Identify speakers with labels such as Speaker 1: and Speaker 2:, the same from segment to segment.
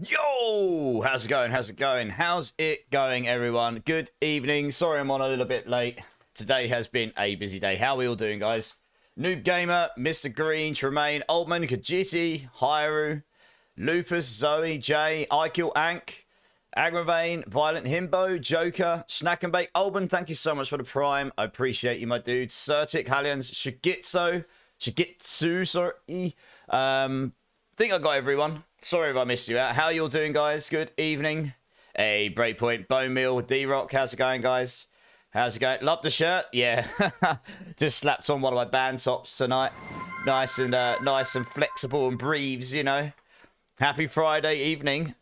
Speaker 1: Yo! How's it going? How's it going? How's it going, everyone? Good evening. Sorry I'm on a little bit late. Today has been a busy day. How are we all doing, guys? Noob Gamer, Mr. Green, Tremaine, Oldman, Kajiti, Hyrule, Lupus, Zoe, Jay, Ikill, Ank, Agravane, Violent Himbo, Joker, Snack and Bake. Oldman, thank you so much for the Prime. I appreciate you, my dude. Certic, Hallions, Shigitsu, sorry. Think I got everyone. Sorry if I missed you out. How you all doing, guys? Good evening. Hey, Breakpoint, Bone Meal, D-Rock. How's it going, guys? How's it going? Love the shirt. Yeah. Just slapped on one of my band tops tonight. Nice and flexible and breathes, you know. Happy Friday evening.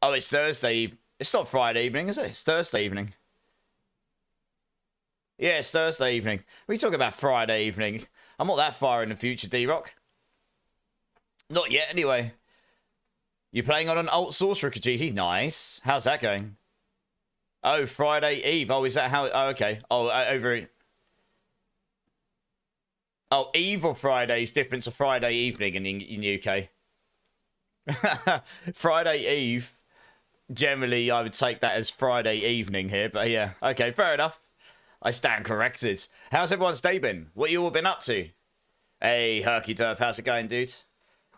Speaker 1: Oh, it's Thursday. It's not Friday evening, is it? It's Thursday evening. Yeah, it's Thursday evening. We talk about Friday evening. I'm not that far in the future, D-Rock. Not yet, anyway. You playing on an alt sorcerer, Kajiti? Nice. How's that going? Oh, Friday Eve. Oh, is that how... Oh, okay. Oh, over... Oh, Eve or Friday is different to Friday evening in UK. Friday Eve. Generally, I would take that as Friday evening here. But yeah, okay, fair enough. I stand corrected. How's everyone's day been? What you all been up to? Hey, Herky Derp. How's it going, dude?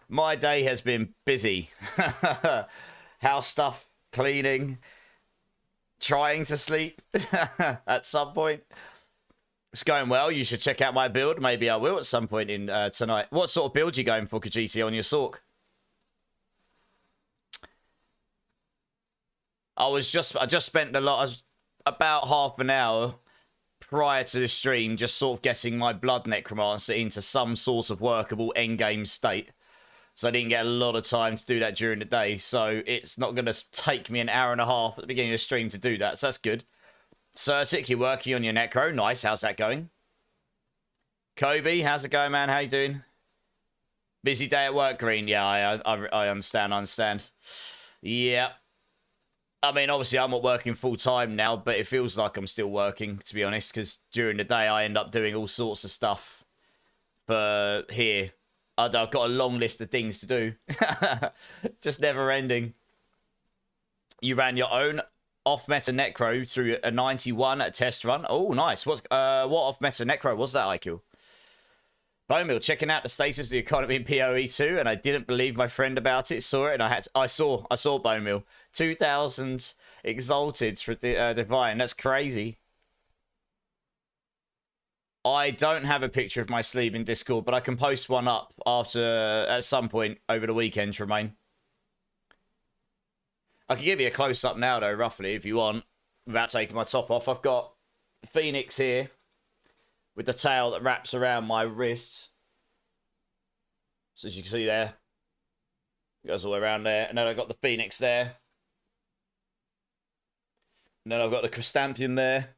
Speaker 1: My day has been busy. House stuff, cleaning, trying to sleep at some point. It's going well. You should check out my build. Maybe I will at some point in tonight. What sort of build you going for, Kajiti, on your Sork? I just spent about half an hour prior to the stream just sort of getting my Blood Necromancer into some sort of workable endgame state. So I didn't get a lot of time to do that during the day. So it's not going to take me an hour and a half at the beginning of the stream to do that. So that's good. Certic, you're working on your Necro. Nice. How's that going? Kobe, how's it going, man? How you doing? Busy day at work, Green. Yeah, I understand. I understand. Yeah. I mean, obviously, I'm not working full-time now, but it feels like I'm still working, to be honest, because during the day, I end up doing all sorts of stuff for here. I've got a long list of things to do. Just never ending. You ran your own off-meta Necro through a 91 at test run. Oh, nice. What off-meta Necro was that, IQ? Bowmill, checking out the status of the economy in PoE 2, and I didn't believe my friend about it. Saw it, and I saw Bowmill. 2,000 exalted for the Divine. That's crazy. I don't have a picture of my sleeve in Discord, but I can post one up at some point over the weekend, Tremaine. I can give you a close-up now, though, roughly, if you want, without taking my top off. I've got Phoenix here with the tail that wraps around my wrist. So as you can see there, it goes all around there. And then I've got the Phoenix there. And then I've got the Crestampion there.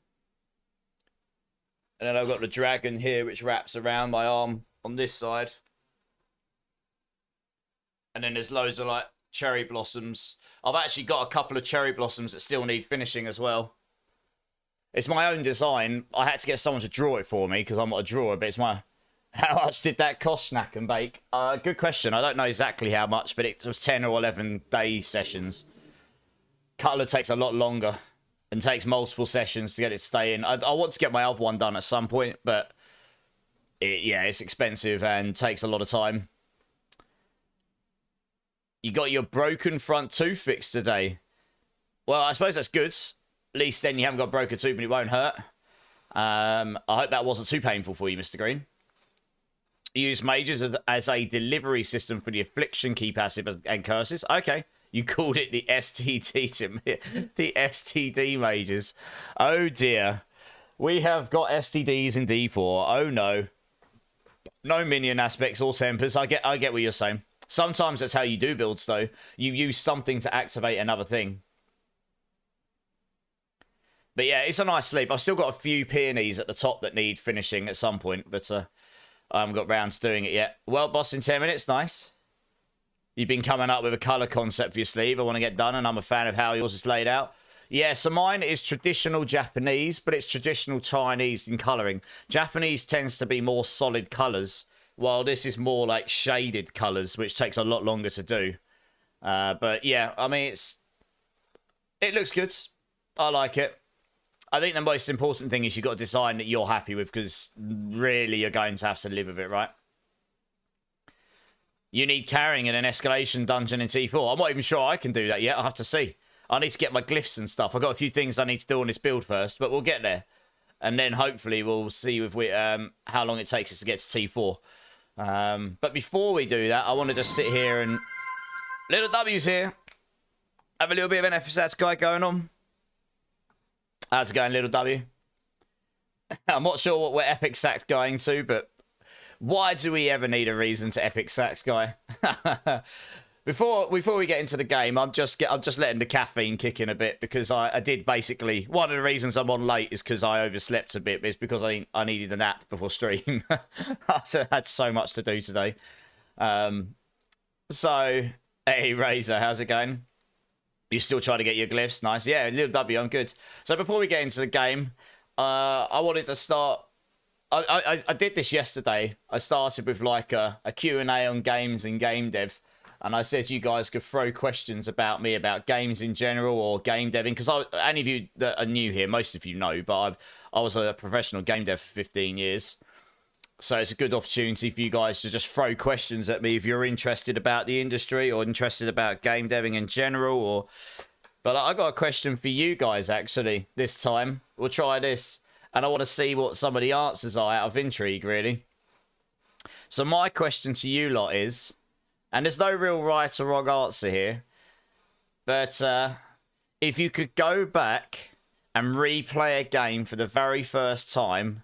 Speaker 1: And then I've got the dragon here, which wraps around my arm on this side. And then there's loads of, like, cherry blossoms. I've actually got a couple of cherry blossoms that still need finishing as well. It's my own design. I had to get someone to draw it for me, because I'm not a drawer, but it's my... How much did that cost, Snack and Bake? Good question. I don't know exactly how much, but it was 10 or 11 day sessions. Colour takes a lot longer. And takes multiple sessions to get it to stay in. I want to get my other one done at some point, but it's expensive and takes a lot of time. You got your broken front tooth fixed today. Well, I suppose that's good. At least then you haven't got a broken tooth and it won't hurt. I hope that wasn't too painful for you, Mr. Green. You use mages as a delivery system for the affliction, key passive, and curses. Okay. You called it the STD to me. The STD mages. Oh dear. We have got STDs in D4. Oh no. No minion aspects or tempers. I get what you're saying. Sometimes that's how you do builds though. You use something to activate another thing. But yeah, it's a nice sleep. I've still got a few peonies at the top that need finishing at some point, but I haven't got round to doing it yet. Well, boss in 10 minutes. Nice. You've been coming up with a colour concept for your sleeve. I want to get done, and I'm a fan of how yours is laid out. Yeah, so mine is traditional Japanese, but it's traditional Chinese in colouring. Japanese tends to be more solid colours, while this is more like shaded colours, which takes a lot longer to do. But yeah, I mean, it looks good. I like it. I think the most important thing is you've got a design that you're happy with, because really you're going to have to live with it, right? You need carrying in an escalation dungeon in T4. I'm not even sure I can do that yet. I'll have to see. I need to get my glyphs and stuff. I've got a few things I need to do on this build first, but we'll get there. And then hopefully we'll see if how long it takes us to get to T4. But before we do that, I want to just sit here and... Little W's here. Have a little bit of an FSATs guy going on. How's it going, Little W? I'm not sure what we're Epic Sax going to, but why do we ever need a reason to Epic Sax guy? Before we get into the game, I'm just letting the caffeine kick in a bit, because I did basically, one of the reasons I'm on late is because I overslept a bit, but it's because I needed a nap before stream. I had so much to do today. So, hey Razor, how's it going? You still trying to get your glyphs? Nice. Yeah, Little W, I'm good. So before we get into the game, I wanted to start... I did this yesterday. I started with like a Q&A on games and game dev. And I said you guys could throw questions about me, about games in general or game deving. Because any of you that are new here, most of you know, but I was a professional game dev for 15 years. So it's a good opportunity for you guys to just throw questions at me if you're interested about the industry or interested about game deving in general. But I got a question for you guys, actually, this time. We'll try this. And I want to see what some of the answers are out of intrigue, really. So my question to you lot is, and there's no real right or wrong answer here, but if you could go back and replay a game for the very first time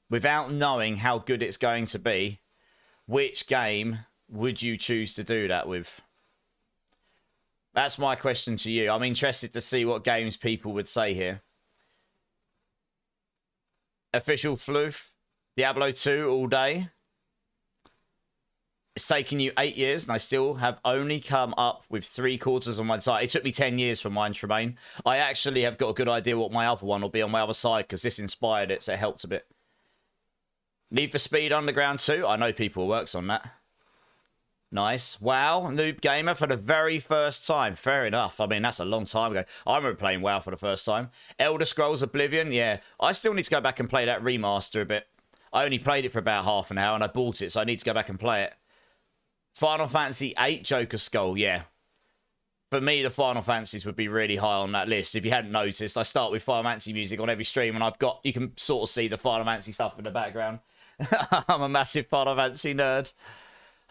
Speaker 1: without knowing how good it's going to be, which game would you choose to do that with? That's my question to you. I'm interested to see what games people would say here. Official Floof, Diablo 2 all day. It's taken you 8 years, and I still have only come up with 3/4 on my side. It took me 10 years for mine to remain. I actually have got a good idea what my other one will be on my other side, because this inspired it, so it helped a bit. Need for Speed Underground 2. I know people who works on that. Nice. WoW, Noob Gamer for the very first time. Fair enough. I mean, that's a long time ago. I remember playing WoW for the first time. Elder Scrolls Oblivion. Yeah, I still need to go back and play that remaster a bit. I only played it for about half an hour and I bought it, so I need to go back and play it. Final Fantasy 8 Joker Skull. Yeah. For me, the Final Fantasies would be really high on that list. If you hadn't noticed, I start with Final Fantasy music on every stream, and you can sort of see the Final Fantasy stuff in the background. I'm a massive Final Fantasy nerd.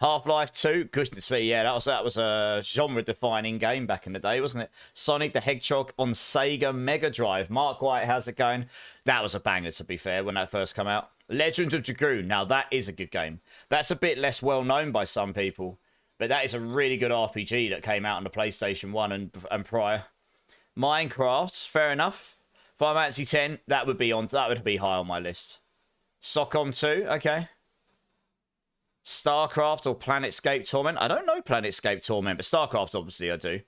Speaker 1: Half-Life 2, goodness me, yeah, that was a genre-defining game back in the day, wasn't it? Sonic the Hedgehog on Sega Mega Drive. Mark White, how's it going? That was a banger, to be fair, when that first came out. Legend of Dragoon, now that is a good game. That's a bit less well-known by some people, but that is a really good RPG that came out on the PlayStation 1 and prior. Minecraft, fair enough. Final Fantasy 10, that would be high on my list. SOCOM 2, okay. StarCraft or Planetscape Torment. I don't know Planetscape Torment, but StarCraft obviously I do.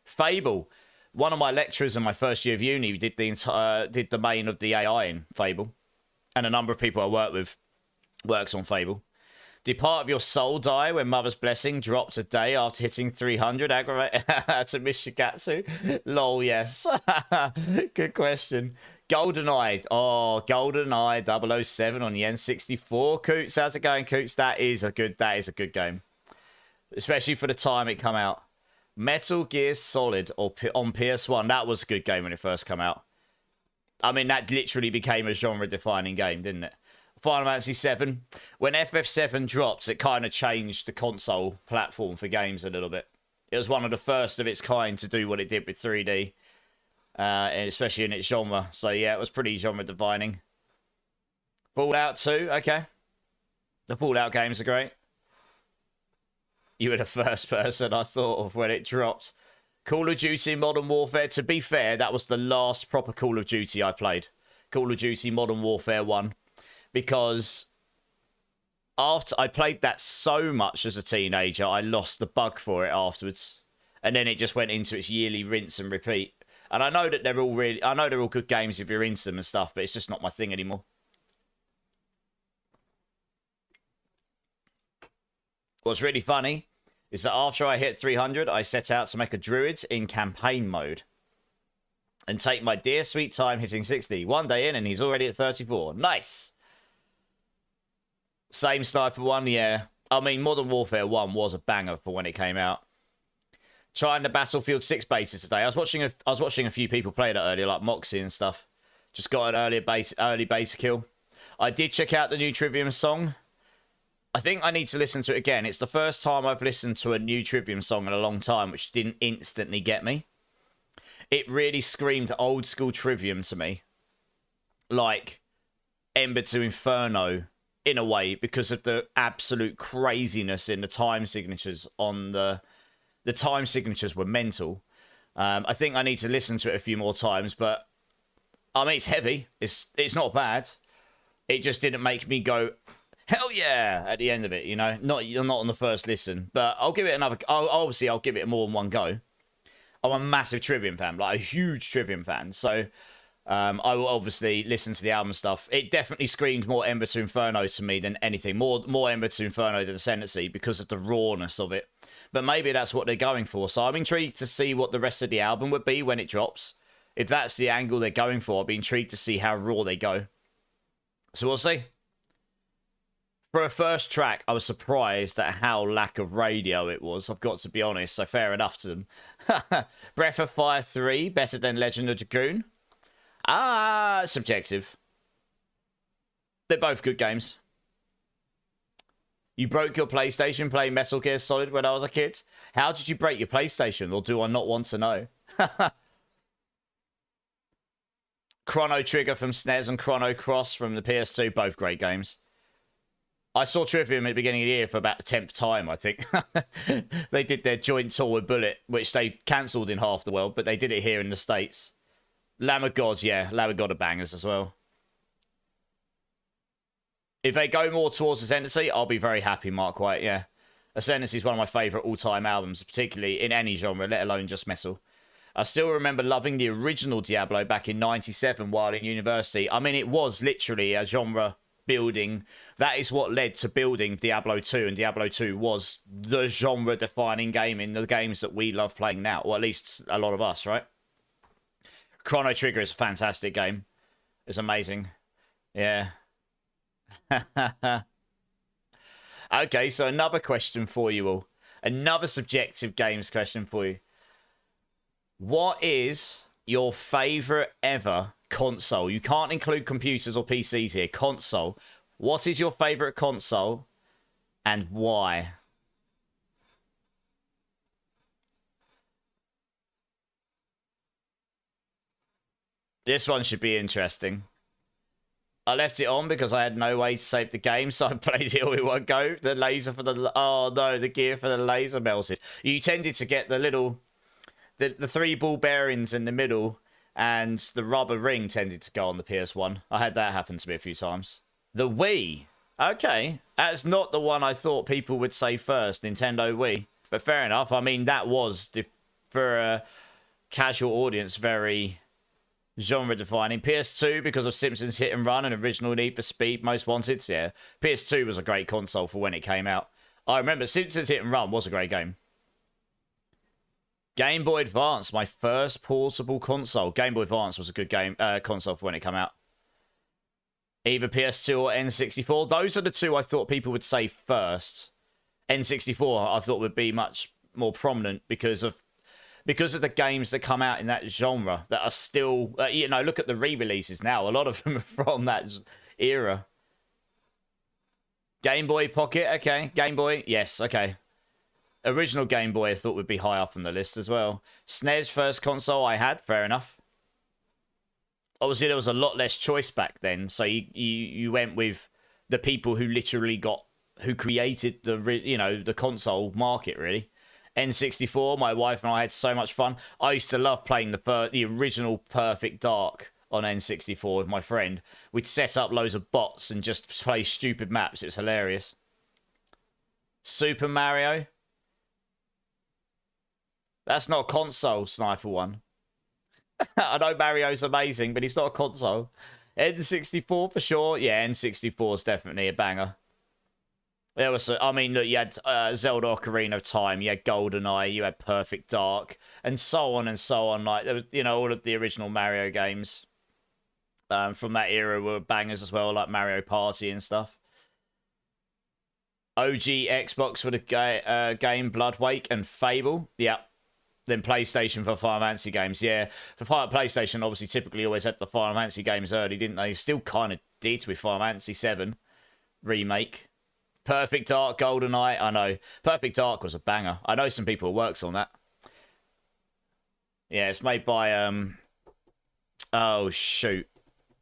Speaker 1: Fable. One of my lecturers in my first year of uni did the main of the AI in Fable. And a number of people I work with works on Fable. Did part of your soul die when Mother's Blessing dropped a day after hitting 300? Aggravate to Mishigatsu? Lol, yes. Good question. GoldenEye. Oh, GoldenEye 007 on the N64. Coots, how's it going, Coots? That is a good game. Especially for the time it come out. Metal Gear Solid on PS1. That was a good game when it first came out. I mean, that literally became a genre-defining game, didn't it? Final Fantasy 7. When FF7 dropped, it kind of changed the console platform for games a little bit. It was one of the first of its kind to do what it did with 3D. And especially in its genre. So yeah, it was pretty genre-defining. Fallout 2, okay. The Fallout games are great. You were the first person I thought of when it dropped. Call of Duty Modern Warfare. To be fair, that was the last proper Call of Duty I played. Call of Duty Modern Warfare 1. Because after I played that so much as a teenager, I lost the bug for it afterwards. And then it just went into its yearly rinse and repeat. And I know that they're all good games if you're into them and stuff, but it's just not my thing anymore. What's really funny is that after I hit 300, I set out to make a Druid in campaign mode and take my dear sweet time hitting 60. One day in and he's already at 34. Nice. Same Sniper 1, yeah. I mean, Modern Warfare 1 was a banger for when it came out. Trying the Battlefield 6 bases today. I was watching a few people play that earlier, like Moxie and stuff. Just got an early base kill. I did check out the new Trivium song. I think I need to listen to it again. It's the first time I've listened to a new Trivium song in a long time, which didn't instantly get me. It really screamed old school Trivium to me. Like Ember to Inferno, in a way, because of the absolute craziness in the time signatures on the time signatures were mental. I think I need to listen to it a few more times, but I mean, it's heavy. It's not bad. It just didn't make me go, hell yeah, at the end of it, you know? Not on the first listen, but I'll give it another... Obviously, I'll give it more than one go. I'm a massive Trivium fan, like a huge Trivium fan, so I will obviously listen to the album stuff. It definitely screamed more Ember to Inferno to me than anything. More Ember to Inferno than Ascendancy because of the rawness of it. But maybe that's what they're going for, so I'm intrigued to see what the rest of the album would be when it drops. If that's the angle they're going for, I'll be intrigued to see how raw they go. So we'll see. For a first track, I was surprised at how lack of radio it was. I've got to be honest, so fair enough to them. Breath of Fire 3, better than Legend of Dragoon? Subjective. They're both good games. You broke your PlayStation playing Metal Gear Solid when I was a kid? How did you break your PlayStation, or do I not want to know? Chrono Trigger from SNES and Chrono Cross from the PS2, both great games. I saw Trivium at the beginning of the year for about the 10th time, I think. They did their joint tour with Bullet, which they cancelled in half the world, but they did it here in the States. Lamb of God, yeah. Lamb of God are bangers as well. If they go more towards Ascendancy, I'll be very happy, Mark White, yeah. Ascendancy is one of my favourite all-time albums, particularly in any genre, let alone just metal. I still remember loving the original Diablo back in 97 while in university. I mean, it was literally a genre building. That is what led to building Diablo 2, and Diablo 2 was the genre-defining game in the games that we love playing now, or at least a lot of us, right? Chrono Trigger is a fantastic game. It's amazing. Yeah. Okay, so another question for you all. Another subjective games question for you. What is your favourite ever console? You can't include computers or PCs here. Console. What is your favourite console and why? This one should be interesting. I left it on because I had no way to save the game, so I played it all in one go. The laser for the... Oh, no, the gear for the laser melted. You tended to get the little... The three ball bearings in the middle, and the rubber ring tended to go on the PS1. I had that happen to me a few times. The Wii. Okay. That's not the one I thought people would say first, Nintendo Wii. But fair enough. I mean, that was, for a casual audience, very genre-defining. PS2, because of Simpsons Hit and Run and original Need for Speed, Most Wanted. Yeah, PS2 was a great console for when it came out. I remember Simpsons Hit and Run was a great game. Game Boy Advance, my first portable console. Game Boy Advance was a good game console for when it came out. Either PS2 or N64. Those are the two I thought people would say first. N64 I thought would be much more prominent because of the games that come out in that genre that are still, you know, look at the re-releases now. A lot of them are from that era. Game Boy Pocket, okay. Game Boy, yes, okay. Original Game Boy I thought would be high up on the list as well. SNES first console I had, fair enough. Obviously there was a lot less choice back then, so you went with the people who literally who created the console market really. N64, my wife and I had so much fun. I used to love playing the original Perfect Dark on N64 with my friend. We'd set up loads of bots and just play stupid maps. It's hilarious. Super Mario. That's not a console, Sniper One. I know Mario's amazing, but he's not a console. N64 for sure. Yeah, N64 is definitely a banger. There was, I mean, look, you had Zelda Ocarina of Time, you had GoldenEye, you had Perfect Dark, and so on and so on. Like, there was, you know, all of the original Mario games from that era were bangers as well, like Mario Party and stuff. OG Xbox for the game Bloodwake and Fable. Yeah. Then PlayStation for Final Fantasy games. Yeah. For PlayStation, obviously, typically always had the Final Fantasy games early, didn't they? Still kind of did with Final Fantasy 7 Remake. Perfect Dark, GoldenEye. I know. Perfect Dark was a banger. I know some people who works on that. Yeah, it's made by, oh, shoot.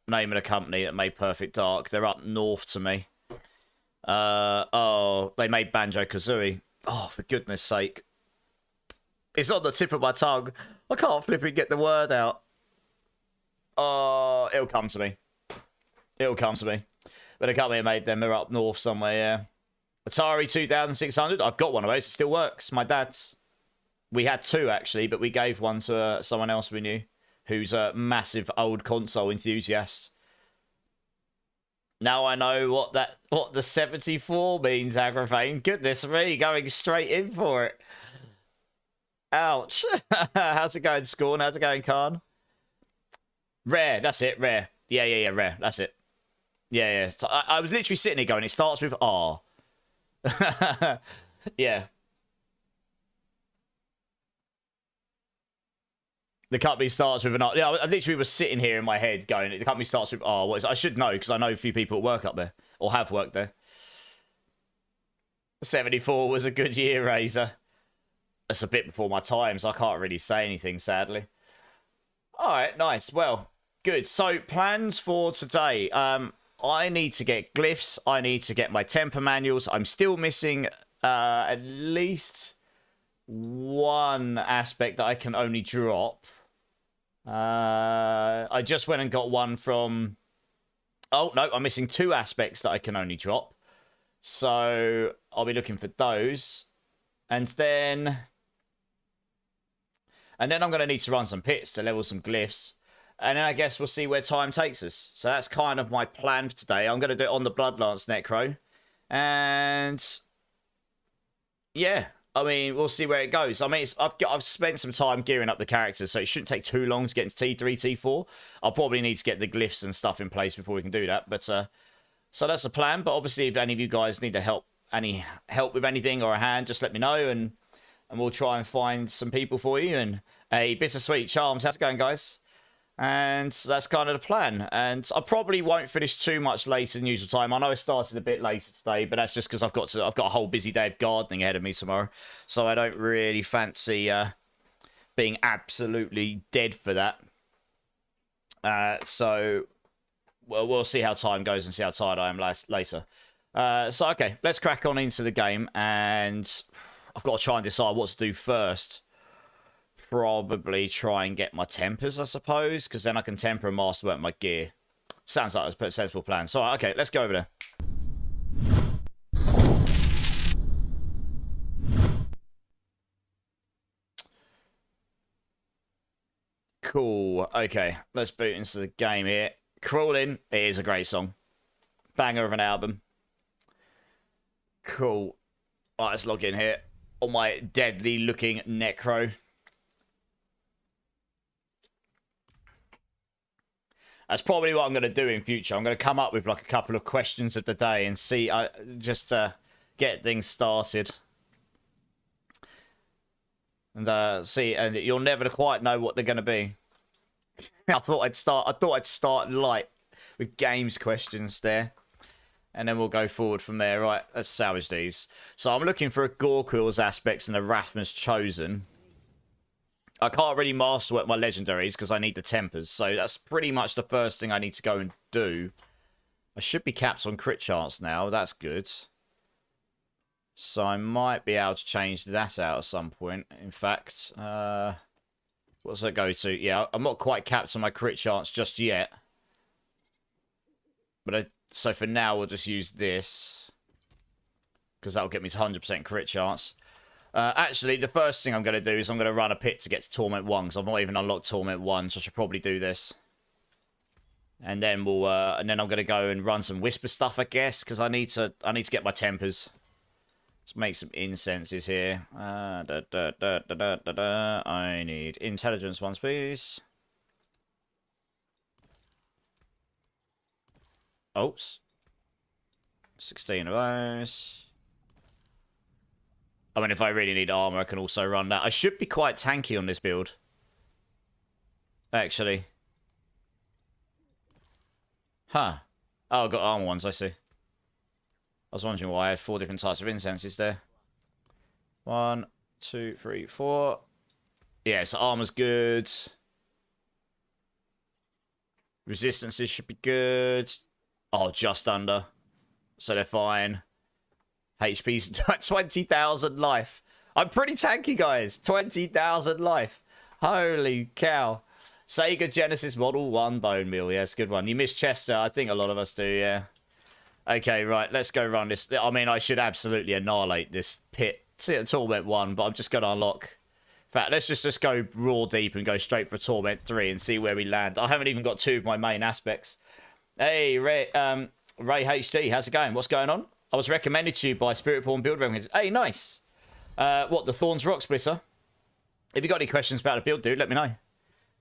Speaker 1: Name of the company that made Perfect Dark. They're up north to me. Oh, they made Banjo-Kazooie. Oh, for goodness sake. It's on the tip of my tongue. I can't flipping get the word out. Oh, it'll come to me. It'll come to me. But the company made them, they're up north somewhere, yeah. Atari 2600. I've got one of those. It still works. My dad's. We had two, actually, but we gave one to someone else we knew who's a massive old console enthusiast. Now I know what the 74 means, Agravain. Goodness me, going straight in for it. Ouch. How's it going, Scorn? How's it going, Khan? Rare, that's it, rare. Yeah, rare, that's it. Yeah. So I was literally sitting here going, it starts with R. Yeah. The company starts with an R. Yeah, I literally was sitting here in my head going, the company starts with R. What is it? I should know, because I know a few people that work up there, or have worked there. 74 was a good year, Razor. That's a bit before my time, so I can't really say anything, sadly. Alright, nice. Well, good. So, plans for today. I need to get glyphs. I need to get my temper manuals. I'm still missing at least one aspect that I can only drop. I just went and got one from... Oh, no, I'm missing two aspects that I can only drop. So, I'll be looking for those. And then I'm going to need to run some pits to level some glyphs. And then I guess we'll see where time takes us. So that's kind of my plan for today. I'm going to do it on the Bloodlance Necro. And yeah, I mean, we'll see where it goes. I mean, I've spent some time gearing up the characters, so it shouldn't take too long to get into T3, T4. I'll probably need to get the glyphs and stuff in place before we can do that. But so that's the plan. But obviously, if any of you guys need any help with anything or a hand, just let me know, and we'll try and find some people for you. And hey, Bittersweet Charms, how's it going, guys? And that's kind of the plan. And I probably won't finish too much later than usual time. I know I started a bit later today, but that's just because I've got a whole busy day of gardening ahead of me tomorrow. So I don't really fancy being absolutely dead for that. So we'll see how time goes and see how tired I am later. So okay, let's crack on into the game, and I've got to try and decide what to do first. Probably try and get my tempers, I suppose, because then I can temper and masterwork my gear. Sounds like a sensible plan. So, okay, let's go over there. Cool. Okay, let's boot into the game here. Crawling. It is a great song. Banger of an album. Cool. All right, let's log in here on my deadly looking Necro. That's probably what I'm going to do in future. I'm going to come up with like a couple of questions of the day and see, just get things started. And see, and you'll never quite know what they're going to be. I thought I'd start light with games questions there, and then we'll go forward from there. Right, let's salvage these. So I'm looking for a Gorquil's aspects and a Rathma's Chosen. I can't really masterwork my legendaries because I need the tempers. So that's pretty much the first thing I need to go and do. I should be capped on crit chance now. That's good. So I might be able to change that out at some point. In fact, what's that go to? Yeah, I'm not quite capped on my crit chance just yet. But so for now, we'll just use this, because that'll get me to 100% crit chance. Actually, the first thing I'm going to do is I'm going to run a pit to get to Torment 1, because I've not even unlocked Torment 1, so I should probably do this. And then I'm going to go and run some Whisper stuff, I guess, because I need to get my tempers. Let's make some incenses here. I need intelligence ones, please. Oops. 16 of those. I mean, if I really need armor, I can also run that. I should be quite tanky on this build. Actually. Huh. Oh, I've got armor ones, I see. I was wondering why I had 4 different types of incenses there. 1, 2, 3, 4. Yeah, so armor's good. Resistances should be good. Oh, just under. So they're fine. HP's 20,000 life. I'm pretty tanky, guys. 20,000 life. Holy cow. Sega Genesis Model 1 Bone Meal. Yeah, it's a good one. You missed Chester. I think a lot of us do, yeah. Okay, right. Let's go run this. I mean, I should absolutely annihilate this pit. Torment 1, but I'm just going to unlock. In fact, let's just go raw deep and go straight for Torment 3 and see where we land. I haven't even got 2 of my main aspects. Hey, Ray HD, how's it going? What's going on? I was recommended to you by Spiritborn Build Recommended. Hey, nice. What, the Thorns Rock Splitter? If you got any questions about the build, dude, let me know.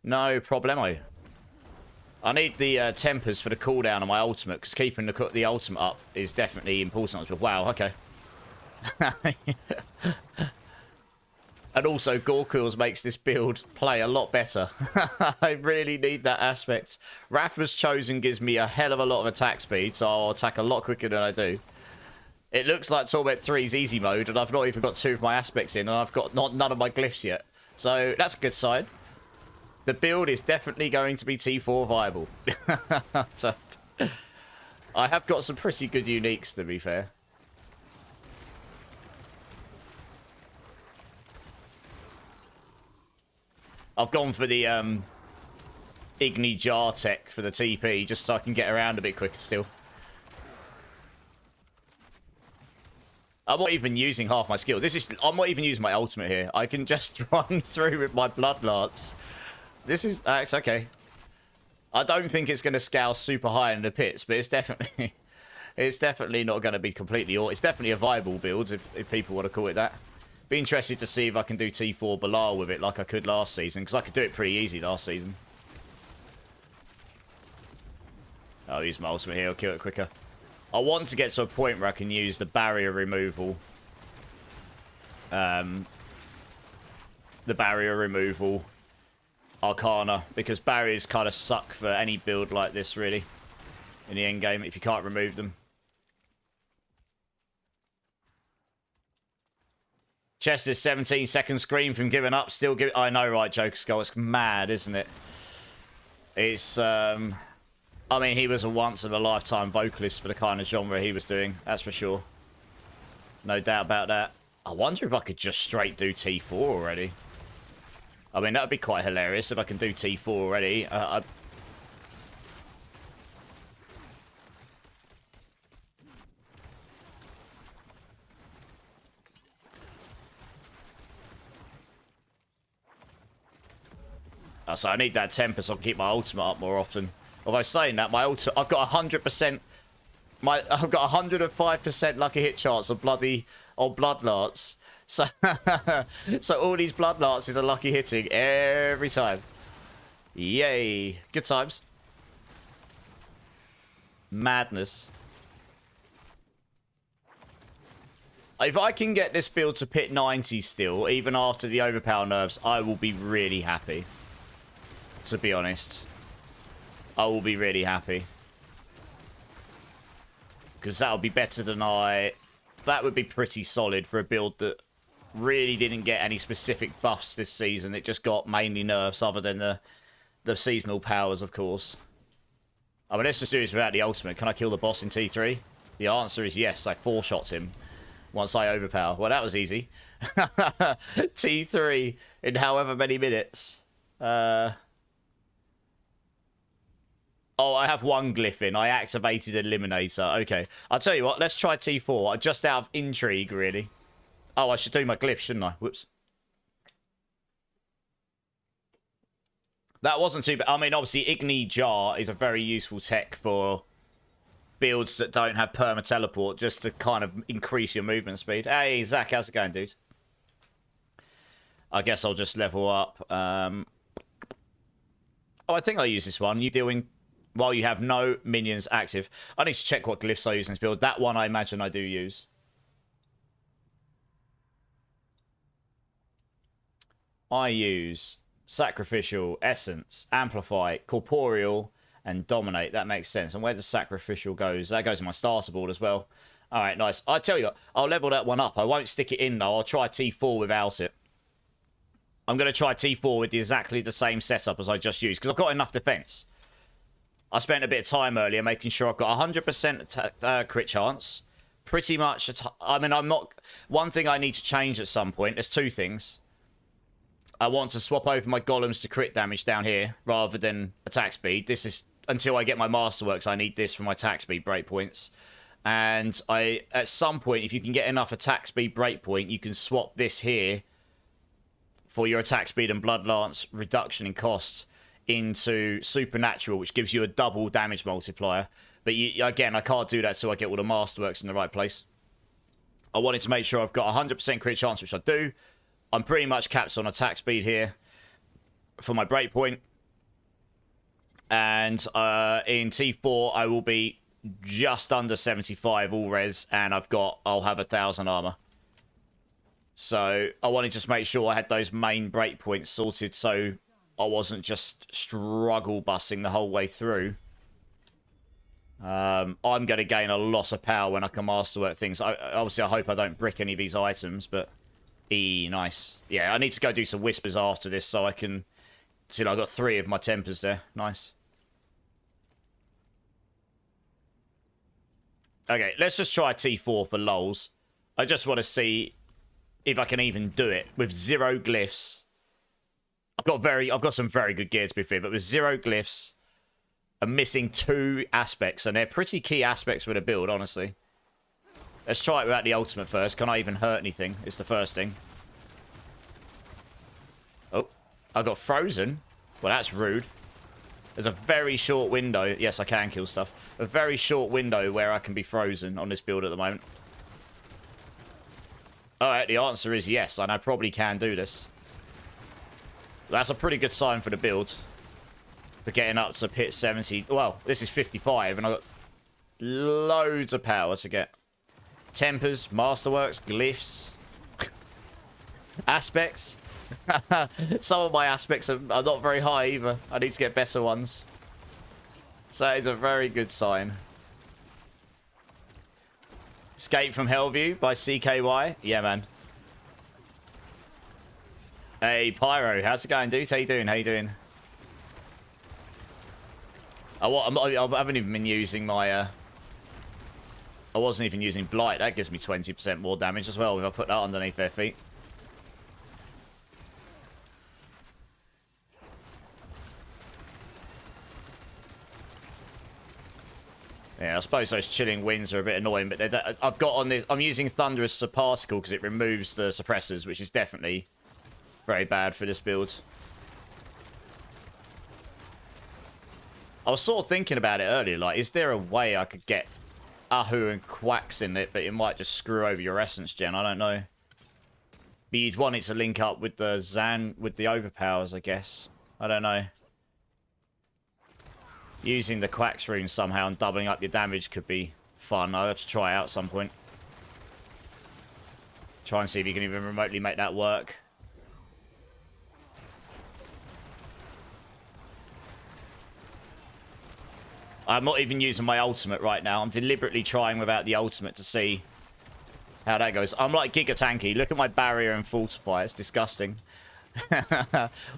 Speaker 1: No problemo. I need the tempers for the cooldown on my ultimate, because keeping the ultimate up is definitely important. Wow, okay. And also, Gorkils makes this build play a lot better. I really need that aspect. Rathma's Chosen gives me a hell of a lot of attack speed, so I'll attack a lot quicker than I do. It looks like Torment 3's easy mode, and I've not even got 2 of my aspects in, and I've got none of my glyphs yet. So that's a good sign. The build is definitely going to be T4 viable. I have got some pretty good uniques, to be fair. I've gone for the Igni Jar tech for the TP, just so I can get around a bit quicker still. I'm not even using half my skill. I'm not even using my ultimate here. I can just run through with my Blood Lance. This is... it's okay. I don't think it's going to scale super high in the pits, but it's definitely... it's definitely not going to be completely... It's definitely a viable build, if people want to call it that. Be interested to see if I can do T4 Belial with it like I could last season, because I could do it pretty easy last season. I'll use my ultimate here, I'll kill it quicker. I want to get to a point where I can use the barrier removal. The barrier removal Arcana, because barriers kind of suck for any build like this, really, in the end game, if you can't remove them. Chester's 17-second scream from giving up, still giving... I know, right, Joker Skull, it's mad, isn't it? It's, I mean, he was a once-in-a-lifetime vocalist for the kind of genre he was doing, that's for sure. No doubt about that. I wonder if I could just straight do T4 already. I mean, that would be quite hilarious if I can do T4 already. So I need that temper so I can keep my ultimate up more often. Although saying that, my ultimate, I've got 100%, I've got 105% lucky hit chance on Blood Lance. So, so all these Blood Lances are lucky hitting every time. Yay. Good times. Madness. If I can get this build to pit 90 still, even after the overpower nerfs, I will be really happy. To be honest. I will be really happy. Because that'll be better than that would be pretty solid for a build that really didn't get any specific buffs this season. It just got mainly nerfs other than the seasonal powers, of course. I mean, let's just do this without the ultimate. Can I kill the boss in T3? The answer is yes. I 4-shot him once I overpower. Well, that was easy. T3 in however many minutes. Oh, I have one glyph in. I activated Eliminator. Okay. I'll tell you what. Let's try T4. Just out of intrigue, really. Oh, I should do my glyph, shouldn't I? Whoops. That wasn't too bad. I mean, obviously, Igni Jar is a very useful tech for builds that don't have perma teleport just to kind of increase your movement speed. Hey, Zach, how's it going, dude? I guess I'll just level up. Oh, I think I'll use this one. You dealing while you have no minions active. I need to check what glyphs I use in this build. That one I imagine I do use. I use Sacrificial, Essence, Amplify, Corporeal, and Dominate. That makes sense. And where the Sacrificial goes, that goes in my starter board as well. All right, nice. I tell you what, I'll level that one up. I won't stick it in, though. I'll try T4 without it. I'm going to try T4 with exactly the same setup as I just used, because I've got enough defense. I spent a bit of time earlier making sure I've got 100% crit chance. Pretty much, I mean, I'm not... One thing I need to change at some point, there's two things. I want to swap over my golems to crit damage down here, rather than attack speed. This is... Until I get my Masterworks, I need this for my attack speed breakpoints. And at some point, if you can get enough attack speed breakpoint, you can swap this here for your attack speed and Blood Lance reduction in cost into Supernatural, which gives you a double damage multiplier. But again, I can't do that till I get all the Masterworks in the right place. I wanted to make sure I've got 100% crit chance, which I do. I'm pretty much capped on attack speed here for my breakpoint. And in T4, I will be just under 75 all res, and I'll have 1,000 armor. So I wanted to just make sure I had those main breakpoints sorted, so I wasn't just struggle busting the whole way through. I'm going to gain a lot of power when I can masterwork things. Obviously, I hope I don't brick any of these items, but nice. Yeah, I need to go do some whispers after this so I can... See, I've got 3 of my tempers there. Nice. Okay, let's just try T4 for lols. I just want to see if I can even do it with 0 glyphs. I've got some very good gear to be fair, but with 0 glyphs, I'm missing 2 aspects, and they're pretty key aspects for the build, honestly. Let's try it without the ultimate first. Can I even hurt anything? It's the first thing. Oh, I got frozen. Well, that's rude. There's a very short window. Yes, I can kill stuff. A very short window where I can be frozen on this build at the moment. Alright, the answer is yes, and I probably can do this. That's a pretty good sign for the build. For getting up to pit 70. Well, this is 55, and I've got loads of power to get. Tempers, Masterworks, Glyphs. Aspects. Some of my aspects are not very high either. I need to get better ones. So that is a very good sign. Escape from Hellview by CKY. Yeah, man. Hey, Pyro. How's it going, dude? How you doing? How you doing? I haven't even been using my... I wasn't even using Blight. That gives me 20% more damage as well if I put that underneath their feet. Yeah, I suppose those chilling winds are a bit annoying, but I've got on this. I'm using Thunderous Particle because it removes the suppressors, which is definitely very bad for this build. I was sort of thinking about it earlier, like, is there a way I could get Ahu and Quacks in it, but it might just screw over your Essence Gen? I don't know. But you'd want it to link up with the with the Overpowers, I guess. I don't know. Using the Quacks rune somehow and doubling up your damage could be fun. I'll have to try out at some point. Try and see if you can even remotely make that work. I'm not even using my ultimate right now. I'm deliberately trying without the ultimate to see how that goes. I'm like Giga Tanky. Look at my barrier and fortify. It's disgusting.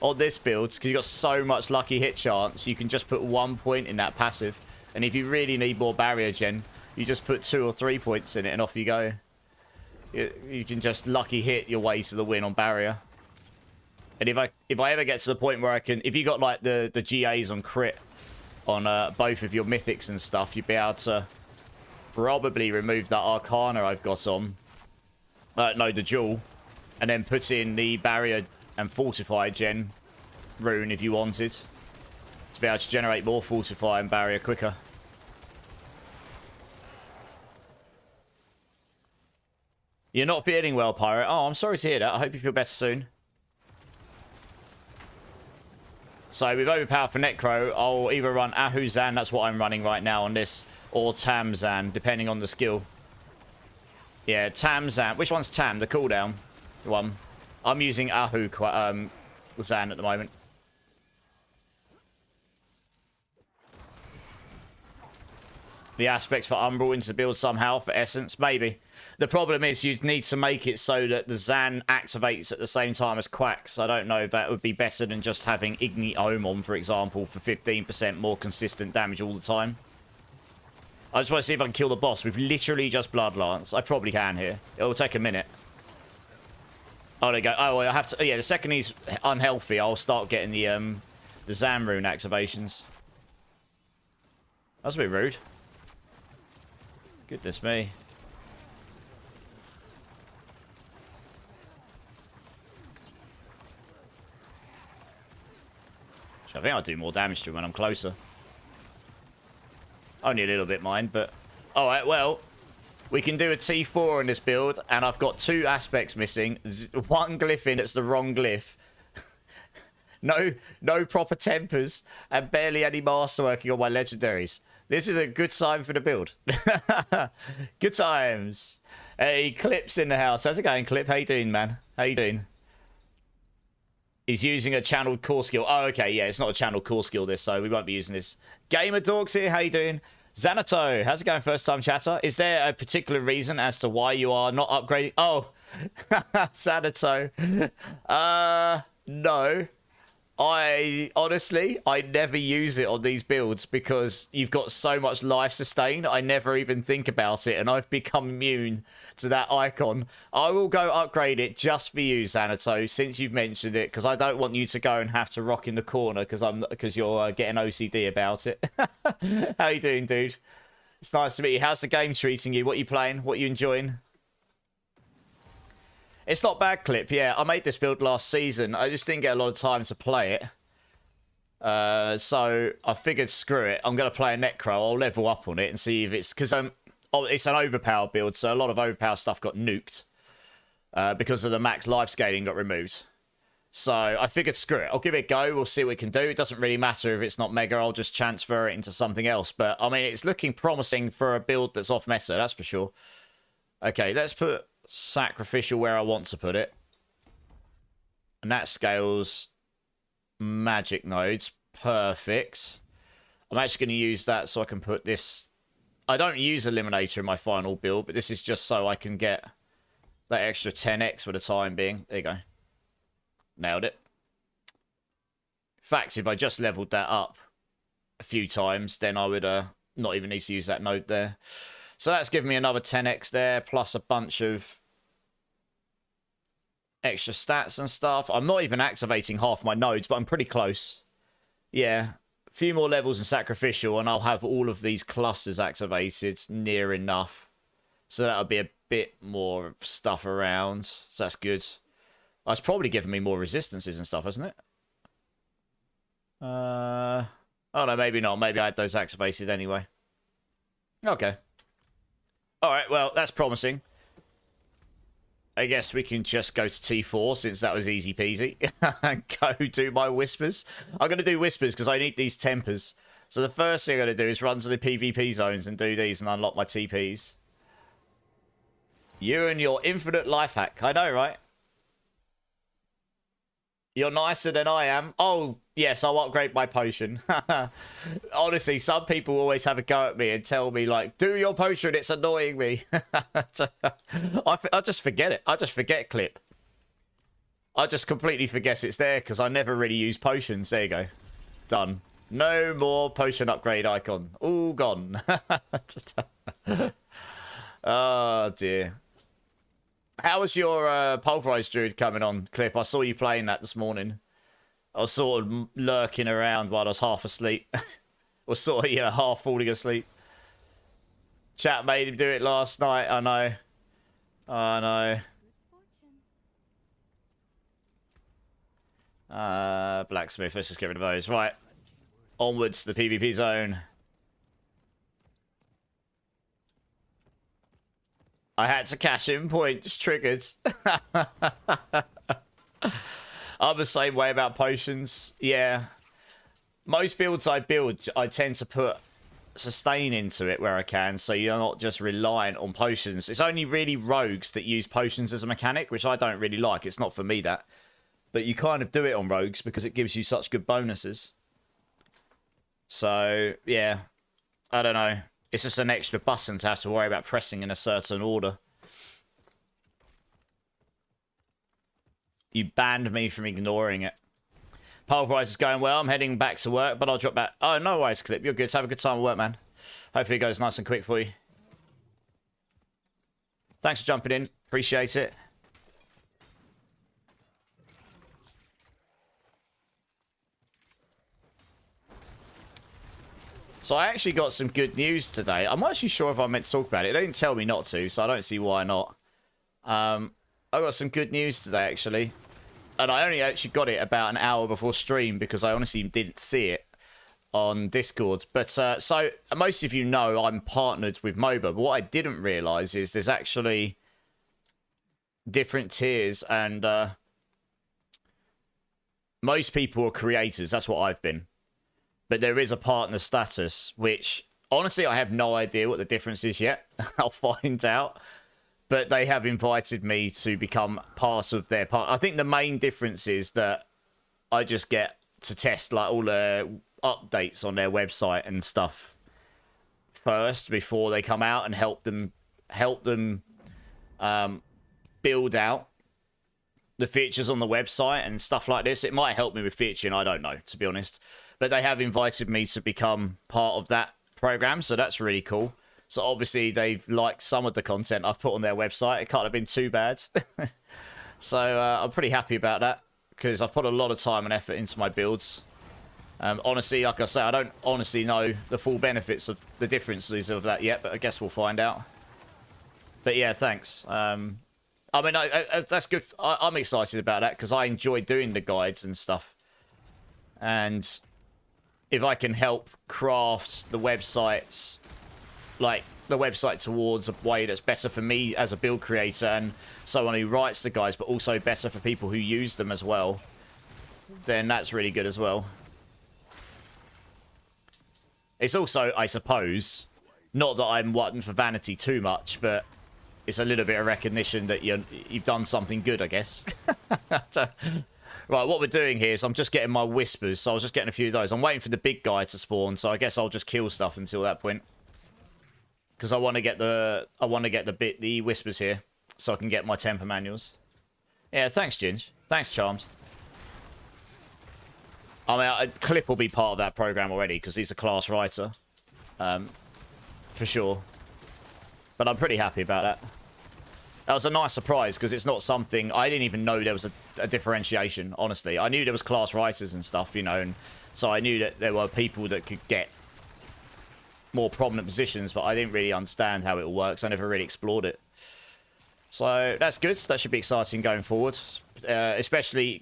Speaker 1: On this build, because you've got so much lucky hit chance, you can just put 1 point in that passive. And if you really need more barrier gen, you just put 2 or 3 points in it and off you go. You can just lucky hit your way to the win on barrier. And if I ever get to the point where I can... If you got like the GAs on crit on both of your mythics and stuff, you'd be able to probably remove that Arcana I've got on. No, the Jewel. And then put in the barrier and fortify gen rune if you wanted. To be able to generate more fortify and barrier quicker. You're not feeling well, Pirate. Oh, I'm sorry to hear that. I hope you feel better soon. So with overpower for Necro, I'll either run Ahu Zan, that's what I'm running right now on this, or Tam Zan, depending on the skill. Yeah, Tam Zan. Which one's Tam? The cooldown one. I'm using Ahu Zan at the moment. The aspects for Umbral into the build somehow for Essence, maybe. The problem is you'd need to make it so that the Zan activates at the same time as Quacks. I don't know if that would be better than just having Igni Ohm on, for example, for 15% more consistent damage all the time. I just want to see if I can kill the boss with literally just Blood Lance. I probably can here. It'll take a minute. Oh, there you go. Oh, well, I have to... Yeah, the second he's unhealthy, I'll start getting the Zan rune activations. That's a bit rude. Goodness me. I think I'll do more damage to him when I'm closer. Only a little bit, mind, but... Alright, well... We can do a T4 in this build, and I've got 2 aspects missing. One glyph in, it's the wrong glyph. No proper tempers, and barely any masterworking on my legendaries. This is a good sign for the build. Good times. Hey, Clip's in the house. How's it going, Clip? How you doing, man? How you doing? He's using a channeled core skill. Oh, okay, yeah, it's not a channeled core skill, this, so we won't be using this. Gamer Dorks here, how you doing? Xanato, how's it going, first time chatter? Is there a particular reason as to why you are not upgrading? Oh, Xanato. No. Honestly, I never use it on these builds because you've got so much life sustain. I never even think about it, and I've become immune to that icon. I will go upgrade it just for you, Xanato, since you've mentioned it, because I don't want you to go and have to rock in the corner because you're getting OCD about it. How you doing, dude? It's nice to meet you. How's the game treating you? What are you playing? What are you enjoying? It's not bad, Clip. Yeah, I made this build last season. I just didn't get a lot of time to play it. So I figured, screw it. I'm going to play a Necro. I'll level up on it and see if it's... Because it's an overpower build, so a lot of overpower stuff got nuked. Because of the max life scaling got removed. So I figured, screw it. I'll give it a go. We'll see what we can do. It doesn't really matter if it's not mega. I'll just transfer it into something else. But, I mean, it's looking promising for a build that's off meta, that's for sure. Okay, let's put... Sacrificial where I want to put it, and that scales magic nodes. Perfect. I'm actually going to use that so I can put this. I don't use Eliminator in my final build, but this is just so I can get that extra 10x for the time being. There you go. Nailed it. In fact, if I just leveled that up a few times, then I would not even need to use that node there. So that's given me another 10x there, plus a bunch of extra stats and stuff. I'm not even activating half my nodes, but I'm pretty close. Yeah, a few more levels in Sacrificial, and I'll have all of these clusters activated near enough. So that'll be a bit more stuff around. So that's good. That's probably given me more resistances and stuff, hasn't it? Oh, no, maybe not. Maybe I had those activated anyway. Okay. Alright, well, that's promising. I guess we can just go to T4 since that was easy peasy. And go do my Whispers. I'm going to do Whispers because I need these tempers. So the first thing I'm going to do is run to the PvP zones and do these and unlock my TPs. You and your infinite life hack. I know, right? You're nicer than I am. Oh, yes, I'll upgrade my potion. Honestly, some people always have a go at me and tell me, like, do your potion, it's annoying me. I just forget it. I just forget Clip. I just completely forget it's there because I never really use potions. There you go. Done. No more potion upgrade icon. All gone. Oh, dear. How was your Pulverise Druid coming on, Clip? I saw you playing that this morning. I was sort of lurking around while I was half asleep. Or sort of, yeah, half falling asleep. Chat made him do it last night. I know. I know. Blacksmith. Let's just get rid of those. Right. Onwards to the PvP zone. I had to cash in points. Triggered. I'm the same way about potions. Yeah. Most builds I build, I tend to put sustain into it where I can, so you're not just reliant on potions. It's only really rogues that use potions as a mechanic, which I don't really like. It's not for me, that. But you kind of do it on rogues because it gives you such good bonuses. So, yeah. I don't know. It's just an extra button to have to worry about pressing in a certain order. You banned me from ignoring it. Pulverise is going well. I'm heading back to work, but I'll drop back. Oh, no worries, Clip. You're good. Have a good time at work, man. Hopefully it goes nice and quick for you. Thanks for jumping in. Appreciate it. So I actually got some good news today. I'm not actually sure if I meant to talk about it. They didn't tell me not to, so I don't see why not. I got some good news today, actually. And I only actually got it about an hour before stream because I honestly didn't see it on Discord. But so most of you know I'm partnered with MOBA. But what I didn't realise is there's actually different tiers. And most people are creators. That's what I've been. But there is a partner status, which honestly I have no idea what the difference is yet. I'll find out. But they have invited me to become part of their part. I think the main difference is that I just get to test like all the updates on their website and stuff first before they come out and help them build out the features on the website and stuff like this. It might help me with featuring, I don't know, to be honest. But they have invited me to become part of that program, so that's really cool. So obviously they've liked some of the content I've put on their website. It can't have been too bad. So I'm pretty happy about that because I've put a lot of time and effort into my builds. Honestly, like I say, I don't honestly know the full benefits of the differences of that yet, but I guess we'll find out. But yeah, thanks. I mean, that's good. I'm excited about that because I enjoy doing the guides and stuff. And if I can help craft the websites, like the website towards a way that's better for me as a build creator and someone who writes the guides, but also better for people who use them as well, then that's really good as well. It's also, I suppose, not that I'm wanting for vanity too much, but it's a little bit of recognition that you've done something good, I guess. Right, what we're doing here is I'm just getting my whispers, so I was just getting a few of those. I'm waiting for the big guy to spawn, so I guess I'll just kill stuff until that point. Because I want to get the whispers here, so I can get my temper manuals. Yeah, thanks, Ginge. Thanks, Charmed. I mean, Clip will be part of that program already, because he's a class writer. For sure. But I'm pretty happy about that. That was a nice surprise, because it's not something... I didn't even know there was a differentiation, honestly. I knew there was class writers and stuff, you know, and so I knew that there were people that could get more prominent positions, but I didn't really understand how it all works. I never really explored it. So that's good. That should be exciting going forward, especially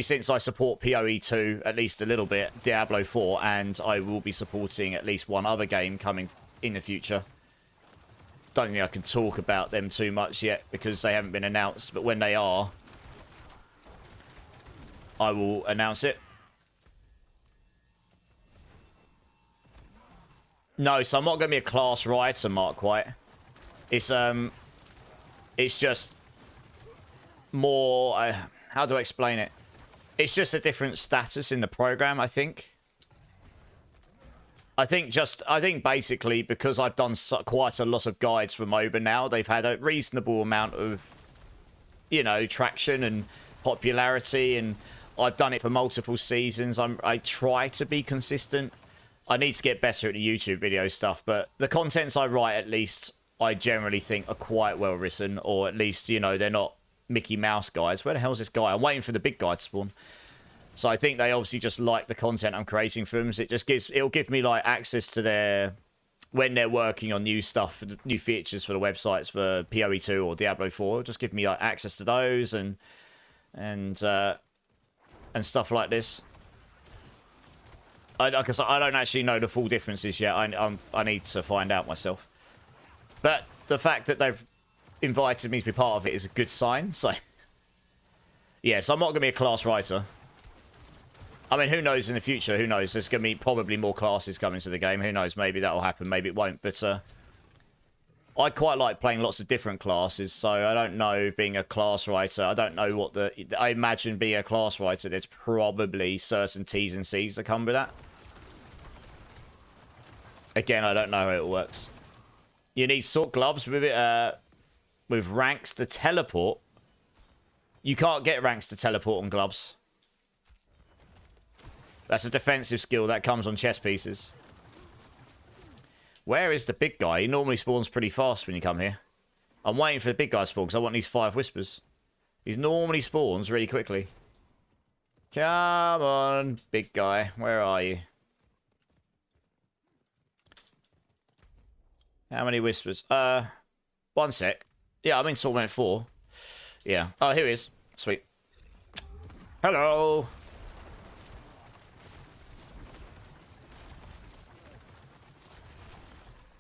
Speaker 1: since I support PoE 2 at least a little bit, Diablo 4, and I will be supporting at least one other game coming in the future. Don't think I can talk about them too much yet because they haven't been announced, but when they are, I will announce it. No, so I'm not going to be a class writer, Mark White. It's just more... how do I explain it? It's just a different status in the program, I think. I think basically because I've done quite a lot of guides for MOBA now, they've had a reasonable amount of, you know, traction and popularity, and I've done it for multiple seasons. I try to be consistent. I need to get better at the YouTube video stuff, but the contents I write, at least, I generally think are quite well written, or at least, you know, they're not Mickey Mouse guys. Where the hell's this guy? I'm waiting for the big guy to spawn. So I think they obviously just like the content I'm creating for them. So it'll give me like access to their, when they're working on new stuff, new features for the websites for PoE 2 or Diablo 4. It'll just give me like access to those and stuff like this. Like I said, I don't actually know the full differences yet. I need to find out myself. But the fact that they've invited me to be part of it is a good sign. So, yeah, so I'm not going to be a class writer. I mean, who knows in the future? Who knows? There's going to be probably more classes coming to the game. Who knows? Maybe that'll happen. Maybe it won't. But I quite like playing lots of different classes. So I don't know being a class writer. I don't know what the... I imagine being a class writer, there's probably certain T's and C's that come with that. Again, I don't know how it works. You need sword gloves with it, with ranks to teleport. You can't get ranks to teleport on gloves. That's a defensive skill that comes on chess pieces. Where is the big guy? He normally spawns pretty fast when you come here. I'm waiting for the big guy to spawn because I want these 5 whispers. He normally spawns really quickly. Come on, big guy. Where are you? How many whispers? 1 sec. Yeah, I'm in Torment 4. Yeah. Oh, here he is. Sweet. Hello.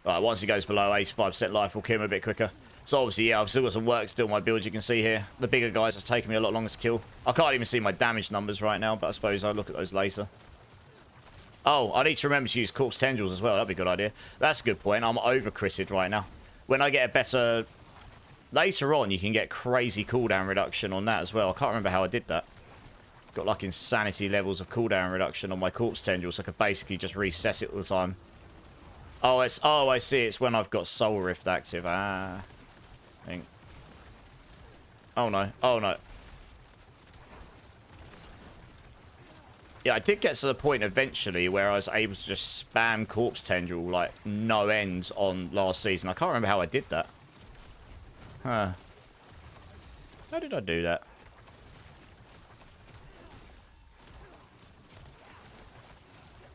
Speaker 1: Right, once he goes below 85% life, we'll kill him a bit quicker. So obviously, yeah, I've still got some work to do on my build, you can see here. The bigger guys, it's taken me a lot longer to kill. I can't even see my damage numbers right now, but I suppose I'll look at those later. Oh, I need to remember to use Corpse Tendrils as well. That'd be a good idea. That's a good point. I'm over-critted right now. When I get a better... Later on, you can get crazy cooldown reduction on that as well. I can't remember how I did that. Got like insanity levels of cooldown reduction on my Corpse Tendrils, so I could basically just reset it all the time. Oh, it's... Oh, I see. It's when I've got Soul Rift active. Ah. I think. Oh, no. Oh, no. Yeah, I did get to the point eventually where I was able to just spam Corpse Tendril, like, no end on last season. I can't remember how I did that. Huh. How did I do that?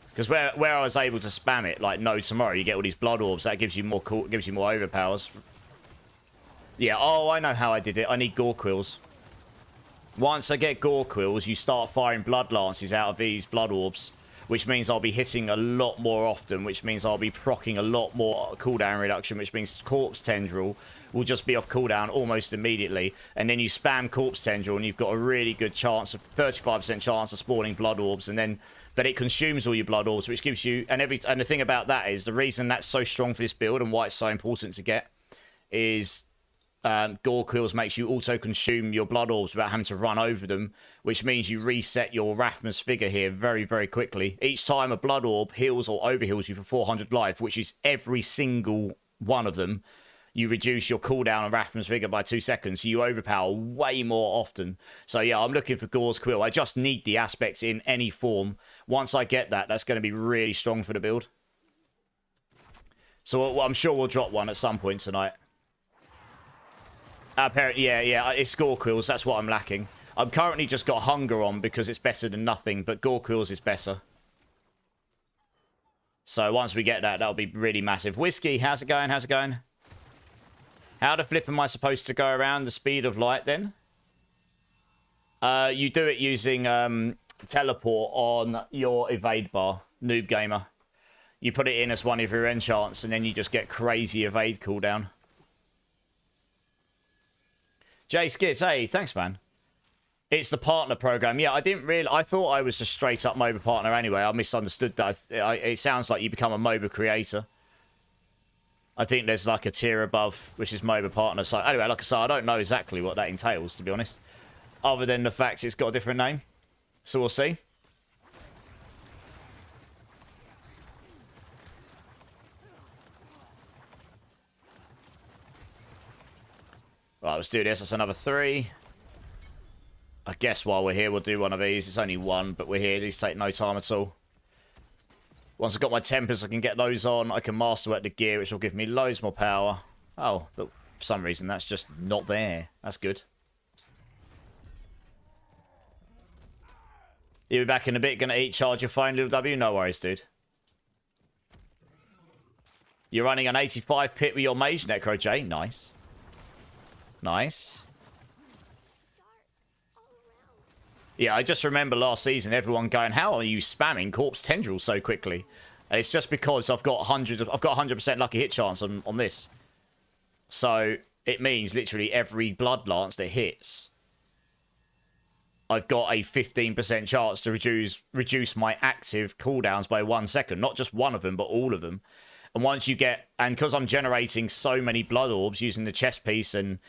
Speaker 1: Because where I was able to spam it, like, no tomorrow, you get all these blood orbs. That gives you more gives you more overpowers. Yeah, oh, I know how I did it. I need gore quills. Once I get gore quills, you start firing blood lances out of these blood orbs, which means I'll be hitting a lot more often, which means I'll be proccing a lot more cooldown reduction, which means Corpse Tendril will just be off cooldown almost immediately. And then you spam Corpse Tendril and you've got a really good chance, 35% chance of spawning blood orbs, and then... But it consumes all your blood orbs, which gives you... And the thing about that is, the reason that's so strong for this build and why it's so important to get is... Gore Quills makes you auto-consume your blood orbs without having to run over them, which means you reset your Rathma's figure here very, very quickly. Each time a blood orb heals or overheals you for 400 life, which is every single one of them, you reduce your cooldown on Rathma's figure by 2 seconds, so you overpower way more often. So yeah, I'm looking for Gore's Quill. I just need the aspects in any form. Once I get that, that's going to be really strong for the build. So I'm sure we'll drop one at some point tonight. Apparently, yeah, it's Gore Quills. That's what I'm lacking. I'm currently just got Hunger on because it's better than nothing, but Gore Quills is better. So once we get that, that'll be really massive. Whiskey, how's it going? How's it going? How the flip am I supposed to go around the speed of light then? You do it using teleport on your evade bar, Noob Gamer. You put it in as one of your enchants, and then you just get crazy evade cooldown. Jay Skits, hey, thanks, man. It's the partner program. Yeah, I didn't really... I thought I was a straight-up MOBA partner anyway. I misunderstood that. It sounds like you become a MOBA creator. I think there's like a tier above, which is MOBA partner. So anyway, like I said, I don't know exactly what that entails, to be honest. Other than the fact it's got a different name. So we'll see. Right, let's do this. That's another 3. I guess while we're here, we'll do one of these. It's only 1, but we're here. These take no time at all. Once I've got my tempers, I can get those on. I can master work the gear, which will give me loads more power. Oh, look, for some reason, that's just not there. That's good. You'll be back in a bit. Gonna eat, charge your phone, little W? No worries, dude. You're running an 85 pit with your mage, Necro J. Nice. Nice. Yeah, I just remember last season everyone going, "How are you spamming Corpse Tendril so quickly?" And it's just because I've got 100% lucky hit chance on this. So it means literally every Blood Lance that hits, I've got a 15% chance to reduce my active cooldowns by 1 second. Not just one of them, but all of them. And once you get... And because I'm generating so many blood orbs using the chest piece and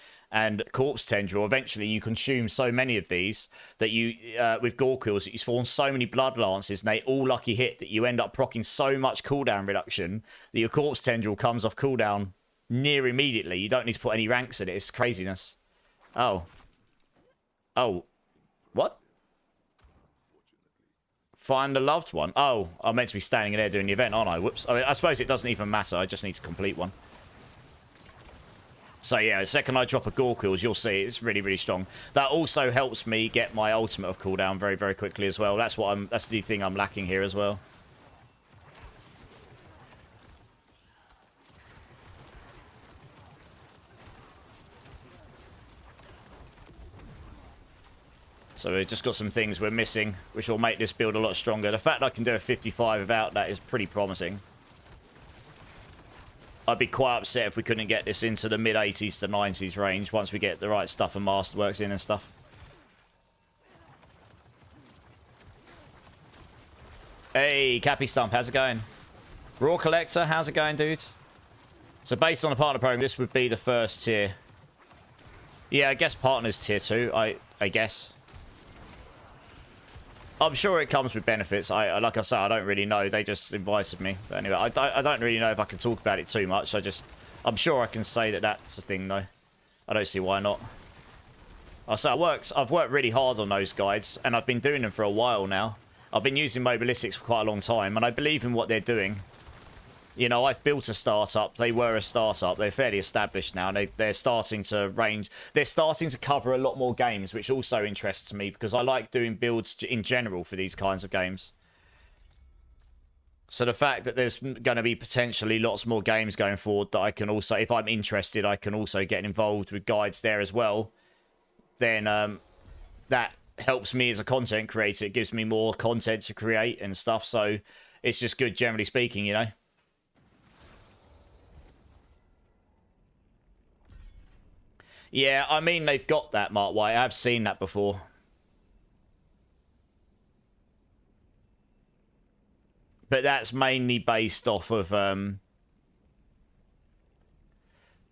Speaker 1: corpse tendril, eventually you consume so many of these that you... with gore kills, that you spawn so many blood lances and they all lucky hit that you end up proccing so much cooldown reduction that your corpse tendril comes off cooldown near immediately. You don't need to put any ranks in it. It's craziness. Oh. Oh. What? Find a loved one. Oh, I'm meant to be standing there doing the event, aren't I? Whoops. I suppose it doesn't even matter. I just need to complete one. So yeah, the second I drop a gore kills, you'll see it's really, really strong. That also helps me get my ultimate of cooldown very, very quickly as well. That's the thing I'm lacking here as well. So we've just got some things we're missing, which will make this build a lot stronger. The fact I can do a 55 without that is pretty promising. I'd be quite upset if we couldn't get this into the mid-80s to 90s range once we get the right stuff and Masterworks in and stuff. Hey, Cappy Stump, how's it going? Raw Collector, how's it going, dude? So based on the partner program, this would be the first tier. Yeah, I guess partner's tier 2, I guess. I'm sure it comes with benefits. Like I say, I don't really know. They just invited me. But anyway, I don't really know if I can talk about it too much. I'm sure I can say that that's the thing, though. I don't see why not. I've worked really hard on those guides, and I've been doing them for a while now. I've been using Mobalytics for quite a long time, and I believe in what they're doing. You know, I've built a startup. They were a startup. They're fairly established now. They're starting to range. They're starting to cover a lot more games, which also interests me because I like doing builds in general for these kinds of games. So the fact that there's going to be potentially lots more games going forward that I can also, if I'm interested, I can also get involved with guides there as well. Then that helps me as a content creator. It gives me more content to create and stuff. So it's just good, generally speaking, you know. Yeah, I mean, they've got that, Mark White. I've seen that before. But that's mainly based off of...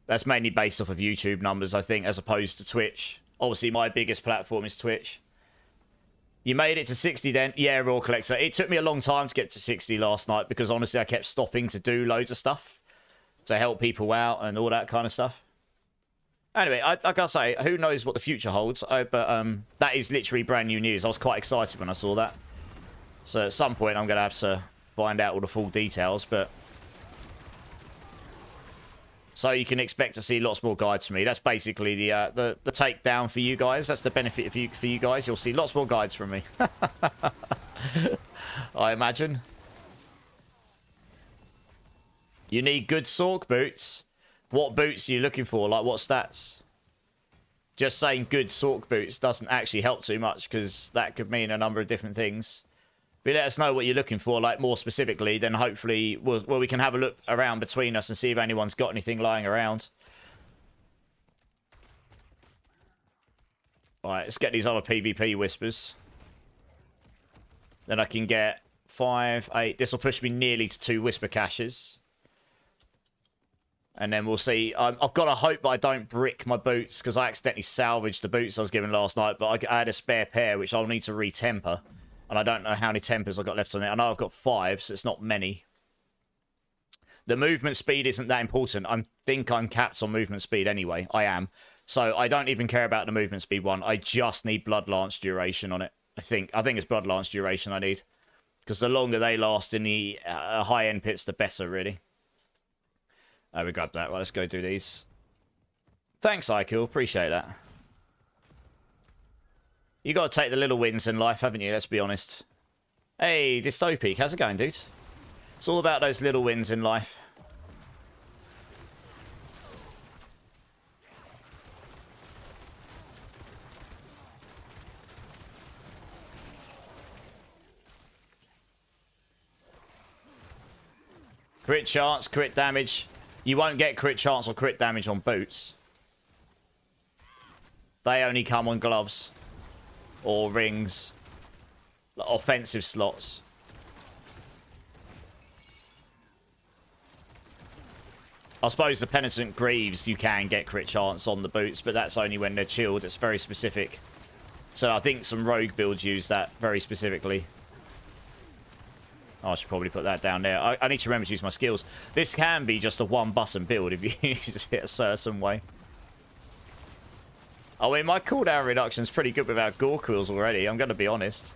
Speaker 1: that's mainly based off of YouTube numbers, I think, as opposed to Twitch. Obviously, my biggest platform is Twitch. You made it to 60 then? Yeah, Raw Collector. It took me a long time to get to 60 last night because, honestly, I kept stopping to do loads of stuff to help people out and all that kind of stuff. Anyway, like I say, who knows what the future holds, but that is literally brand new news. I was quite excited when I saw that. So at some point, I'm going to have to find out all the full details, but... So you can expect to see lots more guides from me. That's basically the takedown for you guys. That's the benefit for you guys. You'll see lots more guides from me. I imagine. You need good Sork boots. What boots are you looking for? Like, what stats? Just saying good Sork boots doesn't actually help too much, because that could mean a number of different things. If you let us know what you're looking for, like, more specifically, then hopefully we can have a look around between us and see if anyone's got anything lying around. Alright, let's get these other PvP whispers. Then I can get 5, 8... This will push me nearly to 2 whisper caches. And then we'll see. I've got to hope that I don't brick my boots, because I accidentally salvaged the boots I was given last night, but I had a spare pair, which I'll need to re-temper. And I don't know how many tempers I've got left on it. I know I've got 5, so it's not many. The movement speed isn't that important. I think I'm capped on movement speed anyway. I am. So I don't even care about the movement speed one. I just need Blood Lance duration on it. I think it's Blood Lance duration I need. Because the longer they last in the high-end pits, the better, really. We grabbed that. Right, let's go do these. Thanks, IQ. Appreciate that. You got to take the little wins in life, haven't you? Let's be honest. Hey, Dystopic. How's it going, dude? It's all about those little wins in life. Crit chance, crit damage. You won't get crit chance or crit damage on boots. They only come on gloves. Or rings. Like offensive slots. I suppose the Penitent Greaves, you can get crit chance on the boots, but that's only when they're chilled. It's very specific. So I think some rogue builds use that very specifically. Oh, I should probably put that down there. I need to remember to use my skills. This can be just a one-button build if you use it a certain way. I mean, my cooldown reduction is pretty good without Gore Quills already, I'm going to be honest.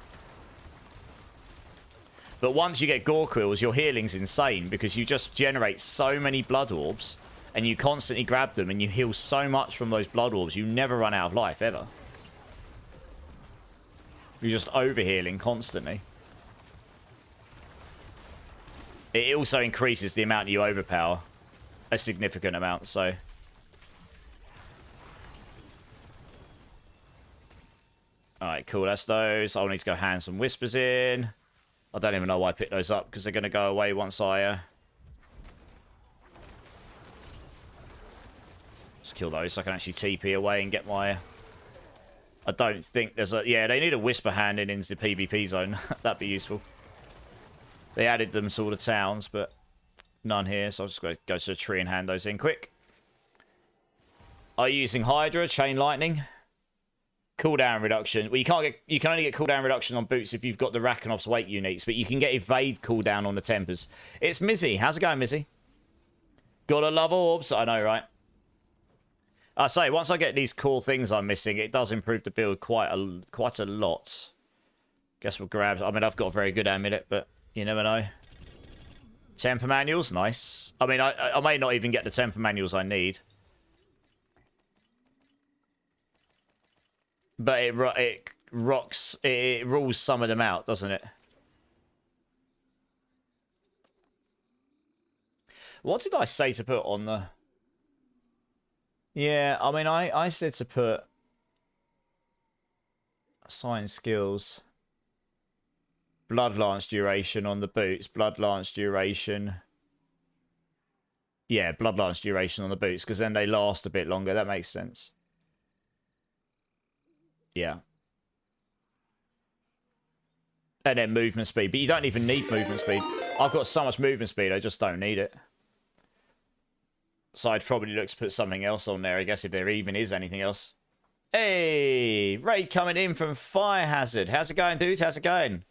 Speaker 1: But once you get Gore Quills, your healing's insane because you just generate so many blood orbs and you constantly grab them and you heal so much from those blood orbs, you never run out of life, ever. You're just over-healing constantly. It also increases the amount you overpower a significant amount, so... Alright, cool, that's those. I'll need to go hand some Whispers in. I don't even know why I picked those up, because they're going to go away once I... Just kill those so I can actually TP away and get my... I don't think there's a... Yeah, they need a Whisper hand in into the PvP zone. That'd be useful. They added them to all the towns, but none here, so I'll just go to the tree and hand those in quick. Are you using Hydra, Chain Lightning? Cooldown reduction. Well, you can only get cooldown reduction on boots if you've got the Rakenov's weight uniques, but you can get evade cooldown on the Tempers. It's Mizzy. How's it going, Mizzy? Gotta love orbs. I know, right? I say, once I get these cool things I'm missing, it does improve the build quite a lot. Guess we'll grab... I mean, I've got a very good amulet, but you never know. Temper manuals, nice. I mean, I may not even get the temper manuals I need. But it rocks... It rules some of them out, doesn't it? What did I say to put on the... Yeah, I mean, I said to put... Assign skills... Blood Lance duration on the boots. Blood Lance duration. Yeah, Blood Lance duration on the boots, because then they last a bit longer. That makes sense. Yeah. And then movement speed. But you don't even need movement speed. I've got so much movement speed, I just don't need it. So I'd probably look to put something else on there, I guess, if there even is anything else. Hey! Raid coming in from Fire Hazard. How's it going, dudes? How's it going?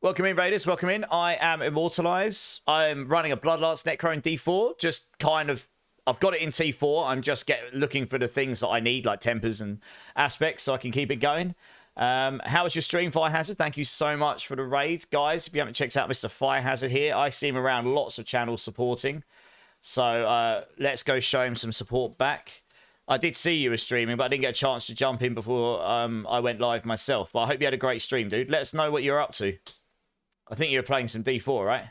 Speaker 1: Welcome in, Raiders. Welcome in. I am Immortalize. I'm running a Bloodlance Necro in D4. Just kind of... I've got it in T4. I'm just looking for the things that I need, like tempers and aspects, so I can keep it going. How was your stream, Fire Hazard? Thank you so much for the raid. Guys, if you haven't checked out Mr. Fire Hazard here, I see him around lots of channels supporting. So let's go show him some support back. I did see you were streaming, but I didn't get a chance to jump in before I went live myself. But I hope you had a great stream, dude. Let us know what you're up to. I think you were playing some D4, right?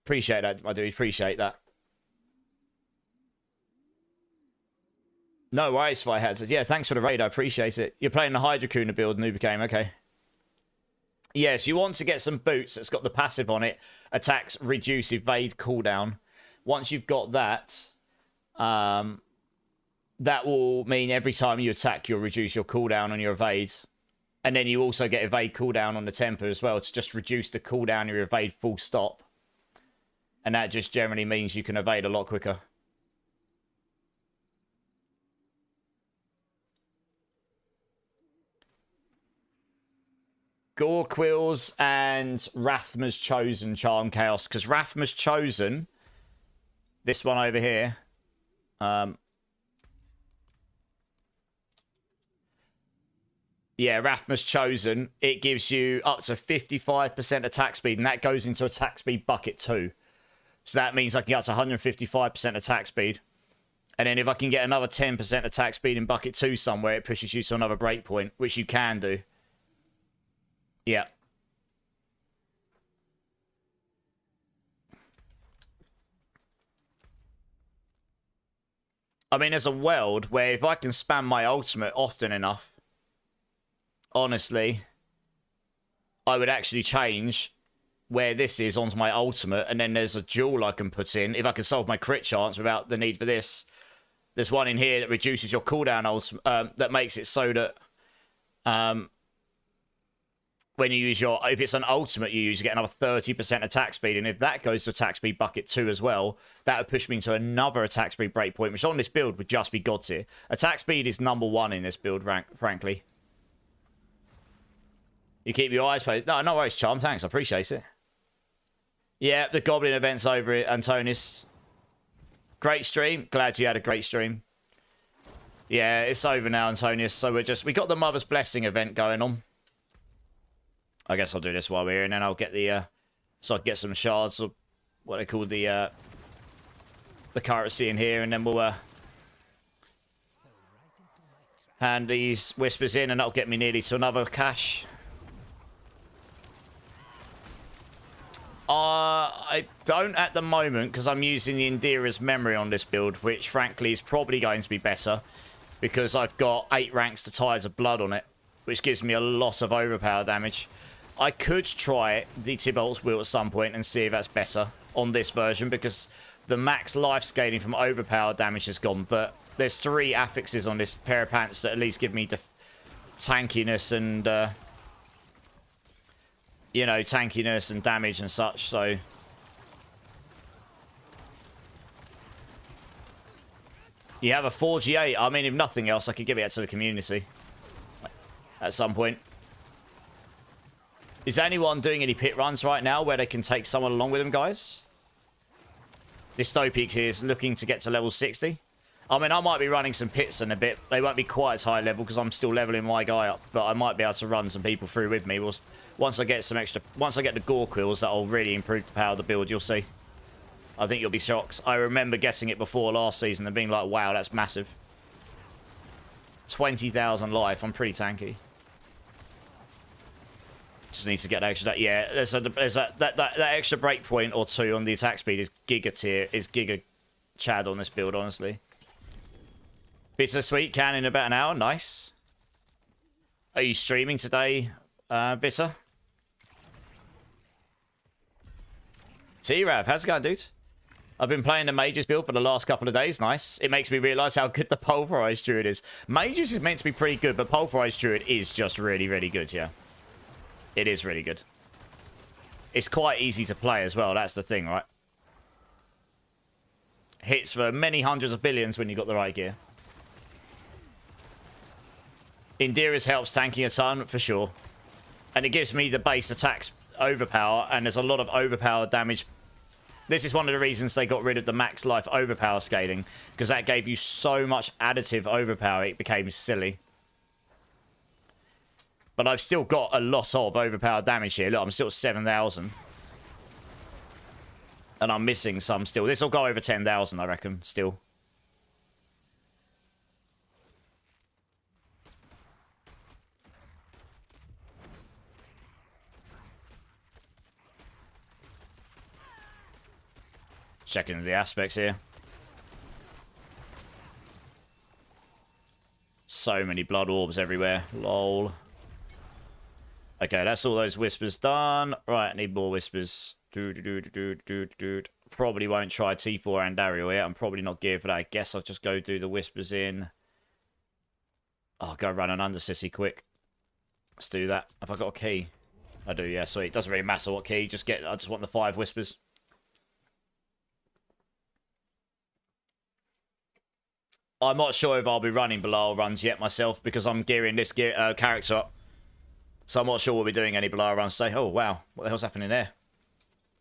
Speaker 1: Appreciate that, my dude. Appreciate that. No worries, Fire Hazard. Yeah, thanks for the raid. I appreciate it. You're playing the Hydrocuna build, Noob Game. Okay. Yes, you want to get some boots that's got the passive on it. Attacks, reduce, evade, cooldown. Once you've got that, that will mean every time you attack, you'll reduce your cooldown on your evade. And then you also get evade cooldown on the temper as well to just reduce the cooldown of your evade full stop. And that just generally means you can evade a lot quicker. Gore Quills and Rathma's Chosen Charm Chaos. Because Rathma's Chosen, this one over here, yeah, Rathma's Chosen, it gives you up to 55% attack speed, and that goes into attack speed bucket 2. So that means I can get up to 155% attack speed. And then if I can get another 10% attack speed in bucket 2 somewhere, it pushes you to another breakpoint, which you can do. Yeah. I mean, there's a world where if I can spam my ultimate often enough, honestly, I would actually change where this is onto my ultimate, and then there's a duel I can put in. If I can solve my crit chance without the need for this, There's one in here that reduces your cooldown that makes it so that when you use your, if it's an ultimate you use, you get another 30% attack speed. And if that goes to attack speed bucket 2 as well, that would push me into another attack speed breakpoint, which on this build would just be god tier. Attack speed is #1 in this build, frankly. You keep your eyes closed. No worries, Charm. Thanks. I appreciate it. Yeah, the Goblin event's over it, Antonis. Great stream. Glad you had a great stream. Yeah, it's over now, Antonius. So we got the Mother's Blessing event going on. I guess I'll do this while we're here, and then I'll get the, so I can get some shards, or what they call the currency in here, and then we'll, hand these Whispers in, and that'll get me nearly to another cache. I don't at the moment, because I'm using the Indira's Memory on this build, which, frankly, is probably going to be better, because I've got 8 ranks to Tides of Blood on it, which gives me a lot of overpower damage. I could try the Tybalt's Will at some point and see if that's better on this version, because the max life scaling from overpower damage has gone, but there's 3 affixes on this pair of pants that at least give me tankiness and, you know, tankiness and damage and such, so... You have a 4G8. I mean, if nothing else, I could give it to the community at some point. Is anyone doing any pit runs right now where they can take someone along with them, guys? Dystopic here is looking to get to level 60. I mean, I might be running some pits in a bit. They won't be quite as high level because I'm still leveling my guy up, but I might be able to run some people through with me. Once I get some extra... Once I get the Gore Quills, that'll really improve the power of the build, you'll see. I think you'll be shocked. I remember getting it before last season and being like, wow, that's massive. 20,000 life. I'm pretty tanky. Just need to get extra. Yeah, that extra breakpoint or 2 on the attack speed is giga tier. Is giga chad on this build, honestly. Bittersweet can in about an hour. Nice. Are you streaming today, Bitter? T-Rav, how's it going, dude? I've been playing the Mages build for the last couple of days. Nice. It makes me realise how good the Pulverise Druid is. Mages is meant to be pretty good, but Pulverise Druid is just really, really good, yeah. It is really good. It's quite easy to play as well. That's the thing, right? Hits for many hundreds of billions when you've got the right gear. Indira's helps tanking a ton, for sure. And it gives me the base attacks overpower, and there's a lot of overpower damage. This is one of the reasons they got rid of the max life overpower scaling, because that gave you so much additive overpower, it became silly. But I've still got a lot of overpowered damage here. Look, I'm still at 7,000. And I'm missing some still. This will go over 10,000, I reckon, still. Checking the aspects here. So many blood orbs everywhere. Lol. Okay, that's all those Whispers done. Right, need more Whispers. Probably won't try T4 and Dario yet. I'm probably not geared for that. I guess I'll just go do the Whispers in. I'll go run an Undersissy quick. Let's do that. Have I got a key? I do, yeah, sweet. Doesn't really matter what key. I just want the 5 Whispers. I'm not sure if I'll be running Belial runs yet myself because I'm gearing this character up. So I'm not sure we'll be doing any Belial runs today. Oh, wow. What the hell's happening there?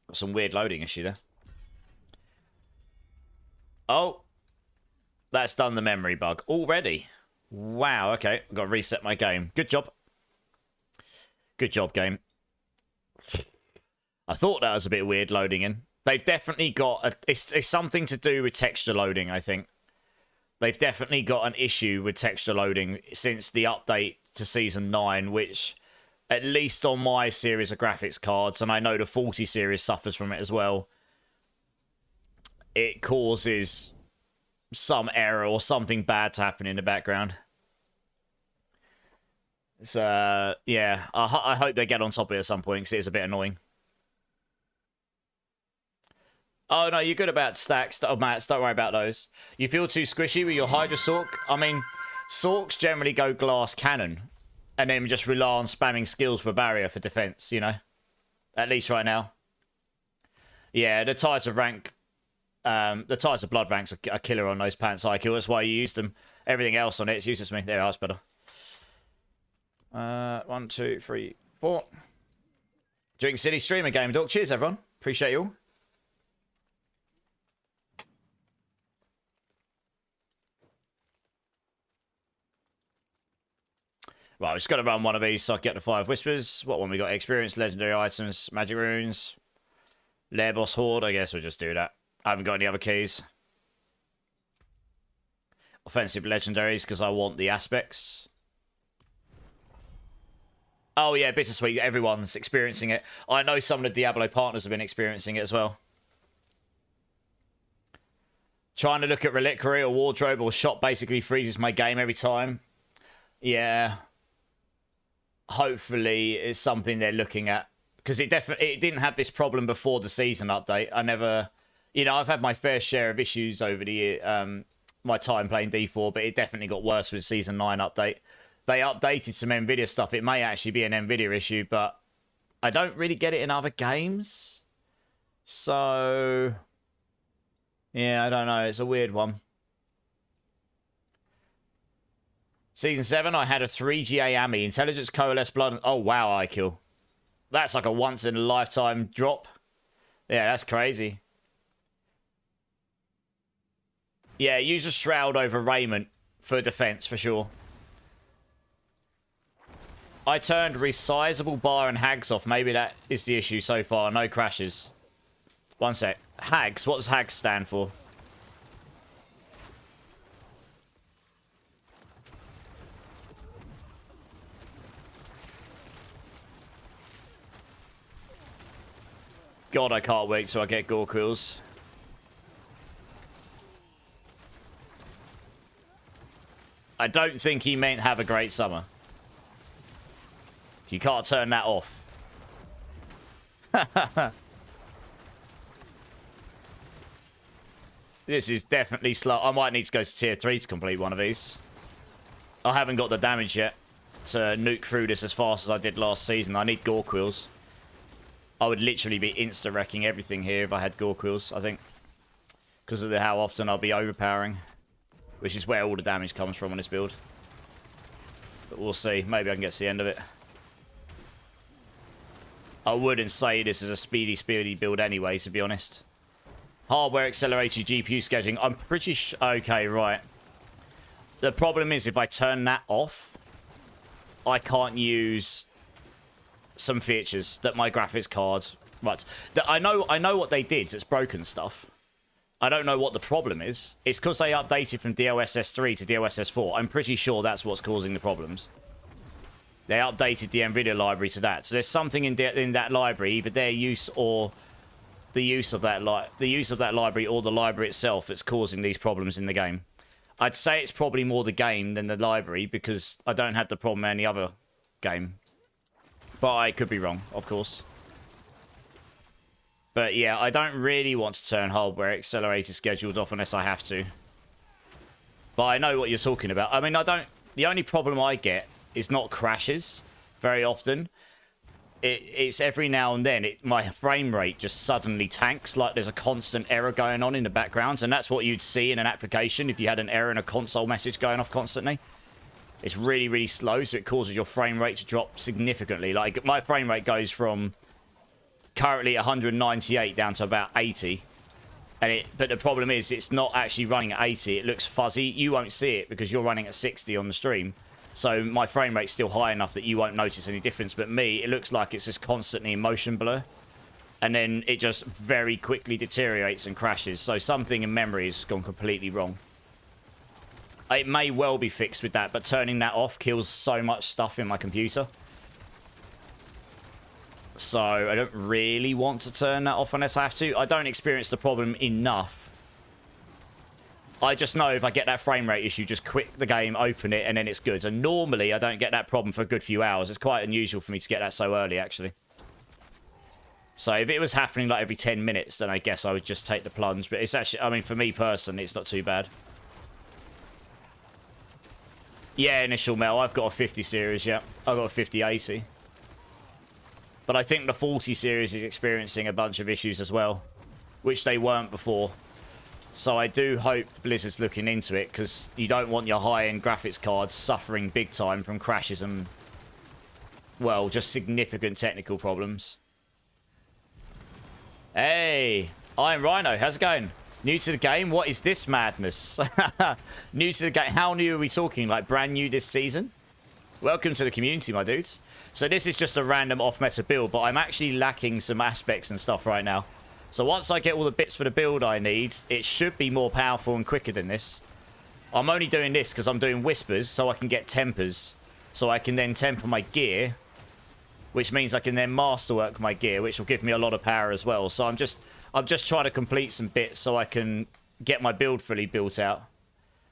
Speaker 1: Got some weird loading issue there. Oh. That's done the memory bug already. Wow, okay. I've got to reset my game. Good job. Good job, game. I thought that was a bit weird loading in. They've definitely got... It's something to do with texture loading, I think. They've definitely got an issue with texture loading since the update to Season 9, which... At least on my series of graphics cards, and I know the 40 series suffers from it as well, it causes some error or something bad to happen in the background. So, yeah, I hope they get on top of it at some point, because it is a bit annoying. Oh, no, you're good about stacks. Oh, Matt, don't worry about those. You feel too squishy with your Hydra Sork? I mean, Sorks generally go glass cannon. And then just rely on spamming skills for barrier for defense, you know? At least right now. Yeah, the Tides of Rank... the Tides of Blood ranks are killer on those pants IQ. That's why you use them. Everything else on it, it's useless to me. There, that's better. 1, 2, 3, 4. Drink City Streamer Game Dog. Cheers, everyone. Appreciate you all. Right, we've just got to run one of these so I can get the 5 Whispers. What one we got? Experience, legendary items, magic runes, Lair Boss Horde. I guess we'll just do that. I haven't got any other keys. Offensive legendaries because I want the aspects. Oh yeah, bittersweet. Everyone's experiencing it. I know some of the Diablo partners have been experiencing it as well. Trying to look at Reliquary or Wardrobe or Shop basically freezes my game every time. Yeah. Hopefully it's something they're looking at. Because it didn't have this problem before the season update. I never... You know, I've had my fair share of issues over the year, my time playing D4, but it definitely got worse with Season 9 update. They updated some NVIDIA stuff. It may actually be an NVIDIA issue, but I don't really get it in other games. So, yeah, I don't know. It's a weird one. Season 7, I had a 3GA Ami. Intelligence, Coalesce, Blood... Oh, wow, IQ. That's like a once-in-a-lifetime drop. Yeah, that's crazy. Yeah, use a Shroud over Raiment for defense, for sure. I turned Resizable Bar and Hags off. Maybe that is the issue so far. No crashes. One sec. Hags? What does Hags stand for? God, I can't wait till I get Gore Quills. I don't think he meant have a great summer. You can't turn that off. This is definitely slow. I might need to go to tier 3 to complete one of these. I haven't got the damage yet to nuke through this as fast as I did last season. I need Gore Quills. I would literally be insta-wrecking everything here if I had Gore Quills, I think. Because of how often I'll be overpowering. Which is where all the damage comes from on this build. But we'll see. Maybe I can get to the end of it. I wouldn't say this is a speedy build anyway, to be honest. Hardware accelerated GPU scheduling. I'm pretty sure... Okay, right. The problem is if I turn that off, I can't use some features that my graphics card... Right. I know what they did. It's broken stuff. I don't know what the problem is. It's because they updated from DLSS 3 to DLSS 4. I'm pretty sure that's what's causing the problems. They updated the NVIDIA library to that. So there's something in that library, either their use or the use of that library or the library itself that's causing these problems in the game. I'd say it's probably more the game than the library because I don't have the problem in any other game. But I could be wrong, of course. But yeah, I don't really want to turn hardware accelerator scheduled off unless I have to. But I know what you're talking about. I mean, the only problem I get is not crashes very often. It's every now and then my frame rate just suddenly tanks, like there's a constant error going on in the background, and that's what you'd see in an application if you had an error in a console message going off constantly. It's really, really slow, so it causes your frame rate to drop significantly. Like, my frame rate goes from currently 198 down to about 80. But the problem is, it's not actually running at 80. It looks fuzzy. You won't see it because you're running at 60 on the stream. So my frame rate's still high enough that you won't notice any difference. But me, it looks like it's just constantly in motion blur. And then it just very quickly deteriorates and crashes. So something in memory has gone completely wrong. It may well be fixed with that, but turning that off kills so much stuff in my computer. So I don't really want to turn that off unless I have to. I don't experience the problem enough. I just know if I get that frame rate issue, just quit the game, open it, and then it's good. And normally I don't get that problem for a good few hours. It's quite unusual for me to get that so early, actually. So if it was happening like every 10 minutes, then I guess I would just take the plunge. But it's actually, I mean, for me personally, it's not too bad. Yeah, initial metal. I've got a 50 series, yeah. I've got a 5080. But I think the 40 series is experiencing a bunch of issues as well, which they weren't before. So I do hope Blizzard's looking into it, because you don't want your high-end graphics cards suffering big time from crashes and, well, just significant technical problems. Hey, I'm Rhino. How's it going? New to the game? What is this madness? New to the game. How new are we talking? Like brand new this season? Welcome to the community, my dudes. So this is just a random off-meta build, but I'm actually lacking some aspects and stuff right now. So once I get all the bits for the build I need, it should be more powerful and quicker than this. I'm only doing this because I'm doing whispers so I can get tempers. So I can then temper my gear, which means I can then masterwork my gear, which will give me a lot of power as well. So I'm just trying to complete some bits so I can get my build fully built out.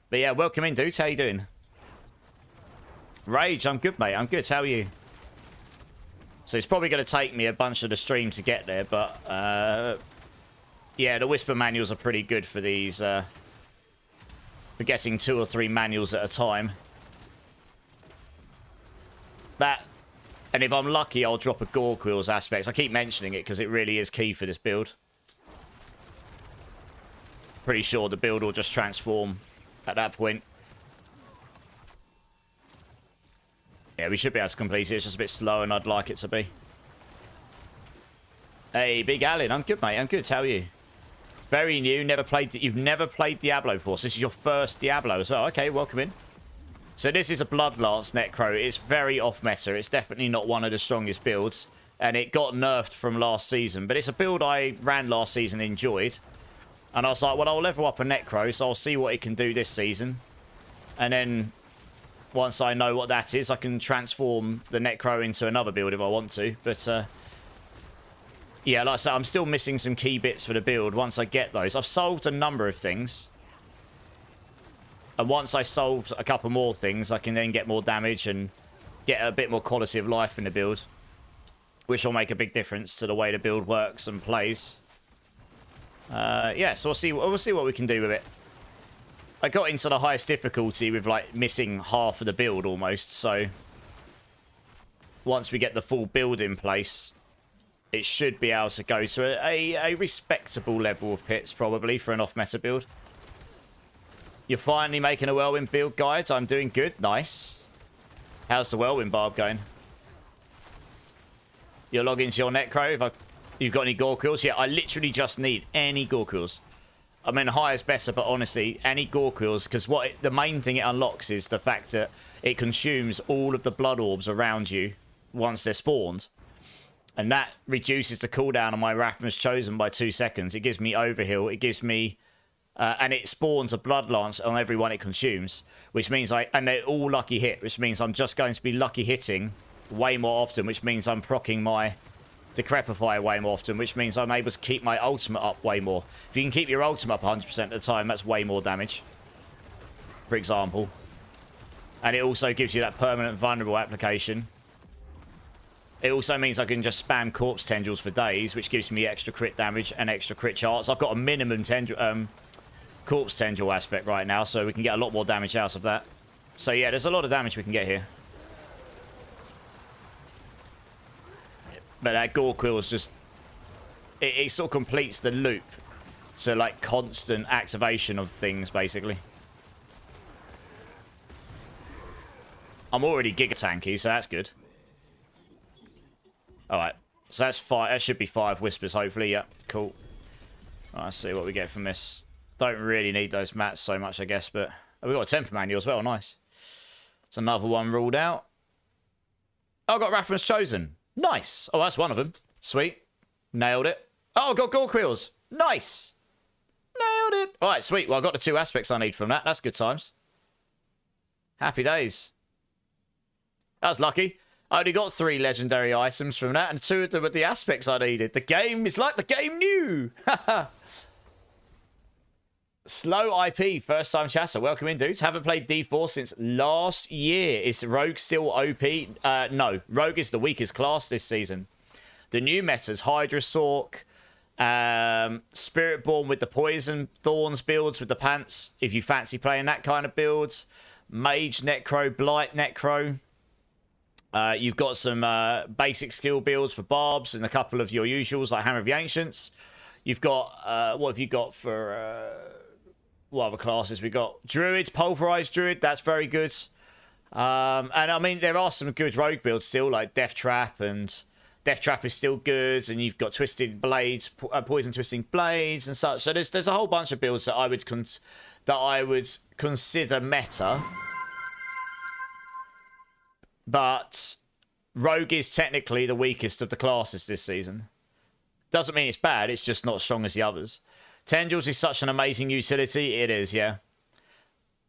Speaker 1: But yeah, welcome in, dudes. How you doing? Rage, I'm good, mate. I'm good. How are you? So it's probably going to take me a bunch of the stream to get there, but yeah, the Whisper manuals are pretty good for these, for getting 2 or 3 manuals at a time. That, and if I'm lucky, I'll drop a Gorquills aspects. I keep mentioning it because it really is key for this build. Pretty sure the build will just transform at that point. Yeah, we should be able to complete it. It's just a bit slower than I'd like it to be. Hey, Big Alan. I'm good, mate. I'm good. How are you? Very new. Never played. You've never played Diablo before. So this is your first Diablo as well. Okay, welcome in. So this is a Bloodlance Necro. It's very off-meta. It's definitely not one of the strongest builds. And it got nerfed from last season. But it's a build I ran last season and enjoyed. And I was like, well, I'll level up a Necro, so I'll see what it can do this season. And then once I know what that is, I can transform the Necro into another build if I want to. But, yeah, like I said, I'm still missing some key bits for the build. Once I get those, I've solved a number of things. And once I solve a couple more things, I can then get more damage and get a bit more quality of life in the build. Which will make a big difference to the way the build works and plays. Yeah, so we'll see what we can do with it. I got into the highest difficulty with, like, missing half of the build almost, so once we get the full build in place, it should be able to go to a respectable level of pits, probably, for an off-meta build. You're finally making a Whirlwind build guide. I'm doing good. Nice. How's the Whirlwind barb going? You'll log into your Necro if you've got any Gorquills. Yeah, I literally just need any Gorquills. I mean, high is better, but honestly, any Gorquills, because the main thing it unlocks is the fact that it consumes all of the blood orbs around you once they're spawned. And that reduces the cooldown on my Rathmas Chosen by 2 seconds. It gives me overheal. It gives me... and it spawns a Blood Lance on every one it consumes, which means and they're all lucky hit, which means I'm just going to be lucky hitting way more often, which means I'm proccing my Decrepify way more often, which means I'm able to keep my ultimate up way more. If you can keep your ultimate up 100% of the time, that's way more damage, for example. And it also gives you that permanent vulnerable application. It also means I can just spam Corpse Tendrils for days, which gives me extra crit damage and extra crit charts. I've got a minimum Corpse Tendril aspect right now, so we can get a lot more damage out of that. So yeah, there's a lot of damage we can get here. But that Gorquill is just... It sort of completes the loop. So, like, constant activation of things, basically. I'm already Giga Tanky, so that's good. Alright. So that's 5. That should be 5 Whispers, hopefully. Yep, cool. Alright, let's see what we get from this. Don't really need those mats so much, I guess, but... Oh, we got a Temper Manual as well, nice. It's another one ruled out. Oh, I got Rathmas Chosen. Nice. Oh, that's one of them. Sweet. Nailed it. Oh, I got Gorquills. Nice. Nailed it. All right, sweet. Well, I got the 2 aspects I need from that. That's good times. Happy days. That was lucky. I only got 3 legendary items from that, and 2 of them were the aspects I needed. The game is like the game new. Slow IP, first time chatter. Welcome in, dudes. Haven't played D4 since last year. Is Rogue still OP? No. Rogue is the weakest class this season. The new meta's Hydra Sork, Spiritborn with the Poison Thorns builds with the pants, if you fancy playing that kind of builds. Mage Necro, Blight Necro. You've got some basic skill builds for Barbs and a couple of your usuals like Hammer of the Ancients. You've got, what have you got for, what other classes? We've got Druid, Pulverise Druid, that's very good. And I mean, there are some good rogue builds still, like Death Trap, and Death Trap is still good, and you've got Twisted Blades, Poison Twisting Blades and such. So there's a whole bunch of builds that I would consider meta. But Rogue is technically the weakest of the classes this season. Doesn't mean it's bad, it's just not as strong as the others. Tendrils is such an amazing utility. It is, yeah.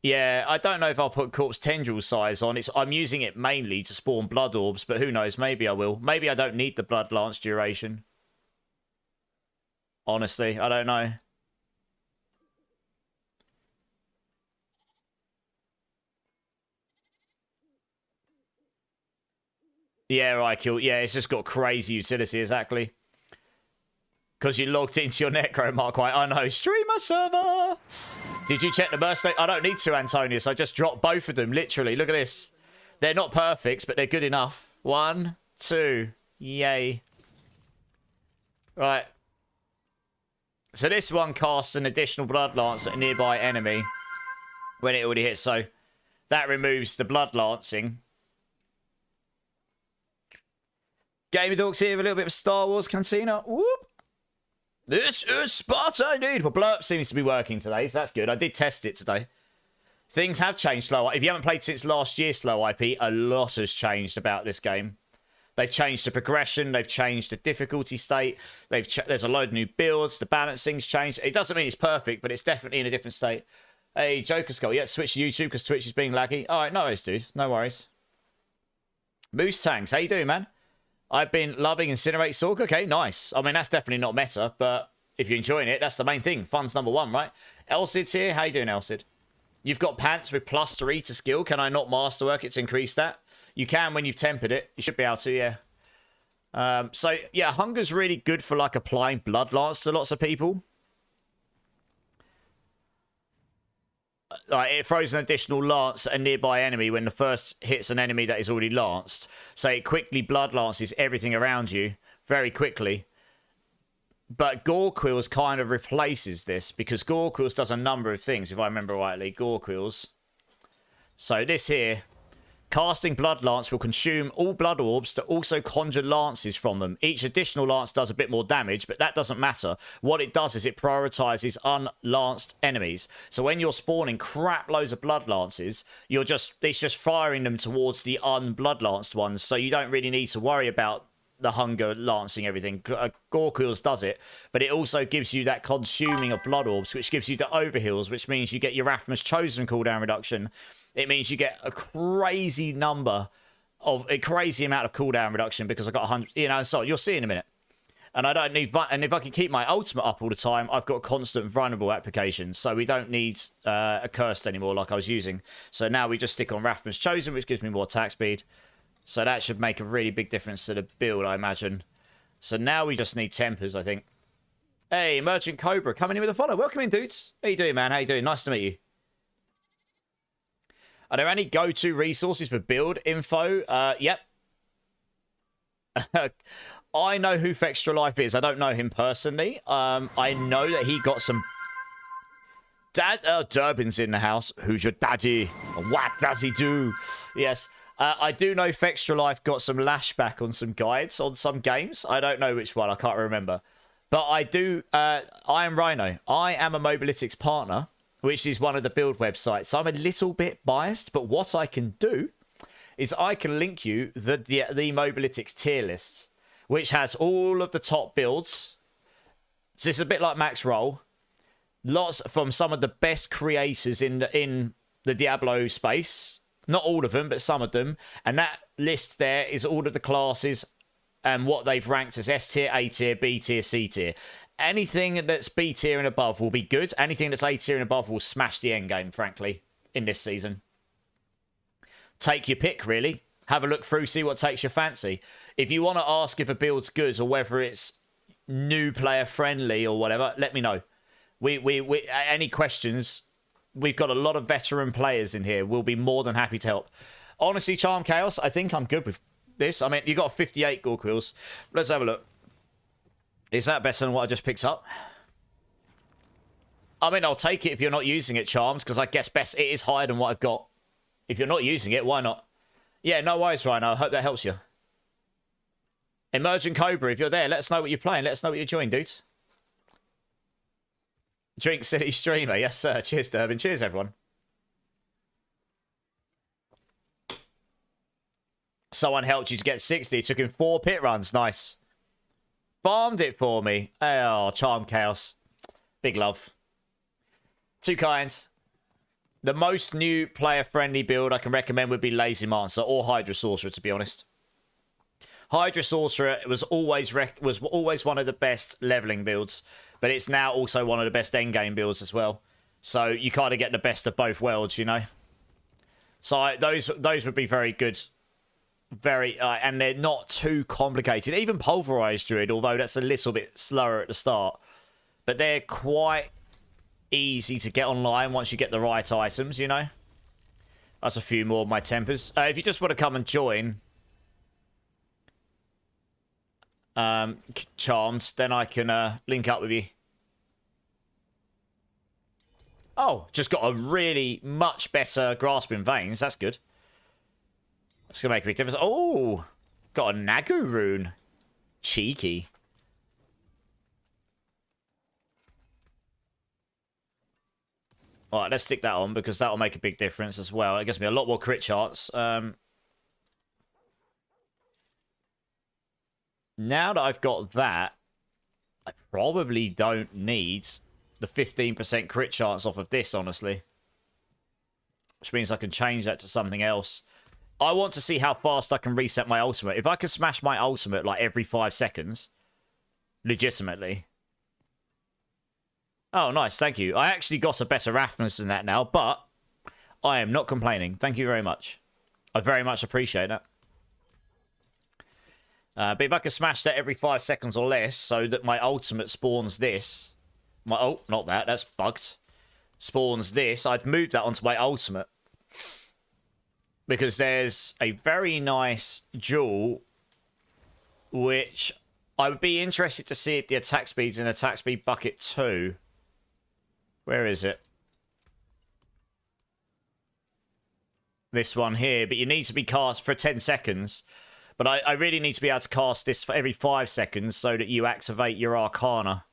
Speaker 1: Yeah, I don't know if I'll put Corpse Tendril size on. I'm using it mainly to spawn Blood Orbs, but who knows, maybe I will. Maybe I don't need the Blood Lance duration. Honestly, I don't know. Yeah, right, kill. Yeah, it's just got crazy utility, exactly. Because you logged into your Necro, Mark White. I know, streamer server! Did you check the burst state? I don't need to, Antonius. I just dropped both of them, literally. Look at this. They're not perfects, but they're good enough. 1, 2. Yay. Right. So this one casts an additional Blood Lance at a nearby enemy when it already hits. So that removes the Blood Lancing. Gamer Dorks here with a little bit of Star Wars Cantina. Whoop. This is Sparta indeed. Well, Blurp seems to be working today, so that's good. I did test it today. Things have changed, Slow. If you haven't played since last year, Slow IP, a lot has changed about this game. They've changed the progression. They've changed the difficulty state. There's a load of new builds. The balancing's changed. It doesn't mean it's perfect, but it's definitely in a different state. Hey, Joker Skull. Yeah, switch to YouTube because Twitch is being laggy. All right, no worries, dude. No worries. Moose Tanks, how you doing, man? I've been loving Incinerate Sork. Okay, nice. I mean, that's definitely not meta, but if you're enjoying it, that's the main thing. Fun's number one, right? Elsid's here. How you doing, Elsid? You've got Pants with +3 to skill. Can I not masterwork it to increase that? You can when you've tempered it. You should be able to, yeah. So, yeah, Hunger's really good for, like, applying Blood Lance to lots of people. Like, it throws an additional lance at a nearby enemy when the first hits an enemy that is already lanced. So it quickly Blood Lances everything around you very quickly. But Gorquills kind of replaces this because Gorquills does a number of things, if I remember rightly. Gorquills. So this here, casting Blood Lance will consume all Blood Orbs to also conjure lances from them. Each additional lance does a bit more damage, but that doesn't matter. What it does is it prioritizes unlanced enemies. So when you're spawning crap loads of Blood Lances, it's just firing them towards the unblood lanced ones. So you don't really need to worry about the Hunger lancing everything. Gorquills does it, but it also gives you that consuming of Blood Orbs, which gives you the overheals, which means you get your Rathma's Chosen cooldown reduction. It means you get a crazy amount of cooldown reduction because I got 100, you know, so you'll see in a minute. And I don't need, and if I can keep my ultimate up all the time, I've got constant vulnerable applications. So we don't need a cursed anymore like I was using. So now we just stick on Rathma's Chosen, which gives me more attack speed. So that should make a really big difference to the build, I imagine. So now we just need tempers, I think. Hey, Merchant Cobra, coming in with a follow. Welcome in, dudes. How you doing, man? How you doing? Nice to meet you. Are there any go-to resources for build info? Yep. I know who Fextra Life is. I don't know him personally. I know that he got some... Durbin's in the house. Who's your daddy? What does he do? Yes. I do know Fextra Life got some lashback on some guides on some games. I don't know which one. I can't remember. But I do... I am Rhino. I am a Mobalytics partner, which is one of the build websites. I'm a little bit biased, but what I can do is I can link you the Mobalytics tier list, which has all of the top builds. So it's a bit like Max Roll. Lots from some of the best creators in the Diablo space. Not all of them, but some of them. And that list there is all of the classes and what they've ranked as S tier, A tier, B tier, C tier. Anything that's B tier and above will be good. Anything that's A tier and above will smash the endgame, frankly, in this season. Take your pick, really. Have a look through, see what takes your fancy. If you want to ask if a build's good or whether it's new player friendly or whatever, let me know. We any questions, we've got a lot of veteran players in here. We'll be more than happy to help. Honestly, Charm Chaos, I think I'm good with this. I mean, you got 58 Gorquils. Let's have a look. Is that better than what I just picked up? I mean, I'll take it if you're not using it, Charms, because I guess best it is higher than what I've got. If you're not using it, why not? Yeah, no worries, Rhino. I hope that helps you. Emergent Cobra, if you're there, let us know what you're playing. Let us know what you're doing, dudes. Drink City Streamer. Yes, sir. Cheers, Durbin. Cheers, everyone. Someone helped you to get 60. It took him 4 pit runs. Nice. Farmed it for me. Oh, Charm Chaos. Big love. Too kind. The most new player-friendly build I can recommend would be Lazy Mancer or Hydra Sorcerer, to be honest. Hydra Sorcerer was always one of the best leveling builds, but it's now also one of the best endgame builds as well. So you kind of get the best of both worlds, you know. So those would be very good, and they're not too complicated. Even Pulverise Druid, although that's a little bit slower at the start, but they're quite easy to get online once you get the right items, you know. That's a few more of my tempers. If you just want to come and join, Charms, then I can link up with you. Oh, just got a really much better Grasping Veins. That's good. That's going to make a big difference. Oh, got a Nagu rune. Cheeky. All right, let's stick that on because that will make a big difference as well. It gives me a lot more crit shots. Now that I've got that, I probably don't need the 15% crit chance off of this, honestly. Which means I can change that to something else. I want to see how fast I can reset my ultimate. If I can smash my ultimate like every 5 seconds, legitimately. Oh, nice. Thank you. I actually got a better Rathmas than that now, but I am not complaining. Thank you very much. I very much appreciate that. But if I can smash that every 5 seconds or less so that my ultimate spawns this. Oh, not that. That's bugged. Spawns this. I'd move that onto my ultimate. Because there's a very nice jewel which I would be interested to see if the attack speed's in attack speed bucket 2. Where is it? This one here. But you need to be cast for 10 seconds. But I really need to be able to cast this for every 5 seconds so that you activate your Arcana.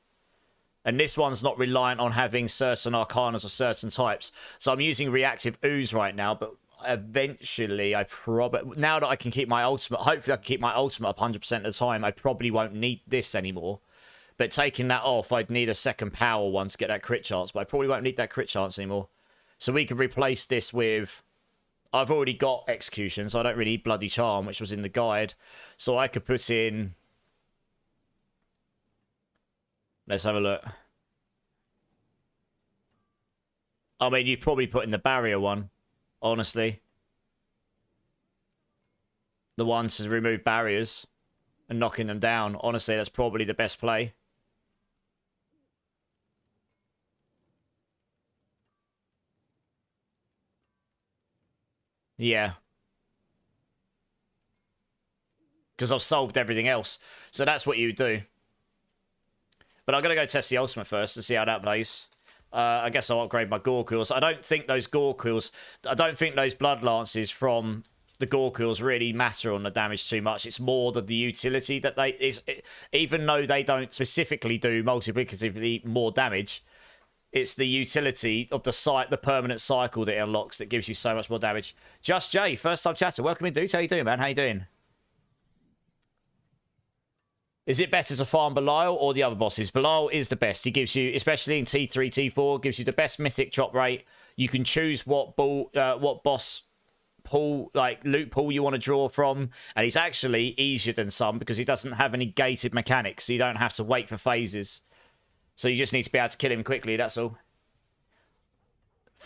Speaker 1: And this one's not reliant on having certain Arcanas or certain types. So I'm using Reactive Ooze right now, but eventually I probably... Now that I can keep my ultimate... Hopefully I can keep my ultimate up 100% of the time, I probably won't need this anymore. But taking that off, I'd need a second power one to get that crit chance. But I probably won't need that crit chance anymore. So we can replace this with... I've already got Execution, so I don't really need Bloody Charm, which was in the guide. So I could put in... Let's have a look. I mean, you'd probably put in the barrier one, honestly. The one to remove barriers and knocking them down. Honestly, that's probably the best play. Yeah. Because I've solved everything else. So that's what you do. But I'm going to go test the ultimate first to see how that plays. I guess I'll upgrade my Gorquils. I don't think those Gorquils... I don't think those Blood Lances from the Gorquils really matter on the damage too much. It's more the utility that they... even though they don't specifically do multiplicatively more damage, it's the utility of the permanent cycle that it unlocks that gives you so much more damage. Just Jay, first time chatter. Welcome in, dude. How you doing, man? How you doing? Is it better to farm Belial or the other bosses? Belial is the best. He gives you, especially in T3, T4, gives you the best mythic drop rate. You can choose what boss pool, like loot pool you want to draw from. And he's actually easier than some because he doesn't have any gated mechanics. So you don't have to wait for phases. So you just need to be able to kill him quickly, that's all.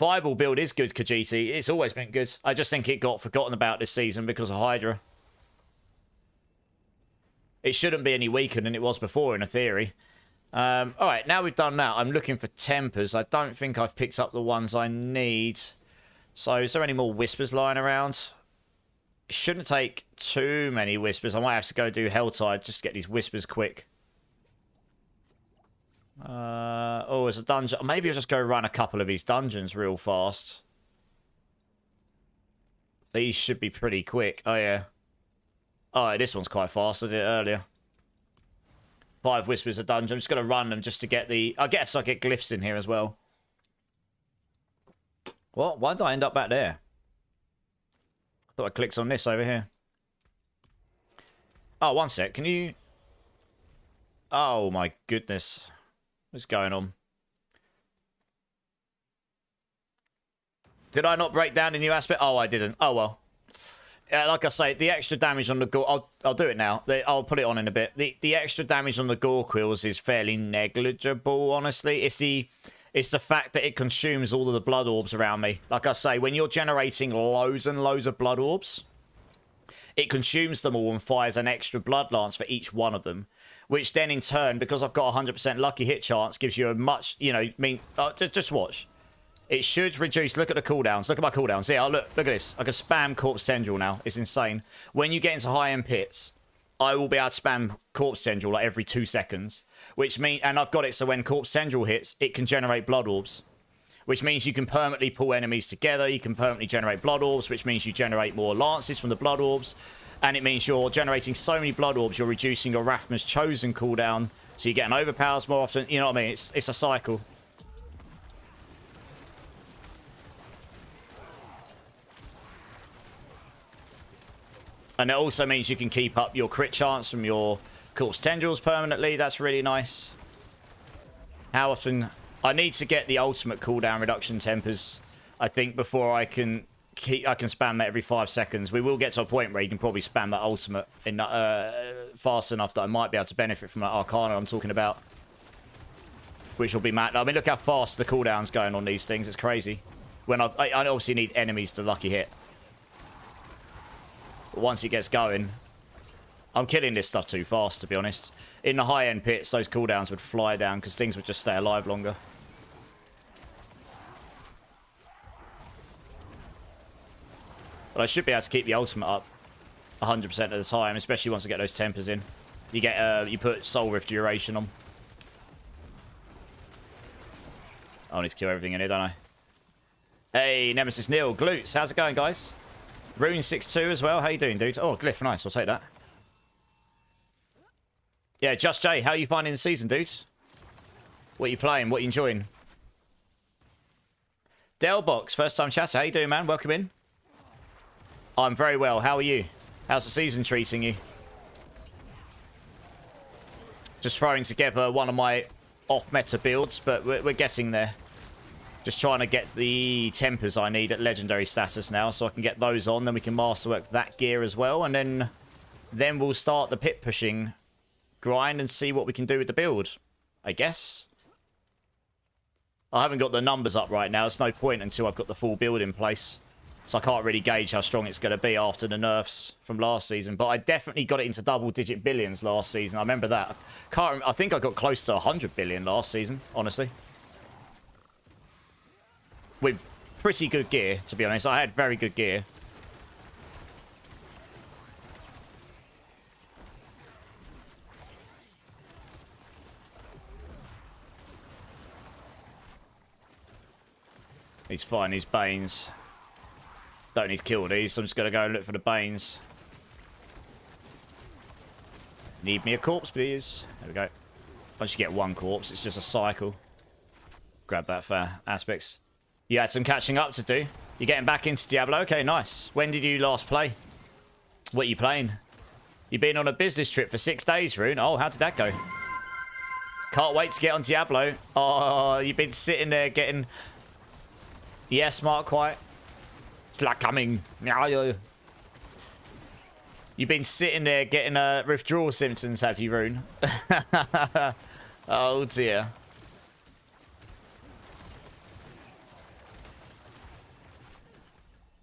Speaker 1: Fireball build is good, Khajiit. It's always been good. I just think it got forgotten about this season because of Hydra. It shouldn't be any weaker than it was before, in a theory. Alright, now we've done that. I'm looking for tempers. I don't think I've picked up the ones I need. So, is there any more whispers lying around? It shouldn't take too many whispers. I might have to go do Helltide just to get these whispers quick. Oh, it's a dungeon. Maybe I'll just go run a couple of these dungeons real fast. These should be pretty quick. Oh, yeah. Oh, this one's quite fast. I did it earlier. 5 whispers a dungeon. I'm just going to run them just to get the... I guess I'll get glyphs in here as well. What? Why did I end up back there? I thought I clicked on this over here. Oh, one sec. Can you... Oh, my goodness. What's going on? Did I not break down the new aspect? Oh, I didn't. Oh, well. Like I say, the extra damage on the gore... I'll do it now. I'll put it on in a bit. The extra damage on the gore quills is fairly negligible, honestly. It's the fact that it consumes all of the blood orbs around me. Like I say, when you're generating loads and loads of blood orbs, it consumes them all and fires an extra blood lance for each one of them. Which then in turn, because I've got a 100% lucky hit chance, gives you a much, you know, just watch. It should reduce, look at the cooldowns. Look at my cooldowns. Yeah, look at this. I can spam Corpse Tendril now. It's insane. When you get into high-end pits, I will be able to spam Corpse Tendril like every 2 seconds. Which means, and I've got it so when Corpse Tendril hits, it can generate blood orbs. Which means you can permanently pull enemies together. You can permanently generate blood orbs, which means you generate more lances from the blood orbs. And it means you're generating so many blood orbs, you're reducing your Rathma's Chosen cooldown. So you get an overpowers more often. You know what I mean? It's a cycle. And it also means you can keep up your crit chance from your Corpse Tendrils permanently. That's really nice. How often... I need to get the ultimate cooldown reduction tempers, I think, before I can spam that every 5 seconds. We will get to a point where you can probably spam that ultimate in fast enough that I might be able to benefit from that Arcana I'm talking about. Which will be mad. I mean, look how fast the cooldown's going on these things. It's crazy. When I obviously need enemies to lucky hit. But once it gets going, I'm killing this stuff too fast, to be honest. In the high-end pits, those cooldowns would fly down because things would just stay alive longer. But I should be able to keep the ultimate up 100% of the time, especially once I get those tempers in. You get, you put Soul Rift duration on. I need to kill everything in here, don't I? Hey, Nemesis Neil, Glutes, how's it going, guys? Rune62 as well, how you doing, dude? Oh, Glyph, nice, I'll take that. Yeah, Just Jay, how are you finding the season, dudes? What are you playing? What are you enjoying? Delbox, first time chatter, how you doing, man? Welcome in. I'm very well, how are you? How's the season treating you? Just throwing together one of my off-meta builds, but we're getting there. Just trying to get the tempers I need at legendary status now, so I can get those on. Then we can masterwork that gear as well, and then we'll start the pit pushing grind and see what we can do with the build, I guess. I haven't got the numbers up right now. There's no point until I've got the full build in place. So I can't really gauge how strong it's going to be after the nerfs from last season. But I definitely got it into double-digit billions last season. I remember that. I think I got close to 100 billion last season, honestly. With pretty good gear, to be honest. I had very good gear. He's fine, these Banes. Don't need to kill these, so I'm just going to go and look for the Banes. Need me a corpse, please. There we go. Once you get one corpse, it's just a cycle. Grab that for aspects. You had some catching up to do. You're getting back into Diablo? Okay, nice. When did you last play? What are you playing? You've been on a business trip for 6 days, Rune. Oh, how did that go? Can't wait to get on Diablo. Oh, you've been sitting there getting... Yeah, smart, quiet. It's like coming. You've been sitting there getting withdrawal symptoms, have you, Rune? Oh, dear.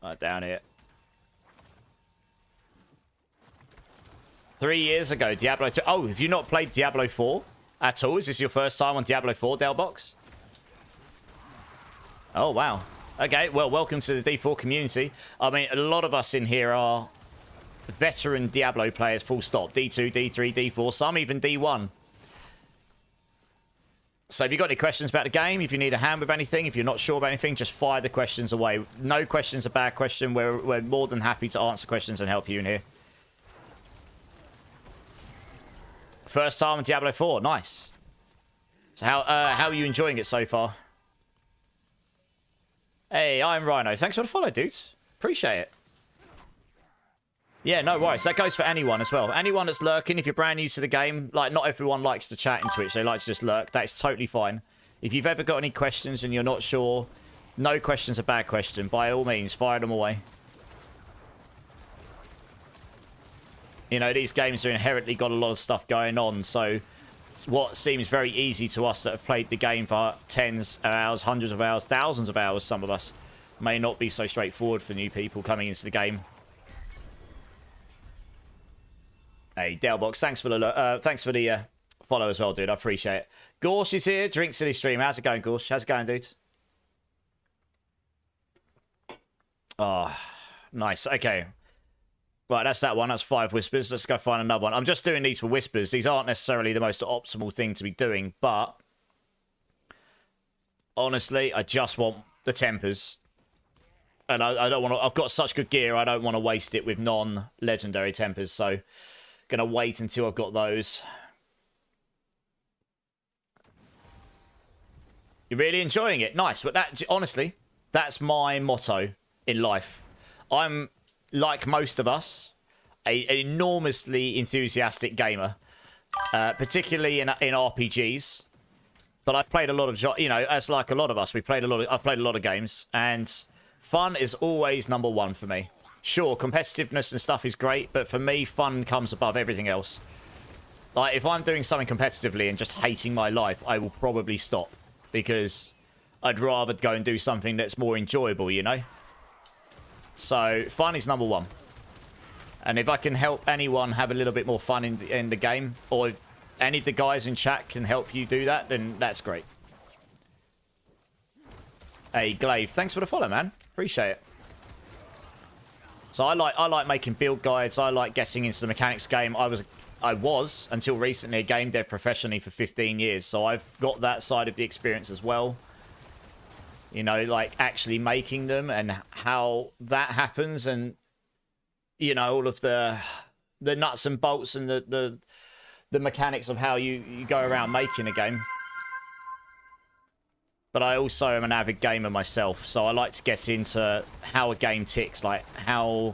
Speaker 1: Right, down here. 3 years ago, Diablo 3. Oh, have you not played Diablo 4 at all? Is this your first time on Diablo 4, Delbox? Oh, wow. Okay, well, welcome to the D4 community. I mean, a lot of us in here are veteran Diablo players, full stop. D2, D3, D4, some even D1. So if you've got any questions about the game, if you need a hand with anything, if you're not sure about anything, just fire the questions away. No question's a bad question. We're more than happy to answer questions and help you in here. First time on Diablo 4. Nice. So how are you enjoying it so far? Hey, I'm Rhino. Thanks for the follow, dudes. Appreciate it. Yeah, no worries. That goes for anyone as well. Anyone that's lurking, if you're brand new to the game, like, not everyone likes to chat in Twitch. They like to just lurk. That is totally fine. If you've ever got any questions and you're not sure, no question's a bad question. By all means, fire them away. You know, these games are inherently got a lot of stuff going on, so what seems very easy to us that have played the game for tens of hours, hundreds of hours, thousands of hours, some of us, may not be so straightforward for new people coming into the game. Hey, Delbox, thanks for the follow as well, dude. I appreciate it. Gorsh is here. Drink City Stream. How's it going, Gorsh? How's it going, dude? Oh, nice. Okay. Right, that's that one. That's 5 whispers. Let's go find another one. I'm just doing these for whispers. These aren't necessarily the most optimal thing to be doing, but honestly, I just want the tempers. And I don't want to... I've got such good gear, I don't want to waste it with non-legendary tempers, so... Gonna wait until I've got those. You're really enjoying it? Nice. But that, honestly, that's my motto in life. I'm, like most of us, an enormously enthusiastic gamer. Particularly in RPGs. But I've played a lot of, you know, as like a lot of us, I've played a lot of games. And fun is always number one for me. Sure, competitiveness and stuff is great, but for me, fun comes above everything else. Like, if I'm doing something competitively and just hating my life, I will probably stop. Because I'd rather go and do something that's more enjoyable, you know? So, fun is number one. And if I can help anyone have a little bit more fun in the game, or if any of the guys in chat can help you do that, then that's great. Hey, Glaive, thanks for the follow, man. Appreciate it. So I like making build guides. I like getting into the mechanics game. I was until recently a game dev professionally for 15 years. So I've got that side of the experience as well. You know, like actually making them and how that happens, and you know, all of the nuts and bolts and the mechanics of how you go around making a game. But I also am an avid gamer myself, so I like to get into how a game ticks, like how...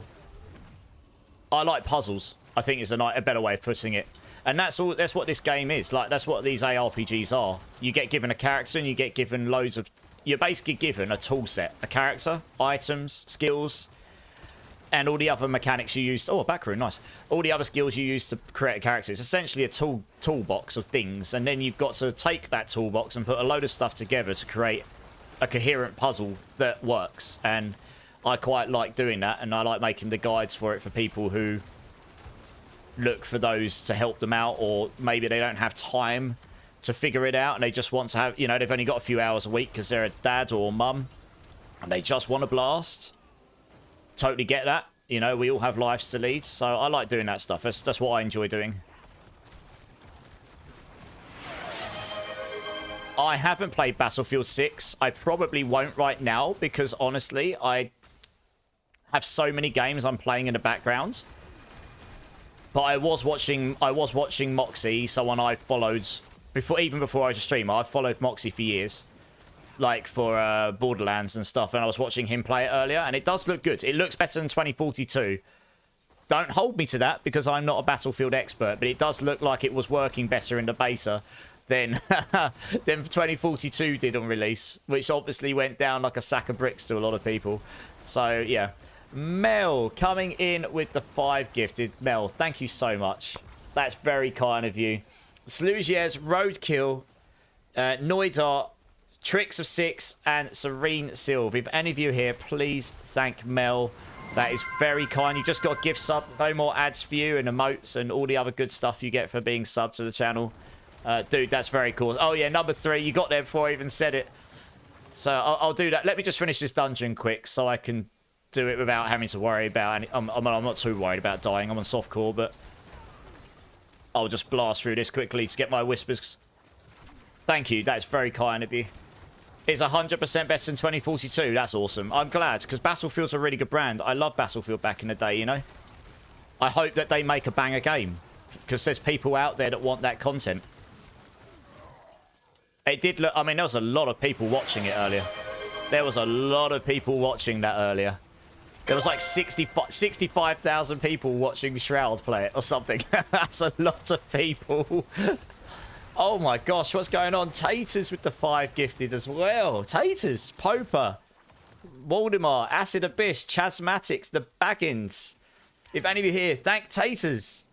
Speaker 1: I like puzzles, I think is a better way of putting it. And that's what this game is. Like, that's what these ARPGs are. You get given a character and you get given loads of... You're basically given a tool set. A character, items, skills, and all the other mechanics you use... Oh, back room, nice. All the other skills you use to create a character. It's essentially a toolbox of things, and then you've got to take that toolbox and put a load of stuff together to create a coherent puzzle that works. And I quite like doing that, and I like making the guides for it for people who look for those to help them out, or maybe they don't have time to figure it out, and they just want to have... You know, they've only got a few hours a week because they're a dad or mum, and they just want to blast. Totally get that. You know, we all have lives to lead, so I like doing that stuff. That's what I enjoy doing. I haven't played Battlefield 6. I probably won't right now because, honestly, I have so many games I'm playing in the background. But I was watching Moxie, someone I followed even before I was a streamer. I've followed Moxie for years. Like for Borderlands and stuff, and I was watching him play it earlier, and it does look good. It looks better than 2042. Don't hold me to that because I'm not a Battlefield expert, but it does look like it was working better in the beta than 2042 did on release, which obviously went down like a sack of bricks to a lot of people. So yeah, Mel coming in with the 5 gifted. Mel, thank you so much. That's very kind of you. Slugiers, Roadkill, Noidart, Tricks of 6 and Serene Sylve. If any of you here, please thank Mel. That is very kind. You just got a gift sub. No more ads for you and emotes and all the other good stuff you get for being subbed to the channel. Dude, that's very cool. Oh, yeah, number 3. You got there before I even said it. So I'll do that. Let me just finish this dungeon quick so I can do it without having to worry about any... I'm not too worried about dying. I'm on softcore, but I'll just blast through this quickly to get my whispers. Thank you. That's very kind of you. It's 100% better than 2042. That's awesome. I'm glad, because Battlefield's a really good brand. I love Battlefield back in the day, you know? I hope that they make a banger game, because there's people out there that want that content. It did look... I mean, there was a lot of people watching it earlier. There was a lot of people watching that earlier. There was like 65,000 people watching Shroud play it or something. That's a lot of people. Oh my gosh, what's going on? Taters with the 5 gifted as well. Taters, Poper, Waldemar, Acid Abyss, Chasmatics, the Baggins. If any of you here, thank Taters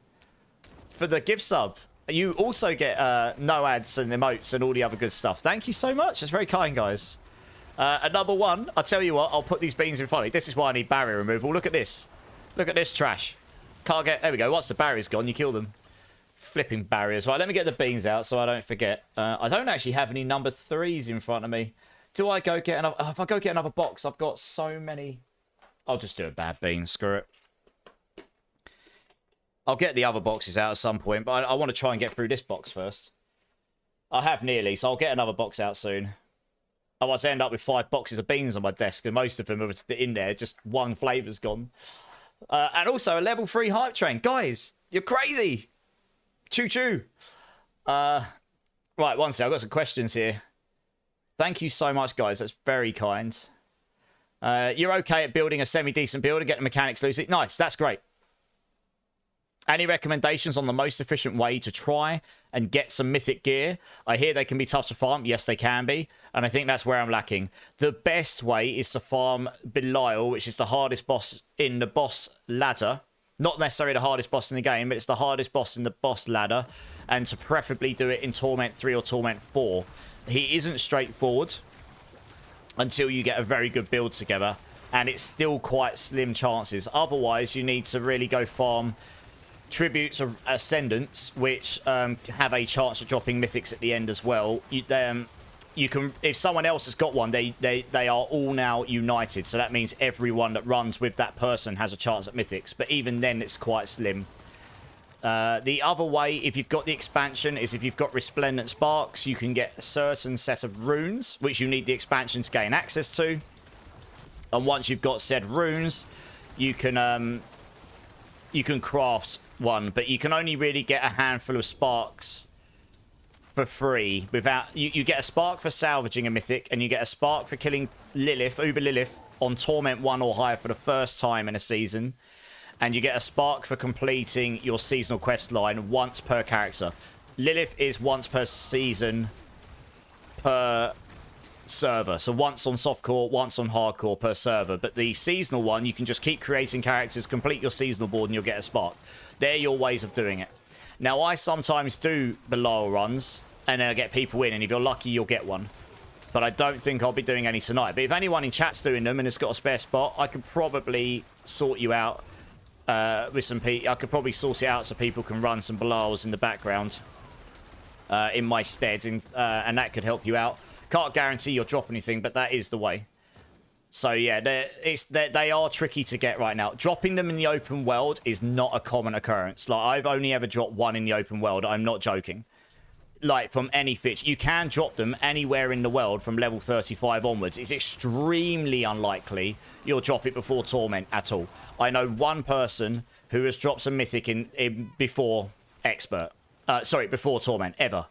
Speaker 1: for the gift sub. You also get no ads and emotes and all the other good stuff. Thank you so much. It's very kind, guys. And number 1, I'll tell you what, I'll put these beans in front of you. This is why I need barrier removal. Look at this. Look at this trash. Can't get... There we go. Once the barrier's gone, you kill them. Flipping barriers. Right, let me get the beans out so I don't forget. I don't actually have any number 3s in front of me. Do I go get another... if I go get another box, I've got so many... I'll just do a bad bean. Screw it. I'll get the other boxes out at some point, but I want to try and get through this box first. I have nearly, so I'll get another box out soon. Otherwise, I end up with 5 boxes of beans on my desk, and most of them are in there. Just one flavour's gone. And also a level 3 hype train. Guys, you're crazy! Choo-choo. Right, one sec. I've got some questions here. Thank you so much, guys. That's very kind. You're okay at building a semi-decent build and getting mechanics loosely? Nice. That's great. Any recommendations on the most efficient way to try and get some mythic gear? I hear they can be tough to farm. Yes, they can be. And I think that's where I'm lacking. The best way is to farm Belial, which is the hardest boss in the boss ladder. Not necessarily the hardest boss in the game, but it's the hardest boss in the boss ladder. And to preferably do it in Torment 3 or Torment 4. He isn't straightforward until you get a very good build together. And it's still quite slim chances. Otherwise, you need to really go farm Tributes of Ascendants, which have a chance of dropping mythics at the end as well. You can, if someone else has got one, they are all now united. So that means everyone that runs with that person has a chance at mythics. But even then, it's quite slim. The other way, if you've got the expansion, is if you've got Resplendent Sparks, you can get a certain set of runes, which you need the expansion to gain access to. And once you've got said runes, you can craft one, but you can only really get a handful of sparks for free without... You get a spark for salvaging a mythic, and you get a spark for killing Lilith, Uber Lilith, on Torment 1 or higher for the first time in a season. And you get a spark for completing your seasonal quest line once per character. Lilith is once per season per server. So once on softcore, once on hardcore per server. But the seasonal one, you can just keep creating characters, complete your seasonal board, and you'll get a spark. They're your ways of doing it. Now, I sometimes do Belial runs, and I get people in, and if you're lucky, you'll get one. But I don't think I'll be doing any tonight. But if anyone in chat's doing them and has got a spare spot, I could probably sort you out with some people. I could probably sort it out so people can run some Belials in the background in my stead, and that could help you out. Can't guarantee you'll drop anything, but that is the way. So yeah, they are tricky to get right now. Dropping them in the open world is not a common occurrence. Like, I've only ever dropped one in the open world. I'm not joking. Like, from any fitch. You can drop them anywhere in the world from level 35 onwards. It's extremely unlikely you'll drop it before Torment at all. I know one person who has dropped some mythic in before Expert. Sorry, before Torment, ever.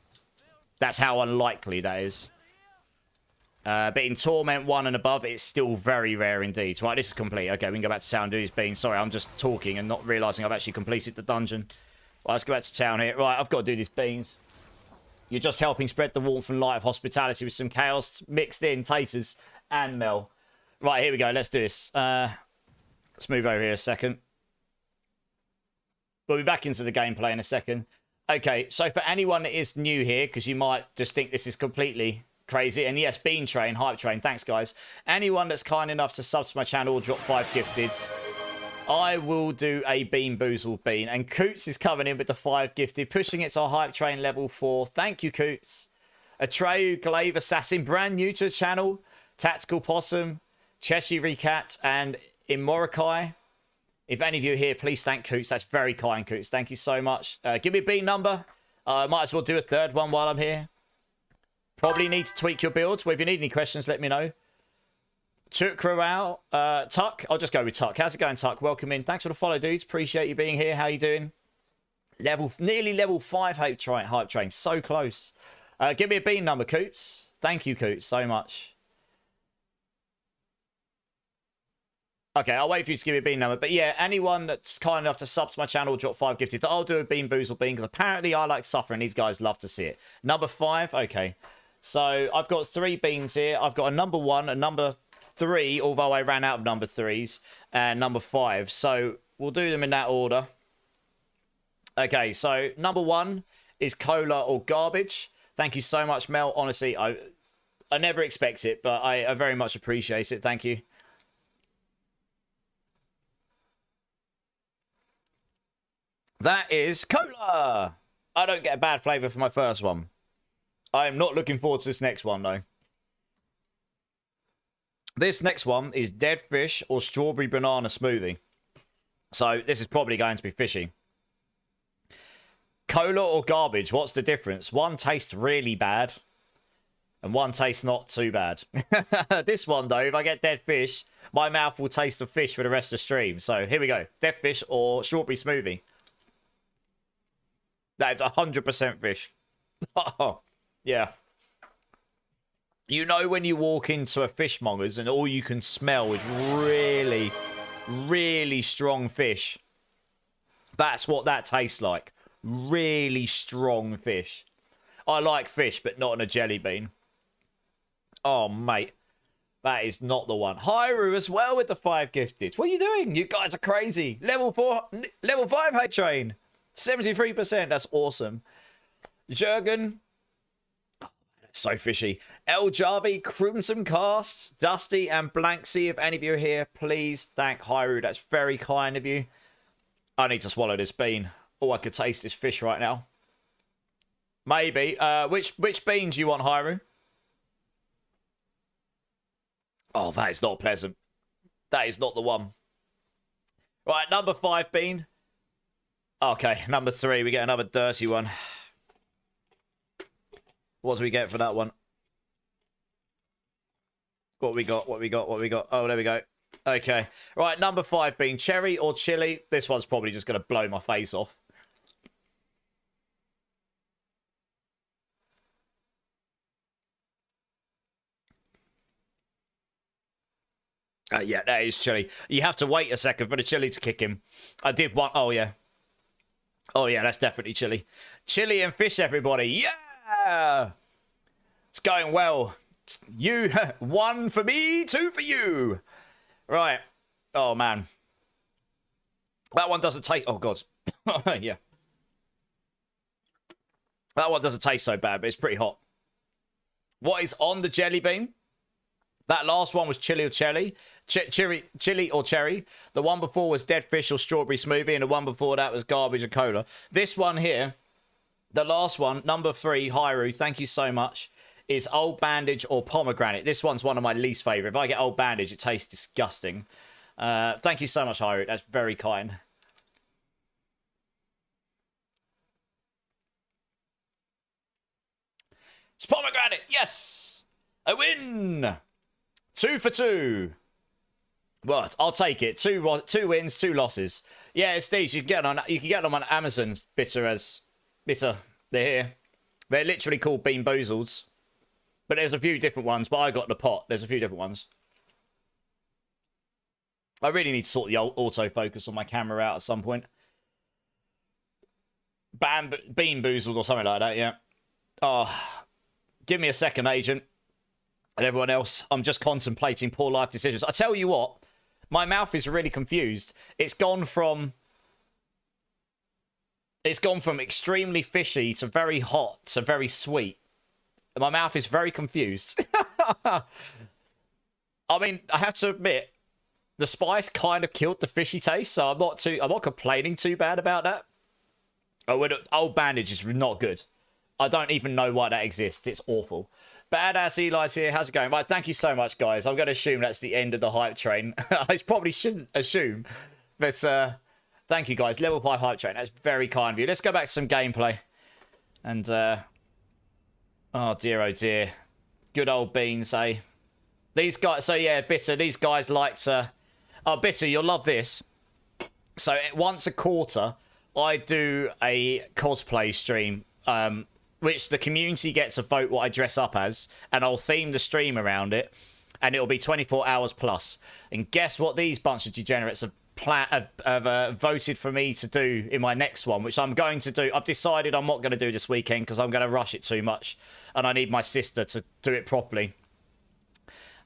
Speaker 1: That's how unlikely that is. But in Torment 1 and above, it's still very rare indeed. Right, this is complete. Okay, we can go back to town and do these beans. Sorry, I'm just talking and not realising I've actually completed the dungeon. Right, let's go back to town here. Right, I've got to do these beans. You're just helping spread the warmth and light of hospitality with some chaos mixed in, Taters and Mel. Right, here we go. Let's do this. Let's move over here a second. We'll be back into the gameplay in a second. Okay, so for anyone that is new here, because you might just think this is completely Crazy. And yes, Bean Train, Hype Train. Thanks, guys. Anyone that's kind enough to sub to my channel or drop 5 gifted, I will do a Bean Boozled Bean. And Coots is coming in with the 5 gifted, pushing it to Hype Train level 4. Thank you, Coots. Atreyu, Glaive Assassin, brand new to the channel. Tactical Possum, Cheshire Cat, and Imorikai. If any of you are here, please thank Coots. That's very kind, Coots. Thank you so much. Give me a Bean number. Might as well do a third one while I'm here. Probably need to tweak your builds. Well, if you need any questions, let me know. Chukrawao, Tuck. I'll just go with Tuck. How's it going, Tuck? Welcome in. Thanks for the follow, dudes. Appreciate you being here. How you doing? Nearly level 5 hype train. So close. Give me a Bean number, Coots. Thank you, Coots, so much. Okay, I'll wait for you to give me a Bean number. But yeah, anyone that's kind enough to sub to my channel, drop 5 gifted, I'll do a Bean Boozled Bean, because apparently I like suffering. These guys love to see it. Number 5, okay. So I've got 3 beans here. I've got a number 1, a number 3, although I ran out of number 3s, and number 5. So we'll do them in that order. Okay, so number 1 is cola or garbage. Thank you so much, Mel. Honestly, I never expect it, but I very much appreciate it. Thank you. That is cola. I don't get a bad flavour for my first one. I am not looking forward to this next one, though. This next one is dead fish or strawberry banana smoothie. So this is probably going to be fishy. Cola or garbage, what's the difference? One tastes really bad and one tastes not too bad. This one, though, if I get dead fish, my mouth will taste the fish for the rest of the stream. So here we go. Dead fish or strawberry smoothie. That's 100% fish. Oh, yeah. You know when you walk into a fishmonger's and all you can smell is really, really strong fish. That's what that tastes like. Really strong fish. I like fish, but not in a jelly bean. Oh, mate. That is not the one. Hyru as well with the 5 gifted. What are you doing? You guys are crazy. Level 5 hate train. 73%. That's awesome. Jurgen. Oh, that's so fishy. El Jarvi, Crimson Casts, Dusty, and Blanksy. If any of you are here, please thank Hyru. That's very kind of you. I need to swallow this bean. Oh, I could taste this fish right now. Maybe. Which bean do you want, Hyru? Oh, that is not pleasant. That is not the one. Right, number 5 bean. Okay, number 3. We get another dirty one. What do we get for that one? What we got? Oh, there we go. Okay. Right, number 5 bean. Cherry or chili? This one's probably just going to blow my face off. Yeah, that is chili. You have to wait a second for the chili to kick in. I did one. Oh, yeah. Oh, yeah, that's definitely chili. Chili and fish, everybody. Yeah! It's going well. 1 for me, 2 for you. Right. Oh, man. That one doesn't taste... Oh, God. Yeah. That one doesn't taste so bad, but it's pretty hot. What is on the jelly bean? That last one was chili or cherry. Chili or cherry. The one before was dead fish or strawberry smoothie. And the one before that was garbage or cola. This one here, the last one, number 3, Hyru, thank you so much, is Old Bandage or pomegranate. This one's one of my least favourite. If I get Old Bandage, it tastes disgusting. Thank you so much, Hyru. That's very kind. It's pomegranate. Yes. I win. 2 for 2. What? I'll take it. 2 wins, 2 losses. Yeah, it's these. You can get them on Amazon. Bitter. They're here. They're literally called Bean Boozleds. But there's a few different ones. But I got the pot. There's a few different ones. I really need to sort the autofocus on my camera out at some point. Bean Boozled or something like that. Yeah. Oh, give me a second, agent. And everyone else, I'm just contemplating poor life decisions. I tell you what, my mouth is really confused. It's gone from extremely fishy to very hot to very sweet My mouth is very confused. I mean, I have to admit, the spice kind of killed the fishy taste, so I'm not complaining too bad about that. Old bandage is not good. I don't even know why that exists. It's awful. Badass Eli's here. How's it going? Right, thank you so much, guys. I'm going to assume that's the end of the hype train. I probably shouldn't assume, but thank you, guys. Level 5 hype train. That's very kind of you. Let's go back to some gameplay. And oh dear. Good old beans, eh? These guys. So yeah, Bitter. These guys like to. Oh, Bitter, you'll love this. So once a quarter, I do a cosplay stream, which the community gets to vote what I dress up as, and I'll theme the stream around it, and it'll be 24 hours plus. And guess what these bunch of degenerates have voted for me to do in my next one, which I'm going to do. I've decided I'm not going to do this weekend because I'm going to rush it too much, and I need my sister to do it properly.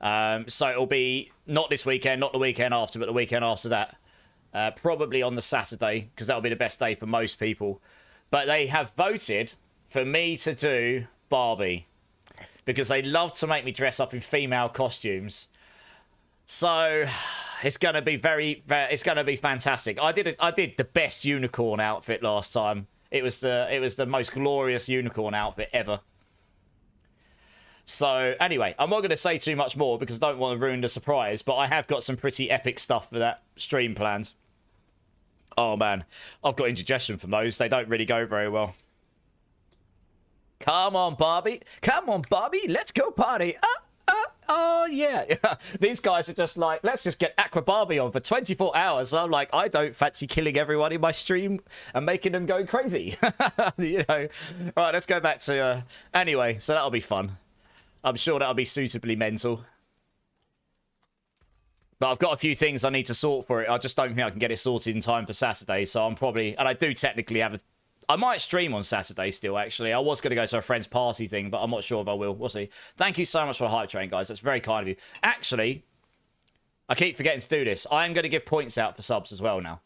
Speaker 1: So it'll be not this weekend, not the weekend after, but the weekend after that. Probably on the Saturday, because that'll be the best day for most people. But they have voted for me to do Barbie, because they love to make me dress up in female costumes. So it's going to be it's going to be fantastic. I did the best unicorn outfit last time. It was the most glorious unicorn outfit ever. So anyway, I'm not going to say too much more because I don't want to ruin the surprise, but I have got some pretty epic stuff for that stream planned. Oh man, I've got indigestion from those. They don't really go very well. Come on, Barbie. Come on, Barbie. Let's go party. Oh yeah. These guys are just like, let's just get Aqua Barbie on for 24 hours. I'm like, I don't fancy killing everyone in my stream and making them go crazy. You know. Right, let's go back to... Anyway, so that'll be fun. I'm sure that'll be suitably mental. But I've got a few things I need to sort for it. I just don't think I can get it sorted in time for Saturday. So I'm probably... And I do technically have a... I might stream on Saturday still, actually. I was going to go to a friend's party thing, but I'm not sure if I will. We'll see. Thank you so much for the hype train, guys. That's very kind of you. Actually, I keep forgetting to do this. I am going to give points out for subs as well now.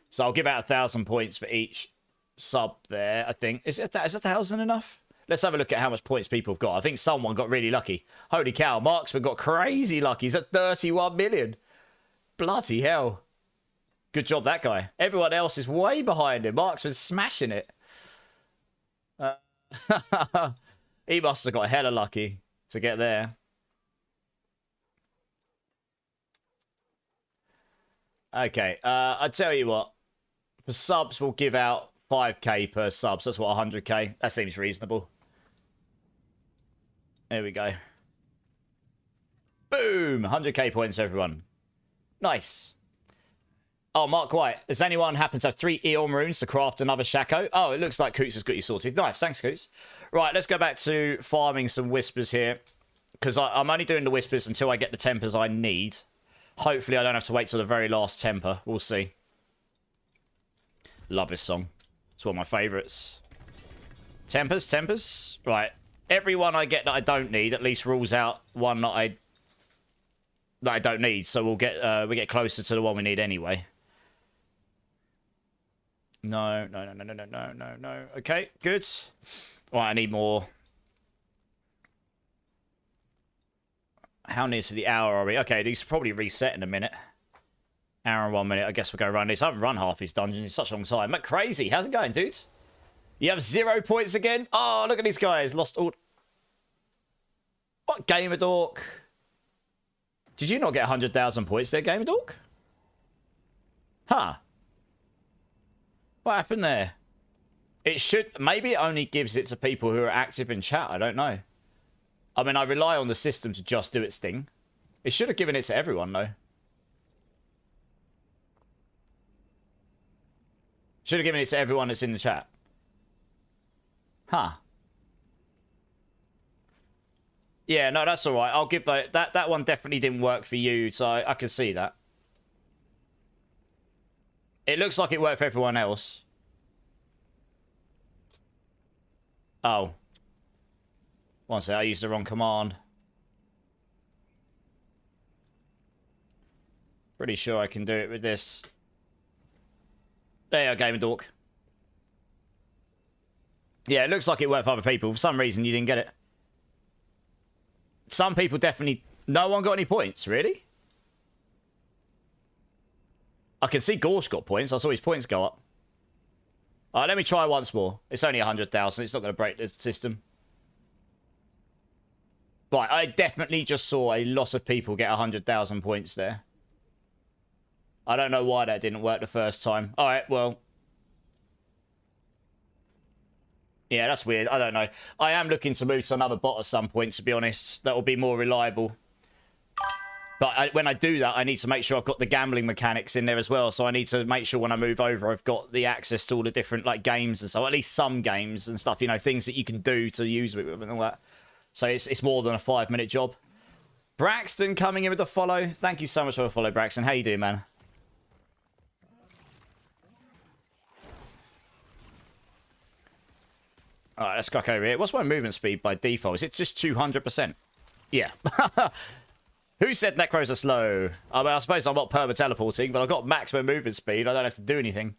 Speaker 1: So I'll give out 1,000 points for each sub there, I think. Is 1,000 enough? Let's have a look at how much points people have got. I think someone got really lucky. Holy cow, Marksman got crazy lucky. He's at 31 million. Bloody hell. Good job, that guy. Everyone else is way behind him. Marksman's smashing it. He must have got hella lucky to get there. Okay, I tell you what. For subs, we'll give out 5k per sub. So that's what, 100k? That seems reasonable. There we go. Boom! 100k points, everyone. Nice. Oh, Mark White. Does anyone happen to have 3 Eon runes to craft another Shaco? Oh, it looks like Coots has got you sorted. Nice, thanks, Coots. Right, let's go back to farming some Whispers here. Because I'm only doing the Whispers until I get the Tempers I need. Hopefully I don't have to wait till the very last Temper. We'll see. Love this song. It's one of my favourites. Tempers. Right. Every one I get that I don't need at least rules out one that I don't need. So we get closer to the one we need anyway. No. Okay, good. Right, I need more. How near to the hour are we? Okay, these probably reset in a minute. Hour and 1 minute. I guess we'll go run this. I haven't run half these dungeons in such a long time. But crazy. How's it going, dudes? You have 0 points again? Oh, look at these guys. Lost all... What, Gamer Dork? Did you not get 100,000 points there, Gamer Dork? Huh. What happened there? It should... Maybe it only gives it to people who are active in chat. I don't know. I mean, I rely on the system to just do its thing. It should have given it to everyone, though. Should have given it to everyone that's in the chat. Huh. Yeah, no, that's alright. I'll give that one definitely didn't work for you, so I can see that. It looks like it worked for everyone else. Oh. One sec, I used the wrong command. Pretty sure I can do it with this. There you go, Gamer Dork. Yeah, it looks like it worked for other people. For some reason, you didn't get it. Some people definitely... No one got any points, really? I can see Gorsh got points. I saw his points go up. Alright, let me try once more. It's only 100,000. It's not going to break the system. Right, I definitely just saw a lot of people get 100,000 points there. I don't know why that didn't work the first time. Alright, well... Yeah, that's weird. I don't know. I am looking to move to another bot at some point, to be honest. That will be more reliable. But when I do that, I need to make sure I've got the gambling mechanics in there as well. So I need to make sure when I move over, I've got the access to all the different like games and so at least some games and stuff, you know, things that you can do to use it with and all that. So it's more than a 5-minute job. Braxton coming in with a follow. Thank you so much for the follow, Braxton. How you doing, man? All right, let's go over here. What's my movement speed by default? Is it just 200%? Yeah. Who said Necros are slow? I mean, I suppose I'm not perma-teleporting, but I've got maximum movement speed. I don't have to do anything.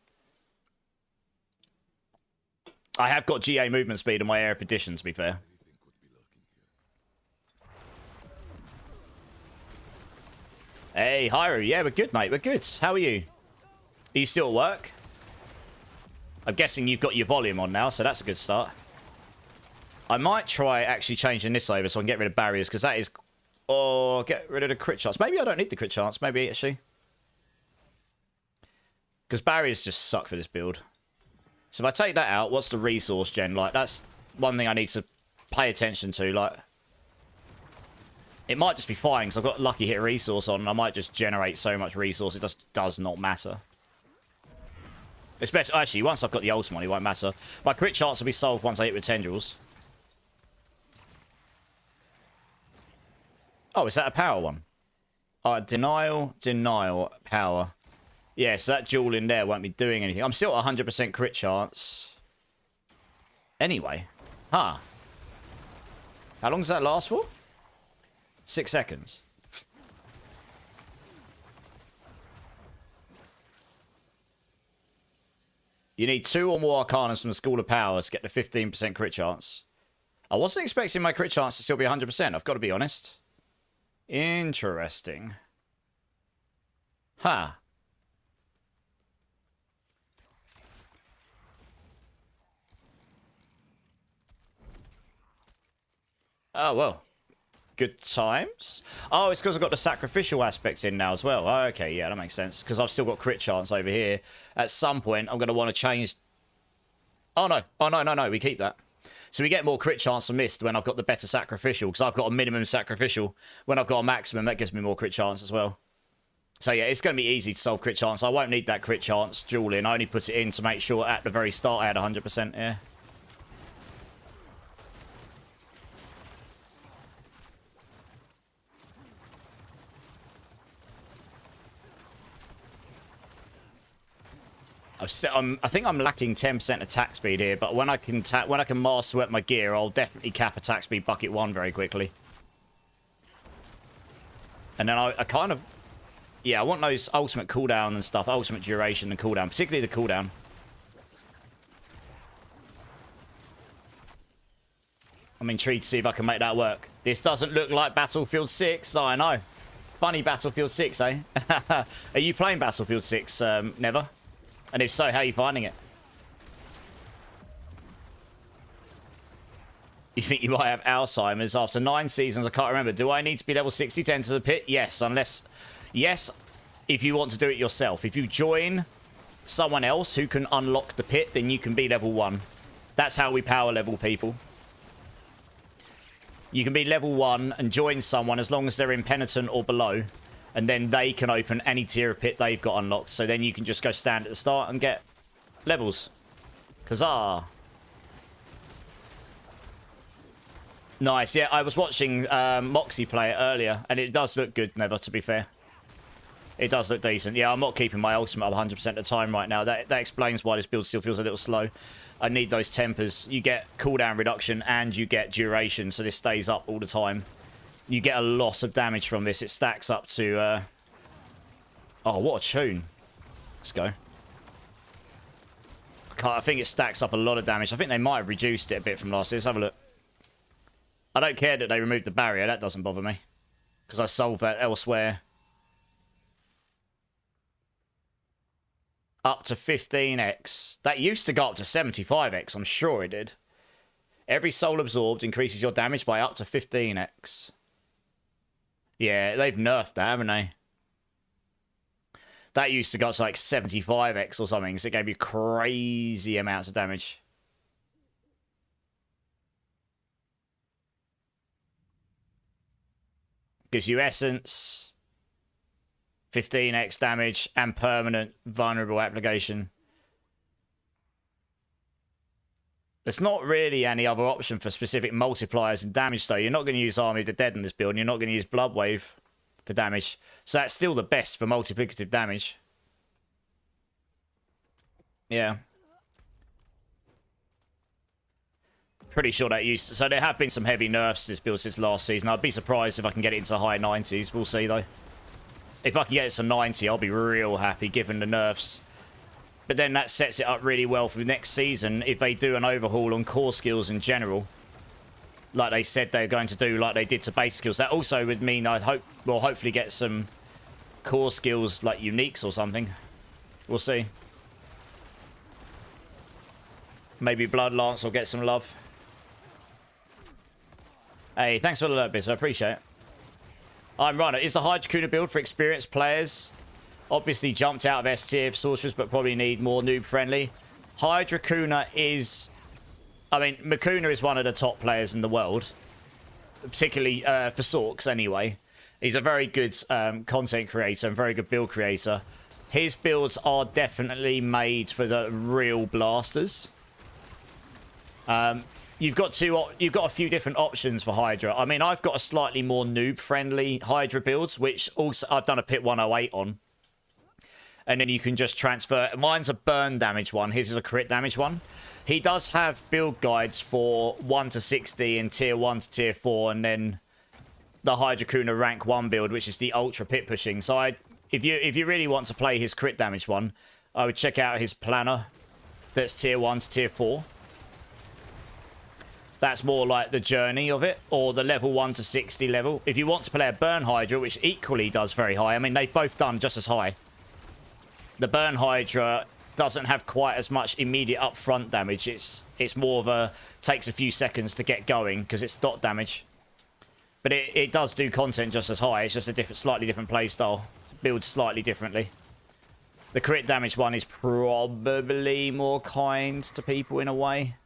Speaker 1: I have got GA movement speed in my Air Petition, to be fair. Hey, Hyru. Yeah, we're good, mate. We're good. How are you? Are you still at work? I'm guessing you've got your volume on now, so that's a good start. I might try actually changing this over so I can get rid of barriers, because that is... Or get rid of the crit chance. Maybe I don't need the crit chance. Maybe, actually. Because barriers just suck for this build. So if I take that out, what's the resource gen? Like, that's one thing I need to pay attention to. Like, it might just be fine, because I've got lucky hit resource on, and I might just generate so much resource, it just does not matter. Especially, actually, once I've got the ultimate, it won't matter. My crit chance will be solved once I hit with tendrils. Oh, is that a power one? Denial, power. Yeah, so that jewel in there won't be doing anything. I'm still at 100% crit chance. Anyway. Huh. How long does that last for? 6 seconds. You need 2 or more Arcanas from the School of Power to get the 15% crit chance. I wasn't expecting my crit chance to still be 100%, I've got to be honest. Interesting. Huh. Oh, well. Good times. Oh, it's because I've got the sacrificial aspects in now as well. Oh, okay, yeah, that makes sense. Because I've still got crit chance over here. At some point, I'm going to want to change... Oh, no. Oh, no. We keep that. So we get more crit chance from mist when I've got the better sacrificial, because I've got a minimum sacrificial. When I've got a maximum, that gives me more crit chance as well. So yeah, it's going to be easy to solve crit chance. I won't need that crit chance jewel in. I only put it in to make sure at the very start I had 100%, yeah. I think I'm lacking 10% attack speed here, but when I can master up my gear, I'll definitely cap attack speed bucket 1 very quickly. And then I kind of... Yeah, I want those ultimate cooldown and stuff, ultimate duration and cooldown, particularly the cooldown. I'm intrigued to see if I can make that work. This doesn't look like Battlefield 6. Oh, I know. Funny Battlefield 6, eh? Are you playing Battlefield 6, Never? And if so, how are you finding it? You think you might have Alzheimer's after 9 seasons? I can't remember. Do I need to be level 60 to enter the pit? Yes, unless... Yes, if you want to do it yourself. If you join someone else who can unlock the pit, then you can be level 1. That's how we power level people. You can be level 1 and join someone as long as they're impenitent or below. And then they can open any tier of pit they've got unlocked. So then you can just go stand at the start and get levels. Kazaa. Nice. Yeah, I was watching Moxie play it earlier. And it does look good, Never, to be fair. It does look decent. Yeah, I'm not keeping my ultimate up 100% of the time right now. That explains why this build still feels a little slow. I need those tempers. You get cooldown reduction and you get duration. So this stays up all the time. You get a lot of damage from this. It stacks up to... Oh, what a tune. Let's go. I I think it stacks up a lot of damage. I think they might have reduced it a bit from last year. Let's have a look. I don't care that they removed the barrier. That doesn't bother me. Because I solved that elsewhere. Up to 15x. That used to go up to 75x. I'm sure it did. Every soul absorbed increases your damage by up to 15x. Yeah, they've nerfed that, haven't they? That used to go up to like 75x or something, so it gave you crazy amounts of damage. Gives you essence, 15x damage, and permanent vulnerable application. There's not really any other option for specific multipliers and damage, though. You're not going to use Army of the Dead in this build, and you're not going to use Bloodwave for damage. So that's still the best for multiplicative damage. Yeah. Pretty sure that used to... So there have been some heavy nerfs to this build since last season. I'd be surprised if I can get it into high 90s. We'll see, though. If I can get it to 90, I'll be real happy, given the nerfs. But then that sets it up really well for the next season if they do an overhaul on core skills in general. Like they said they're going to do, like they did to base skills. That also would mean we'll hopefully get some core skills like uniques or something. We'll see. Maybe Blood Lance will get some love. Hey, thanks for the alert, Biz. I appreciate it. I'm right. Is the Hydrocuna build for experienced players? Obviously jumped out of S tier sorcerers, but probably need more noob-friendly. Hydrocuna is... I mean, Makuna is one of the top players in the world. Particularly for Sorks, anyway. He's a very good content creator and very good build creator. His builds are definitely made for the real blasters. You've got a few different options for Hydra. I mean, I've got a slightly more noob-friendly Hydra builds, which also I've done a pit 108 on. And then you can just transfer. Mine's a burn damage one. His is a crit damage one. He does have build guides for 1 to 60 and tier 1 to tier 4. And then the Hydrocuna rank 1 build, which is the ultra pit pushing. So if you really want to play his crit damage one, I would check out his planner. That's tier 1 to tier 4. That's more like the journey of it, or the level 1 to 60 level. If you want to play a burn Hydra, which equally does very high. I mean, they've both done just as high. The burn Hydra doesn't have quite as much immediate upfront damage. It's more of a... takes a few seconds to get going, because it's dot damage. But it does do content just as high. It's just a slightly different playstyle. Builds slightly differently. The crit damage one is probably more kind to people in a way.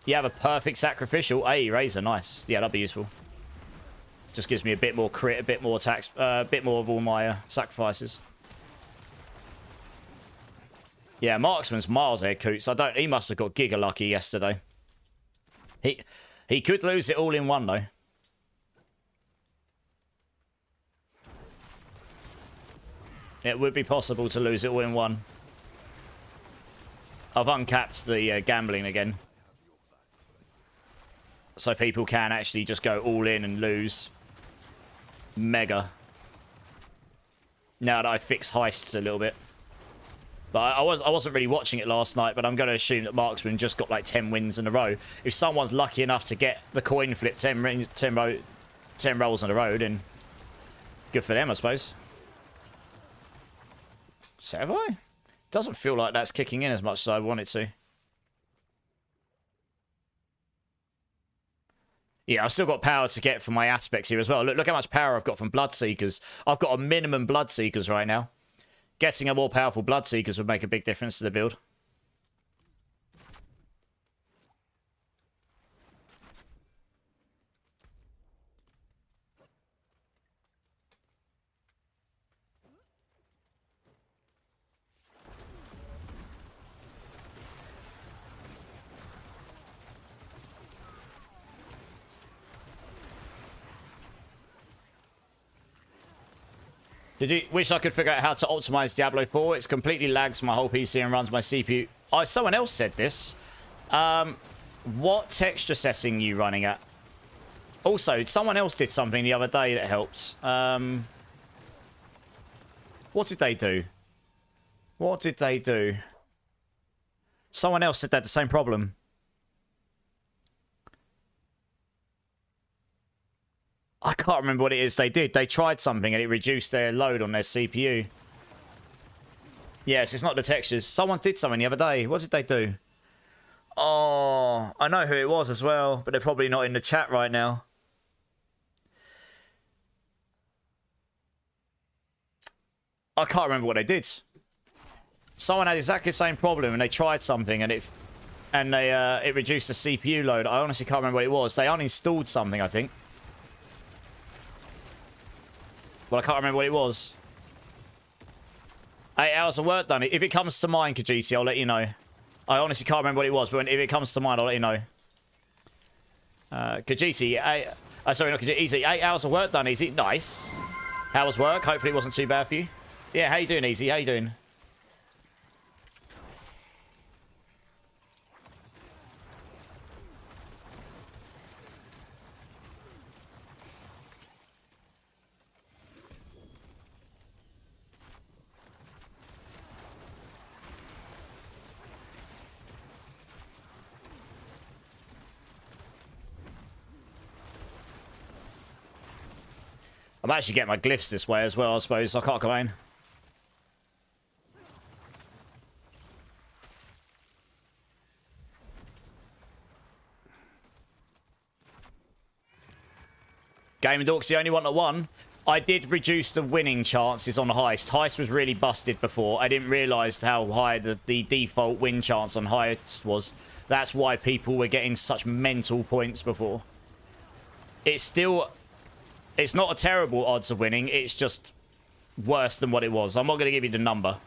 Speaker 1: You have a perfect sacrificial. Hey, Razor, nice. Yeah, that'd be useful. Just gives me a bit more crit, a bit more attacks, a bit more of all my sacrifices. Yeah, Marksman's miles ahead, Coots. He must have got giga lucky yesterday. He could lose it all in one, though. It would be possible to lose it all in one. I've uncapped the gambling again. So people can actually just go all in and lose. Mega. Now that I fixed heists a little bit. But I wasn't really watching it last night, but I'm going to assume that Marksman just got like 10 wins in a row. If someone's lucky enough to get the coin flip 10 rolls in a row, then good for them, I suppose. So have I? Doesn't feel like that's kicking in as much as I want it to. Yeah, I've still got power to get from my aspects here as well. Look how much power I've got from Bloodseekers. I've got a minimum Bloodseekers right now. Getting a more powerful Bloodseekers would make a big difference to the build. Did you wish I could figure out how to optimize Diablo 4? It's completely lags my whole PC and runs my CPU. Oh, someone else said this. What texture setting are you running at? Also, someone else did something the other day that helped. What did they do? What did they do? Someone else said they had the same problem. I can't remember what it is they did. They tried something and it reduced their load on their CPU. Yes, it's not the textures. Someone did something the other day. What did they do? Oh, I know who it was as well, but they're probably not in the chat right now. I can't remember what they did. Someone had exactly the same problem and they tried something and it reduced the CPU load. I honestly can't remember what it was. They uninstalled something, I think. Well, I can't remember what it was. 8 hours of work done. If it comes to mind, Kajiti, I'll let you know. I honestly can't remember what it was, but if it comes to mind, I'll let you know. Kajiti, sorry, not Kajiti, Easy. 8 hours of work done, Easy. Nice. How was work? Hopefully it wasn't too bad for you. Yeah, how you doing, Easy? How you doing? I'm actually getting my glyphs this way as well, I suppose. I can't complain. Game and Dork's the only one that won. I did reduce the winning chances on Heist. Heist was really busted before. I didn't realise how high the default win chance on Heist was. That's why people were getting such mental points before. It's not a terrible odds of winning. It's just worse than what it was. I'm not going to give you the number.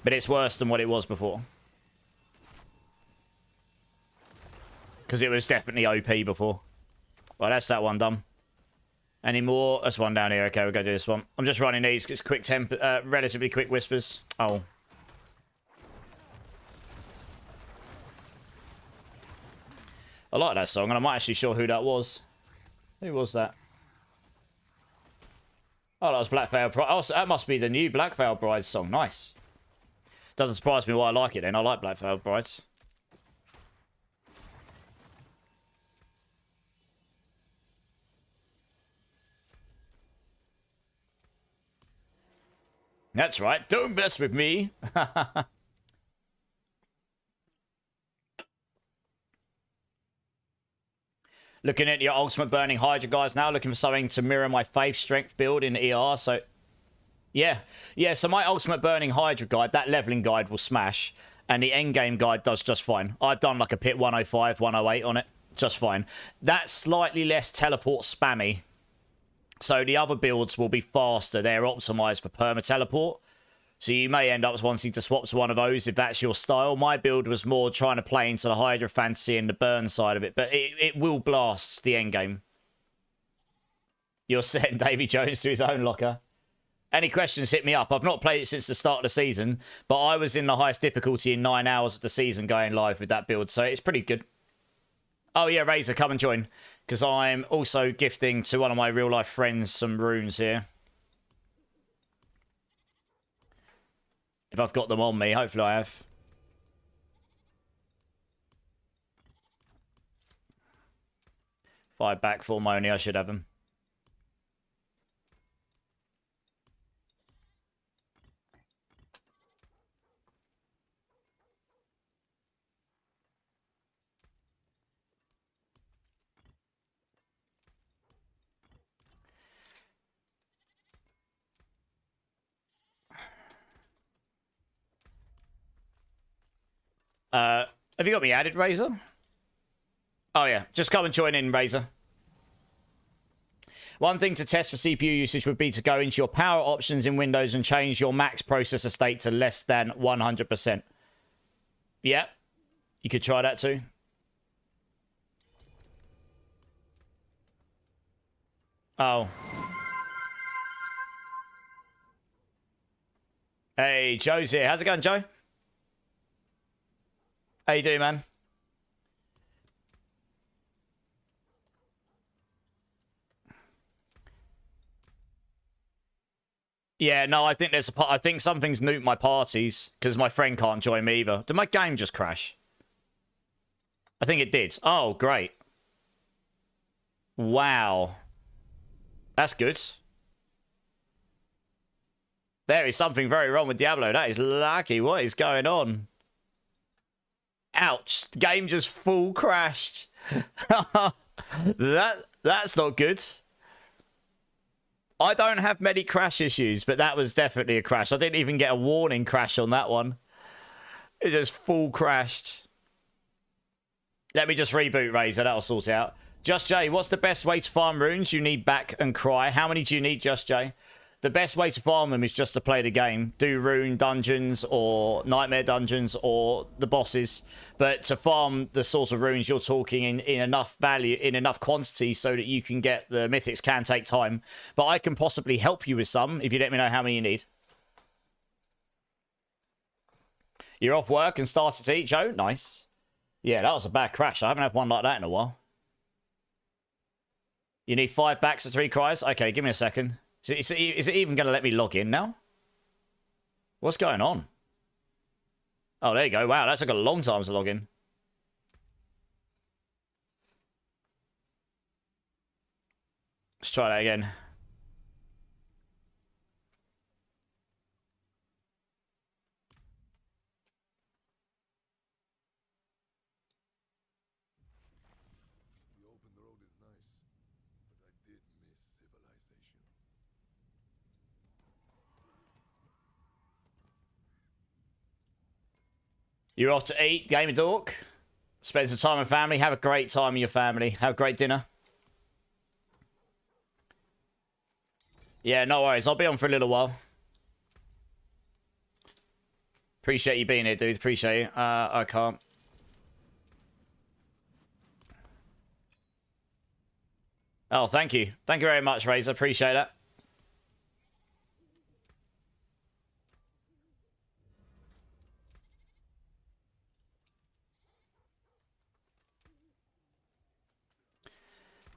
Speaker 1: But it's worse than what it was before. Because it was definitely OP before. Well, that's that one done. Any more? That's one down here. Okay, we'll go do this one. I'm just running these. It's quick relatively quick whispers. Oh. I like that song, and I'm not actually sure who that was. Who was that? Oh, that was Black Veil Bride. Oh, so that must be the new Black Veil Brides song. Nice. Doesn't surprise me why I like it then. I like Black Veil Brides. That's right. Don't mess with me. Looking at your Ultimate Burning Hydra guys now, looking for something to mirror my Faith Strength build in ER. So, yeah. So my Ultimate Burning Hydra guide, that leveling guide will smash. And the Endgame guide does just fine. I've done like a pit 105, 108 on it. Just fine. That's slightly less teleport spammy. So the other builds will be faster. They're optimized for perma-teleport. So you may end up wanting to swap to one of those if that's your style. My build was more trying to play into the Hydra fantasy and the burn side of it. But it will blast the endgame. You're setting Davy Jones to his own locker. Any questions, hit me up. I've not played it since the start of the season. But I was in the highest difficulty in 9 hours of the season going live with that build. So it's pretty good. Oh yeah, Razor, come and join. Because I'm also gifting to one of my real life friends some runes here. If I've got them on me, hopefully I have. If I back form only, I should have them. Have you got me added, Razor? Oh yeah, just come and join in, Razor. One thing to test for CPU usage would be to go into your power options in Windows and change your max processor state to less than 100%. Yeah, you could try that too. Oh. Hey, Joe's here. How's it going, Joe? How you doing, man? Yeah, no, I think I think something's nuked my parties because my friend can't join me either. Did my game just crash? I think it did. Oh, great. Wow. That's good. There is something very wrong with Diablo. That is lucky. What is going on? Ouch. The game just full crashed. That's not good. I don't have many crash issues, but that was definitely a crash. I didn't even get a warning crash on that one. It just full crashed. Let me just reboot Razor. That'll sort it out. Just Jay, what's the best way to farm runes? You need back and cry. How many do you need, Just Jay? The best way to farm them is just to play the game. Do rune dungeons or nightmare dungeons or the bosses. But to farm the sort of runes you're talking in enough value, in enough quantity so that you can get the mythics can take time. But I can possibly help you with some if you let me know how many you need. You're off work and started to eat, Joe? Nice. Yeah, that was a bad crash. I haven't had one like that in a while. You need 5 backs and 3 cries? Okay, give me a second. Is it even going to let me log in now? What's going on? Oh, there you go. Wow, that took a long time to log in. Let's try that again. You're off to eat, Gamer Dork. Spend some time with family. Have a great time with your family. Have a great dinner. Yeah, no worries. I'll be on for a little while. Appreciate you being here, dude. Appreciate you. I can't. Oh, thank you. Thank you very much, Razor. Appreciate that.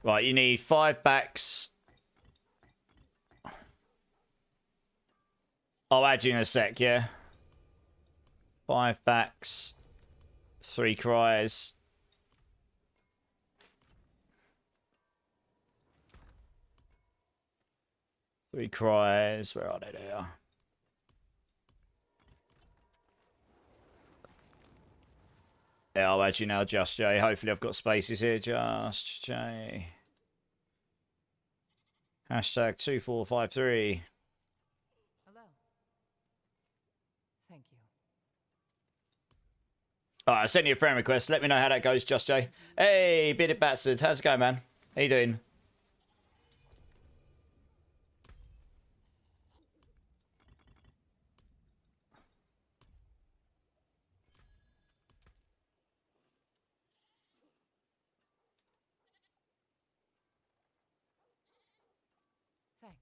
Speaker 1: Right, you need 5 backs. I'll add you in a sec, yeah. 5 backs. 3 cries. 3 cries. Where are they? They are. Yeah, I'll add you now, Just Jay. Hopefully I've got spaces here. Just Jay. Hashtag 2453.
Speaker 2: Hello. Thank you.
Speaker 1: Alright, I sent you a friend request. Let me know how that goes, Just Jay. Hey, Bearded Bastard. How's it going, man? How you doing?
Speaker 2: Thanks.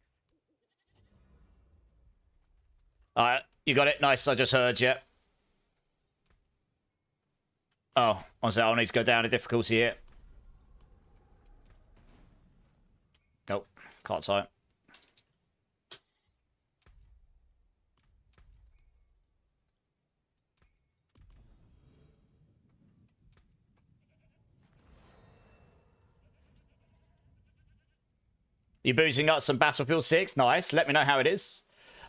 Speaker 1: Alright, you got it. Nice, I just heard, yeah. Oh, honestly, I'll need to go down a difficulty here. Nope, can't type. You booting up some Battlefield 6? Nice. Let me know how it is.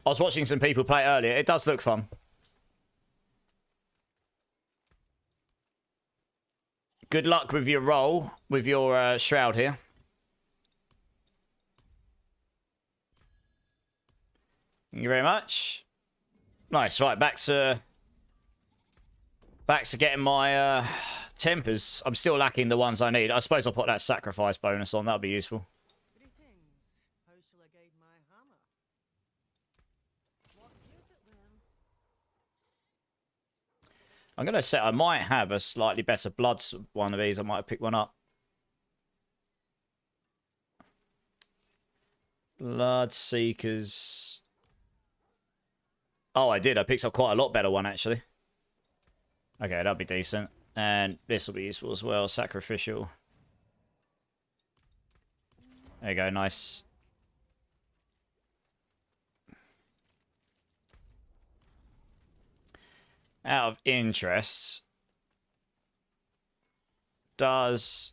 Speaker 1: I was watching some people play earlier. It does look fun. Good luck with your roll, with your shroud here. Thank you very much. Nice. Right, back to getting my tempers. I'm still lacking the ones I need. I suppose I'll put that sacrifice bonus on. That'll be useful.
Speaker 2: How shall I guide my hammer? What is it then?
Speaker 1: I'm going to say I might have a slightly better blood one of these. I might have picked one up. Blood Seekers. Oh, I did. I picked up quite a lot better one, actually. Okay, that'll be decent. And this will be useful as well. Sacrificial. There you go. Nice. Out of interest, does...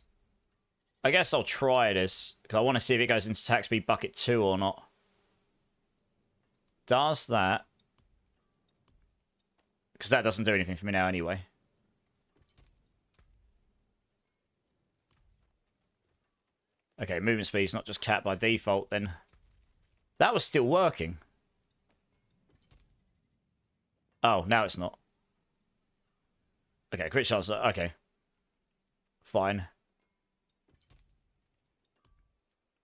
Speaker 1: I guess I'll try this, because I want to see if it goes into attack speed bucket 2 or not. Does that... Because that doesn't do anything for me now anyway. Okay, movement speed's not just capped by default then. That was still working. Oh, now it's not. Okay, crit shots. Okay. Fine.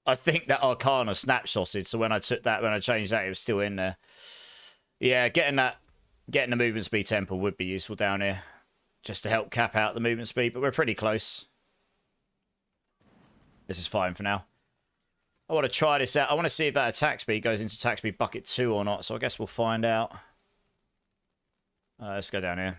Speaker 1: I think that Arcana snapshotted, so when I took that, when I changed that, it was still in there. Yeah, getting the movement speed temple would be useful down here. Just to help cap out the movement speed, but we're pretty close. This is fine for now. I want to try this out. I want to see if that attack speed goes into attack speed bucket 2 or not, so I guess we'll find out. Let's go down here.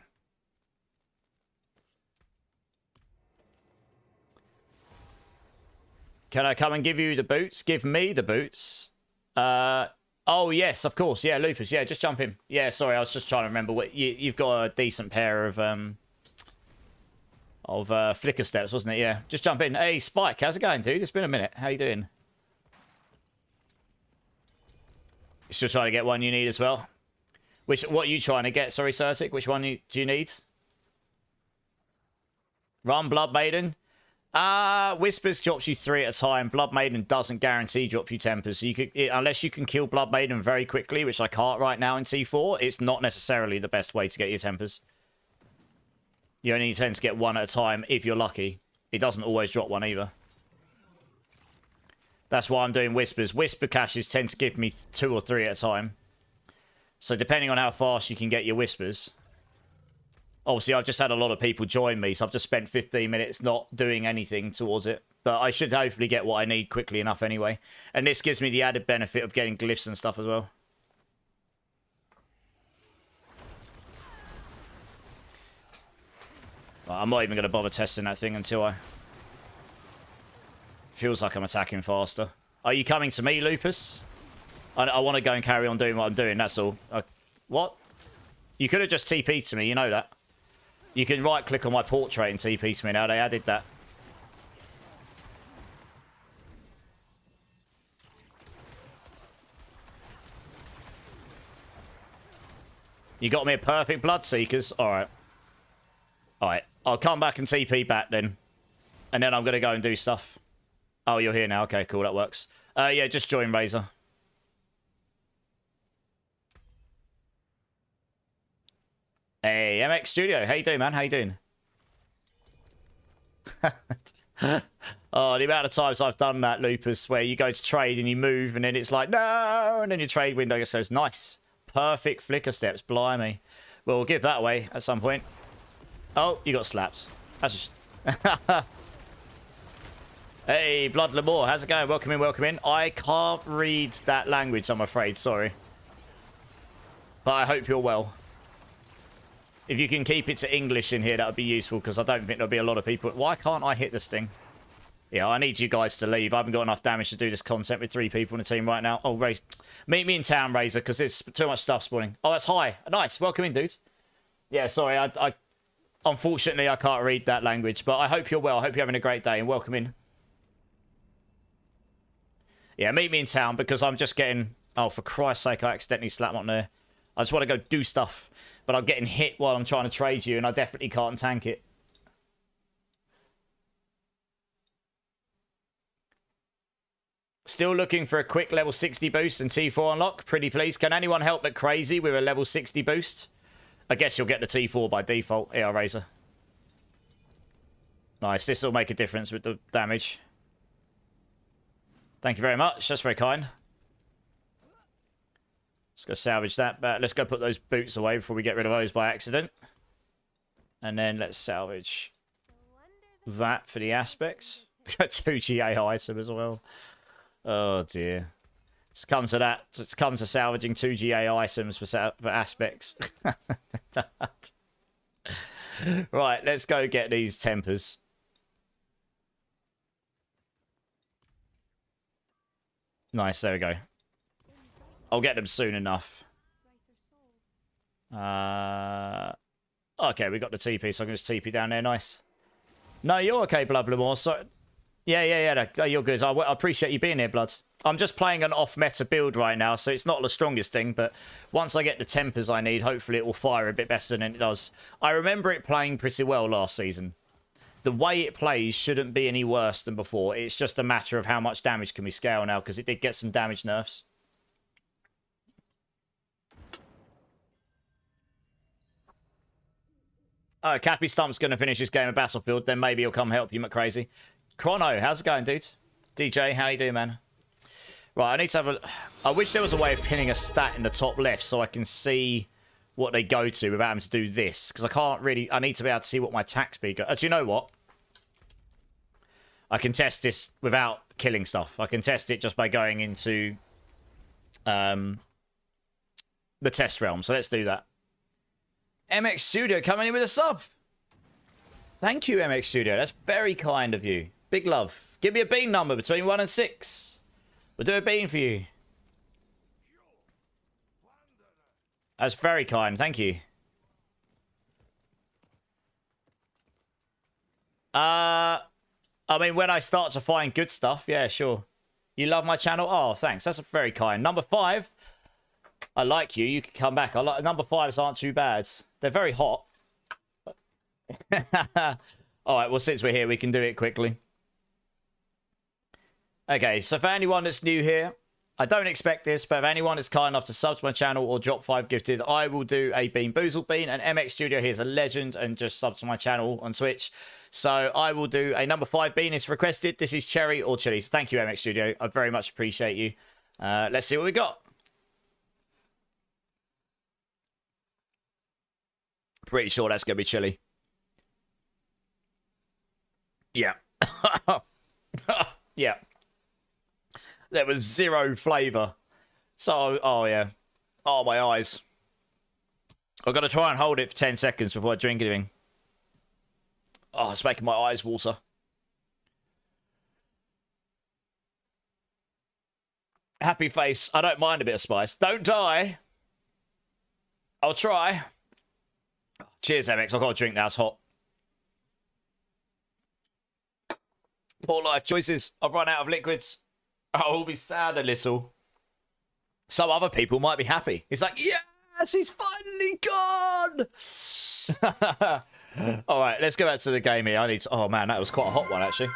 Speaker 1: Can I come and give you the boots? Give me the boots. Oh, yes, of course. Yeah, Lupus. Yeah, just jump in. Yeah, sorry, I was just trying to remember. What you've got a decent pair of flicker steps, wasn't it? Yeah, just jump in. Hey, Spike, how's it going, dude? It's been a minute. How you doing? Still trying to get one you need as well. What are you trying to get? Sorry, Certic. Which one do you need? Run, Blood Maiden. Whispers drops you 3 at a time. Blood Maiden doesn't guarantee drop you tempers. So you could, unless you can kill Blood Maiden very quickly, which I can't right now in T4, it's not necessarily the best way to get your tempers. You only tend to get 1 at a time if you're lucky. It doesn't always drop 1 either. That's why I'm doing Whispers. Whisper caches tend to give me 2 or 3 at a time. So depending on how fast you can get your Whispers. Obviously, I've just had a lot of people join me, so I've just spent 15 minutes not doing anything towards it. But I should hopefully get what I need quickly enough anyway. And this gives me the added benefit of getting glyphs and stuff as well. I'm not even going to bother testing that thing until I... Feels like I'm attacking faster. Are you coming to me, Lupus? I want to go and carry on doing what I'm doing, that's all. What? You could have just TP'd to me, you know that. You can right-click on my portrait and TP to me now. They added that. You got me a perfect Bloodseekers? Alright. Alright. I'll come back and TP back then. And then I'm going to go and do stuff. Oh, you're here now. Okay, cool. That works. Yeah, just join Razor. Hey, MX Studio. How you doing, man? How you doing? Oh, the amount of times I've done that, Lupus, where you go to trade and you move and then it's like, no! And then your trade window just says, nice. Perfect flicker steps. Blimey. Well, we'll give that away at some point. Oh, you got slapped. That's just... Hey, Blood Lamore, how's it going? Welcome in, welcome in. I can't read that language, I'm afraid. Sorry. But I hope you're well. If you can keep it to English in here, that would be useful, because I don't think there'll be a lot of people... Why can't I hit this thing? Yeah, I need you guys to leave. I haven't got enough damage to do this content with 3 people in the team right now. Oh, Razor. Meet me in town, Razor, because there's too much stuff spawning. Oh, that's high. Nice. Welcome in, dude. Yeah, sorry. I unfortunately, I can't read that language, but I hope you're well. I hope you're having a great day, and welcome in. Yeah, meet me in town, because I'm just getting... Oh, for Christ's sake, I accidentally slapped on there. I just want to go do stuff. But I'm getting hit while I'm trying to trade you, and I definitely can't tank it. Still looking for a quick level 60 boost and T4 unlock. Pretty please. Can anyone help but Crazy with a level 60 boost? I guess you'll get the T4 by default. Yeah, Razor. Nice. This will make a difference with the damage. Thank you very much. That's very kind. Let's go salvage that. But let's go put those boots away before we get rid of those by accident. And then let's salvage that for the aspects. 2 GA item as well. Oh dear. It's come to that. It's come to salvaging 2 GA items for aspects. Right, let's go get these tempers. Nice, there we go. I'll get them soon enough. Okay, we got the TP, so I'm going to just TP down there. Nice. No, you're okay, Blood Lamore. So, yeah. No, you're good. I appreciate you being here, Blood. I'm just playing an off-meta build right now, so it's not the strongest thing, but once I get the tempers I need, hopefully it will fire a bit better than it does. I remember it playing pretty well last season. The way it plays shouldn't be any worse than before. It's just a matter of how much damage can we scale now, because it did get some damage nerfs. Oh, Cappy Stump's going to finish this game of Battlefield, then maybe he'll come help you, McCrazy. Chrono, how's it going, dude? DJ, how you doing, man? Right, I need to have a... I wish there was a way of pinning a stat in the top left so I can see what they go to without having to do this. Because I can't really... I need to be able to see what my attack speed goes. Do you know what? I can test this without killing stuff. I can test it just by going into the test realm. So let's do that. MX Studio coming in with a sub. Thank you, MX Studio. That's very kind of you. Big love. Give me a bean number between 1 and 6. We'll do a bean for you. That's very kind. Thank you. I mean, when I start to find good stuff, yeah, sure. You love my channel? Oh, thanks. That's very kind. Number 5. I like you. You can come back. I like number 5s aren't too bad. They're very hot. All right. Well, since we're here, we can do it quickly. Okay. So for anyone that's new here, I don't expect this, but if anyone is kind enough to sub to my channel or drop 5 gifted, I will do a Bean Boozled Bean. And MX Studio here is a legend and just sub to my channel on Twitch. So I will do a number 5 bean. It's requested. This is cherry or chili. So thank you, MX Studio. I very much appreciate you. Let's see what we got. Pretty sure that's going to be chili. Yeah. Yeah. There was 0 flavour. So, oh yeah. Oh, my eyes. I've got to try and hold it for 10 seconds before I drink anything. Oh, it's making my eyes water. Happy face. I don't mind a bit of spice. Don't die. I'll try. Cheers, MX. I've got a drink now. It's hot. Poor life choices. I've run out of liquids. I'll be sad a little. Some other people might be happy. It's like, yes, he's finally gone. All right, let's go back to the game here. I need to... Oh, man, that was quite a hot one, actually.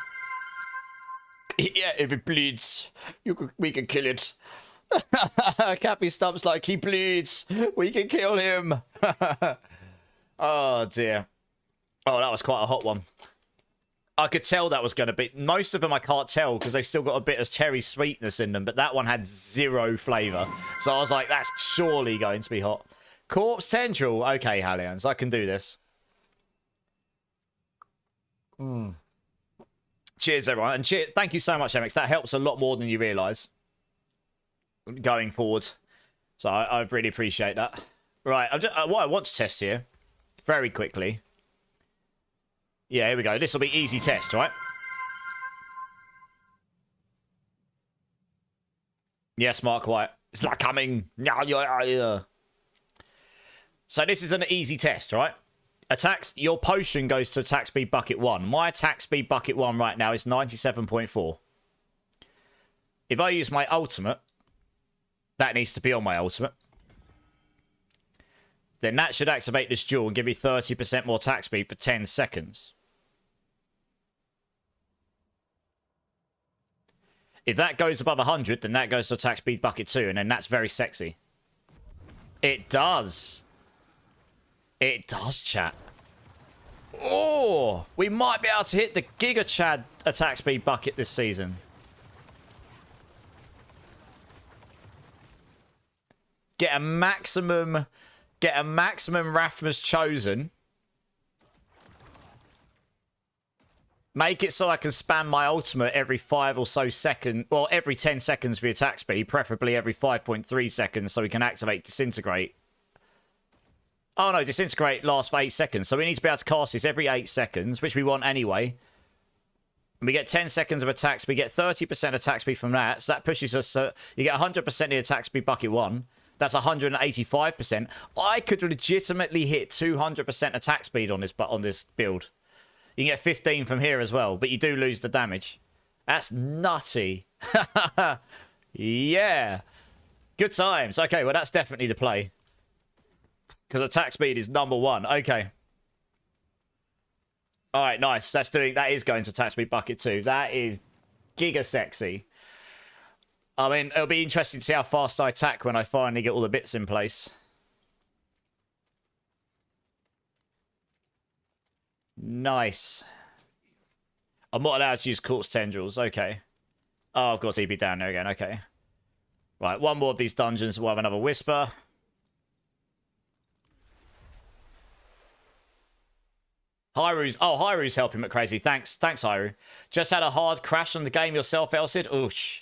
Speaker 1: Yeah, if it bleeds, we can kill it. Cappy Stump's like, he bleeds. We can kill him. Oh, dear. Oh, that was quite a hot one. I could tell that was going to be... Most of them I can't tell because they've still got a bit of cherry sweetness in them, but that one had 0 flavour. So I was like, that's surely going to be hot. Corpse Tendril. Okay, Hallians, I can do this. Cheers, everyone. And thank you so much, MX. That helps a lot more than you realise going forward. So I really appreciate that. Right, what I want to test here, very quickly... Yeah, here we go. This will be easy test, right? Yes, Mark White. It's not coming. So this is an easy test, right? Attacks. Your potion goes to attack speed bucket 1. My attack speed bucket 1 right now is 97.4. If I use my ultimate, that needs to be on my ultimate. Then that should activate this duel and give me 30% more attack speed for 10 seconds. If that goes above 100, then that goes to attack speed bucket 2, and then that's very sexy. It does. It does, chat. Oh, we might be able to hit the Giga Chad attack speed bucket this season. Get a maximum Rathmas Chosen. Make it so I can spam my ultimate every 5 or so seconds. Well, every 10 seconds for the attack speed. Preferably every 5.3 seconds so we can activate Disintegrate. Oh no, Disintegrate lasts for 8 seconds. So we need to be able to cast this every 8 seconds, which we want anyway. And we get 10 seconds of attack speed. We get 30% attack speed from that. So that pushes us... you get 100% of the attack speed bucket 1. That's 185%. I could legitimately hit 200% attack speed on this build. You can get 15 from here as well, but you do lose the damage. That's nutty. Yeah. Good times. Okay, well, that's definitely the play. Because attack speed is number one. Okay. All right, nice. That is going to attack speed bucket 2. That is giga sexy. I mean, it'll be interesting to see how fast I attack when I finally get all the bits in place. Nice. I'm not allowed to use Corpse Tendrils. Okay. Oh, I've got TP down there again. Okay. Right, one more of these dungeons. We'll have another Whisper. Hyru's helping McCrazy. Thanks, Hyru. Just had a hard crash on the game yourself, Elsid? Oosh.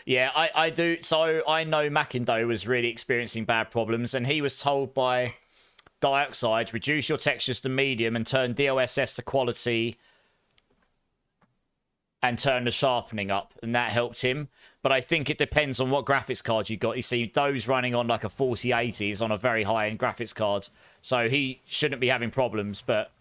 Speaker 1: Yeah, I do. So I know Mackindo was really experiencing bad problems, and he was told by Dioxide, reduce your textures to medium and turn DOSS to quality and turn the sharpening up, and that helped him. But I think it depends on what graphics card you got. You see, those running on like a 4080 is on a very high-end graphics card, so he shouldn't be having problems, but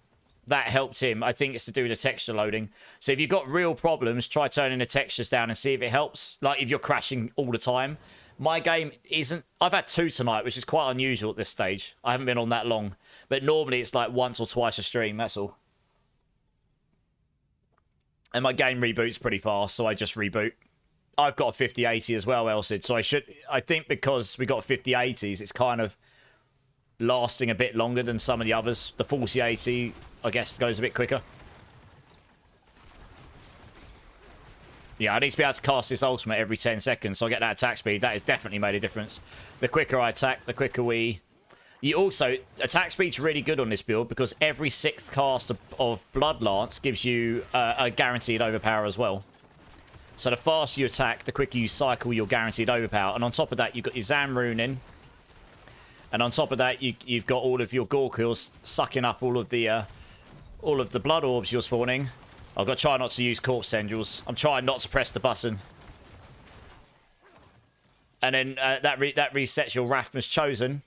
Speaker 1: that helped him. I think it's to do with the texture loading. So if you've got real problems, try turning the textures down and see if it helps. Like if you're crashing all the time. My game isn't... I've had 2 tonight, which is quite unusual at this stage. I haven't been on that long. But normally it's like once or twice a stream, that's all. And my game reboots pretty fast, so I just reboot. I've got a 5080 as well, Elsid. So I think because we got 5080s, it's kind of lasting a bit longer than some of the others. The 4080, I guess, goes a bit quicker. Yeah, I need to be able to cast this ultimate every 10 seconds, so I get that attack speed. That has definitely made a difference. The quicker I attack, the quicker we... You also... Attack speed's really good on this build, because every 6th cast of Blood Lance gives you a guaranteed overpower as well. So the faster you attack, the quicker you cycle your guaranteed overpower. And on top of that, you've got your Zam Rune in. And on top of that, you've got all of your Gorkils sucking up all of the blood orbs you're spawning. I've got to try not to use Corpse Tendrils. I'm trying not to press the button. And then that resets your Rathmas Chosen.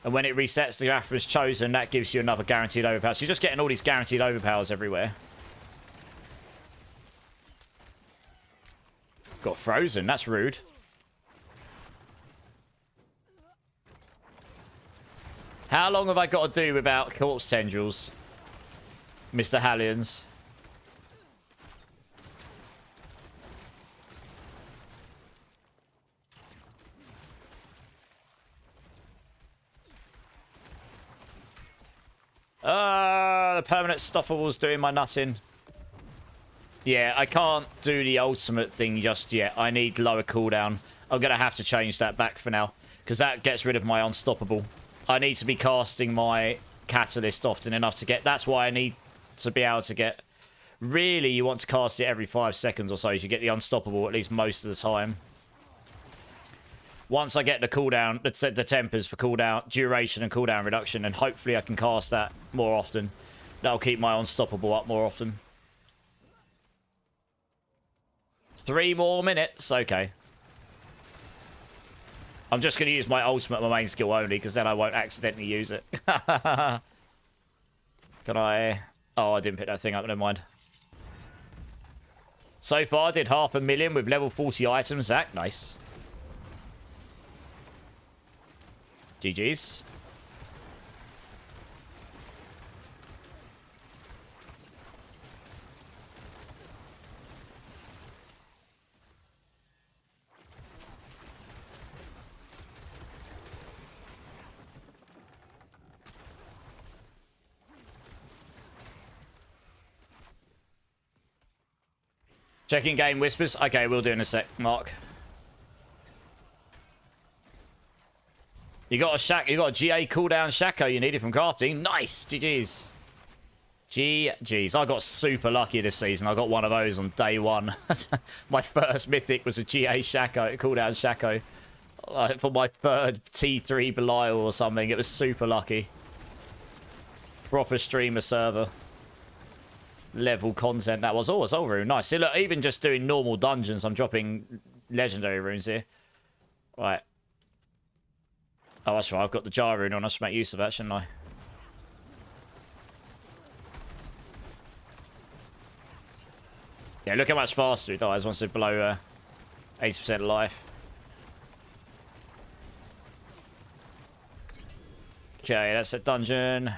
Speaker 1: And when it resets the Rathmas Chosen, that gives you another guaranteed overpower. So you're just getting all these guaranteed overpowers everywhere. Got frozen. That's rude. How long have I got to do without Corpse Tendrils, Mr. Hallions? The permanent stopperble's doing my nutting. Yeah, I can't do the ultimate thing just yet. I need lower cooldown. I'm going to have to change that back for now, because that gets rid of my unstoppable. I need to be casting my catalyst often enough to get... That's why I need to be able to get... Really, you want to cast it every 5 seconds or so. You should get the unstoppable at least most of the time. Once I get the cooldown, the tempers for cooldown, duration and cooldown reduction, and hopefully I can cast that more often. That'll keep my unstoppable up more often. 3 more minutes. Okay. I'm just going to use my ultimate, my main skill only, because then I won't accidentally use it. Can I... Oh, I didn't pick that thing up. Never mind. So far, I did 500,000 with level 40 items. Zach, nice. GG's. Checking game whispers. Okay, we'll do in a sec, Mark. You got a GA cooldown Shaco you needed from crafting. Nice, GG's. GG's. I got super lucky this season. I got one of those on day 1. My first mythic was a GA Shaco, cooldown Shaco. For my 3rd T3 Belial or something. It was super lucky. Proper streamer server level content that was. Oh, it's all rune. Nice. See, look, even just doing normal dungeons, I'm dropping legendary runes here. Right. Oh, that's right. I've got the jar rune on. I should make use of that, shouldn't I? Yeah, look how much faster it dies once it's below 80% life. Okay, that's a dungeon.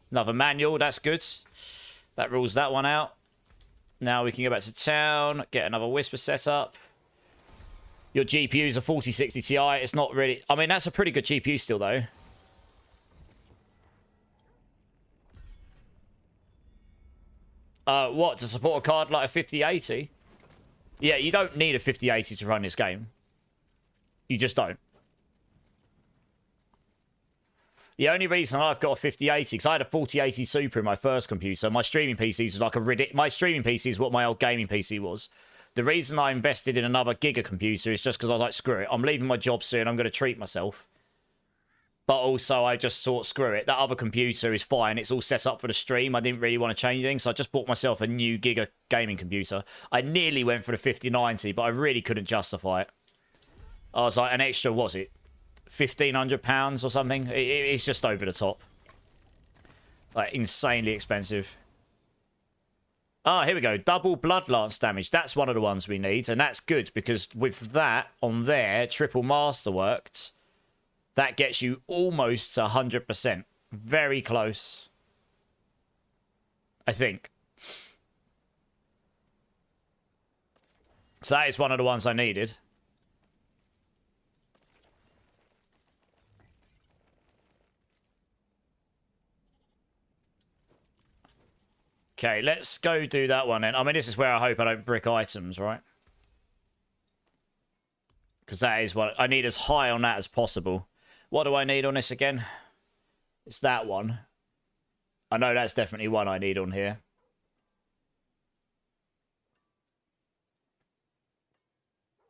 Speaker 1: Another manual. That's good. That rules that one out. Now we can go back to town. Get another whisper set up. Your GPU is a 4060 Ti. It's not really... I mean, that's a pretty good GPU still, though. What? To support a card like a 5080? Yeah, you don't need a 5080 to run this game. You just don't. The only reason I've got a 5080, because I had a 4080 Super in my first computer. My streaming PCs was like my streaming PC is what my old gaming PC was. The reason I invested in another Giga computer is just because I was like, screw it. I'm leaving my job soon. I'm going to treat myself. But also, I just thought, screw it. That other computer is fine. It's all set up for the stream. I didn't really want to change anything, so I just bought myself a new Giga gaming computer. I nearly went for the 5090, but I really couldn't justify it. I was like, an extra, what was it? £1,500 or something? It's just over the top. Like, insanely expensive. Ah, here we go. Double Blood Lance damage. That's one of the ones we need. And that's good because with that on there, triple masterworked, that gets you almost to 100%. Very close. I think. So that is one of the ones I needed. Okay, let's go do that one then. I mean, this is where I hope I don't brick items, right? Because that is what... I need as high on that as possible. What do I need on this again? It's that one. I know that's definitely one I need on here.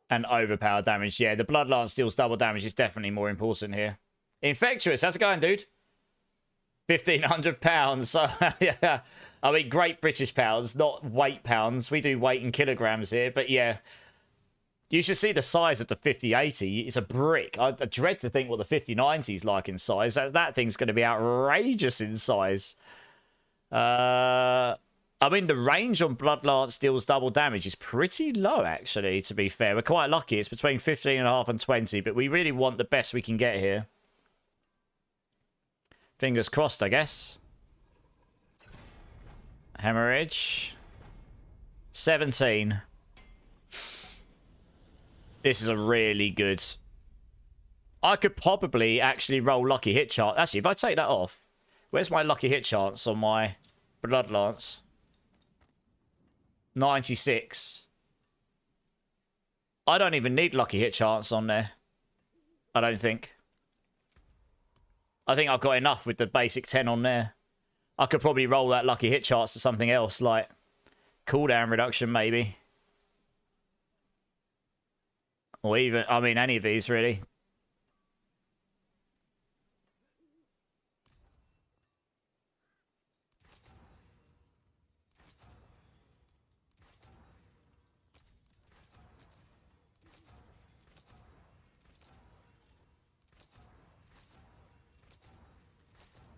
Speaker 1: And overpower damage. Yeah, the Blood Lance deals double damage is definitely more important here. Infectious, how's it going, dude? £1,500. So, yeah. I mean, great British pounds, not weight pounds. We do weight in kilograms here, but yeah. You should see the size of the 5080. It's a brick. I dread to think what the 5090 is like in size. That thing's going to be outrageous in size. I mean, the range on Blood Lance deals double damage is pretty low, actually, to be fair. We're quite lucky. It's between 15.5 and 20, but we really want the best we can get here. Fingers crossed, I guess. Hemorrhage. 17. This is a really good... I could probably actually roll lucky hit chance. Actually, if I take that off, where's my lucky hit chance on my Blood Lance? 96. I don't even need lucky hit chance on there. I don't think. I think I've got enough with the basic 10 on there. I could probably roll that lucky hit chance to something else, like cooldown reduction, maybe. Or even, I mean, any of these, really.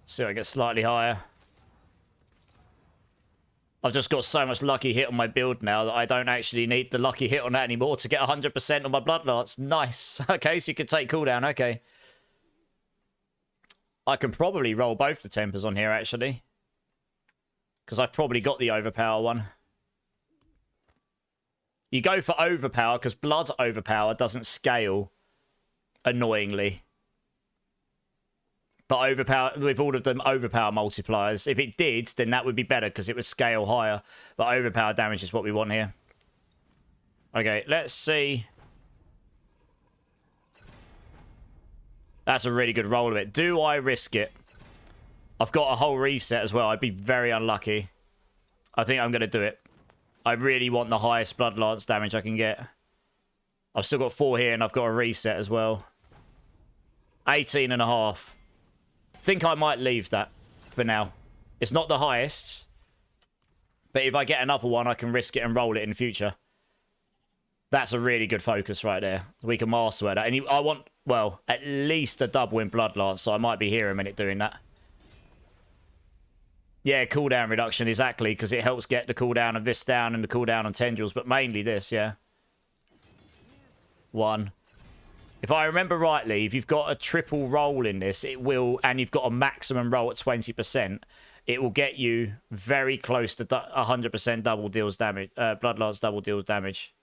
Speaker 1: So I get slightly higher. I've just got so much lucky hit on my build now that I don't actually need the lucky hit on that anymore to get 100% on my Blood Lance. Nice. Okay, so you can take cooldown. Okay. I can probably roll both the tempers on here, actually. Because I've probably got the overpower one. You go for overpower because blood overpower doesn't scale, annoyingly. But overpower, with all of them overpower multipliers, if it did, then that would be better because it would scale higher. But overpower damage is what we want here. Okay, let's see. That's a really good roll of it. Do I risk it? I've got a whole reset as well. I'd be very unlucky. I think I'm going to do it. I really want the highest Blood Lance damage I can get. I've still got 4 here and I've got a reset as well. 18.5. Think I might leave that for now. It's not the highest. But if I get another one, I can risk it and roll it in the future. That's a really good focus right there. We can master that. And I want well, at least a double in Blood Lance, so I might be here a minute doing that. Yeah, cooldown reduction, exactly, because it helps get the cooldown of this down and the cooldown on Tendrils, but mainly this, yeah. 1. If I remember rightly, if you've got a triple roll in this, it will, and you've got a maximum roll at 20%, it will get you very close to 100% double deals damage, Blood Lance double deals damage.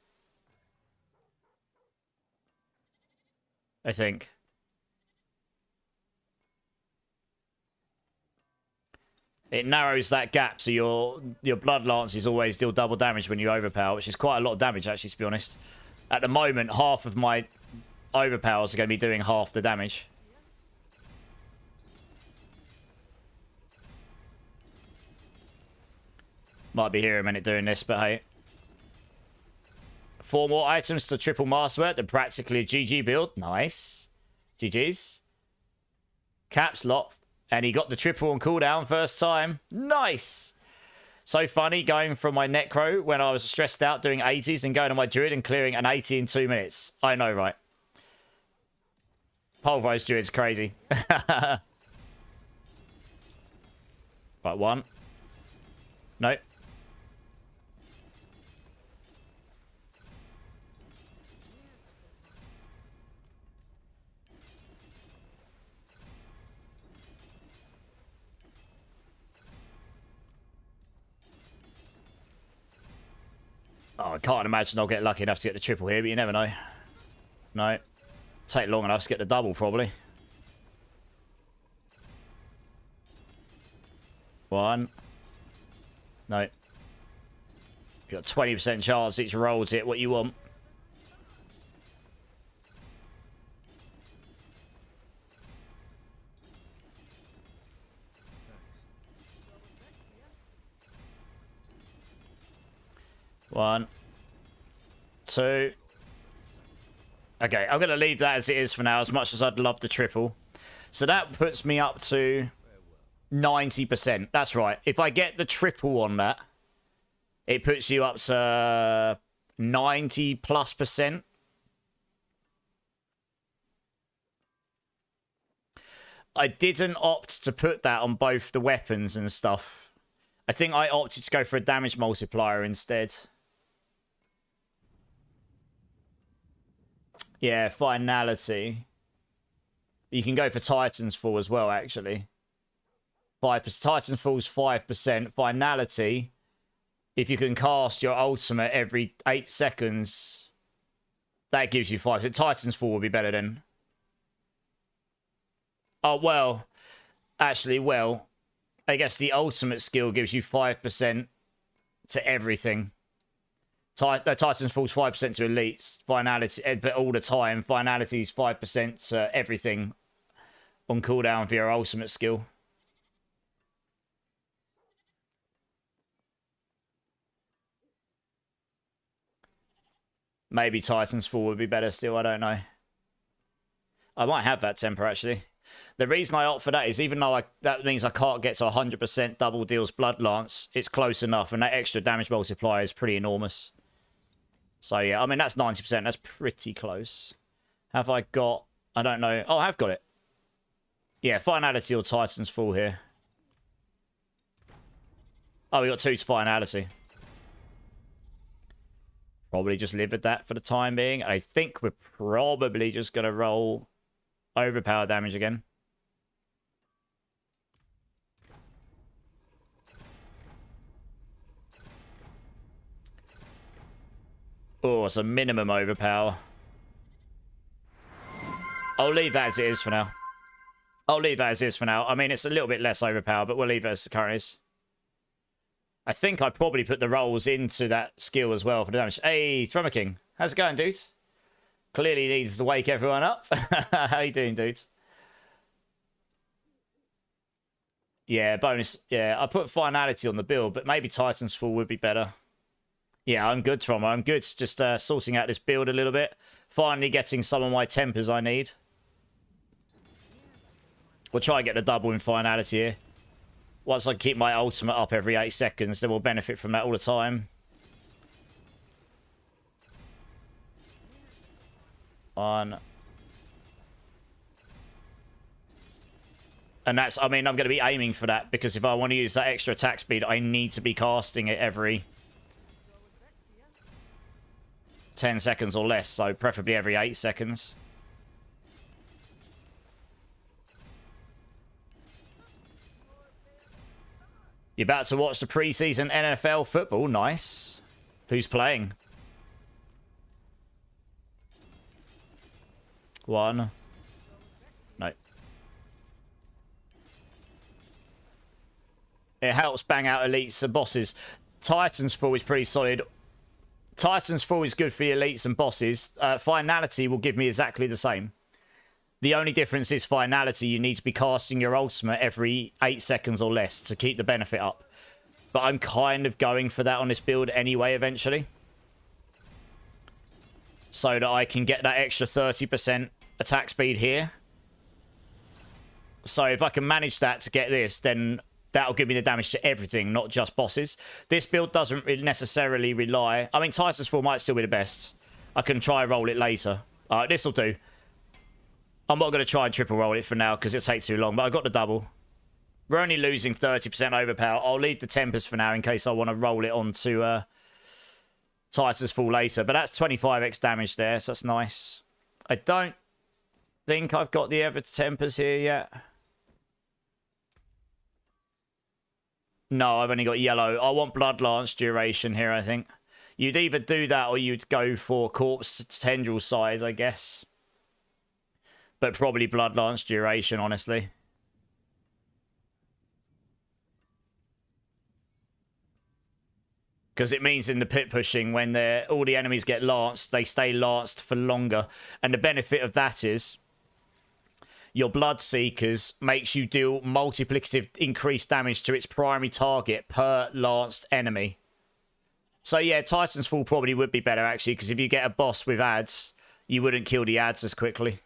Speaker 1: I think. It narrows that gap, so your Blood Lances always deal double damage when you overpower, which is quite a lot of damage, actually, to be honest. At the moment, half of my overpowers are going to be doing half the damage. Might be here a minute doing this, but hey. 4 more items to triple masterwork, then practically a GG build. Nice. GG's. Caps lock. And he got the triple on cooldown first time. Nice. So funny going from my Necro when I was stressed out doing 80s and going to my Druid and clearing an 80 in 2 minutes. I know, right? Pulverise Druid's crazy. Right, 1. Nope. Oh, I can't imagine I'll get lucky enough to get the triple here, but you never know. No. Take long enough to get the double, probably. 1. No. You got 20% chance each roll to hit what you want. One, 2. Okay, I'm going to leave that as it is for now, as much as I'd love the triple. So that puts me up to 90%. That's right. If I get the triple on that, it puts you up to 90+%. I didn't opt to put that on both the weapons and stuff. I think I opted to go for a damage multiplier instead. Yeah, finality. You can go for Titan's Fall as well, actually. 5%. Titan's Fall's 5%. Finality, if you can cast your ultimate every 8 seconds, that gives you 5%. Titan's Fall would be better then. Oh, well. Actually, well, I guess the ultimate skill gives you 5% to everything. Titan's Fall's 5% to elites, finality, but all the time, finality's 5% to everything on cooldown for your ultimate skill. Maybe Titan's Fall would be better still, I don't know. I might have that temper, actually. The reason I opt for that is even though that means I can't get to 100% double deals Blood Lance, it's close enough, and that extra damage multiplier is pretty enormous. So, yeah, I mean, that's 90%. That's pretty close. Have I got... I don't know. Oh, I have got it. Yeah, finality or Titan's Fall here. Oh, we got 2 to finality. Probably just live with that for the time being. I think we're probably just going to roll overpower damage again. Oh, it's a minimum overpower. I'll leave that as it is for now. I'll leave that as it is for now. I mean, it's a little bit less overpower, but we'll leave it as it currently is. I think I probably put the rolls into that skill as well for the damage. Hey, Thrummer King. How's it going, dude? Clearly needs to wake everyone up. How you doing, dude? Yeah, bonus. Yeah, I put finality on the build, but maybe Titan's Fall would be better. Yeah, I'm good, Trommer. I'm good. Just sorting out this build a little bit. Finally getting some of my tempers I need. We'll try and get the double in finality here. Once I keep my ultimate up every 8 seconds, then we'll benefit from that all the time. 1. And that's, I mean, I'm going to be aiming for that, because if I want to use that extra attack speed, I need to be casting it every 10 seconds or less, so preferably every 8 seconds. You're about to watch the preseason NFL football. Nice. Who's playing? One. No. It helps bang out elites and bosses. Titan's Fall is pretty solid. Titan's Fall is good for the elites and bosses. Finality will give me exactly the same. The only difference is finality. You need to be casting your ultimate every 8 seconds or less to keep the benefit up. But I'm kind of going for that on this build anyway eventually. So that I can get that extra 30% attack speed here. So if I can manage that to get this, then that'll give me the damage to everything, not just bosses. This build doesn't necessarily rely... I mean, Titan's Fall might still be the best. I can try and roll it later. Alright, this'll do. I'm not going to try and triple roll it for now because it'll take too long, but I got the double. We're only losing 30% overpower. I'll leave the tempers for now in case I want to roll it onto Titan's Fall later. But that's 25x damage there, so that's nice. I don't think I've got the other tempers here yet. No, I've only got yellow. I want Blood Lance duration here, I think. You'd either do that or you'd go for Corpse Tendril size, I guess. But probably Blood Lance duration, honestly. Because it means in the pit pushing, when all the enemies get lanced, they stay lanced for longer. And the benefit of that is your Blood Seekers makes you deal multiplicative increased damage to its primary target per lanced enemy. So yeah, Titan's Fall probably would be better actually, because if you get a boss with ads, you wouldn't kill the ads as quickly.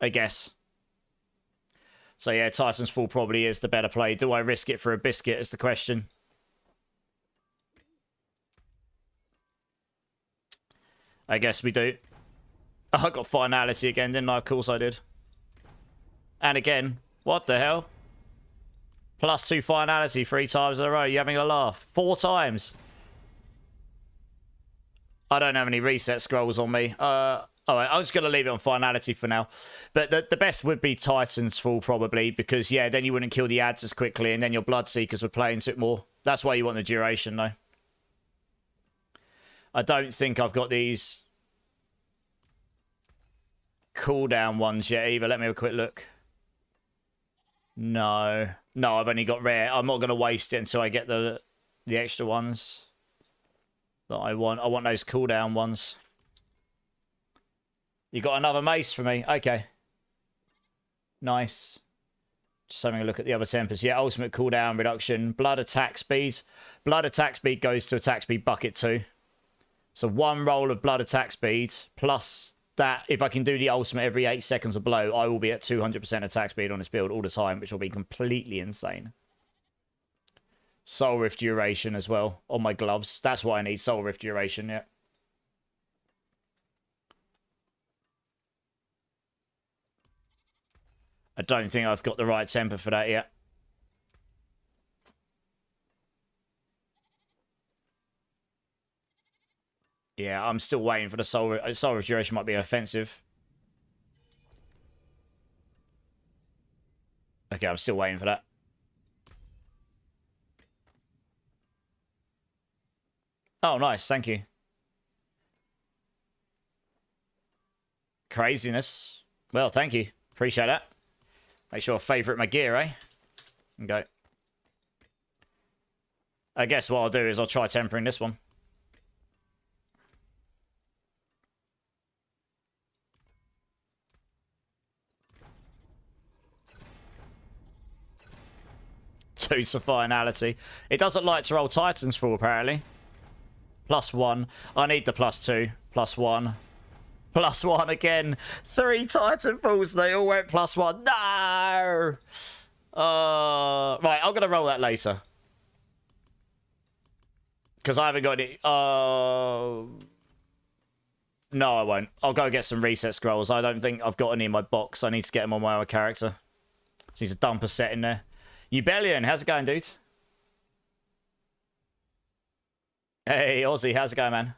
Speaker 1: I guess. So yeah, Titan's Fall probably is the better play. Do I risk it for a biscuit is the question. I guess we do. Oh, I got finality again, didn't I? Of course I did. And again, what the hell? +2 finality 3 times in a row. You having a laugh? 4 times. I don't have any reset scrolls on me. Alright, I'm just going to leave it on finality for now. But the best would be Titan's Fall probably, because yeah, then you wouldn't kill the ads as quickly and then your Blood Seekers would play into it more. That's why you want the duration though. I don't think I've got these cooldown ones yet either. Let me have a quick look. No. No, I've only got rare. I'm not going to waste it until I get the extra ones that I want. I want those cooldown ones. You got another mace for me? Okay. Nice. Just having a look at the other tempers. Yeah, ultimate cooldown reduction. Blood attack speed. Blood attack speed goes to attack speed bucket 2. So 1 roll of blood attack speed plus that. If I can do the ultimate every 8 seconds or below, I will be at 200% attack speed on this build all the time, which will be completely insane. Soul Rift duration as well on my gloves. That's why I need Soul Rift duration, yeah. I don't think I've got the right temper for that yet. Yeah, I'm still waiting for the Soul Rift duration might be offensive. Okay, I'm still waiting for that. Oh, nice. Thank you. Craziness. Well, thank you. Appreciate that. Make sure I favourite my gear, eh? Okay. I guess what I'll do is I'll try tempering this one. To finality. It doesn't like to roll Titan's Fall, apparently. +1. I need the +2. +1. +1 again. 3 Titan Falls. They all went +1. No! Right, I'm going to roll that later. Because I haven't got any... No, I won't. I'll go get some reset scrolls. I don't think I've got any in my box. I need to get them on my other character. So he's a dumper set in there. Ubellion, how's it going, dude? Hey, Aussie, how's it going, man?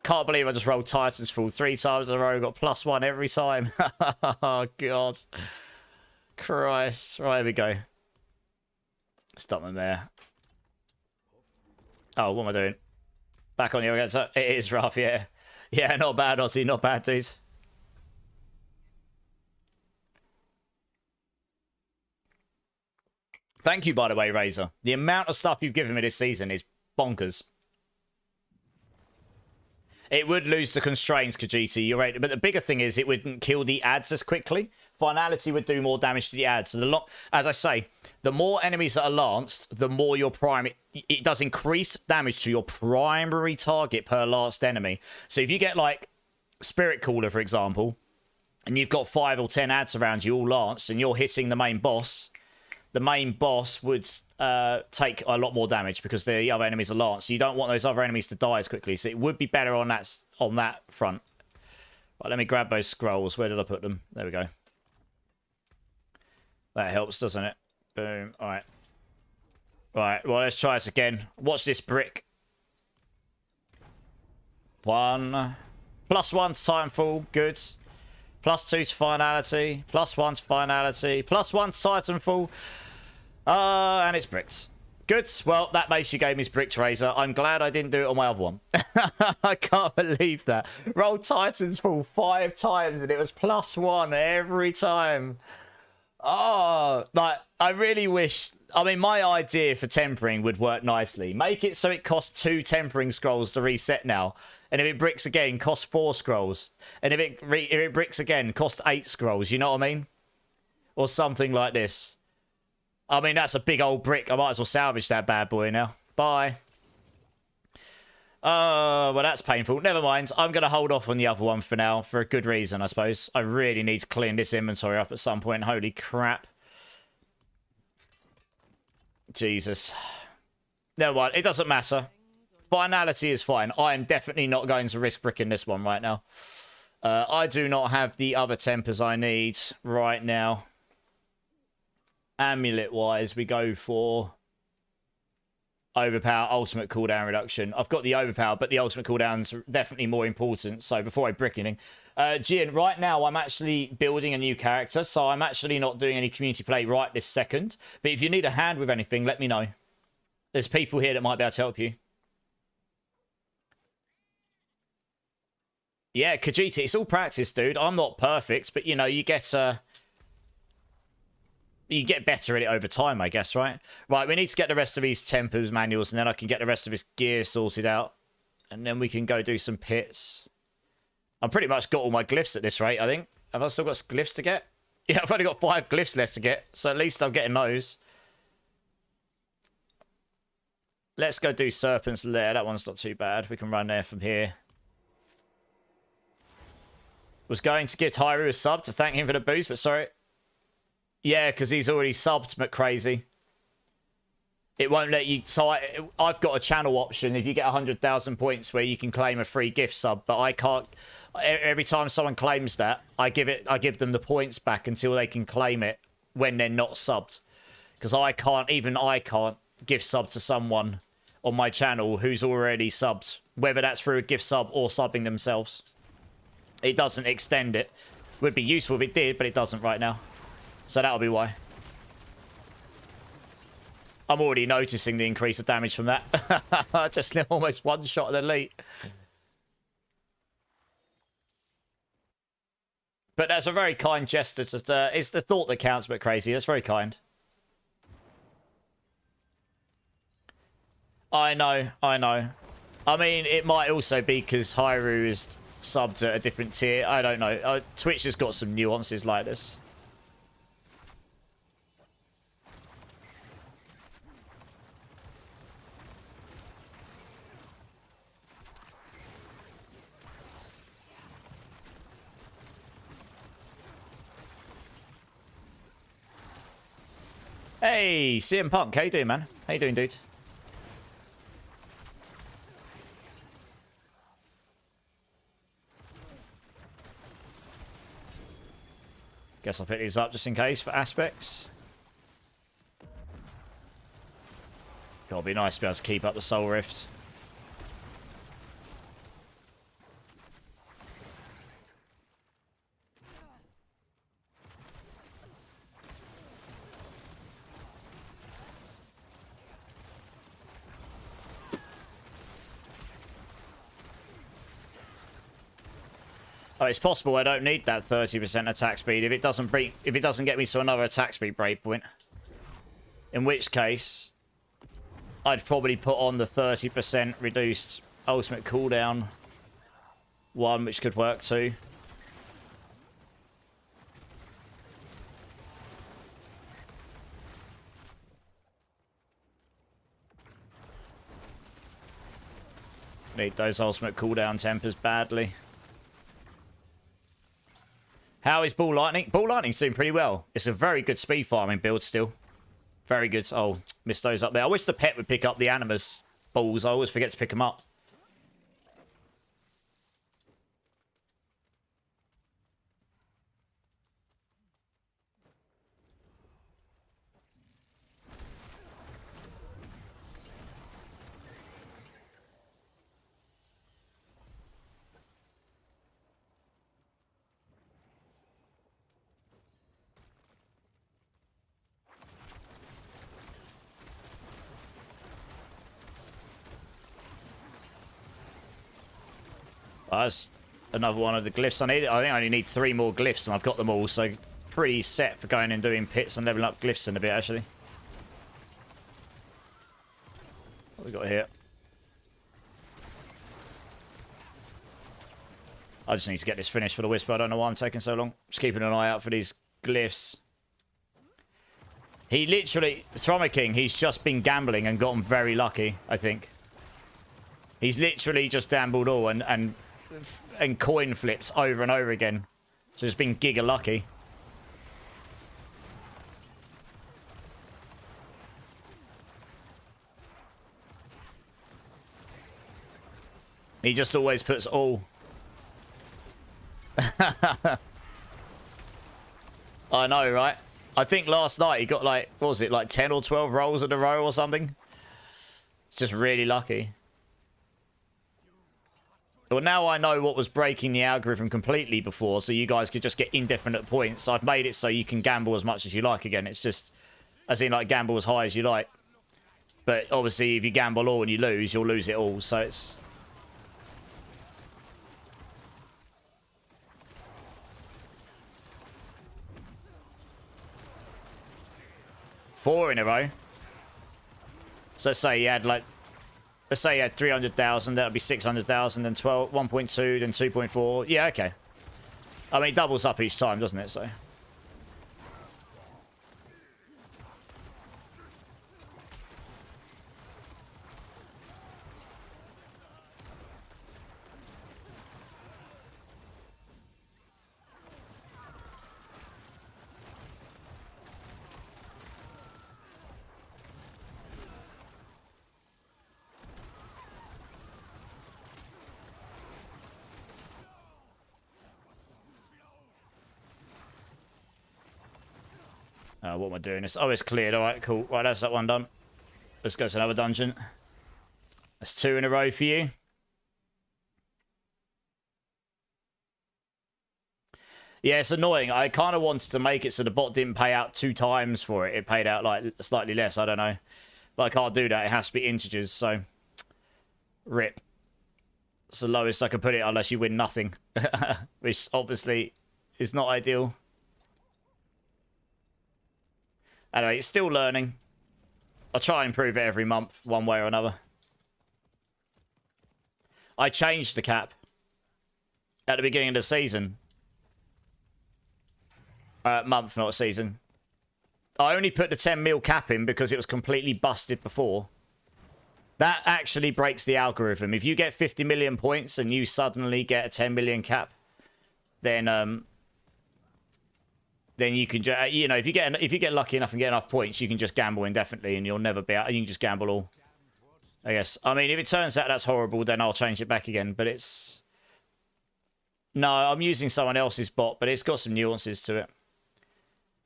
Speaker 1: Can't believe I just rolled Titans full 3 times in a row. Got +1 every time. Oh, God. Christ. Right, here we go. Stop them there. Oh, what am I doing? Back on you again. So it is rough, yeah. Yeah, not bad, Aussie. Not bad, dude. Thank you, by the way, Razor. The amount of stuff you've given me this season is bonkers. It would lose the constraints, Khajiit, you're right. But the bigger thing is it wouldn't kill the ads as quickly. Finality would do more damage to the ads. So as I say, the more enemies that are lanced, the more your it does increase damage to your primary target per lanced enemy. So if you get like Spirit Cooler, for example, and you've got 5 or 10 ads around you all lanced, and you're hitting the main boss, the main boss would take a lot more damage because the other enemies are lanced. So you don't want those other enemies to die as quickly. So it would be better on that front. Right, let me grab those scrolls. Where did I put them? There we go. That helps, doesn't it? Boom. All right. Right, well, let's try this again. Watch this brick. 1. +1 to Titanfall. Good. +2 to Finality. +1 to Finality. +1 to Titanfall. And it's bricks. Good. Well, that basically gave me bricks, Razor. I'm glad I didn't do it on my other one. I can't believe that. Rolled Titans Fall 5 times and it was +1 every time. Oh, like, I really wish... I mean, my idea for tempering would work nicely. Make it so it costs 2 tempering scrolls to reset now. And if it bricks again, costs 4 scrolls. And if it bricks again, costs 8 scrolls. You know what I mean? Or something like this. I mean, that's a big old brick. I might as well salvage that bad boy now. Bye. Well, that's painful. Never mind. I'm going to hold off on the other one for now, for a good reason, I suppose. I really need to clean this inventory up at some point. Holy crap. Jesus. Never mind. It doesn't matter. Finality is fine. I am definitely not going to risk bricking this one right now. I do not have the other tempers I need right now. Amulet-wise, we go for... Overpower, ultimate cooldown reduction. I've got the overpower, but the ultimate cooldown's definitely more important. So before I brick anything, Gian, right now I'm actually building a new character, so I'm actually not doing any community play right this second. But if you need a hand with anything, let me know. There's people here that might be able to help you. Yeah, Khajiit, it's all practice, dude. I'm not perfect, but you know, you get better at it over time, I guess, right? Right, we need to get the rest of these tempers manuals, and then I can get the rest of his gear sorted out. And then we can go do some pits. I'm pretty much got all my glyphs at this rate, I think. Have I still got glyphs to get? Yeah, I've only got 5 glyphs left to get, so at least I'm getting those. Let's go do Serpent's Lair. That one's not too bad. We can run there from here. Was going to give Hyru a sub to thank him for the boost, but sorry. Yeah, because he's already subbed McCrazy. It won't let you... So I've got a channel option if you get 100,000 points where you can claim a free gift sub, but I can't... Every time someone claims that, I give them the points back until they can claim it when they're not subbed. Because I can't gift sub to someone on my channel who's already subbed, whether that's through a gift sub or subbing themselves. It doesn't extend it. Would be useful if it did, but it doesn't right now. So that'll be why. I'm already noticing the increase of damage from that. Just almost one shot at elite. But that's a very kind gesture. It's the thought that counts, but crazy. That's very kind. I know. I mean, it might also be because Hyru is subbed at a different tier. I don't know. Twitch has got some nuances like this. Hey, CM Punk, how you doing, man? How you doing, dude? Guess I'll pick these up just in case for aspects. Gotta be nice to be able to keep up the Soul Rift. Oh, it's possible I don't need that 30% attack speed if it doesn't get me to another attack speed breakpoint. In which case, I'd probably put on the 30% reduced ultimate cooldown one, which could work too. Need those ultimate cooldown tempers badly. How is Ball Lightning? Ball Lightning's doing pretty well. It's a very good speed farming build still. Very good. Oh, missed those up there. I wish the pet would pick up the Animus balls. I always forget to pick them up. That's another one of the glyphs I need. I think I only need 3 more glyphs and I've got them all, so pretty set for going and doing pits and leveling up glyphs in a bit, actually. What we got here? I just need to get this finished for the Whisper. I don't know why I'm taking so long. Just keeping an eye out for these glyphs. He literally, Thrommer King, he's just been gambling and gotten very lucky, I think. He's literally just gambled all and coin flips over and over again. So just been giga lucky. He just always puts all. I know, right? I think last night he got like, what was it, like 10 or 12 rolls in a row or something? It's just really lucky. Well, now I know what was breaking the algorithm completely before, so you guys could just get indefinite points. I've made it so you can gamble as much as you like again. It's just, as in, like, gamble as high as you like. But obviously, if you gamble all and you lose, you'll lose it all. So it's... Four in a row. So let's say you had, like... Let's say you had 300,000, that would be 600,000, then 12, 1.2, then 2.4. Yeah, okay. I mean, it doubles up each time, doesn't it? So. What am I doing? Oh, it's cleared. All right, cool. Right, that's that one done. Let's go to another dungeon. That's 2 in a row for you. Yeah, it's annoying. I kind of wanted to make it so the bot didn't pay out 2 times for it. It paid out like slightly less. I don't know. But I can't do that. It has to be integers, so... Rip. It's the lowest I can put it unless you win nothing. Which obviously is not ideal. Anyway, it's still learning. I'll try and improve it every month, one way or another. I changed the cap at the beginning of the season. Month, not season. I only put the 10 mil cap in because it was completely busted before. That actually breaks the algorithm. If you get 50 million points and you suddenly get a 10 million cap, then you can, you know, if you get lucky enough and get enough points, you can just gamble indefinitely, and you'll never be out. You can just gamble all. I guess. I mean, if it turns out that's horrible, then I'll change it back again. But it's no, I'm using someone else's bot, but it's got some nuances to it.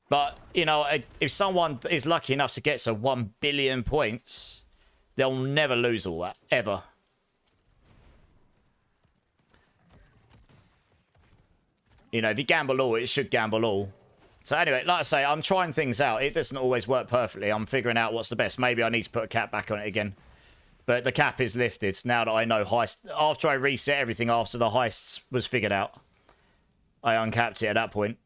Speaker 1: But, you know, if someone is lucky enough to get to 1 billion points, they'll never lose all that, ever. You know, if you gamble all, it should gamble all. So anyway, like I say, I'm trying things out. It doesn't always work perfectly. I'm figuring out what's the best. Maybe I need to put a cap back on it again. But the cap is lifted now that I know heist. After I reset everything after the heists was figured out, I uncapped it at that point.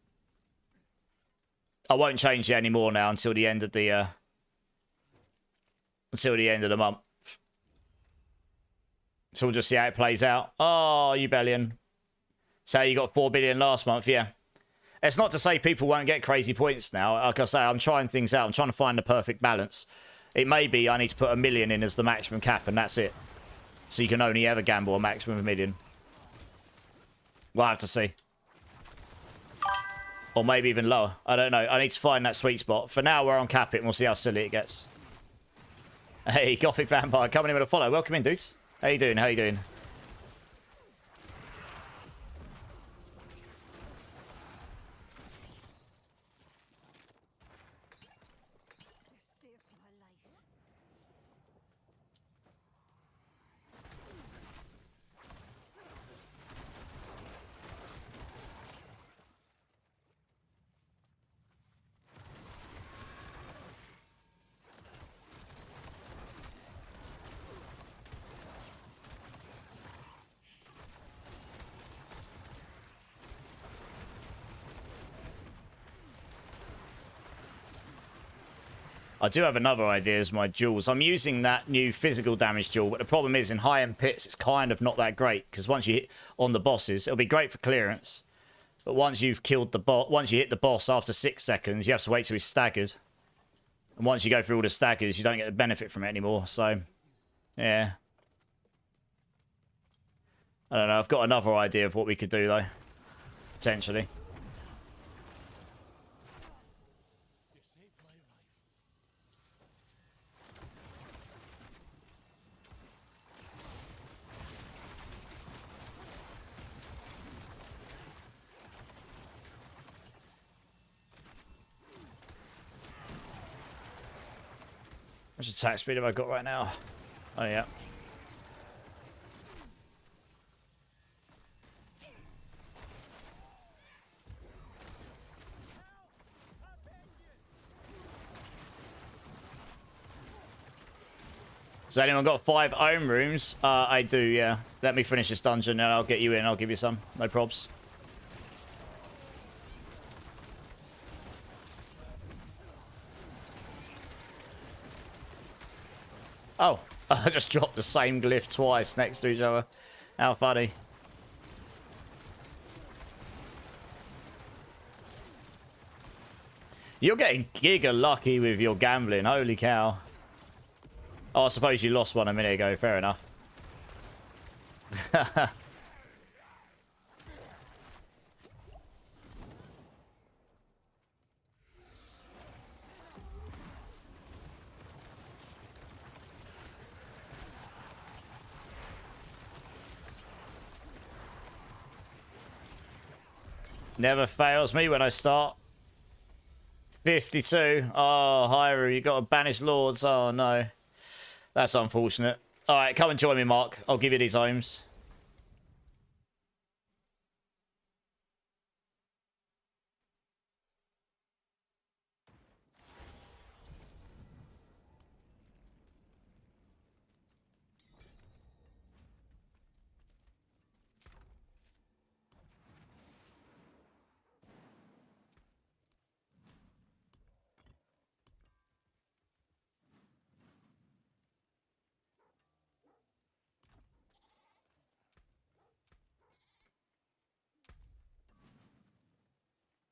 Speaker 1: I won't change it anymore now until the end of the month. So we'll just see how it plays out. Oh, you Bellion. So you got 4 billion last month, yeah. It's not to say people won't get crazy points now. Like I say, I'm trying things out. I'm trying to find the perfect balance. It may be I need to put 1 million in as the maximum cap, and that's it. So you can only ever gamble a maximum of 1 million. We'll have to see. Or maybe even lower. I don't know. I need to find that sweet spot. For now, we're on cap it, and we'll see how silly it gets. Hey, Gothic Vampire, coming in with a follow. Welcome in, dudes. How you doing? How you doing? I do have another idea as my jewels. I'm using that new physical damage jewel, but the problem is in high-end pits, it's kind of not that great, because once you hit on the bosses, it'll be great for clearance. But once you've killed the boss, once you hit the boss after 6 seconds, you have to wait till he's staggered. And once you go through all the staggers, you don't get the benefit from it anymore. So, yeah. I don't know. I've got another idea of what we could do, though. Potentially. How much attack speed have I got right now? Oh, yeah. Has anyone got 5 own rooms? I do, yeah. Let me finish this dungeon and I'll get you in. I'll give you some. No probs. Oh, I just dropped the same glyph twice next to each other. How funny. You're getting giga lucky with your gambling. Holy cow. Oh, I suppose you lost one a minute ago. Fair enough. Never fails me when I start. 52. Oh, Hyru, you got to banish lords. Oh, no. That's unfortunate. All right, come and join me, Mark. I'll give you these homes.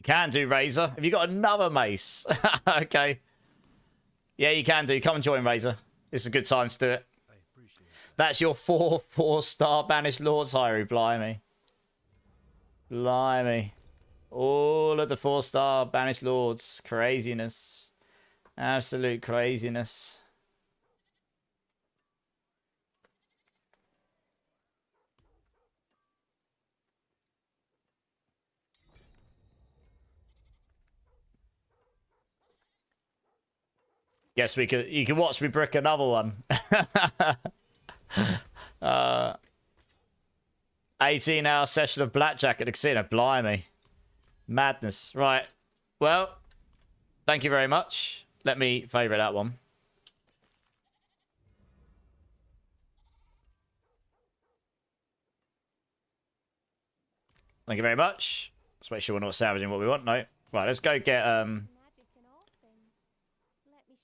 Speaker 1: Can do, Razor. Have you got another mace? Okay. Yeah, you can do. Come and join, Razor. It's a good time to do it. That's your 4-star banished lords, Hyru. Blimey. Blimey. All of the 4-star banished lords. Craziness. Absolute craziness. Guess we could. You can watch me brick another one. 18-hour session of blackjack at the casino. Blimey, madness. Right. Well, thank you very much. Let me favourite that one. Thank you very much. Let's make sure we're not salvaging what we want. No. Right, let's go get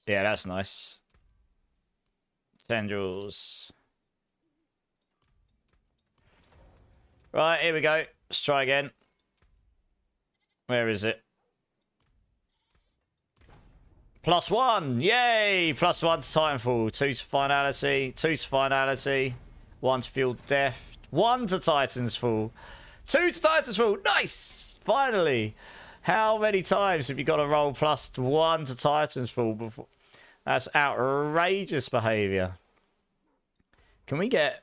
Speaker 1: yeah, that's nice. Tendrils. Right, here we go. Let's try again. Where is it? +1! Yay! +1 to Titanfall. 2 to Finality. 2 to Finality. 1 to Fuel Death. 1 to Titan's Fall. 2 to Titan's Fall. Nice! Finally. How many times have you got to roll +1 to Titan's Fall before? That's outrageous behaviour. Can we get...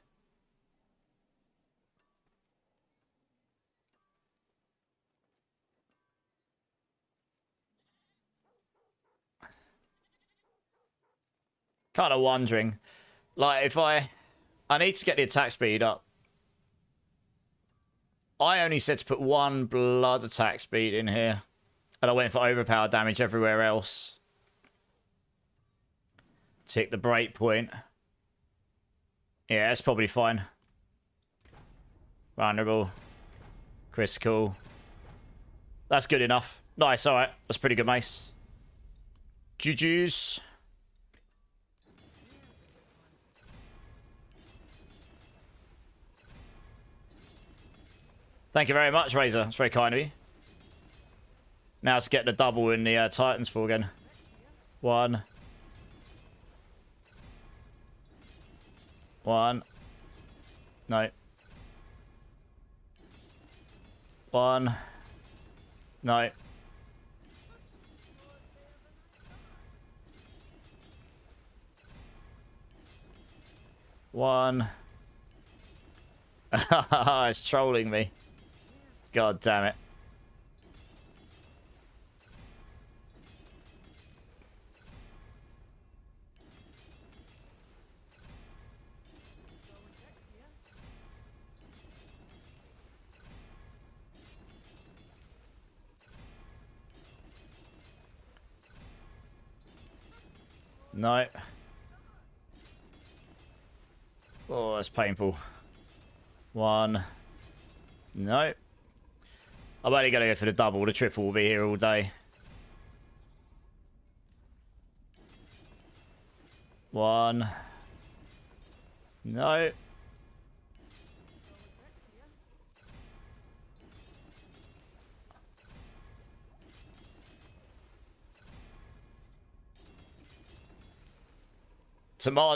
Speaker 1: Kind of wondering. Like, if I need to get the attack speed up. I only said to put 1 blood attack speed in here. And I went for overpower damage everywhere else. Tick the break point. Yeah, that's probably fine. Vulnerable. Critical. That's good enough. Nice, alright. That's pretty good, mace. GG's. Thank you very much, Razor. That's very kind of you. Now let's get the double in the Titans Fall again. 1. 1. No. 1. No. One. It's trolling me. God damn it. No. Oh, that's painful. 1. No. I'm only going to go for the double. The triple will be here all day. 1. No.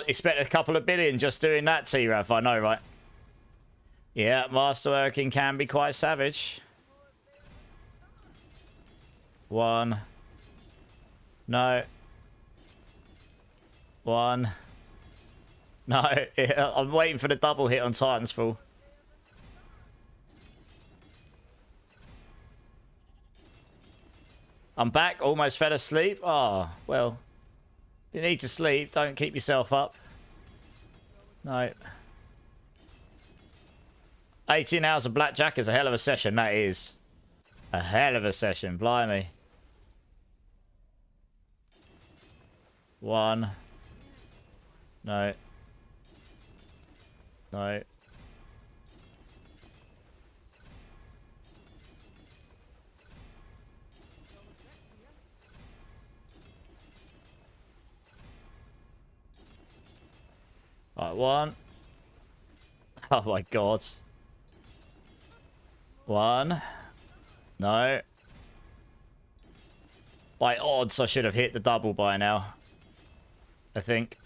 Speaker 1: He spent a couple of billion just doing that, T-Rav. I know, right? Yeah, masterworking can be quite savage. 1. No. 1. No. I'm waiting for the double hit on Titan's Fall. I'm back. Almost fell asleep. Oh, well. You need to sleep. Don't keep yourself up. No. 18 hours of blackjack is a hell of a session. That is. A hell of a session. Blimey. 1. No. No. Right, 1. Oh my god. 1. No. By odds, I should have hit the double by now. I think.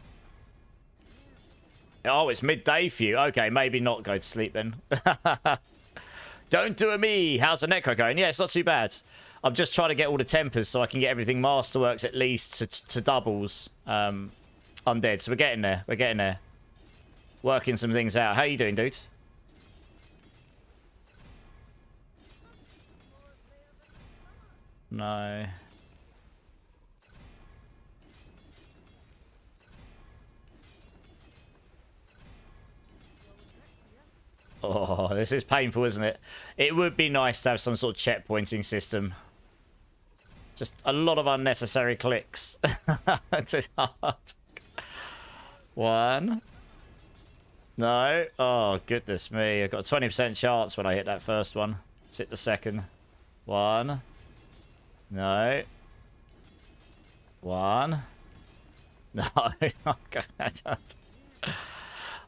Speaker 1: Oh, it's midday for you. Okay, maybe not go to sleep then. Don't do a me. How's the Necro going? Yeah, it's not too bad. I'm just trying to get all the tempers so I can get everything Masterworks at least to doubles. Undead. So we're getting there. We're getting there. Working some things out. How you doing, dude? No. Oh, this is painful, isn't it? It would be nice to have some sort of checkpointing system. Just a lot of unnecessary clicks. It's hard. One. No. Oh, goodness me. I've got a 20% chance when I hit that first one. Let's hit the second. One. No. One. No.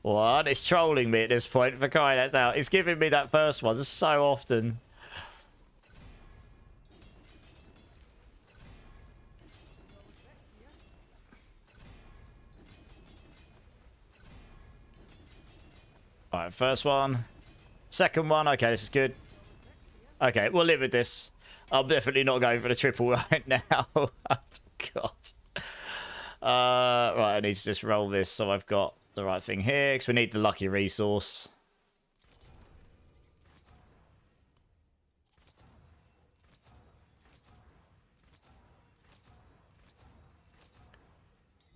Speaker 1: One. It's trolling me at this point for crying out loud. It's giving me that first one so often. Alright, first one. Second one. Okay, this is good. Okay, we'll live with this. I'm definitely not going for the triple right now. Oh, God. Right, I need to just roll this so I've got the right thing here, because we need the lucky resource.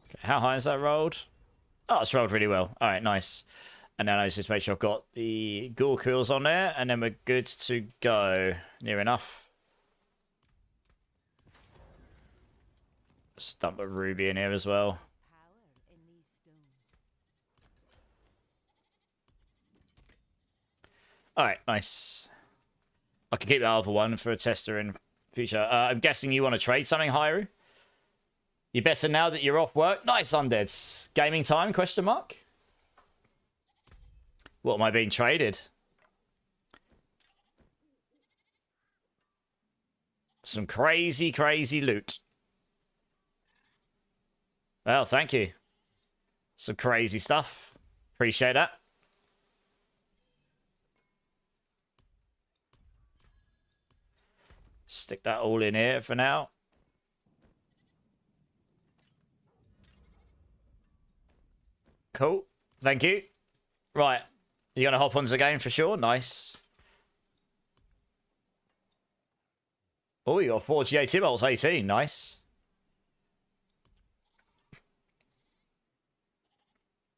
Speaker 1: Okay, how high is that rolled? Oh, it's rolled really well. Alright, nice. And then I just make sure I've got the ghoul quills on there, and then we're good to go. Near enough. Just dump a ruby in here as well. Alright, nice. I can keep the other one for a tester in future. I'm guessing you want to trade something, Hyru? You better now that you're off work? Nice, Undead. Gaming time, question mark? What am I being traded? Some crazy, crazy loot. Well, thank you. Some crazy stuff. Appreciate that. Stick that all in here for now. Cool. Thank you. Right. You're going to hop onto the game for sure? Nice. Oh, you got 48 Tibolts, 18. Nice.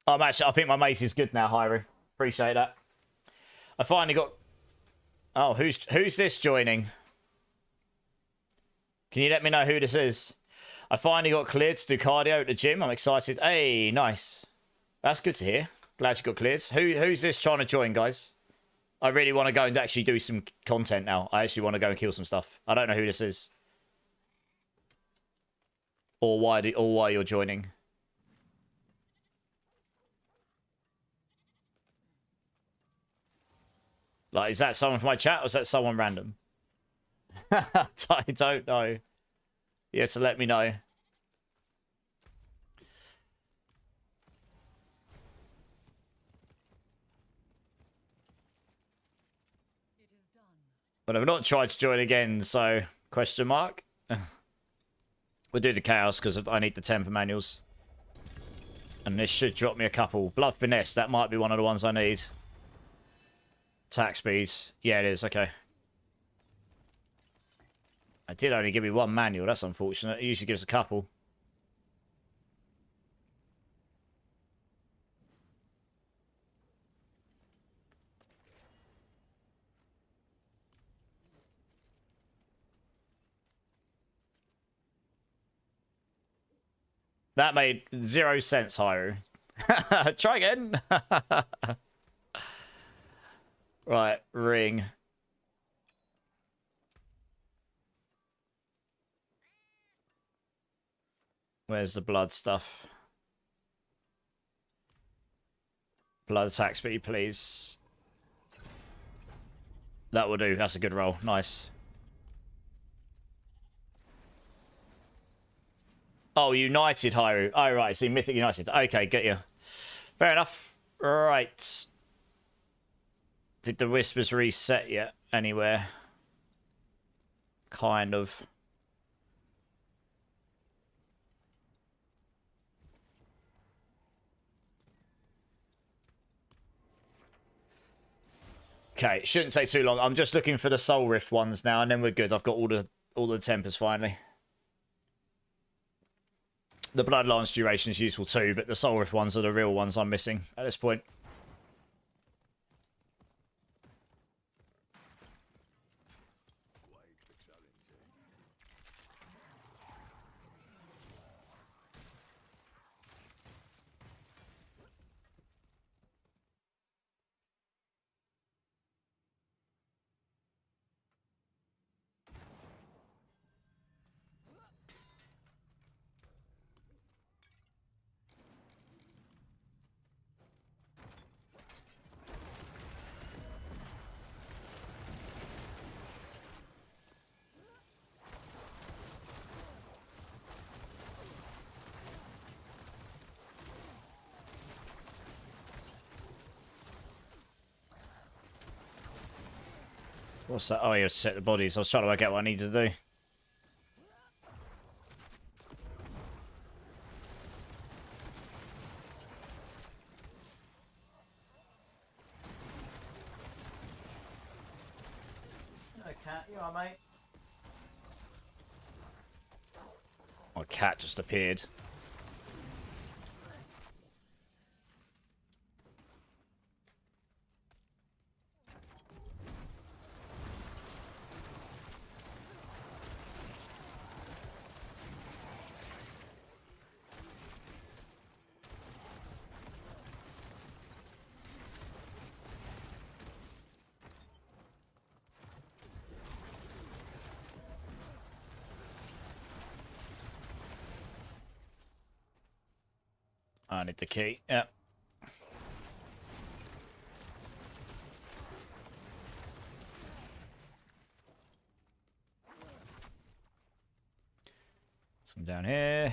Speaker 1: I think my mate is good now, Hyru. Appreciate that. I finally got... Oh, who's this joining? Can you let me know who this is? I finally got cleared to do cardio at the gym. I'm excited. Hey, nice. That's good to hear. Glad you got cleared. Who's this trying to join, guys? I really want to go and actually do some content now. I actually want to go and kill some stuff. I don't know who this is. Or why you're joining. Like, is that someone from my chat or is that someone random? I don't know. You have to let me know. But I've not tried to join again, so question mark. We'll do the chaos because I need the temper manuals. And this should drop me a couple. Blood finesse, that might be one of the ones I need. Attack speed. Yeah, it is. Okay. I did only give me one manual. That's unfortunate. It usually gives a couple. That made 0 sense, Hyru. Try again. Right, ring. Where's the blood stuff? Blood attack speed, please. That will do. That's a good roll. Nice. Oh, United, Hyru. Oh, right. See, Mythic United. Okay, get you. Fair enough. Right. Did the Whispers reset yet? Anywhere? Kind of. Okay, it shouldn't take too long. I'm just looking for the Soul Rift ones now, and then we're good. I've got all the tempers finally. The Blood Lance duration is useful too, but the Soul Rift ones are the real ones I'm missing at this point. What's that? Oh, you have to set the bodies. I was trying to work out what I need to do. No cat, you are, mate. My cat just appeared. I need the key. Yep. Some down here.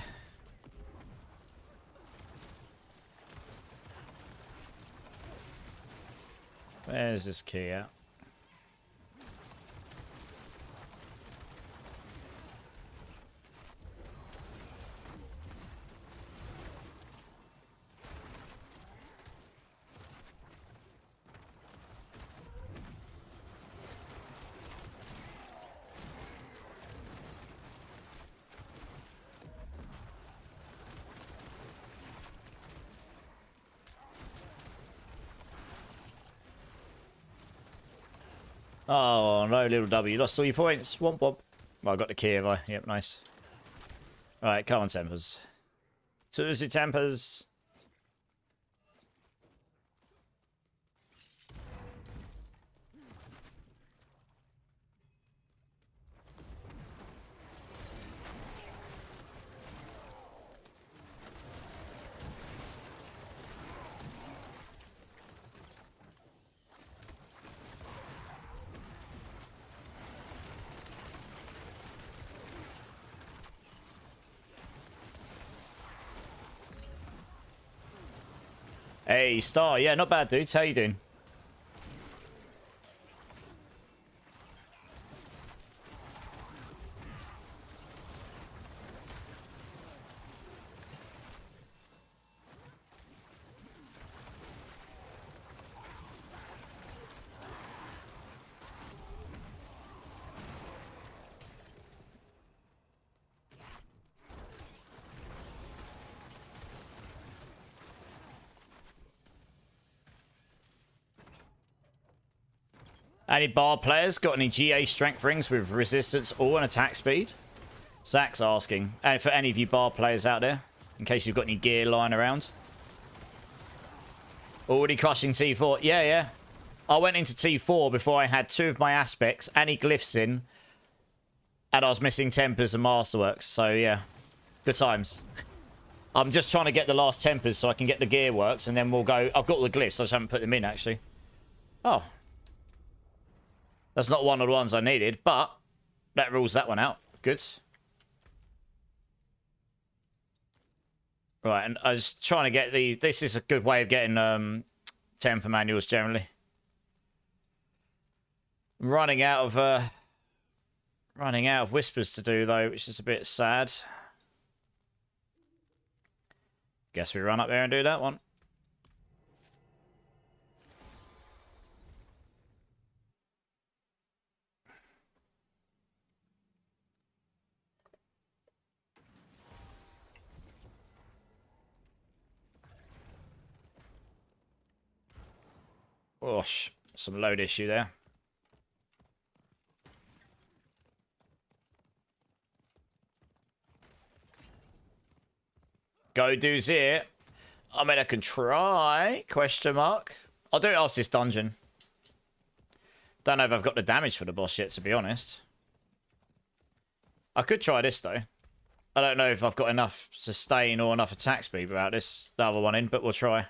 Speaker 1: Where's this key at? Oh, no, little W. You lost all your points. Womp womp. Well, I got the key, have I? Yep, nice. Alright, come on, Tempers. Susie Tempers. Hey, Star. Yeah, not bad, dudes. How you doing? Any bar players got any GA strength rings with resistance or an attack speed? Zach's asking. And for any of you bar players out there, in case you've got any gear lying around. Already crushing T4. Yeah, yeah. I went into T4 before I had 2 of my aspects, any glyphs in, and I was missing Tempers and Masterworks. So, yeah. Good times. I'm just trying to get the last Tempers so I can get the gear works, and then we'll go... I've got all the glyphs, I just haven't put them in, actually. Oh. That's not one of the ones I needed, but that rules that one out. Good. Right, and I was trying to get the... This is a good way of getting temper manuals, generally. I'm running out of whispers to do, though, which is a bit sad. Guess we run up there and do that one. Gosh, some load issue there. Go do's here. I mean, I can try. Question mark. I'll do it after this dungeon. Don't know if I've got the damage for the boss yet, to be honest. I could try this, though. I don't know if I've got enough sustain or enough attack speed without this, the other one in, but we'll try.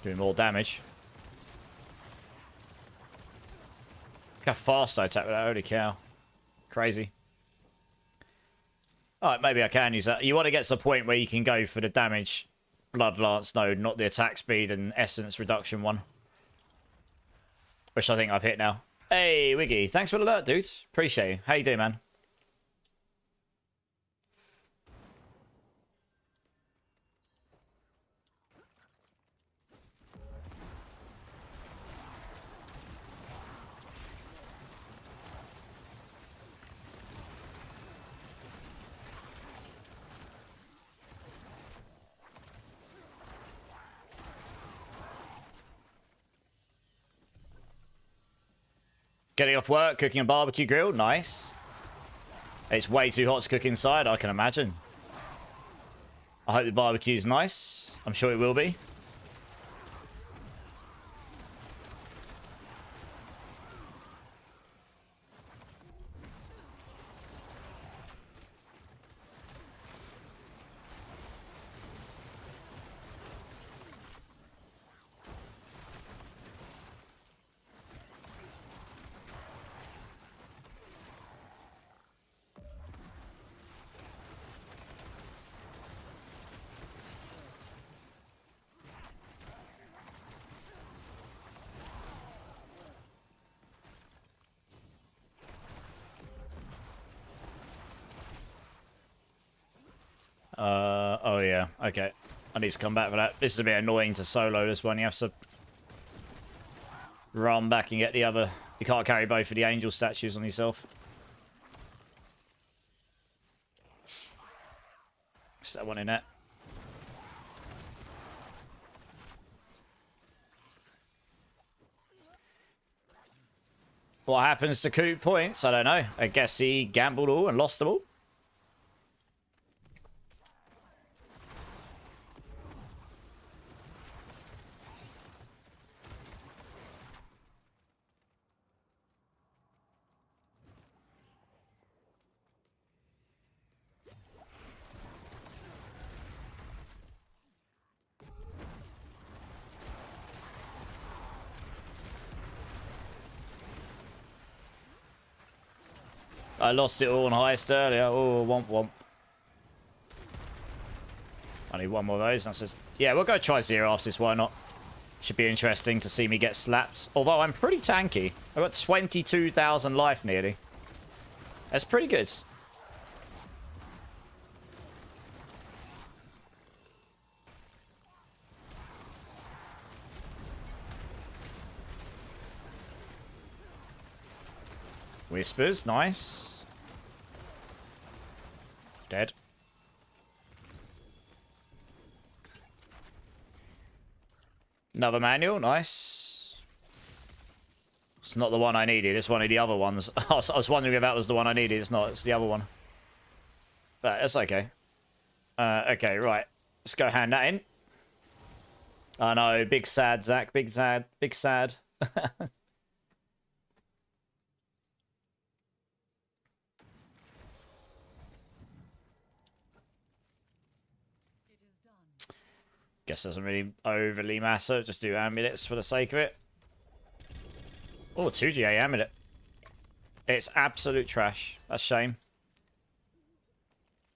Speaker 1: Doing more damage. Look how fast I attack with that. Holy cow. Crazy. Alright, maybe I can use that. You want to get to the point where you can go for the damage Blood Lance node, not the attack speed and essence reduction one. Which I think I've hit now. Hey, Wiggy. Thanks for the alert, dude. Appreciate you. How you doing, man? Getting off work, cooking a barbecue grill. Nice. It's way too hot to cook inside, I can imagine. I hope the barbecue's nice. I'm sure it will be. Oh yeah, okay. I need to come back for that. This is a bit annoying to solo this one. You have to run back and get the other. You can't carry both of the angel statues on yourself. Is that one in there? What happens to coup points? I don't know. I guess he gambled all and lost them all. I lost it all on heist earlier. Oh, womp womp. I need one more of those. That says, yeah, we'll go try zero after this. Why not? Should be interesting to see me get slapped. Although I'm pretty tanky. I've got 22,000 life nearly. That's pretty good. Whispers, nice. Dead. Another manual, nice. It's not the one I needed, it's one of the other ones. I was wondering if that was the one I needed. It's not, it's the other one. But it's okay. Okay, right. Let's go hand that in. I know, big sad, Zach. Big sad. Big sad. Guess doesn't really overly matter. Just do amulets for the sake of it. Oh, 2GA amulet. It's absolute trash. That's a shame.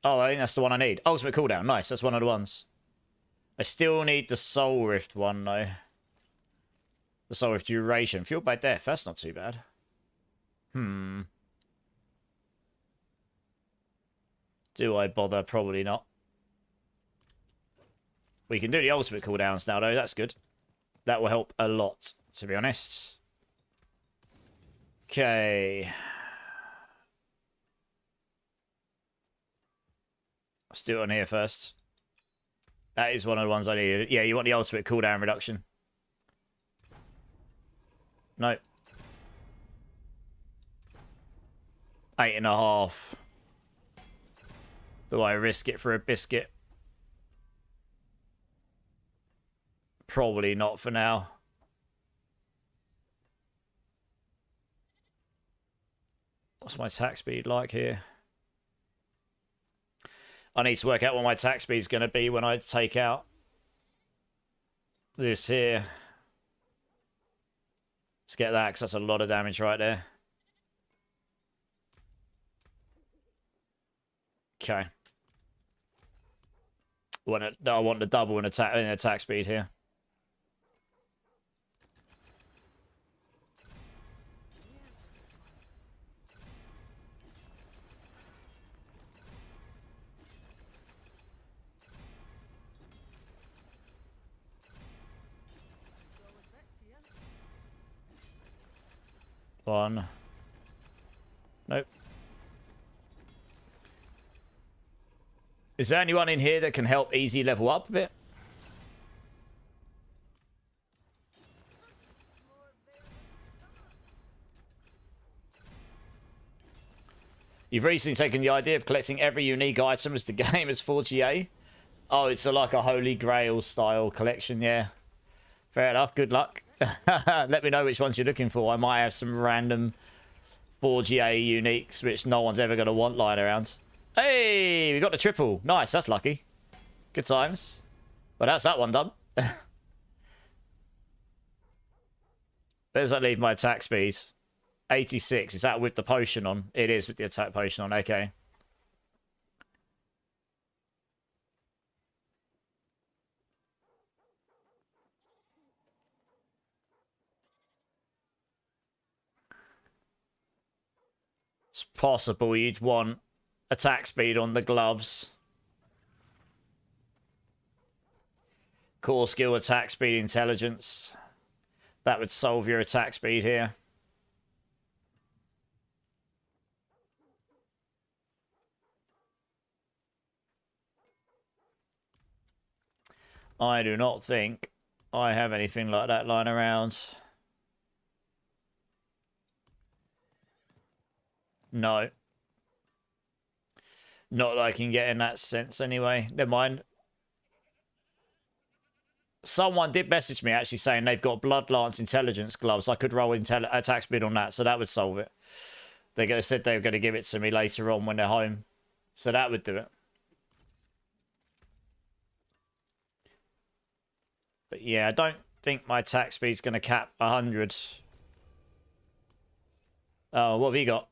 Speaker 1: Oh, I think that's the one I need. Ultimate cooldown. Nice. That's one of the ones. I still need the Soul Rift one, though. The Soul Rift duration. Fueled by death. That's not too bad. Do I bother? Probably not. We can do the ultimate cooldowns now, though. That's good. That will help a lot, to be honest. Okay. Let's do it on here first. That is one of the ones I needed. Yeah, you want the ultimate cooldown reduction. No. 8.5. Do I risk it for a biscuit? Probably not for now. What's my attack speed like here? I need to work out what my attack speed is going to be when I take out this here. Let's get that, because that's a lot of damage right there. Okay. I want the double in attack speed here. One. Nope. Is there anyone in here that can help easy level up a bit? You've recently taken the idea of collecting every unique item as the game as 4GA. Oh, it's like a Holy Grail style collection, yeah. Fair enough, good luck. Let me know which ones you're looking for. I might have some random 4GA uniques which no one's ever going to want lying around. Hey, we got the triple. Nice, that's lucky. Good times. Well, that's that one done. Where does that leave my attack speed? 86. Is that with the potion on? It is with the attack potion on. Okay. It's possible you'd want attack speed on the gloves. Core skill, attack speed, intelligence. That would solve your attack speed here. I do not think I have anything like that lying around. No. Not that I can get in that sense anyway. Never mind. Someone did message me actually saying they've got Blood Lance Intelligence gloves. I could roll attack speed on that, so that would solve it. They said they were going to give it to me later on when they're home. So that would do it. But yeah, I don't think my attack speed's going to cap 100. Oh, what have you got?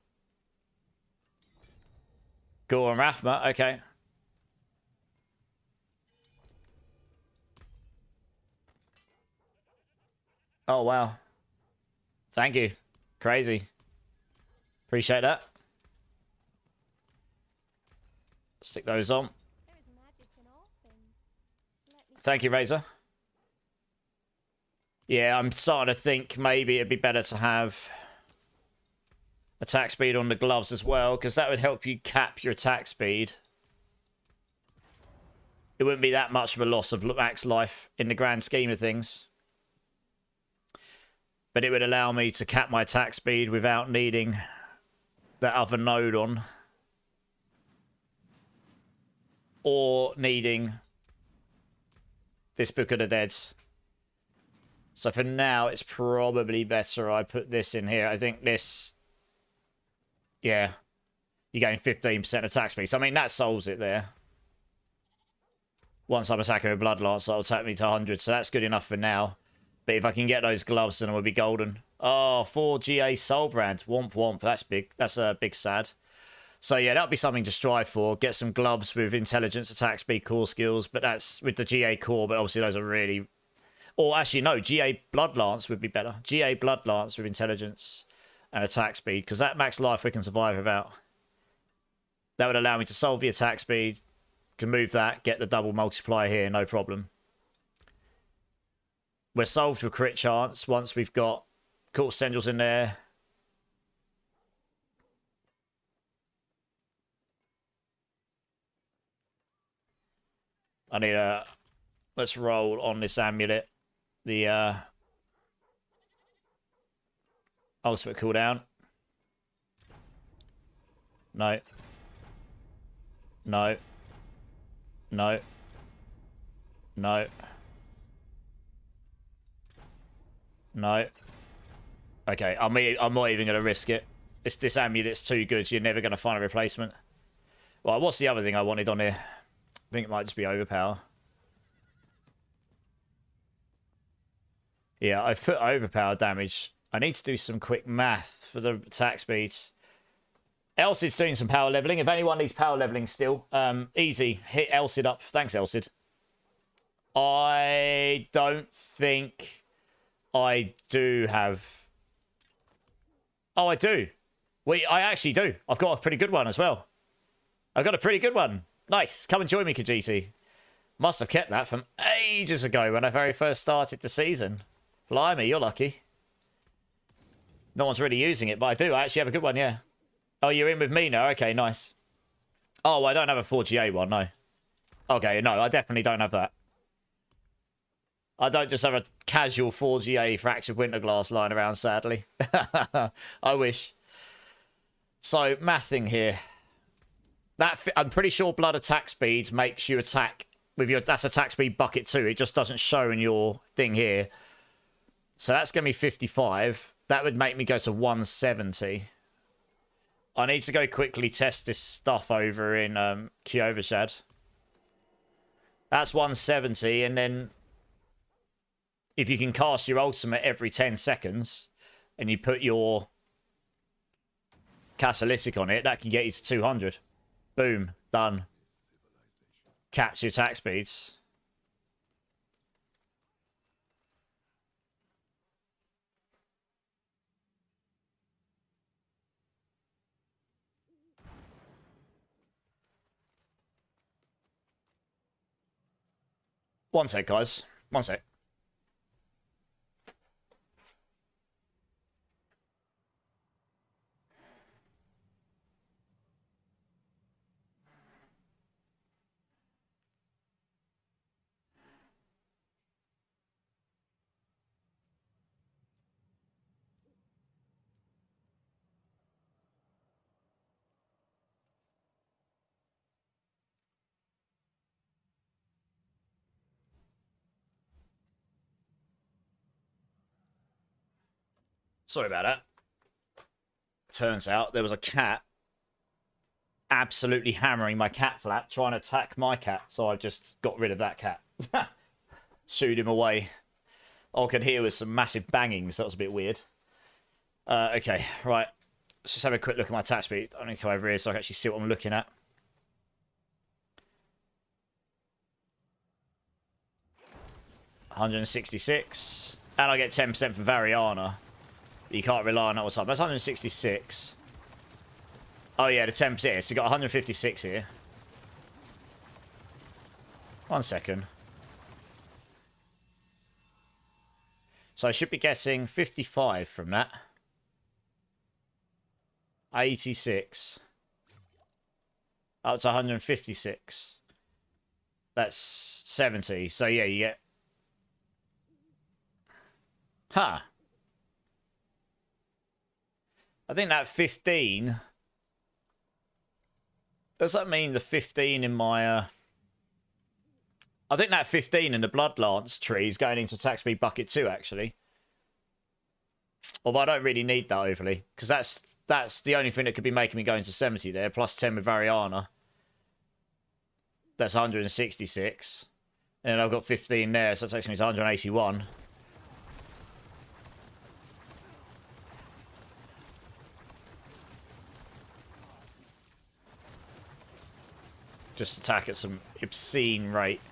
Speaker 1: Gore and Rathma, okay. Oh, wow. Thank you. Crazy. Appreciate that. Stick those on. Thank you, Razor. Yeah, I'm starting to think maybe it'd be better to have attack speed on the gloves as well, because that would help you cap your attack speed. It wouldn't be that much of a loss of max life in the grand scheme of things. But it would allow me to cap my attack speed without needing that other node on. Or needing this Book of the Dead. So for now, it's probably better I put this in here. I think this... Yeah. You're getting 15% attack speed. So, I mean, that solves it there. Once I'm attacking with Blood Lance, that'll attack me to 100. So that's good enough for now. But if I can get those gloves, then it will be golden. Oh, 4 GA Soul Brand. Womp womp. That's big. That's a big sad. So yeah, that'll be something to strive for. Get some gloves with intelligence, attack speed, core skills. But that's with the GA core. But obviously those are really... Or actually, no. GA Blood Lance would be better. GA Blood Lance with intelligence and attack speed. Because that max life we can survive without. That would allow me to solve the attack speed. Can move that. Get the double multiplier here. No problem. We're solved with crit chance once we've got Cult Tendrils in there. I need a... Let's roll on this amulet. The ultimate cooldown. No. No. No. No. No. Okay, I'm not even going to risk it. This amulet's too good. You're never going to find a replacement. Well, what's the other thing I wanted on here? I think it might just be overpower. Yeah, I've put overpower damage. I need to do some quick math for the attack speeds. Elsid's doing some power leveling. If anyone needs power leveling still, easy. Hit Elsid up. Thanks, Elsid. I don't think I do have... Oh, I do. I actually do. I've got a pretty good one as well. I've got a pretty good one. Nice. Come and join me, Khajiit. Must have kept that from ages ago when I very first started the season. Blimey, you're lucky. No one's really using it, but I do. I actually have a good one, yeah. Oh, you're in with me now? Okay, nice. Oh, I don't have a 4GA one, no. Okay, no, I definitely don't have that. I don't just have a casual 4GA Fractured Winterglass lying around, sadly. I wish. So, mathing here. I'm pretty sure blood attack speed makes you attack with your... That's attack speed bucket 2. It just doesn't show in your thing here. So that's going to be 55. That would make me go to 170. I need to go quickly test this stuff over in Kyovashad. That's 170, and then if you can cast your ultimate every 10 seconds and you put your catalytic on it, that can get you to 200. Boom. Done. Caps your attack speeds. One sec, guys. One sec. Sorry about that. Turns out there was a cat absolutely hammering my cat flap, trying to attack my cat, so I just got rid of that cat. Shooed him away. All I could hear was some massive bangings. That was a bit weird. Okay, right. Let's just have a quick look at my attack speed. I need to come over here so I can actually see what I'm looking at. $166. And I get 10% for Variana. You can't rely on that all the time. That's 166. Oh, yeah, the 10%. So you got 156 here. 1 second. So I should be getting 55 from that. 86. Up to 156. That's 70. So yeah, you get... Huh. I think that 15... Does that mean the 15 in my... I think that 15 in the Blood Lance tree is going into attack speed bucket 2, actually. Although I don't really need that overly. Because that's the only thing that could be making me go into 70 there. Plus 10 with Variana. That's 166. And then I've got 15 there, so that takes me to 181. Just attack at some obscene rate.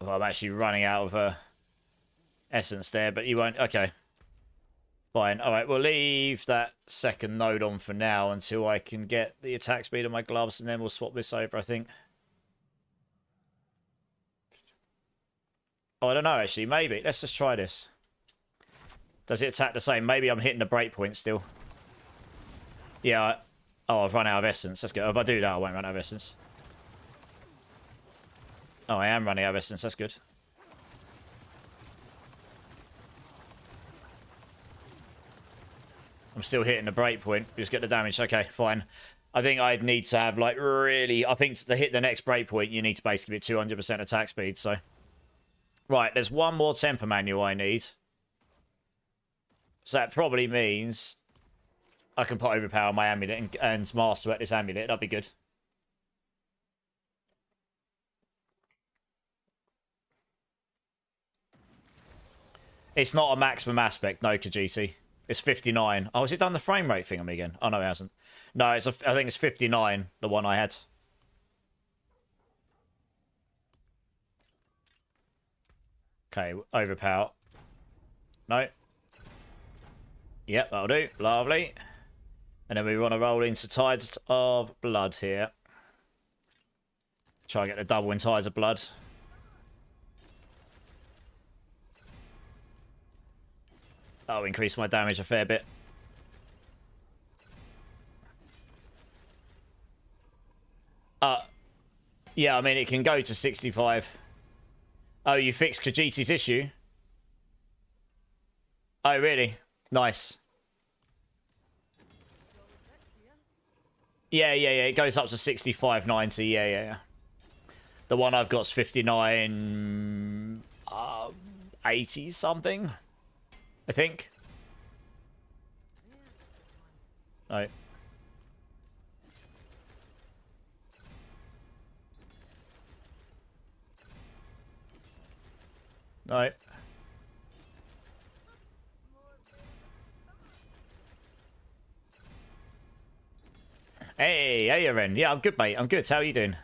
Speaker 1: Well, I'm actually running out of essence there, but you won't... Okay. Fine. Alright, we'll leave that second node on for now until I can get the attack speed of my gloves, and then we'll swap this over, I think. Oh, I don't know, actually. Maybe. Let's just try this. Does it attack the same? Maybe I'm hitting the breakpoint still. Yeah. Oh, I've run out of essence. That's good. If I do that, I won't run out of essence. Oh, I am running out of essence. That's good. I'm still hitting the breakpoint. Just get the damage. Okay, fine. I think I'd need to have, like, really... I think to hit the next breakpoint, you need to basically be 200% attack speed, so... Right, there's one more temper manual I need. So that probably means I can put overpower my amulet and master at this amulet. That'd be good. It's not a maximum aspect, no, Khajiit. It's 59. Oh, has it done the frame rate thing on me again? Oh, no, it hasn't. No, I think it's 59, the one I had. Okay, overpower. No. Yep, that'll do. Lovely. And then we want to roll into Tides of Blood here. Try and get the double in Tides of Blood. That'll increase my damage a fair bit. Yeah, I mean, it can go to 65. Oh, you fixed Khajiit's issue? Oh, really? Nice. Yeah. It goes up to 65.90. Yeah. The one I've got's 59... 80 something, I think. Right. Right. Hey, Ren. Yeah, I'm good, mate. I'm good. How are you doing?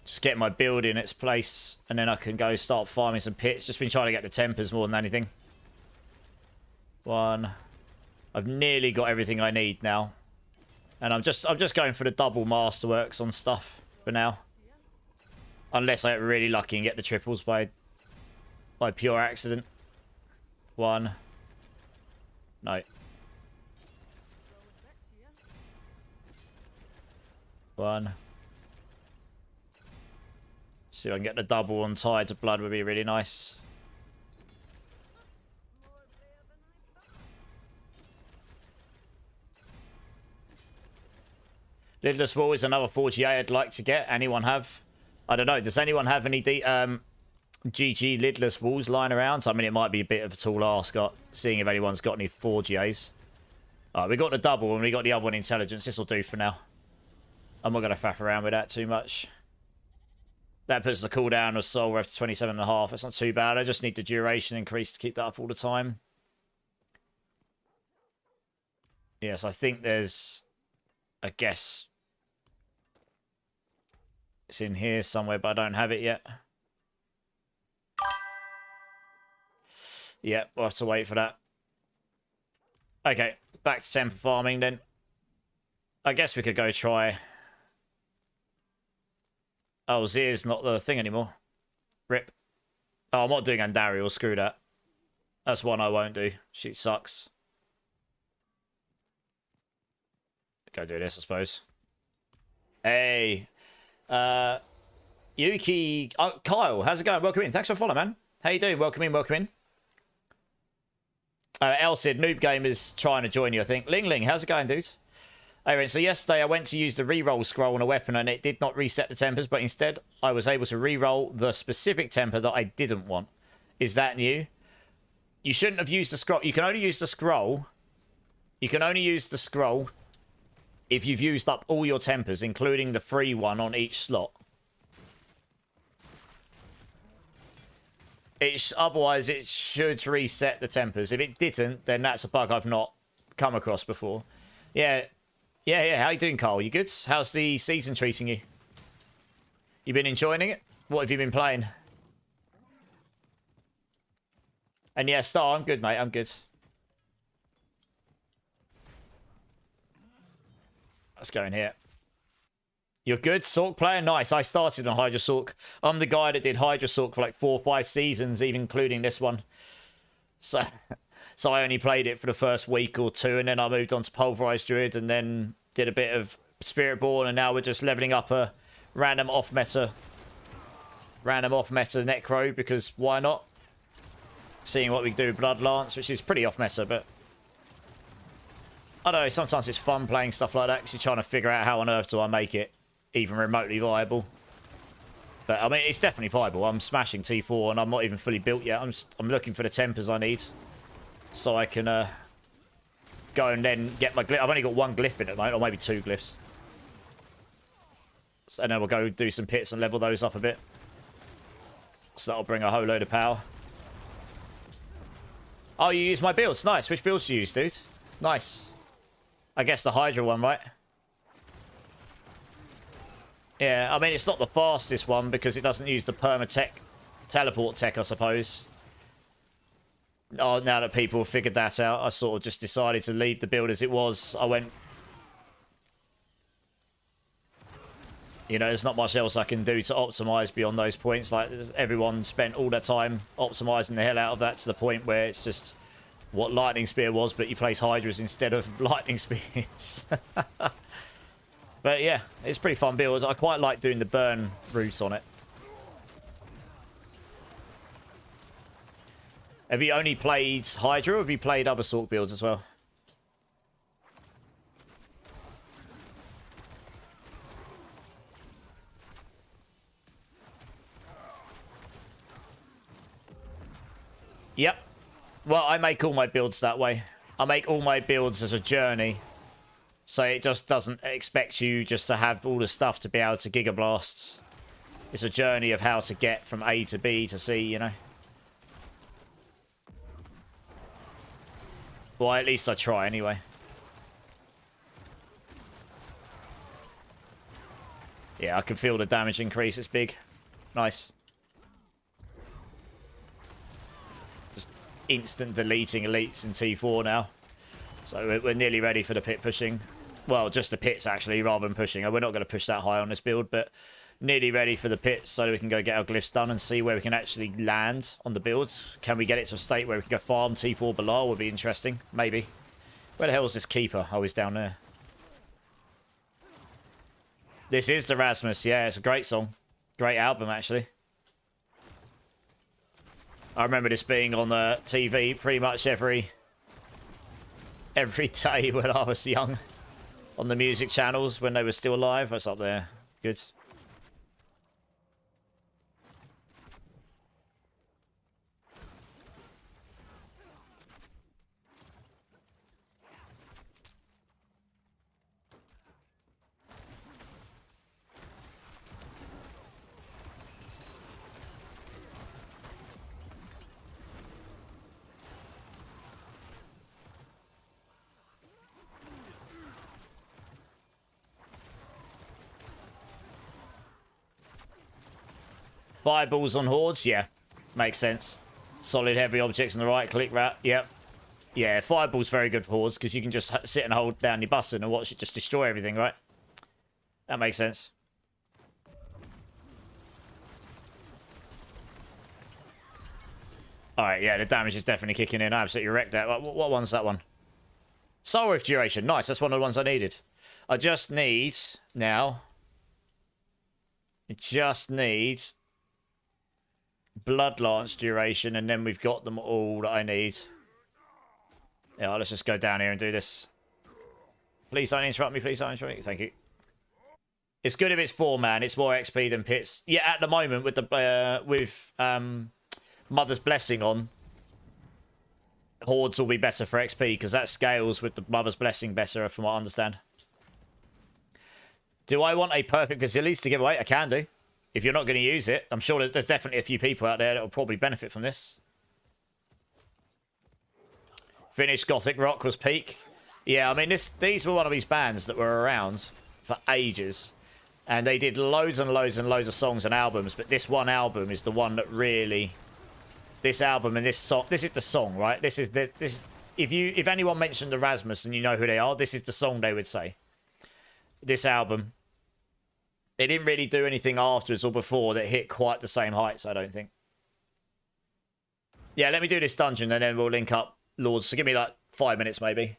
Speaker 1: Just getting my build in its place, and then I can go start farming some pits. Just been trying to get the tempers more than anything. One. I've nearly got everything I need now. And I'm just going for the double masterworks on stuff for now. Unless I get really lucky and get the triples by pure accident. One. No. One. See if I can get the double on Tides of Blood would be really nice. Lidless Wall is another 4GA I'd like to get. Anyone have? I don't know. Does anyone have any GG Lidless Walls lying around? So, I mean, it might be a bit of a tall ask, seeing if anyone's got any 4GAs. Alright, we got the double and we got the other one intelligence. This will do for now. I'm not going to faff around with that too much. That puts the cooldown of Soul Rev to 27.5. That's not too bad. I just need the duration increase to keep that up all the time. Yes, I think there's... I guess... It's in here somewhere, but I don't have it yet. Yeah, we'll have to wait for that. Okay, back to temper farming then. I guess we could go try... Oh, Zir's not the thing anymore. Rip. Oh, I'm not doing Andariel. Screw that. That's one I won't do. She sucks. Go do this, I suppose. Hey. Yuki. Oh, Kyle, how's it going? Welcome in. Thanks for following, man. How you doing? Welcome in, welcome in. Elsid, Noob Gamer's trying to join you, I think. Ling Ling, how's it going, dude? Alright, so yesterday I went to use the reroll scroll on a weapon and it did not reset the tempers, but instead I was able to reroll the specific temper that I didn't want. Is that new? You shouldn't have used the scroll. You can only use the scroll. You can only use the scroll if you've used up all your tempers, including the free one on each slot. Otherwise, it should reset the tempers. If it didn't, then that's a bug I've not come across before. Yeah. How you doing, Carl? You good? How's the season treating you? You been enjoying it? What have you been playing? And yeah, Star, I'm good, mate. I'm good. Let's go in here. You're good? Sork player? Nice. I started on Hydra Sork. I'm the guy that did Hydra Sork for like 4 or 5 seasons, even including this one. So I only played it for the first week or two, and then I moved on to Pulverise Druid, and then did a bit of Spiritborn, and now we're just leveling up a random off-meta Necro, because why not? Seeing what we can do with Blood Lance, which is pretty off-meta, but... I don't know, sometimes it's fun playing stuff like that, because you're trying to figure out how on earth do I make it even remotely viable. But, I mean, it's definitely viable. I'm smashing T4, and I'm not even fully built yet. I'm looking for the tempers I need, so I can go and then get my glyph. I've only got 1 glyph in at the moment, or maybe 2 glyphs. And then we'll go do some pits and level those up a bit. So that'll bring a whole load of power. Oh, you use my builds. Nice. Which builds do you use, dude? Nice. I guess the Hydra one, right? Yeah, I mean, it's not the fastest one because it doesn't use the permatech teleport tech, I suppose. Oh, now that people have figured that out, I sort of just decided to leave the build as it was. I went... You know, there's not much else I can do to optimize beyond those points. Like, everyone spent all their time optimizing the hell out of that to the point where it's just what Lightning Spear was, but you place Hydras instead of Lightning Spears. But yeah, it's pretty fun build. I quite like doing the burn route on it. Have you only played Hydra, or have you played other sort builds as well? Yep. Well, I make all my builds that way. I make all my builds as a journey. So it just doesn't expect you just to have all the stuff to be able to Giga Blast. It's a journey of how to get from A to B to C, you know? Well, at least I try anyway. Yeah, I can feel the damage increase. It's big. Nice. Just instant deleting elites in T4 now. So we're nearly ready for the pit pushing. Well, just the pits, actually, rather than pushing. We're not going to push that high on this build, but nearly ready for the pits so that we can go get our glyphs done and see where we can actually land on the builds. Can we get it to a state where we can go farm T4 below? Would be interesting. Maybe. Where the hell is this keeper? Oh, he's down there. This is the Rasmus. Yeah, it's a great song. Great album, actually. I remember this being on the TV pretty much every day when I was young. On the music channels when they were still alive. That's up there. Good. Fireballs on hordes? Yeah. Makes sense. Solid heavy objects on the right. Click rat. Yep. Yeah, fireball's very good for hordes because you can just sit and hold down your button and watch it just destroy everything, right? That makes sense. Alright, yeah, the damage is definitely kicking in. I absolutely wrecked that. What one's that one? Soul Rift duration. Nice, that's one of the ones I needed. I just need, now... I just need... Blood Lance duration, and then we've got them all that I need. Yeah, let's just go down here and do this. Please don't interrupt me, please don't interrupt me. Thank you. It's good if it's 4-man. It's more XP than pits. Yeah, at the moment with the Mother's Blessing on, hordes will be better for XP because that scales with the Mother's Blessing better, from what I understand. Do I want a perfect Vasilis to give away? I can do. If you're not going to use it, I'm sure there's definitely a few people out there that will probably benefit from this. Finnish Gothic Rock was peak. Yeah, I mean, these were one of these bands that were around for ages. And they did loads and loads and loads of songs and albums. But this one album is the one that really... This album and this song... This is the song, right? This is the... If anyone mentioned Erasmus and you know who they are, this is the song they would say. This album... They didn't really do anything afterwards or before that hit quite the same heights, I don't think. Yeah, let me do this dungeon and then we'll link up Lords. So give me like 5 minutes maybe.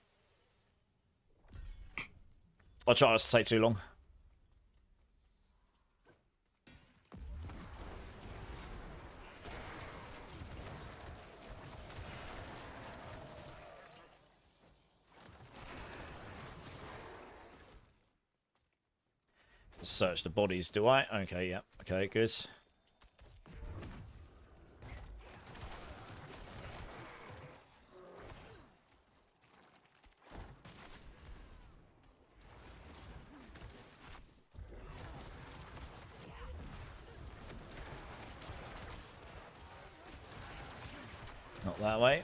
Speaker 1: I'll try not to take too long. Search the bodies, do I? Okay, yeah. Okay, good. Not that way.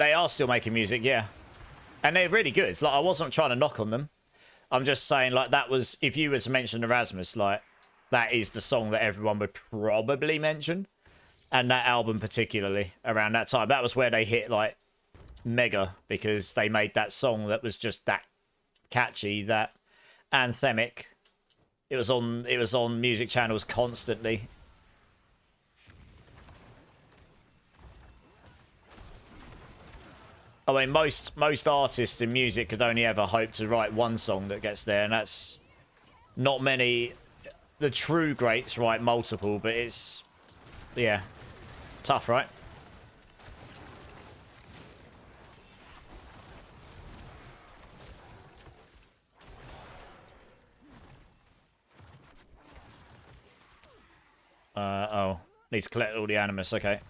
Speaker 1: They are still making music, yeah. And they're really good. Like, I wasn't trying to knock on them. I'm just saying, like, that was... If you were to mention Erasmus, like, that is the song that everyone would probably mention. And that album particularly, around that time. That was where they hit, like, mega. Because they made that song that was just that catchy, that anthemic. It was on music channels constantly. I mean, most artists in music could only ever hope to write one song that gets there, and that's not many. The true greats write multiple, but it's, yeah, tough, right? Oh, need to collect all the animus. Okay.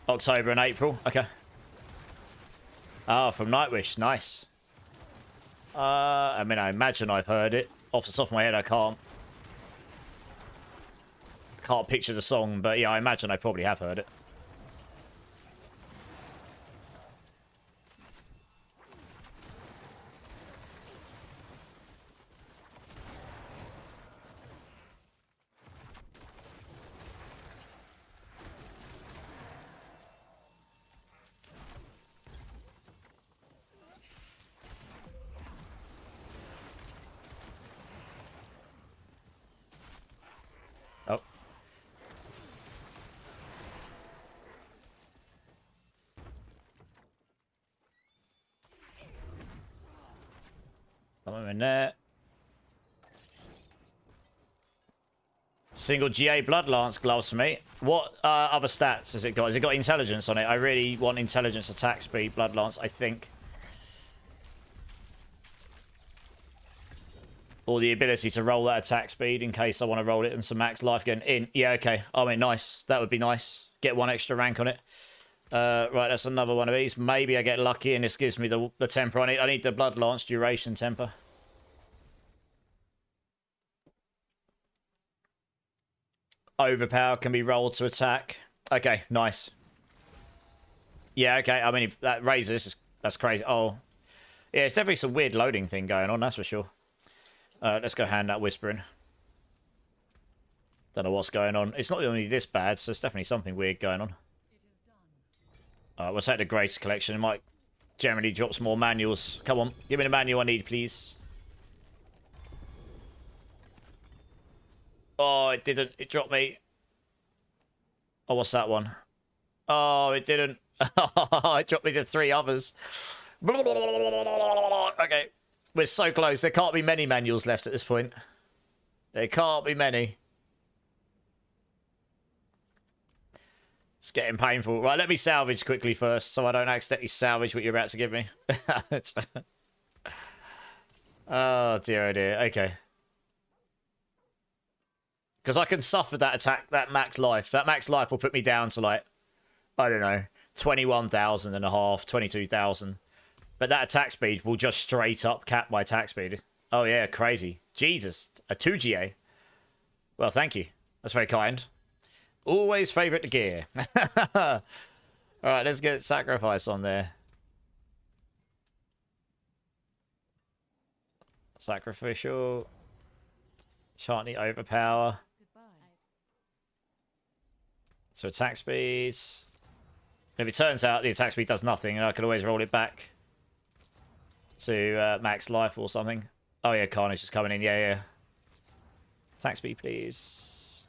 Speaker 1: October and April. Okay. Oh, from Nightwish. Nice. I mean, I imagine I've heard it. Off the top of my head, I can't picture the song, but yeah, I imagine I probably have heard it. Oh. I'm in there. Single GA Bloodlance gloves for me. What other stats has it got? Has it got intelligence on it? I really want intelligence, attack speed, Bloodlance, I think. Or the ability to roll that attack speed in case I want to roll it and some max life getting in. Yeah, okay. I mean, nice. That would be nice. Get one extra rank on it. Right, that's another one of these. Maybe I get lucky and this gives me the temper I need. I need the Bloodlance duration temper. Overpower can be rolled to attack. Okay, nice. Yeah, okay. I mean, if that raises, that's crazy. Oh, yeah, it's definitely some weird loading thing going on, that's for sure. Let's go hand that whispering. Don't know what's going on. It's not only this bad, so there's definitely something weird going on. We'll take the Grace collection. It might generally drop some more manuals. Come on, give me the manual I need, please. Oh, it didn't. It dropped me. Oh, what's that one? Oh, it didn't. It dropped me to 3 others. Okay. We're so close. There can't be many manuals left at this point. There can't be many. It's getting painful. Right, let me salvage quickly first so I don't accidentally salvage what you're about to give me. Oh, dear, oh, dear. Okay. Because I can suffer that attack, that max life. That max life will put me down to, like, I don't know, 21,000 and a half, 22,000. But that attack speed will just straight up cap my attack speed. Oh, yeah, crazy. Jesus. A 2GA. Well, thank you. That's very kind. Always favourite the gear. Alright, let's get Sacrifice on there. Sacrificial. Shanty Overpower. So attack speeds. If it turns out the attack speed does nothing, I could always roll it back to max life or something. Oh yeah, Carnage is coming in. Yeah, yeah. Attack speed, please.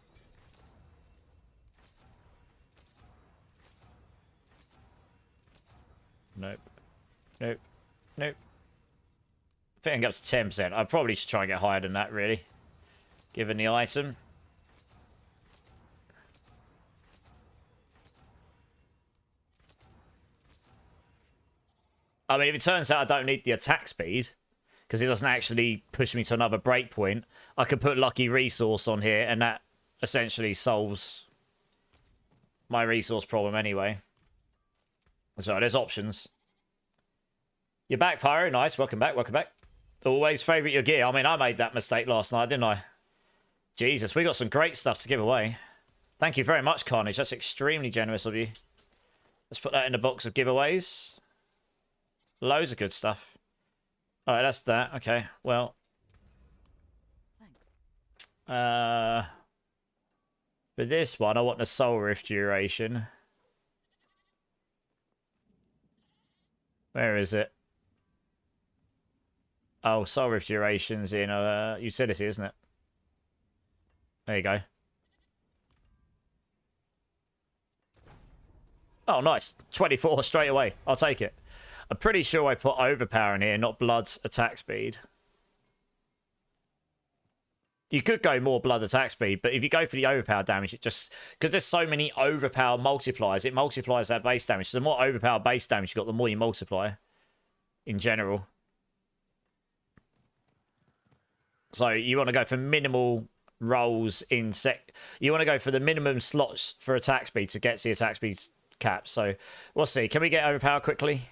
Speaker 1: Nope. Nope. Nope. I think I can get up to 10%. I probably should try and get higher than that, really. Given the item. I mean, if it turns out I don't need the attack speed, because it doesn't actually push me to another breakpoint, I could put Lucky Resource on here, and that essentially solves my resource problem anyway. So there's options. You're back, Pyro. Nice. Welcome back. Welcome back. Always favourite your gear. I mean, I made that mistake last night, didn't I? Jesus, we got some great stuff to give away. Thank you very much, Carnage. That's extremely generous of you. Let's put that in the box of giveaways. Loads of good stuff. All right, that's that. Okay, well.
Speaker 2: Thanks.
Speaker 1: For this one, I want the Soul Rift duration. Where is it? Oh, Soul Rift duration's in utility, isn't it? There you go. Oh, nice. 24 straight away. I'll take it. I'm pretty sure I put Overpower in here, not Blood's attack speed. You could go more Blood attack speed, but if you go for the Overpower damage, it just... Because there's so many Overpower multipliers, it multiplies that base damage. So the more Overpower base damage you got, the more you multiply. In general. So you want to go for minimal rolls in sec... You want to go for the minimum slots for attack speed to get to the attack speed cap. So we'll see. Can we get Overpower quickly?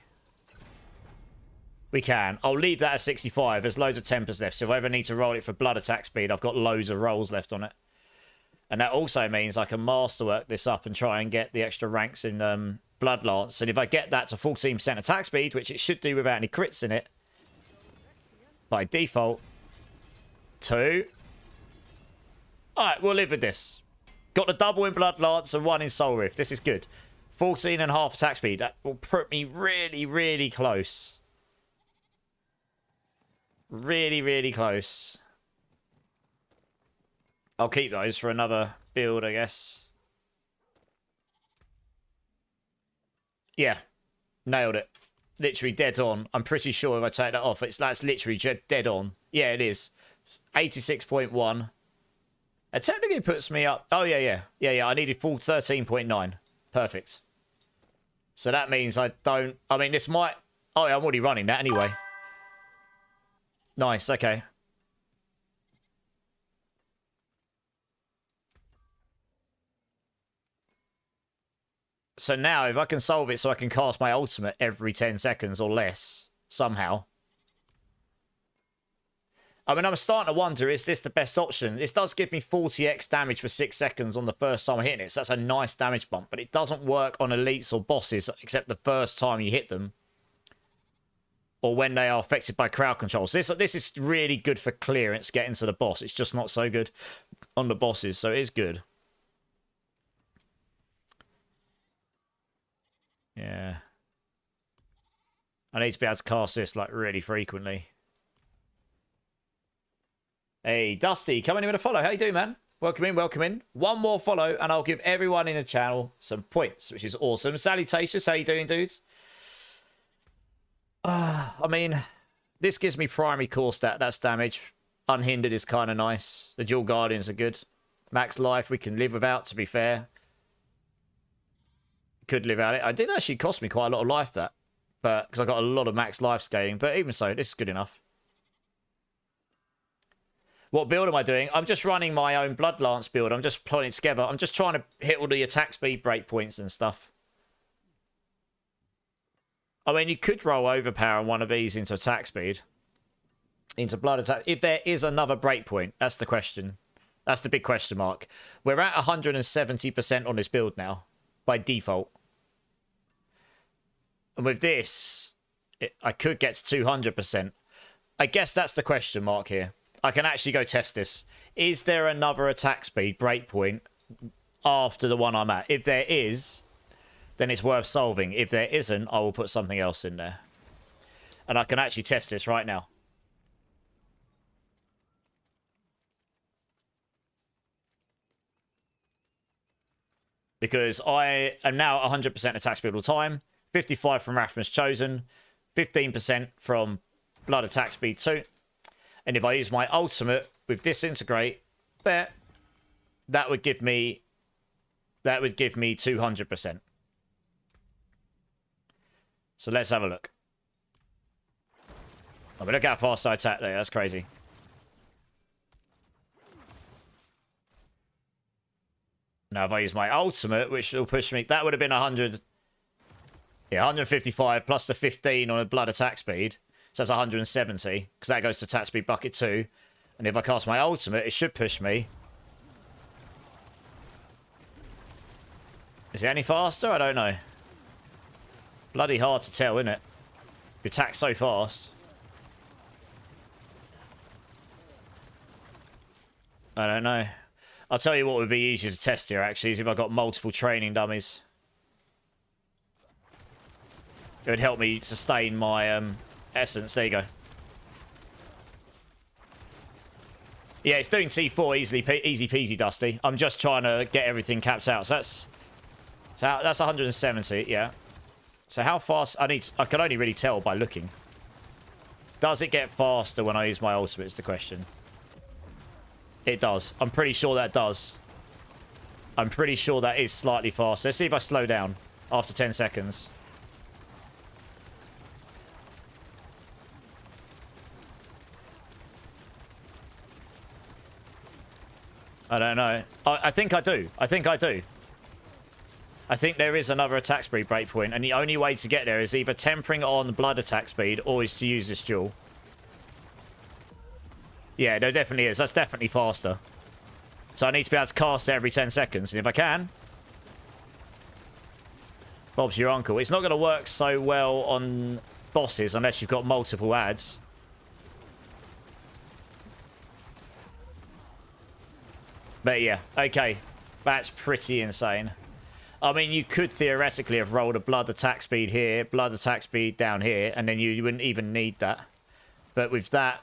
Speaker 1: We can. I'll leave that at 65. There's loads of tempers left. So if I ever need to roll it for Blood attack speed, I've got loads of rolls left on it. And that also means I can masterwork this up and try and get the extra ranks in Blood Lance. And if I get that to 14% attack speed, which it should do without any crits in it, by default, 2. Alright, we'll live with this. Got the double in Blood Lance and 1 in Soul Rift. This is good. 14.5 attack speed. That will put me really, really close. Really, really close. I'll keep those for another build, I guess. Yeah. Nailed it. Literally dead on. I'm pretty sure if I take that off, that's literally dead on. Yeah, it is. 86.1. It technically puts me up... Oh, yeah. Yeah, I needed full 13.9. Perfect. So that means I don't... I mean, this might... Oh, yeah, I'm already running that anyway. Nice, okay. So now, if I can solve it so I can cast my ultimate every 10 seconds or less, somehow. I mean, I'm starting to wonder, is this the best option? This does give me 40x damage for 6 seconds on the first time I hit it, so that's a nice damage bump, but it doesn't work on elites or bosses except the first time you hit them. Or when they are affected by crowd control. So this is really good for clearance, getting to the boss. It's just not so good on the bosses, so it is good. Yeah. I need to be able to cast this, like, really frequently. Hey, Dusty, coming in with a follow. How you doing, man? Welcome in, welcome in. One more follow, and I'll give everyone in the channel some points, which is awesome. Salutations, how you doing, dudes? I mean, this gives me primary core stat. That's damage. Unhindered is kind of nice. The dual guardians are good. Max life we can live without, to be fair. Could live out it. It did actually cost me quite a lot of life, that. But because I got a lot of max life scaling. But even so, this is good enough. What build am I doing? I'm just running my own Blood Lance build. I'm just putting it together. I'm just trying to hit all the attack speed breakpoints and stuff. I mean, you could roll Overpower one of these into attack speed. Into Blood attack. If there is another breakpoint, that's the question. That's the big question mark. We're at 170% on this build now. By default. And with this, I could get to 200%. I guess that's the question mark here. I can actually go test this. Is there another attack speed breakpoint after the one I'm at? If there is, then it's worth solving. If there isn't, I will put something else in there. And I can actually test this right now. Because I am now 100% attack speed all the time. 55 from Rathman's Chosen. 15% from Blood attack speed 2. And if I use my ultimate with Disintegrate, that would give me 200%. So let's have a look. I mean, look how fast I attack there. That's crazy. Now, if I use my ultimate, which will push me... That would have been 100... Yeah, 155 plus the 15 on a Blood attack speed. So that's 170, because that goes to attack speed bucket 2. And if I cast my ultimate, it should push me. Is it any faster? I don't know. Bloody hard to tell, isn't it? You attack so fast. I don't know. I'll tell you what would be easier to test here, actually, is if I got multiple training dummies. It would help me sustain my essence. There you go. Yeah, it's doing T4 easy peasy, Dusty. I'm just trying to get everything capped out. So that's 170, yeah. So how fast... I can only really tell by looking. Does it get faster when I use my ultimate is the question. It does. I'm pretty sure that does. I'm pretty sure that is slightly faster. Let's see if I slow down after 10 seconds. I don't know. I think I do. I think I do. I think there is another attack speed breakpoint, and the only way to get there is either tempering on blood attack speed or is to use this duel. Yeah, there definitely is. That's definitely faster. So I need to be able to cast it every 10 seconds, and if I can... Bob's your uncle. It's not going to work so well on bosses unless you've got multiple ads. But yeah, okay. That's pretty insane. I mean, you could theoretically have rolled a blood attack speed here, blood attack speed down here, and then you wouldn't even need that. But with that,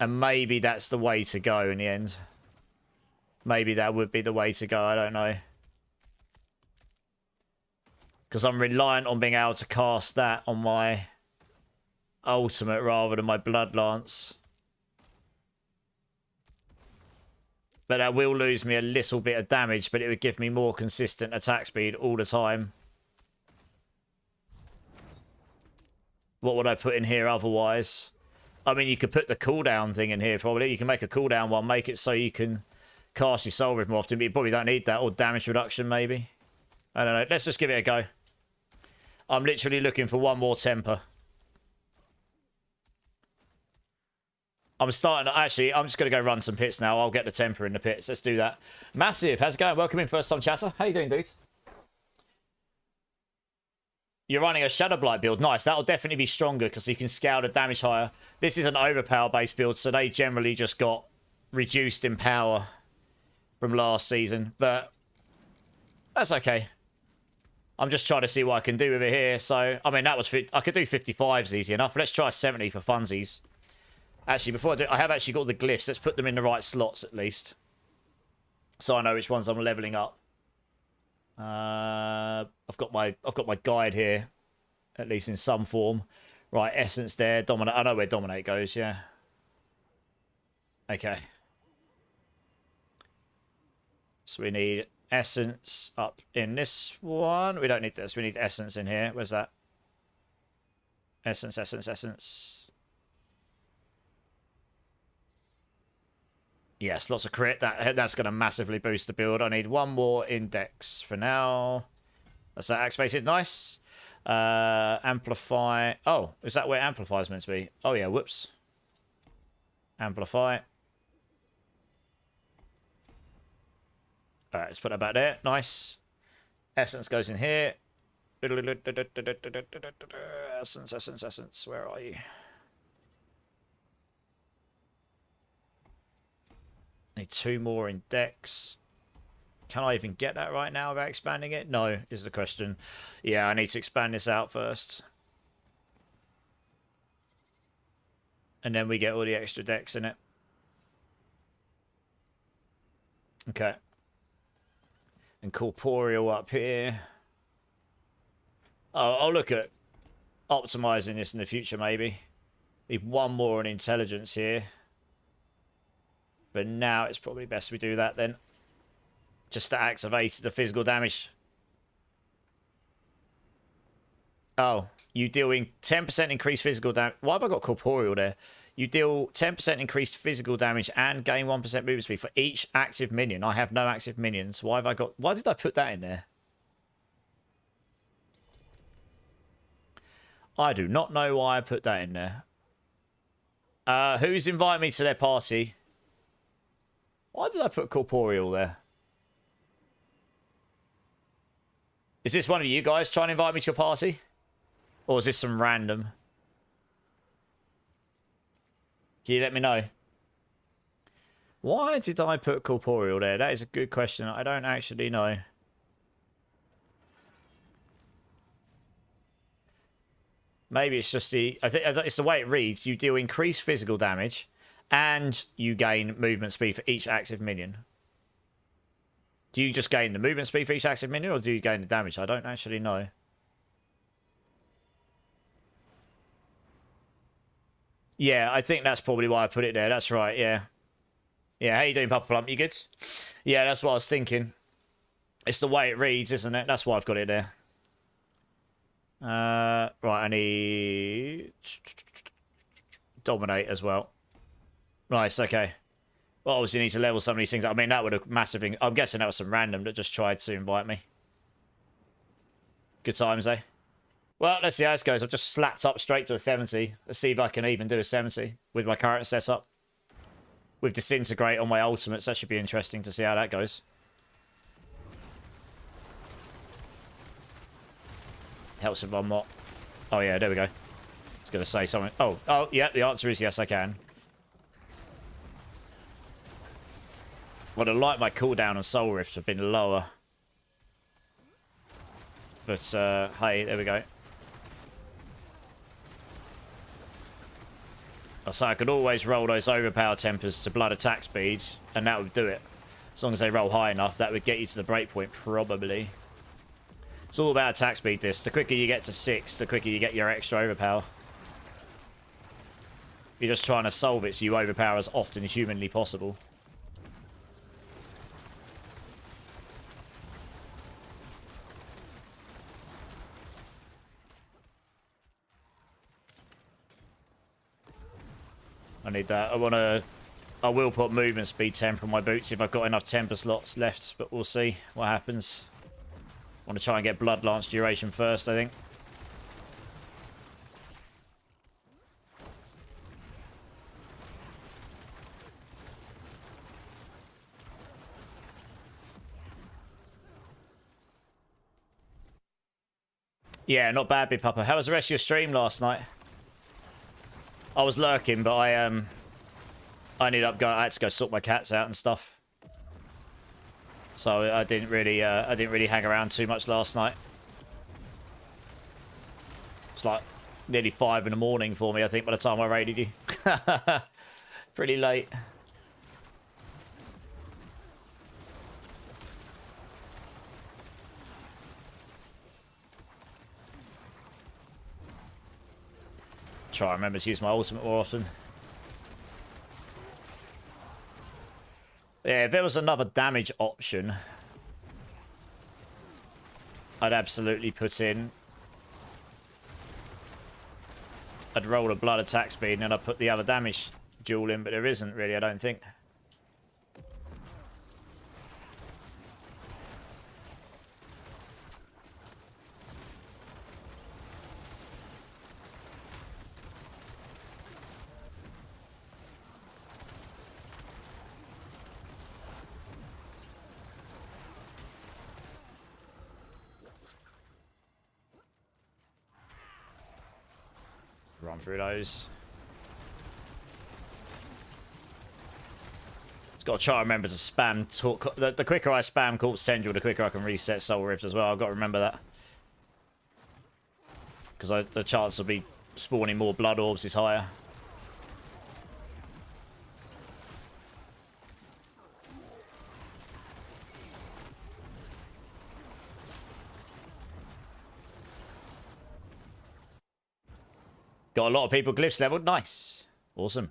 Speaker 1: and maybe that's the way to go in the end. Maybe that would be the way to go, I don't know. Because I'm reliant on being able to cast that on my ultimate rather than my blood lance. But that will lose me a little bit of damage, but it would give me more consistent attack speed all the time. What would I put in here otherwise? I mean, you could put the cooldown thing in here, probably. You can make a cooldown one, make it so you can cast your Soul Rift more often, but you probably don't need that. Or damage reduction, maybe. I don't know. Let's just give it a go. I'm literally looking for one more temper. I'm starting... Actually, I'm just going to go run some pits now. I'll get the temper in the pits. Let's do that. Massive, how's it going? Welcome in, first time chatter. How you doing, dude? You're running a Shadow Blight build. Nice. That'll definitely be stronger because you can scale the damage higher. This is an overpower-based build, so they generally just got reduced in power from last season. But that's okay. I'm just trying to see what I can do with it here. So, I mean, that was... I could do 55s easy enough. Let's try 70 for funsies. Actually, before I do, I have actually got the glyphs. Let's put them in the right slots at least, so I know which ones I'm leveling up. I've got my guide here, at least in some form. Right, essence there. Dominate. I know where dominate goes. Yeah. Okay. So we need essence up in this one. We don't need this. We need essence in here. Where's that? Essence, essence, essence. Yes, lots of crit. That's going to massively boost the build. I need one more index for now. That's that activated. Nice. Amplify. Oh, is that where amplify is meant to be? Oh, yeah. Whoops. Amplify. All right, let's put that back there. Nice. Essence goes in here. Essence, essence, essence. Where are you? Need two more in Dex. Can I even get that right now without expanding it? No, is the question. Yeah, I need to expand this out first. And then we get all the extra Dex in it. Okay. And Corporeal up here. Oh, I'll look at optimizing this in the future, maybe. Need one more in Intelligence here. But now it's probably best we do that then. Just to activate the physical damage. Oh, you dealing 10% increased physical damage. Why have I got Corporeal there? You deal 10% increased physical damage and gain 1% movement speed for each active minion. I have no active minions. Why have I got... Why did I put that in there? I do not know why I put that in there. Who's invited me to their party? Why did I put Corporeal there? Is this one of you guys trying to invite me to your party?
Speaker 2: Or is this some random? Can you let me know? Why did I put corporeal there? That is a good question. I don't actually know. Maybe it's just the... I think it's the way it reads. You deal increased physical damage, and you gain movement speed for each active minion. Do you just gain the movement speed for each active minion, or do you gain the damage? I don't actually know. Yeah, I think that's probably why I put it there. That's right, yeah. Yeah, how you doing, Papa Plump? You good? Yeah, that's what I was thinking. It's the way it reads, isn't it? That's why I've got it there. Right, I need... Dominate as well. Nice, okay. Well, obviously you need to level some of these things. I mean, that would have massively... I'm guessing that was some random that just tried to invite me. Good times, eh? Well, let's see how this goes. I've just slapped up straight to a 70. Let's see if I can even do a 70 with my current setup. With Disintegrate on my ultimates, that should be interesting to see how that goes. Helps if I'm not... Oh, yeah, there we go. I was going to say something. Oh, yeah, the answer is yes, I can. Would have liked my cooldown on Soul Rift to have been lower. But, hey, there we go. So I could always roll those overpower tempers to blood attack speeds, and that would do it. As long as they roll high enough, that would get you to the breakpoint, probably. It's all about attack speed, this. The quicker you get to 6, the quicker you get your extra overpower. You're just trying to solve it so you overpower as often as humanly possible. I need that. I will put movement speed temper on my boots if I've got enough temper slots left, but we'll see what happens. I want to try and get Blood Lance duration first, I think. Yeah, not bad, Big Papa. How was the rest of your stream last night? I was lurking, but I ended up going. I had to go sort my cats out and stuff, so I didn't really hang around too much last night. It's like nearly 5 in the morning for me, I think, by the time I raided you. Pretty late. Try to remember to use my ultimate more often. Yeah, if there was another damage option, I'd absolutely put in... I'd roll a blood attack speed and then I'd put the other damage duel in, but there isn't really, I don't think. Run through those. Just got to try to remember to spam talk. The quicker I spam Corpse Tendril, the quicker I can reset Soul Rift as well. I've got to remember that. Because the chance of me spawning more Blood Orbs is higher. Got a lot of people glyphs leveled. Nice. Awesome.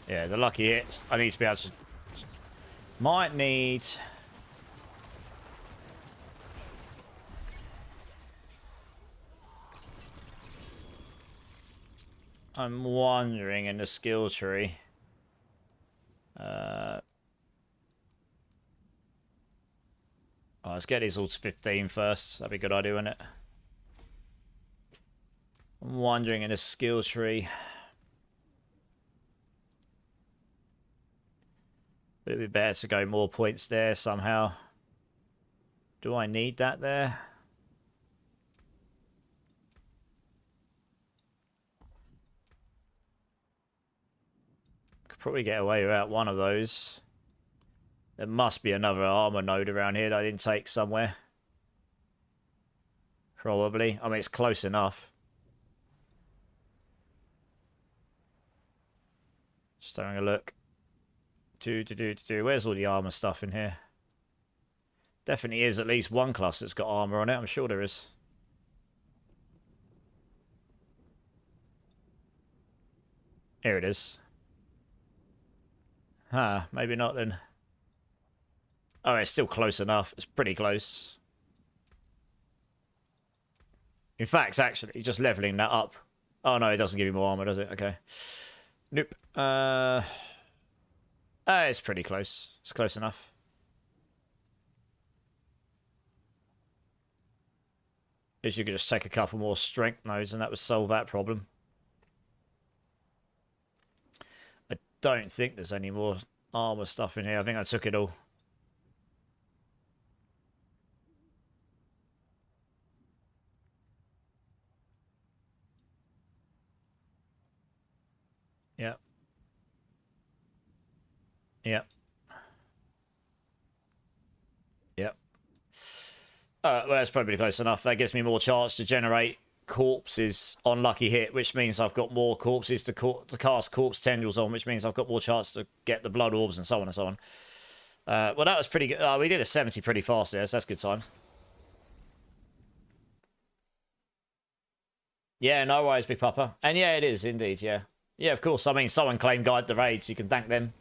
Speaker 2: Yeah, the lucky hits. I need to be able to... Might need... I'm wondering in the skill tree. let's get these all to 15 first. That'd be a good idea, wouldn't it? I'm wondering in a skill tree. Would it be better to go more points there somehow? Do I need that there? Could probably get away without one of those. There must be another armor node around here that I didn't take somewhere. Probably. I mean, it's close enough. Just having a look. Where's all the armor stuff in here? Definitely is at least one class that's got armor on it. I'm sure there is. Here it is. Maybe not then. Oh, it's still close enough. It's pretty close. In fact, actually, just leveling that up. Oh, no, it doesn't give you more armor, does it? Okay. Nope. It's pretty close. It's close enough. If you could just take a couple more strength nodes and that would solve that problem. I don't think there's any more armor stuff in here. I think I took it all. Yep. Yep. Yep. Well, that's probably close enough. That gives me more chance to generate corpses on lucky hit, which means I've got more corpses to cast corpse tendrils on, which means I've got more chance to get the blood orbs and so on and so on. Well, that was pretty good. We did a 70 pretty fast there, so that's good time. Yeah, no worries, Big Papa. And yeah, it is indeed, yeah. Yeah, of course. I mean, someone claimed Guide the Raid, so you can thank them.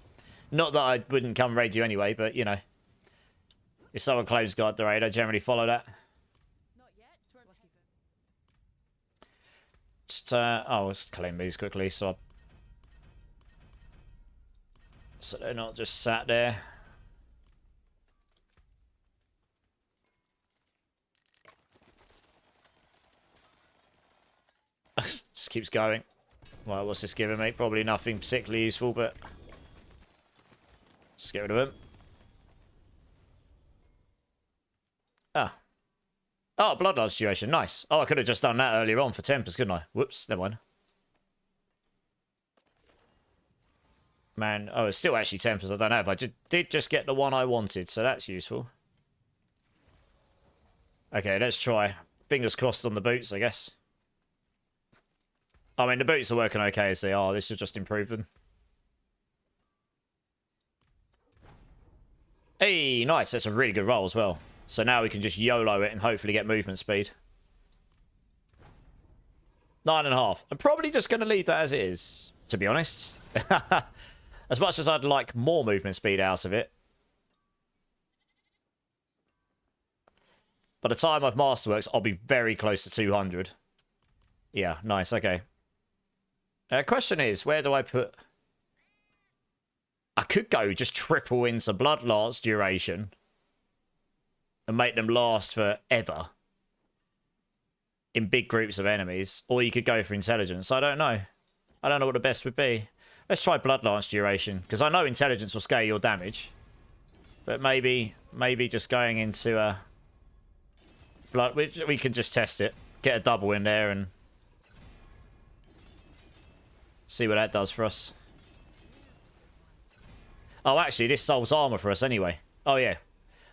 Speaker 2: Not that I wouldn't come raid you anyway, but, you know. If someone claims Guide the Raid, I generally follow that. Just, let's claim these quickly, so they're not just sat there. Just keeps going. Well, what's this giving me? Probably nothing particularly useful, but just get rid of him. Oh, Bloodline situation. Nice. Oh, I could have just done that earlier on for Tempest, couldn't I? Whoops, never mind. Man, oh, it's still actually Tempest. I don't know if I did just get the one I wanted, so that's useful. Okay, let's try. Fingers crossed on the boots, I guess. I mean, the boots are working okay as they are. This will just improve them. Hey, nice. That's a really good roll as well. So now we can just YOLO it and hopefully get movement speed. 9.5. I'm probably just going to leave that as it is, to be honest. As much as I'd like more movement speed out of it. By the time I've Masterworks, I'll be very close to 200. Yeah, nice, okay. The question is, where do I put... I could go just triple into Blood Lance duration. And make them last forever. In big groups of enemies. Or you could go for intelligence. I don't know. I don't know what the best would be. Let's try Blood Lance duration. Because I know intelligence will scale your damage. But maybe just going into blood... We can just test it. Get a double in there and... see what that does for us. Oh, actually, this solves armor for us anyway. Oh, yeah.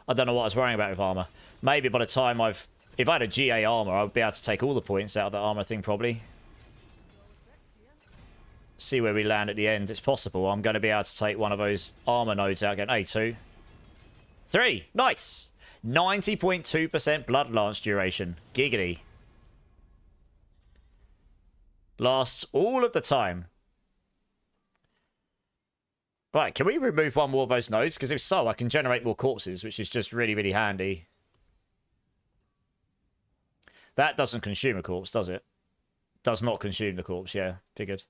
Speaker 2: I don't know what I was worrying about with armor. Maybe by the time I've... if I had a GA armor, I would be able to take all the points out of that armor thing, probably. See where we land at the end. It's possible. I'm going to be able to take one of those armor nodes out again. A2. 3. Nice. 90.2% Blood Lance duration. Giggity. Lasts all of the time. Right, can we remove one more of those nodes? Because if so, I can generate more corpses, which is just really, really handy. That doesn't consume a corpse, does it? Does not consume the corpse, yeah. Figured.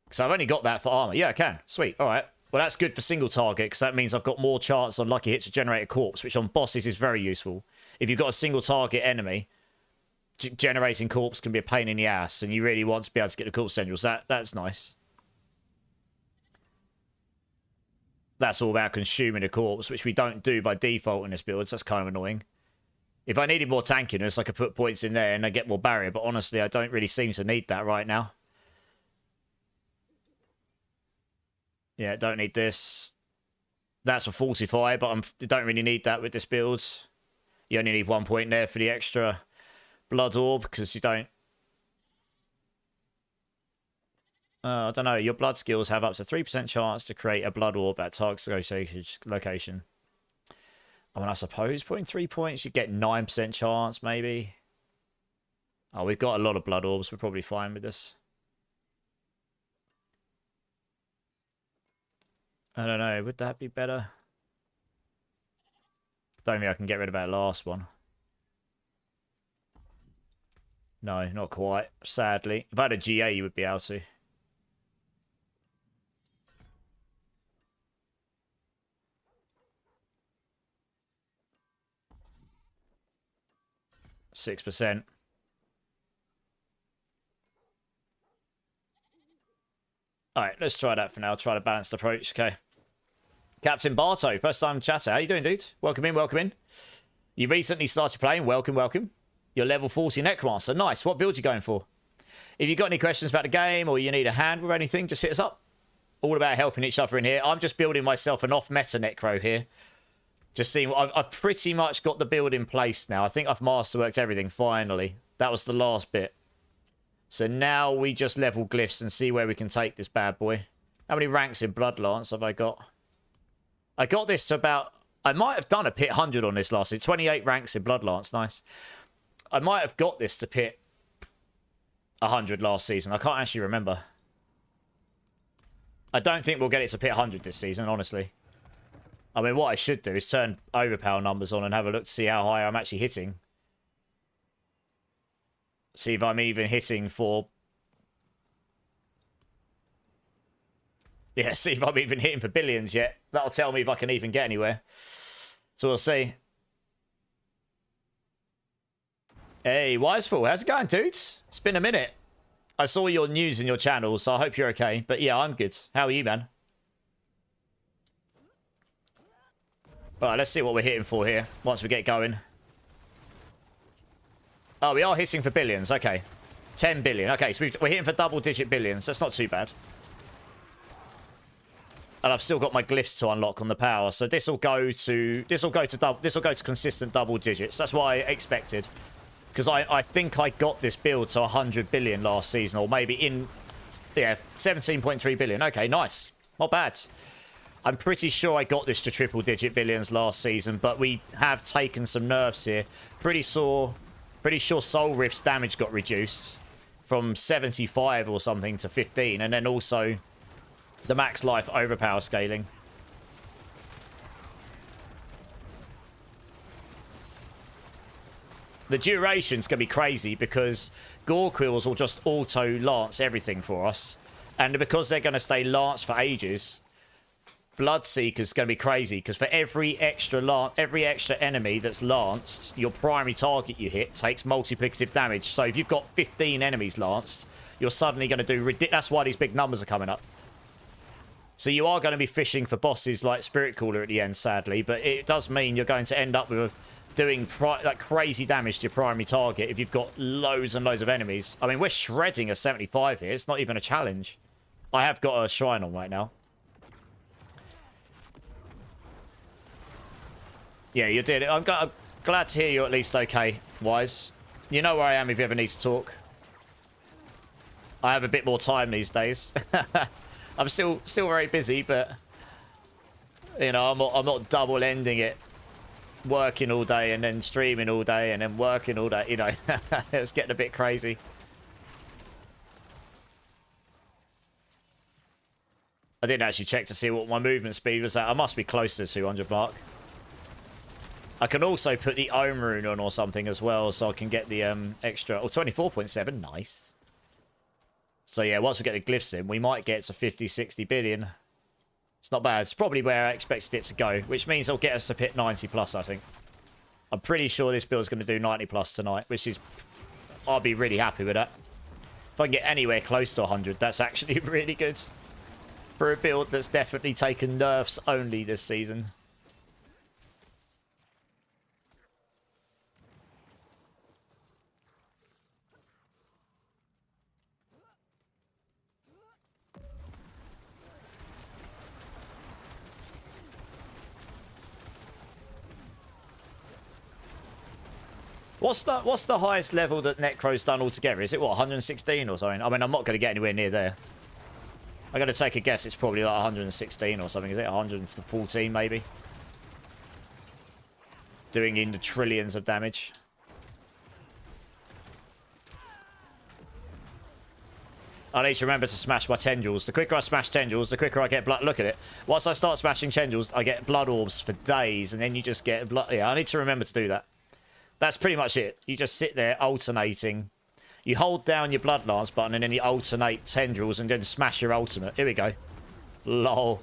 Speaker 2: Because I've only got that for armor. Yeah, I can. Sweet. All right. Well, that's good for single target, because that means I've got more chance on lucky hit to generate a corpse, which on bosses is very useful. If you've got a single target enemy, generating corpse can be a pain in the ass, and you really want to be able to get the corpse centrals. That's nice. That's all about consuming a corpse, which we don't do by default in this build, so that's kind of annoying. If I needed more tankiness, I could put points in there and I get more barrier, but honestly, I don't really seem to need that right now. Yeah, don't need this. That's a fortify, but I don't really need that with this build. You only need 1 point there for the extra blood orb, because you don't... I don't know. Your blood skills have up to 3% chance to create a blood orb at target location. I mean, I suppose putting 3 points, you get 9% chance, maybe. Oh, we've got a lot of blood orbs. We're probably fine with this. I don't know. Would that be better? Don't think I can get rid of that last one. No, not quite. Sadly. If I had a GA, you would be able to. %. Alright, let's try that for now. Try the balanced approach. Okay. Captain Barto, first time chatter. How you doing, dude? Welcome in, welcome in. You recently started playing. Welcome, welcome. You're level 40 Necromancer. Nice. What build you going for? If you've got any questions about the game or you need a hand with anything, just hit us up. All about helping each other in here. I'm just building myself an off-meta Necro here. Just seeing, I've pretty much got the build in place now. I think I've masterworked everything, finally. That was the last bit. So now we just level glyphs and see where we can take this bad boy. How many ranks in Bloodlance have I got? I got this to about... I might have done a pit 100 on this last season. 28 ranks in Bloodlance, nice. I might have got this to pit 100 last season. I can't actually remember. I don't think we'll get it to pit 100 this season, honestly. I mean, what I should do is turn overpower numbers on and have a look to see how high I'm actually hitting. See if I'm even hitting for... Yeah, see if I'm even hitting for billions yet. That'll tell me if I can even get anywhere. So we'll see. Hey, Wiseful, how's it going, dudes? It's been a minute. I saw your news in your channel, so I hope you're okay. But yeah, I'm good. How are you, man? Alright, let's see what we're hitting for here once we get going. Oh, we are hitting for billions. Okay. 10 billion. Okay, so we're hitting for double-digit billions. That's not too bad. And I've still got my glyphs to unlock on the power, so this will go to consistent double digits. That's what I expected. Because I think I got this build to 100 billion last season, or maybe in... Yeah, 17.3 billion. Okay, nice. Not bad. I'm pretty sure I got this to triple-digit billions last season, but we have taken some nerfs here. Pretty sure Soul Rift's damage got reduced from 75 or something to 15, and then also the max life overpower scaling. The duration's going to be crazy because Gore Quills will just auto-lance everything for us. And because they're going to stay lance for ages, Bloodseeker's going to be crazy because for every extra enemy that's lanced, your primary target you hit takes multiplicative damage. So if you've got 15 enemies lanced, you're suddenly going to do... That's why these big numbers are coming up. So you are going to be fishing for bosses like Spirit Cooler at the end, sadly. But it does mean you're going to end up with doing like crazy damage to your primary target if you've got loads and loads of enemies. I mean, we're shredding a 75 here. It's not even a challenge. I have got a shrine on right now. Yeah, you did it. I'm glad to hear you're at least okay, Wise. You know where I am if you ever need to talk. I have a bit more time these days. I'm still very busy, but you know, I'm not double ending it, working all day and then streaming all day and then working all day. You know, it's getting a bit crazy. I didn't actually check to see what my movement speed was at. I must be close to the 200 mark. I can also put the Ohm rune on or something as well, so I can get the extra... Oh, 24.7. Nice. So yeah, once we get the glyphs in, we might get to 50, 60 billion. It's not bad. It's probably where I expected it to go, which means it'll get us to hit 90 plus, I think. I'm pretty sure this build's going to do 90 plus tonight, which is... I'll be really happy with that. If I can get anywhere close to 100, that's actually really good. For a build that's definitely taken nerfs only this season. What's the highest level that Necro's done altogether? Is it, what, 116 or something? I mean, I'm not going to get anywhere near there. I'm going to take a guess. It's probably like 116 or something. Is it 114 maybe? Doing in the trillions of damage. I need to remember to smash my tendrils. The quicker I smash tendrils, the quicker I get blood. Look at it. Once I start smashing tendrils, I get blood orbs for days, and then you just get blood. Yeah, I need to remember to do that. That's pretty much it. You just sit there alternating. You hold down your blood lance button and then you alternate tendrils and then smash your ultimate. Here we go. Lol.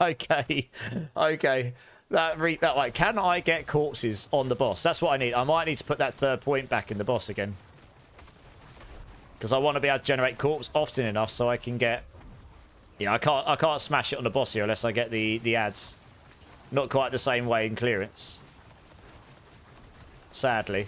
Speaker 2: Okay. Okay. That way. Can I get corpses on the boss? That's what I need. I might need to put that third point back in the boss again. Because I want to be able to generate corpse often enough so I can get... Yeah, I can't smash it on the boss here unless I get the ads. Not quite the same way in clearance. Sadly.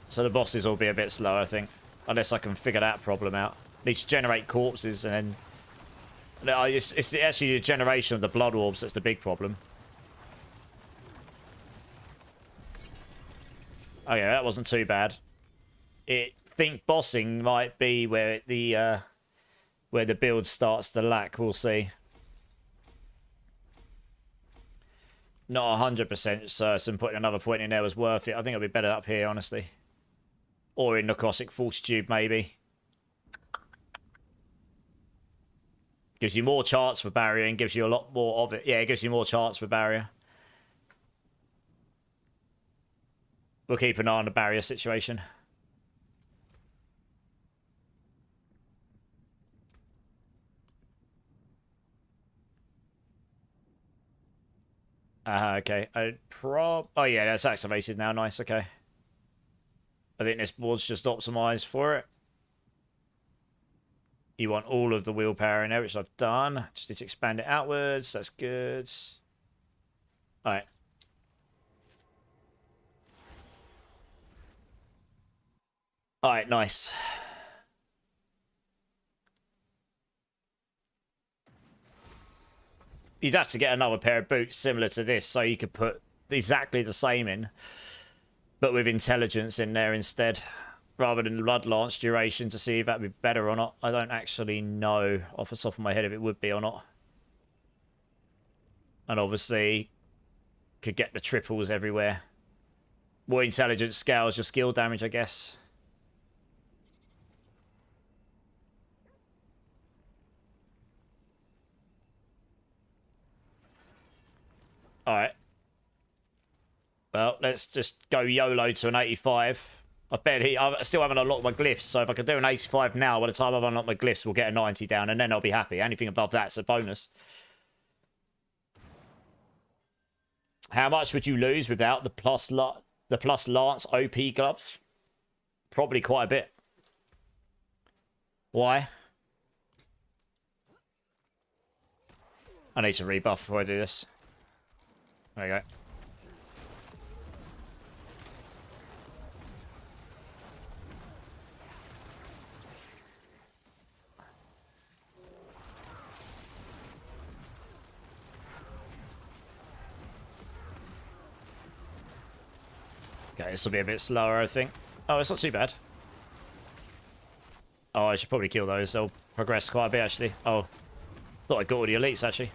Speaker 2: So the bosses will be a bit slow, I think. Unless I can figure that problem out. Need to generate corpses and then... No, it's actually the generation of the blood orbs that's the big problem. Oh yeah, that wasn't too bad. I think bossing might be where the build starts to lack. We'll see. Not 100% certain putting another point in there was worth it. I think it'll be better up here, honestly. Or in Necrotic Fortitude, maybe. Gives you more chance for barrier and gives you a lot more of it. Yeah, it gives you more chance for barrier. We'll keep an eye on the barrier situation. Okay. Oh, yeah, that's activated now. Nice, okay. I think this board's just optimized for it. You want all of the willpower in there, which I've done. Just need to expand it outwards. That's good. All right. All right, nice. You'd have to get another pair of boots similar to this so you could put exactly the same in, but with intelligence in there instead, rather than blood lance duration to see if that'd be better or not. I don't actually know off the top of my head if it would be or not. And obviously, could get the triples everywhere. More intelligence scales your skill damage, I guess. Alright. Well, let's just go YOLO to an 85. I still haven't unlocked my glyphs, so if I could do an 85 now, by the time I've unlocked my glyphs, we'll get a 90 down, and then I'll be happy. Anything above that's a bonus. How much would you lose without the plus lance OP gloves? Probably quite a bit. Why? I need to rebuff before I do this. There we go. Okay, this will be a bit slower, I think. Oh, it's not too bad. Oh, I should probably kill those. They'll progress quite a bit, actually. Oh, thought I got all the elites, actually.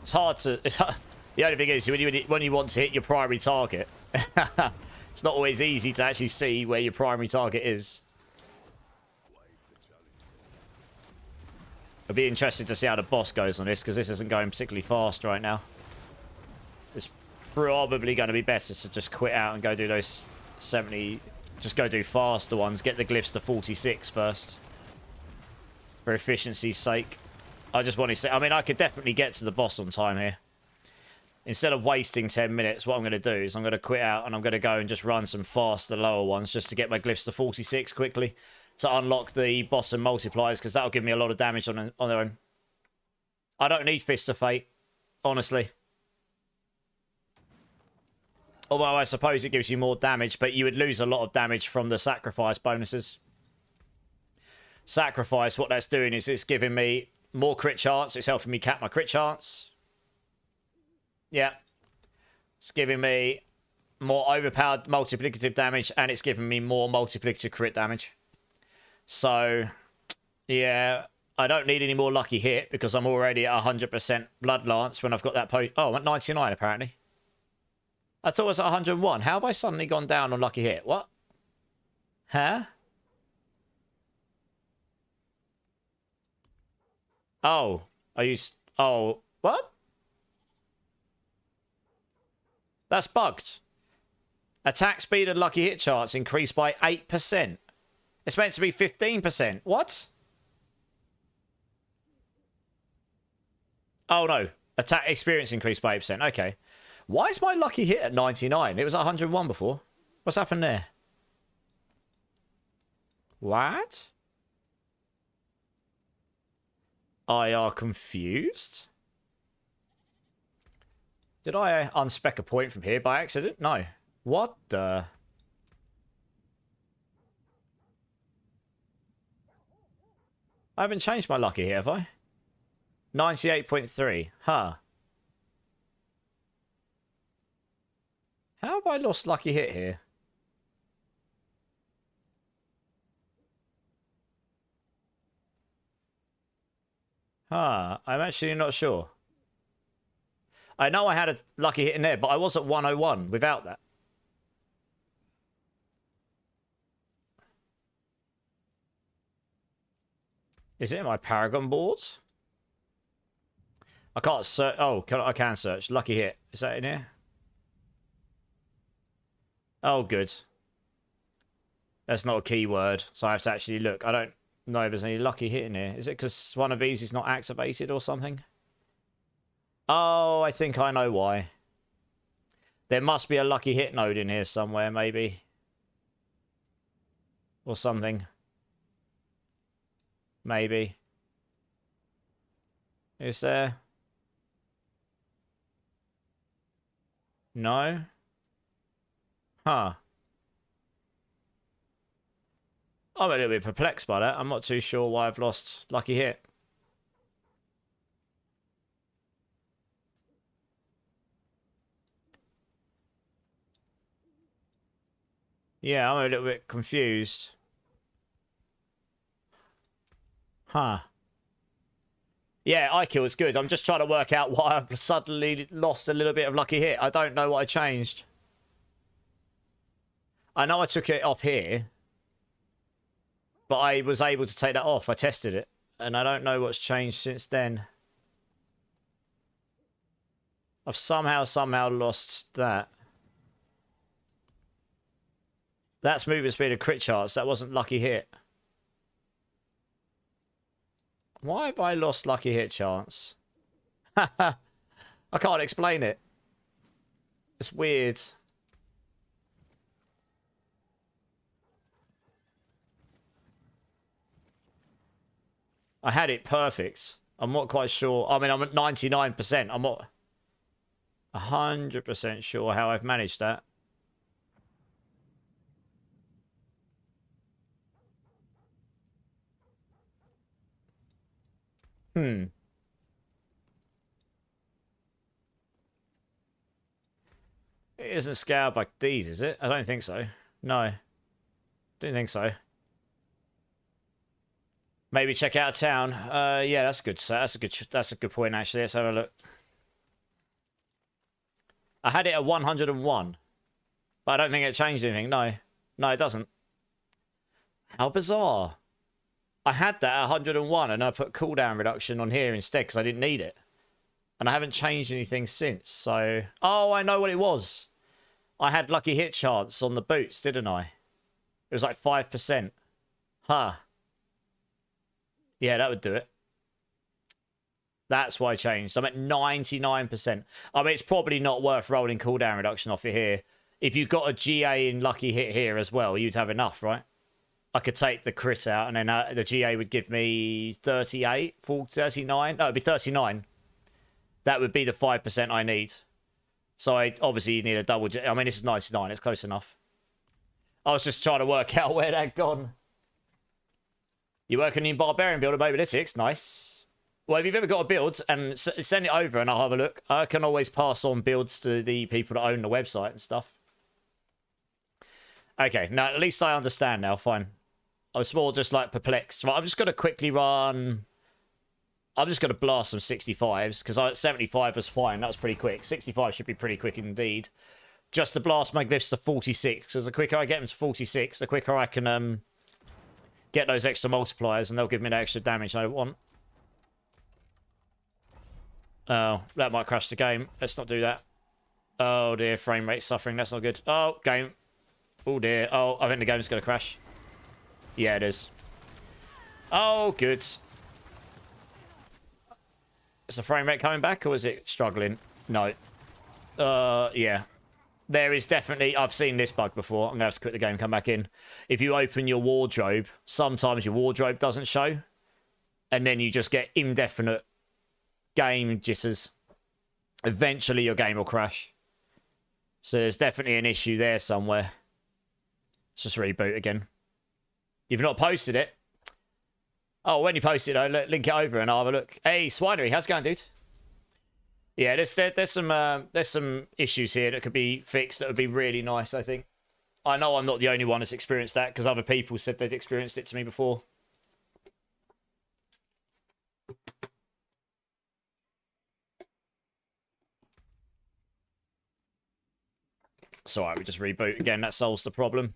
Speaker 2: It's hard to... The only thing is, when you want to hit your primary target, It's not always easy to actually see where your primary target is. It'll be interesting to see how the boss goes on this, because this isn't going particularly fast right now. It's probably going to be better to just quit out and go do those 70... Just go do faster ones. Get the glyphs to 46 first. For efficiency's sake. I just want to say... I mean, I could definitely get to the boss on time here. Instead of wasting 10 minutes, what I'm going to do is I'm going to quit out and I'm going to go and just run some faster, lower ones just to get my glyphs to 46 quickly. To unlock the boss and multipliers, because that'll give me a lot of damage on their own. I don't need Fist of Fate, honestly. Although I suppose it gives you more damage, but you would lose a lot of damage from the sacrifice bonuses. Sacrifice, what that's doing is it's giving me more crit chance. It's helping me cap my crit chance. Yeah. It's giving me more overpowered multiplicative damage, and it's giving me more multiplicative crit damage. So, yeah, I don't need any more lucky hit because I'm already at 100% blood lance when I've got that post. Oh, I'm at 99 apparently. I thought it was at 101. How have I suddenly gone down on lucky hit? What? Huh? Oh, are you... Oh, what? That's bugged. Attack speed and lucky hit charts increased by 8%. It's meant to be 15%. What? Oh, no. Attack experience increased by 8%. Okay. Why is my lucky hit at 99? It was at 101 before. What's happened there? What? I are confused? Did I unspec a point from here by accident? No. What the... I haven't changed my lucky here, have I? 98.3. Huh. How have I lost lucky hit here? Huh. I'm actually not sure. I know I had a lucky hit in there, but I was at 101 without that. Is it in my Paragon boards? I can't search. Oh, I can search. Lucky hit. Is that in here? Oh, good. That's not a keyword, so I have to actually look. I don't know if there's any lucky hit in here. Is it because one of these is not activated or something? Oh, I think I know why. There must be a lucky hit node in here somewhere, maybe. Or something. Maybe. Is there? No? Huh. I'm a little bit perplexed by that. I'm not too sure why I've lost lucky hit. Yeah, I'm a little bit confused. Huh. Yeah, IQ is good. I'm just trying to work out why I've suddenly lost a little bit of lucky hit. I don't know what I changed. I know I took it off here. But I was able to take that off. I tested it. And I don't know what's changed since then. I've somehow lost that. That's movement speed of crit charts. That wasn't lucky hit. Why have I lost lucky hit chance? I can't explain it. It's weird. I had it perfect. I'm not quite sure. I mean, I'm at 99%. I'm not 100% sure how I've managed that. It isn't scaled like these, is it? I don't think so. No. Don't think so. Maybe check out town. Yeah, that's good. That's a good point actually. Let's have a look. I had it at 101. But I don't think it changed anything. No. No, it doesn't. How bizarre. I had that at 101 and I put cooldown reduction on here instead because I didn't need it. And I haven't changed anything since. So, oh, I know what it was. I had lucky hit chance on the boots, didn't I? It was like 5%. Huh. Yeah, that would do it. That's why I changed. I'm at 99%. I mean, it's probably not worth rolling cooldown reduction off it here. If you've got a GA in lucky hit here as well, you'd have enough, right? I could take the crit out and then the GA would give me 38, 39. No, it'd be 39. That would be the 5% I need. So I obviously need a double. I mean, this is 99. It's close enough. I was just trying to work out where that gone. You working in Barbarian build of Mobalytics? Nice. Well, if you've ever got a build, and send it over and I'll have a look. I can always pass on builds to the people that own the website and stuff. Okay, now at least I understand now. Fine. I was more just like perplexed. Right, I'm just going to quickly run... I'm just going to blast some 65s, because 75 was fine. That was pretty quick. 65 should be pretty quick indeed. Just to blast my glyphs to 46, because the quicker I get them to 46, the quicker I can get those extra multipliers, and they'll give me the extra damage I want. Oh, that might crash the game. Let's not do that. Oh dear, frame rate suffering. That's not good. Oh, game. Oh dear. Oh, I think the game's going to crash. Yeah, it is. Oh, good. Is the frame rate coming back or is it struggling? No. Yeah. There is definitely... I've seen this bug before. I'm going to have to quit the game and come back in. If you open your wardrobe, sometimes your wardrobe doesn't show. And then you just get indefinite game jitters. Eventually your game will crash. So there's definitely an issue there somewhere. Let's just reboot again. You've not posted it. Oh, when you post it, I'll link it over and I'll have a look. Hey, Swinery, how's it going, dude? Yeah, there's some issues here that could be fixed that would be really nice, I think. I know I'm not the only one that's experienced that because other people said they'd experienced it to me before. It's alright, we just reboot again. That solves the problem.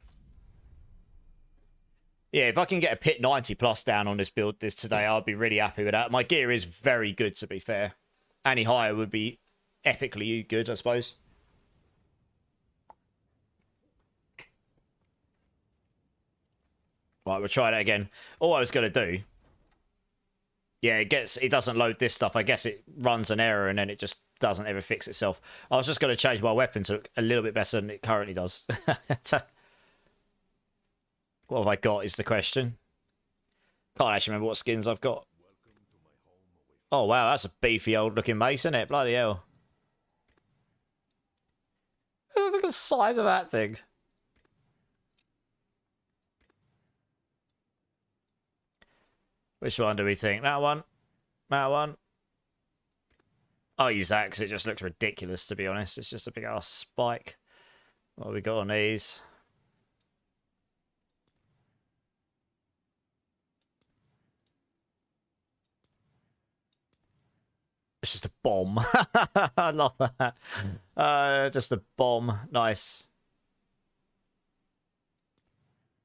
Speaker 2: Yeah, if I can get a pit 90 plus down on this build today, I'll be really happy with that. My gear is very good, to be fair. Any higher would be epically good, I suppose. Right, we'll try that again. All I was going to do... Yeah, it doesn't load this stuff. I guess it runs an error and then it just doesn't ever fix itself. I was just going to change my weapon to look a little bit better than it currently does. What have I got is the question. Can't actually remember what skins I've got. Oh, wow, that's a beefy old looking mace, isn't it? Bloody hell. Look at the size of that thing. Which one do we think? That one? That one? I'll use that because it just looks ridiculous, to be honest. It's just a big ass spike. What have we got on these? It's just a bomb. I love that. Just a bomb. Nice.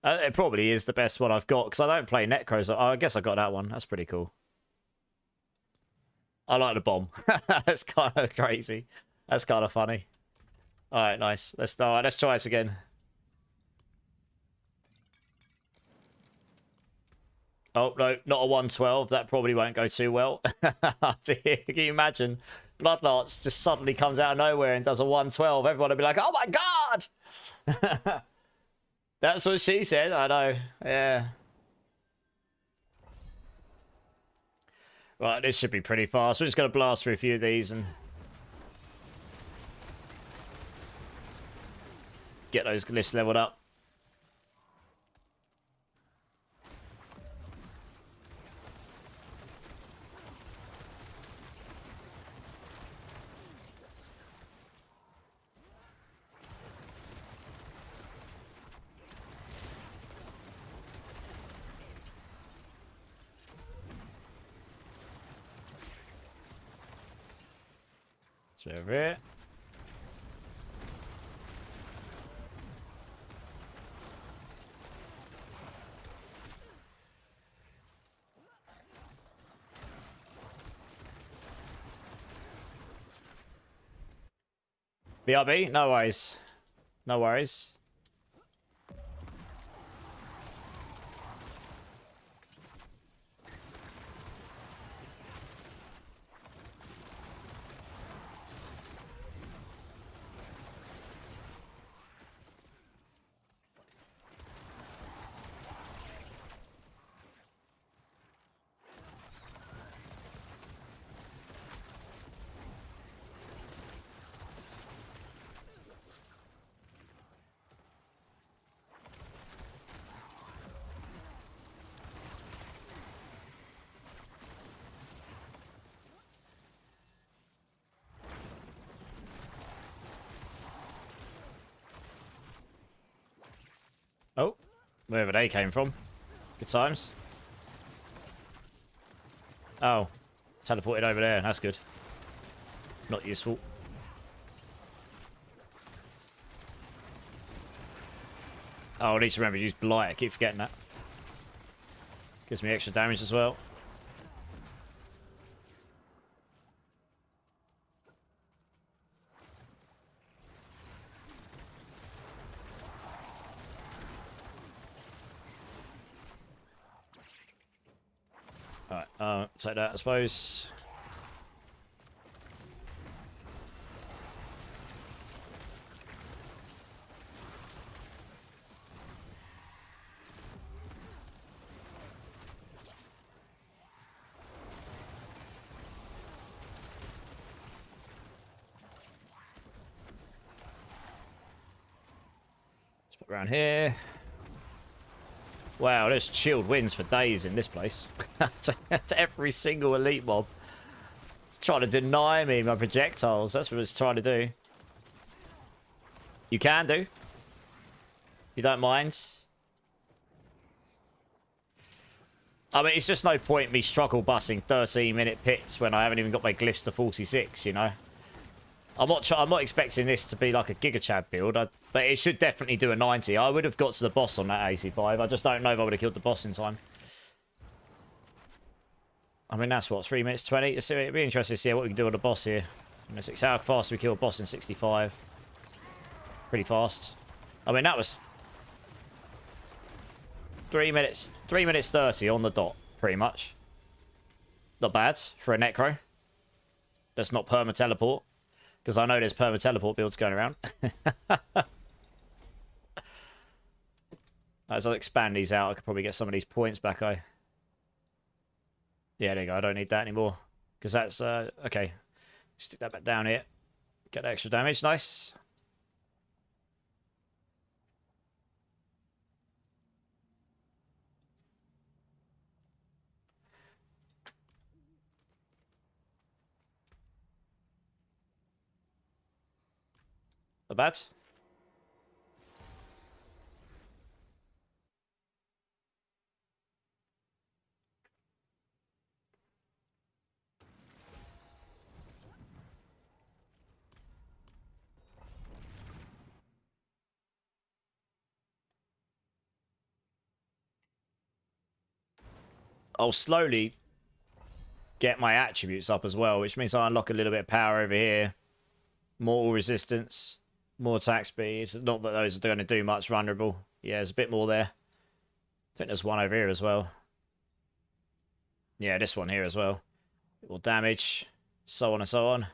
Speaker 2: It probably is the best one I've got because I don't play Necro, so I guess I got that one. That's pretty cool. I like the bomb. That's kind of crazy. That's kind of funny. All right, nice. Let's try this again. Oh, no, not a 112. That probably won't go too well. Can you imagine? Bloodlance just suddenly comes out of nowhere and does a 112. Everyone will be like, oh my god! That's what she said. I know. Yeah. Right, this should be pretty fast. We're just going to blast through a few of these and get those glyphs leveled up. Over here. BRB, no worries. No worries. Oh, wherever they came from. Good times. Oh, teleported over there. That's good. Not useful. Oh, I need to remember to use Blight. I keep forgetting that. Gives me extra damage as well. Alright, take that, I suppose. Let's put around here. Wow, there's chilled winds for days in this place. To every single elite mob. It's trying to deny me my projectiles. That's what it's trying to do. You can do. You don't mind. I mean, it's just no point me struggle bussing 13-minute pits when I haven't even got my glyphs to 46, you know? I'm not expecting this to be like a Giga Chad build, but it should definitely do a 90. I would have got to the boss on that AC5. I just don't know if I would have killed the boss in time. I mean, that's what, 3 minutes 20? It'd be interesting to see what we can do with the boss here. How fast do we kill a boss in 65? Pretty fast. I mean, that was 3 minutes 30 on the dot, pretty much. Not bad for a Necro. That's not perma teleport. Because I know there's perma teleport builds going around. As I expand these out, I could probably get some of these points back. Yeah, there you go. I don't need that anymore. Because that's... okay. Stick that back down here. Get extra damage. Nice. Not bad. I'll slowly get my attributes up as well, which means I unlock a little bit of power over here. Mortal resistance. More attack speed. Not that those are going to do much vulnerable. Yeah, there's a bit more there. I think there's one over here as well. Yeah, this one here as well. Bit more damage. So on and so on.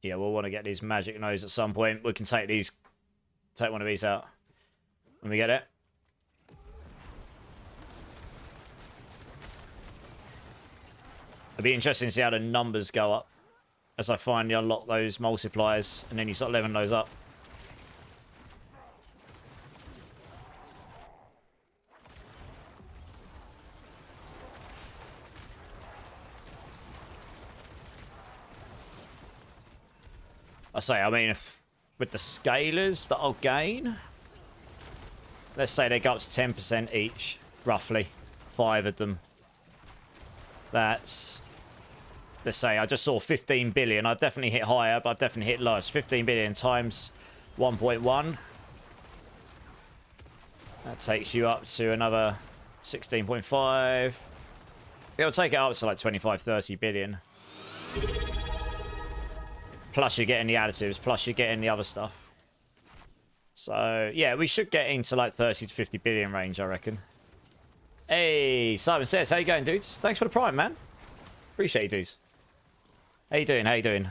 Speaker 2: Yeah, we'll want to get these magic nodes at some point. We can take one of these out when we get it. It'll be interesting to see how the numbers go up as I finally unlock those multipliers, and then you start leveling those up. I mean, with the scalers that I'll gain, let's say they go up to 10% each, roughly. 5 of them. That's... Let's say I just saw 15 billion. I've definitely hit higher, but I've definitely hit lower. So 15 billion times 1.1. That takes you up to another 16.5. It'll take it up to like 25, 30 billion. Plus you're getting the additives, plus you're getting the other stuff. So, yeah, we should get into like 30 to 50 billion range, I reckon. Hey, Simon Says, how you going, dudes? Thanks for the prime, man. Appreciate you, dudes. How you doing? How you doing?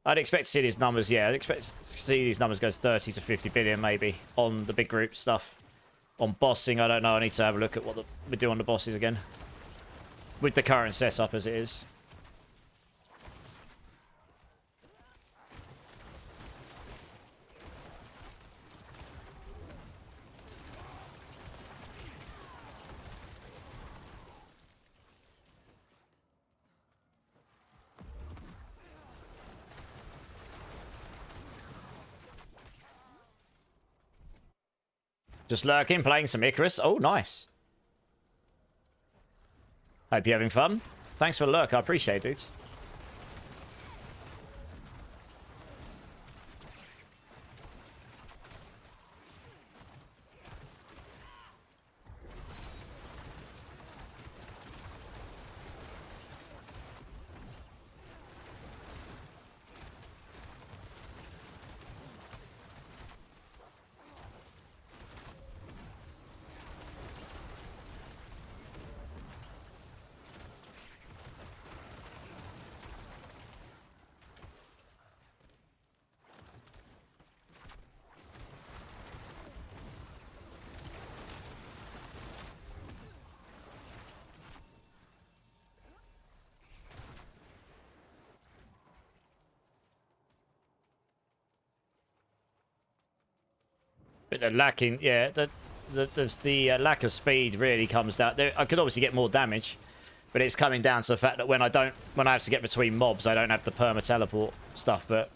Speaker 2: I'd expect to see these numbers, yeah. I'd expect to see these numbers go to 30 to 50 billion, maybe, on the big group stuff. On bossing, I don't know. I need to have a look at what we do on the bosses again. With the current setup as it is. Just lurking, playing some Icarus. Oh, nice. Hope you're having fun. Thanks for the lurk. I appreciate it, dudes. But the lacking, yeah, the lack of speed really comes down. I could obviously get more damage, but it's coming down to the fact that when I have to get between mobs, I don't have the perma teleport stuff. But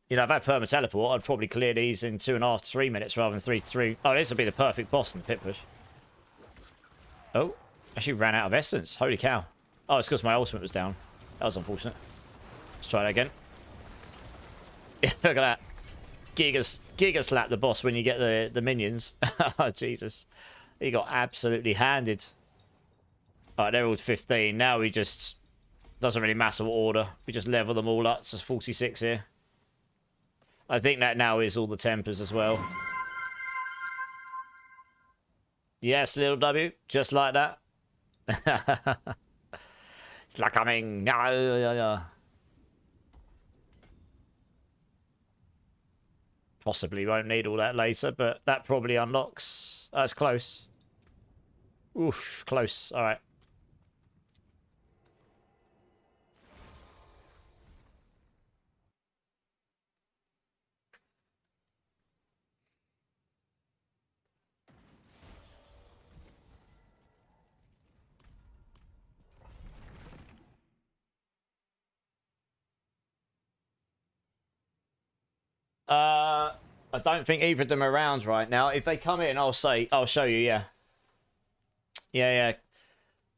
Speaker 2: you know, if I had perma teleport, I'd probably clear these in 2.5 to 3 minutes rather than 3 to 3. Oh, this would be the perfect boss in the pit push. Oh, actually ran out of essence. Holy cow! Oh, it's because my ultimate was down. That was unfortunate. Let's try that again. Look at that. Giga slap the boss when you get the minions. Oh, Jesus. He got absolutely handed. Alright, they're all 15. Now we just... Doesn't really matter what order. We just level them all up. It's 46 here. I think that now is all the tempers as well. Yes, little W. Just like that. It's like coming. Possibly won't need all that later, but that probably unlocks. That's close. Oosh, close. All right. I don't think either of them are around right now. If they come in, I'll show you, yeah. Yeah.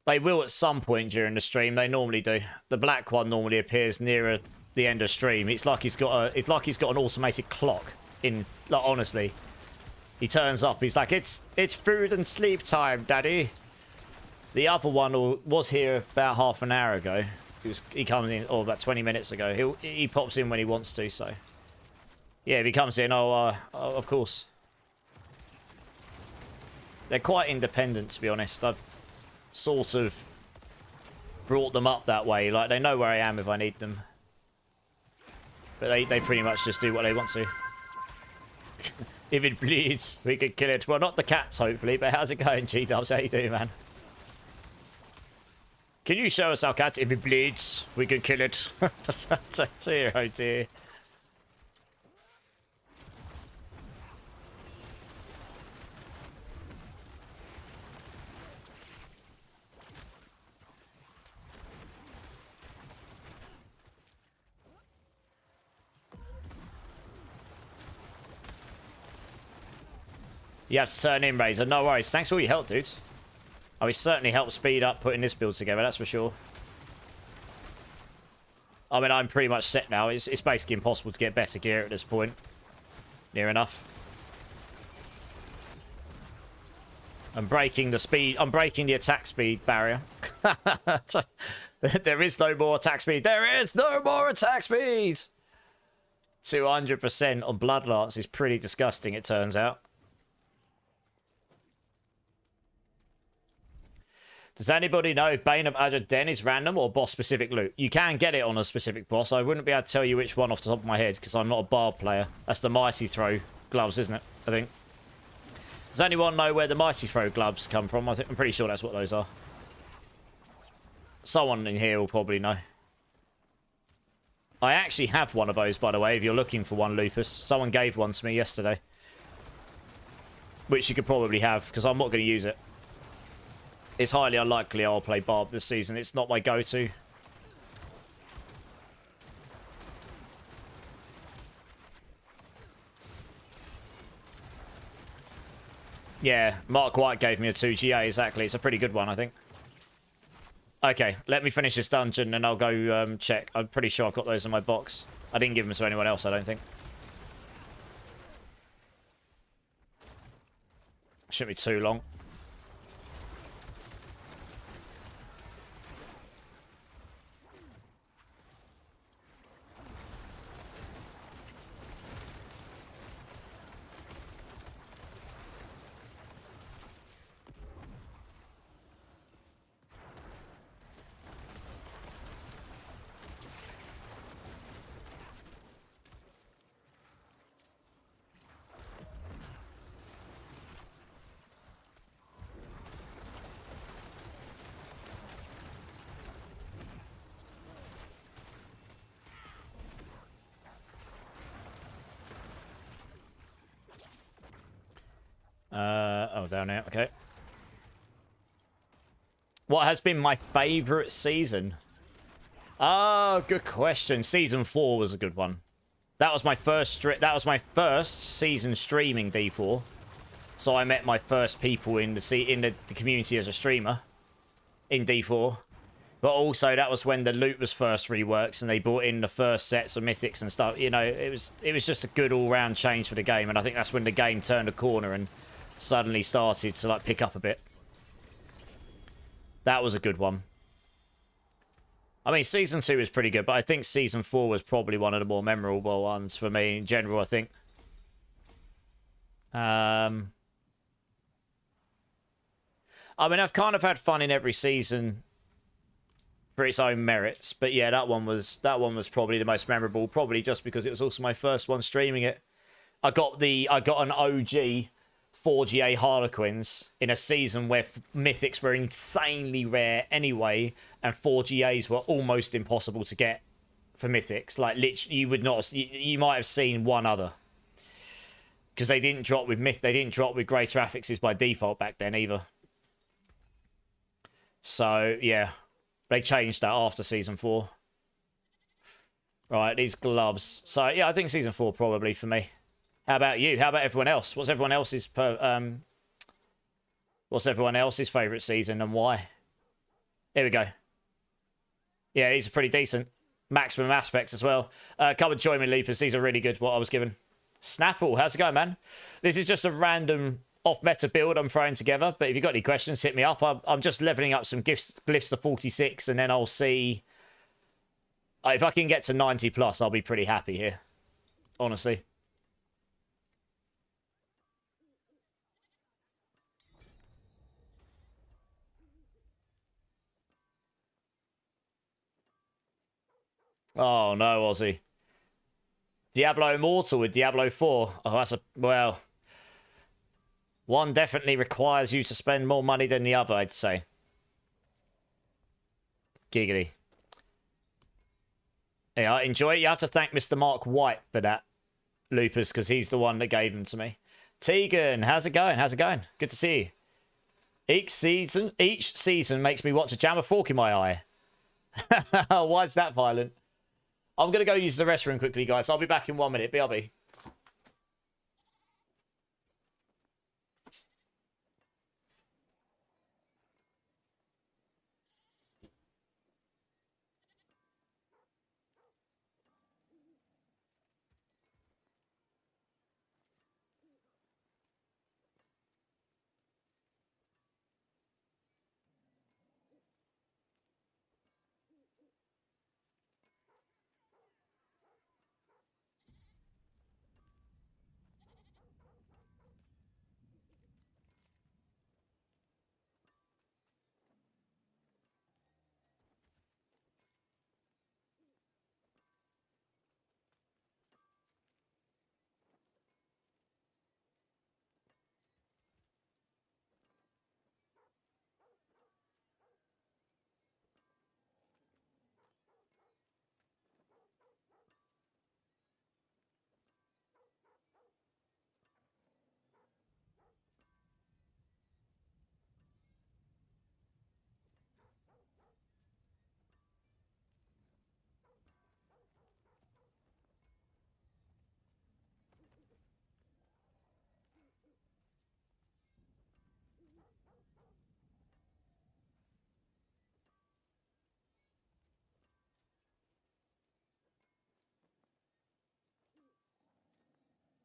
Speaker 2: They will at some point during the stream. They normally do. The black one normally appears nearer the end of stream. It's like he's got an automated clock in, like, honestly. He turns up, he's like, it's food and sleep time, daddy. The other one was here about half an hour ago. He comes in, or about 20 minutes ago. He pops in when he wants to, so. Yeah, if he comes in, of course. They're quite independent, to be honest. I've sort of brought them up that way. Like, they know where I am if I need them. But they pretty much just do what they want to. If it bleeds, we could kill it. Well, not the cats, hopefully, but how's it going, G-Dubs? How you doing, man? Can you show us our cat? If it bleeds, we can kill it. Dear, oh dear. You have to turn in, Razor. No worries. Thanks for all your help, dudes. Oh, he certainly helped speed up putting this build together, that's for sure. I mean, I'm pretty much set now. It's basically impossible to get better gear at this point. Near enough. I'm breaking the speed. I'm breaking the attack speed barrier. There is no more attack speed. There is no more attack speed. 200% on Bloodlance is pretty disgusting, it turns out. Does anybody know if Bane of Ajah Den is random or boss-specific loot? You can get it on a specific boss. I wouldn't be able to tell you which one off the top of my head because I'm not a bard player. That's the Mighty Throw gloves, isn't it? I think. Does anyone know where the Mighty Throw gloves come from? I'm pretty sure that's what those are. Someone in here will probably know. I actually have one of those, by the way, if you're looking for one, Lupus. Someone gave one to me yesterday. Which you could probably have, because I'm not going to use it. It's highly unlikely I'll play Barb this season. It's not my go-to. Yeah, Mark White gave me a 2GA, exactly. It's a pretty good one, I think. Okay, let me finish this dungeon and I'll go check. I'm pretty sure I've got those in my box. I didn't give them to anyone else, I don't think. Shouldn't be too long. Oh, down here. Okay. What has been my favourite season? Oh, good question. Season 4 was a good one. That was my first season streaming D4. So I met my first people in the community as a streamer in D4. But also that was when the loot was first reworked and they brought in the first sets of mythics and stuff. You know, it was just a good all-round change for the game, and I think that's when the game turned a corner and suddenly started to like pick up a bit. That was a good one. I mean, Season 2 is pretty good, but I think Season 4 was probably one of the more memorable ones for me in general, I think. I mean, I've kind of had fun in every season for its own merits, but yeah, that one was probably the most memorable, probably just because it was also my first one streaming it. I got an OG 4GA Harlequins in a season where mythics were insanely rare anyway, and 4GAs were almost impossible to get for mythics. Like, literally, you might have seen one other, because they didn't drop with greater affixes by default back then either. So yeah, they changed that after Season 4. Right, these gloves. So yeah, I think Season 4 probably for me. How about you? How about everyone else? What's everyone else's favourite season and why? Here we go. Yeah, these are pretty decent. Maximum aspects as well. Come and join me, Leapers. These are really good, what I was given. Snapple, how's it going, man? This is just a random off-meta build I'm throwing together, but if you've got any questions, hit me up. I'm just leveling up some glyphs to 46, and then I'll see... If I can get to 90 plus, I'll be pretty happy here. Honestly. Oh, no, Ozzy. Diablo Immortal with Diablo 4. Oh, that's a... Well... One definitely requires you to spend more money than the other, I'd say. Giggity. Yeah, enjoy it. You have to thank Mr. Mark White for that, Lupus, because he's the one that gave them to me. Tegan, how's it going? How's it going? Good to see you. Each season makes me want to jam a fork in my eye. Why is that violent? I'm going to go use the restroom quickly, guys. I'll be back in 1 minute. BRB.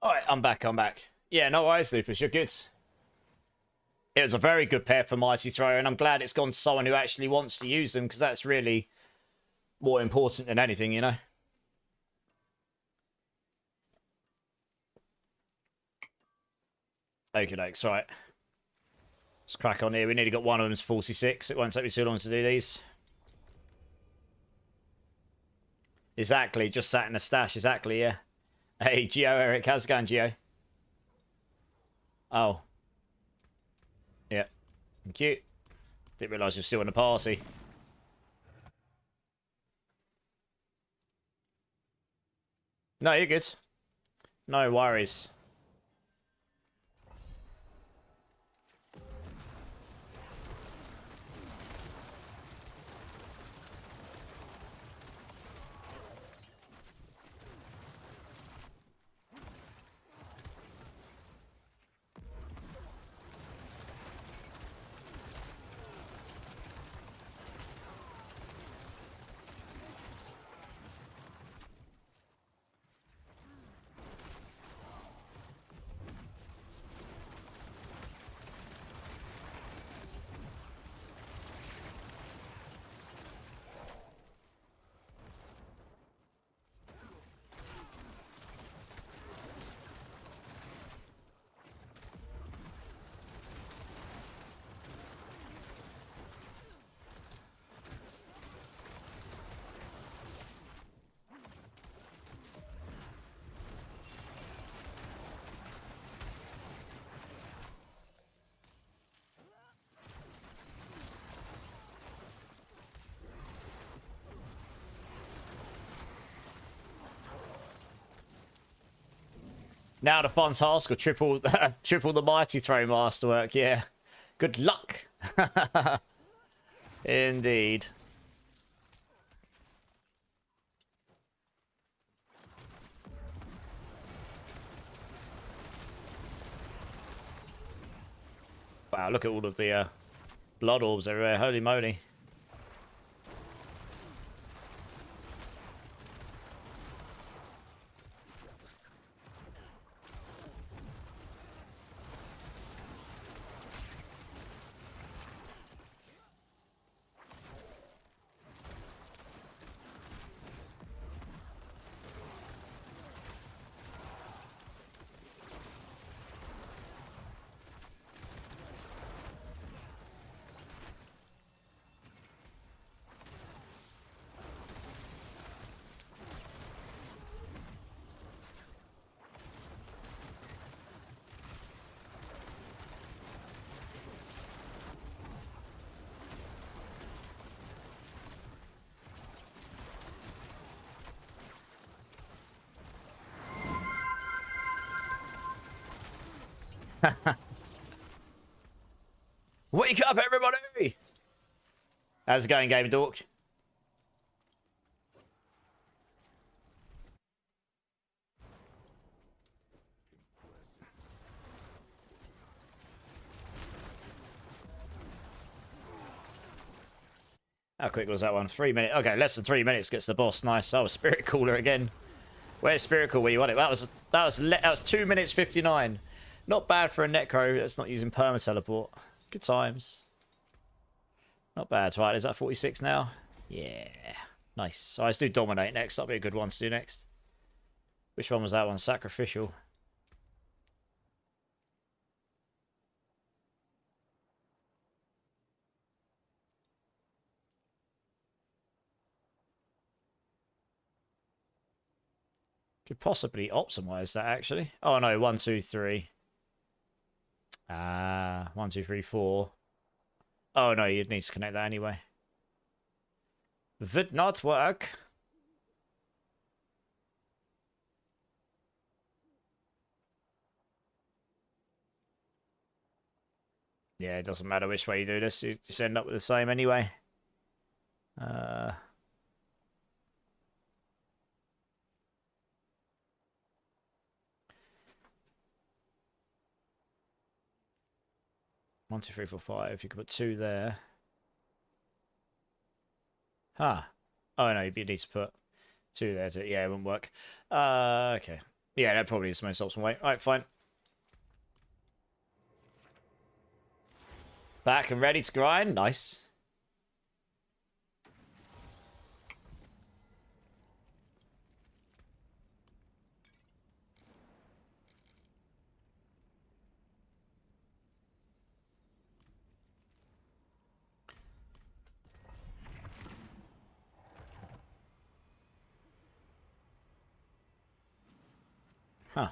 Speaker 2: Alright, I'm back, Yeah, no worries, Lupus, you're good. It was a very good pair for Mighty Thrower, and I'm glad it's gone to someone who actually wants to use them, because that's really more important than anything, you know? Okay, dokes, right. Let's crack on here. We nearly got one of them's 46. It won't take me too long to do these. Exactly, just sat in a stash, exactly, yeah. Hey, Geo Eric, how's it going, Geo? Oh. Yeah. Thank you. Didn't realise you're still in the party. No, you're good. No worries. Now the fun task of triple the mighty throw masterwork, yeah. Good luck. Indeed. Wow, look at all of the blood orbs everywhere. Holy moly. Wake up, everybody! How's it going, Game Dork? How quick was that one? 3 minutes. Okay, less than 3 minutes gets the boss. Nice. Oh, Spirit Cooler again. Where's Spirit Cooler where you want it? That was 2 minutes 59. Not bad for a Necro that's not using perma teleport. Good times. Not bad. Right, is that 46 now? Yeah. Nice. So let's do Dominate next. That'll be a good one to do next. Which one was that one? Sacrificial. Could possibly optimize that, actually. Oh, no. 1, 2, 3. 1, 2, 3, 4. Oh, no. You'd need to connect that anyway. Would not work. Yeah, it doesn't matter which way you do this. You just end up with the same anyway. 1, 2, 3, 4, 5. You could put 2 there. Huh. Oh, no, you need to put 2 there. Yeah, it wouldn't work. Okay. Yeah, that probably is the most optimal way. Alright, fine. Back and ready to grind. Nice. Huh.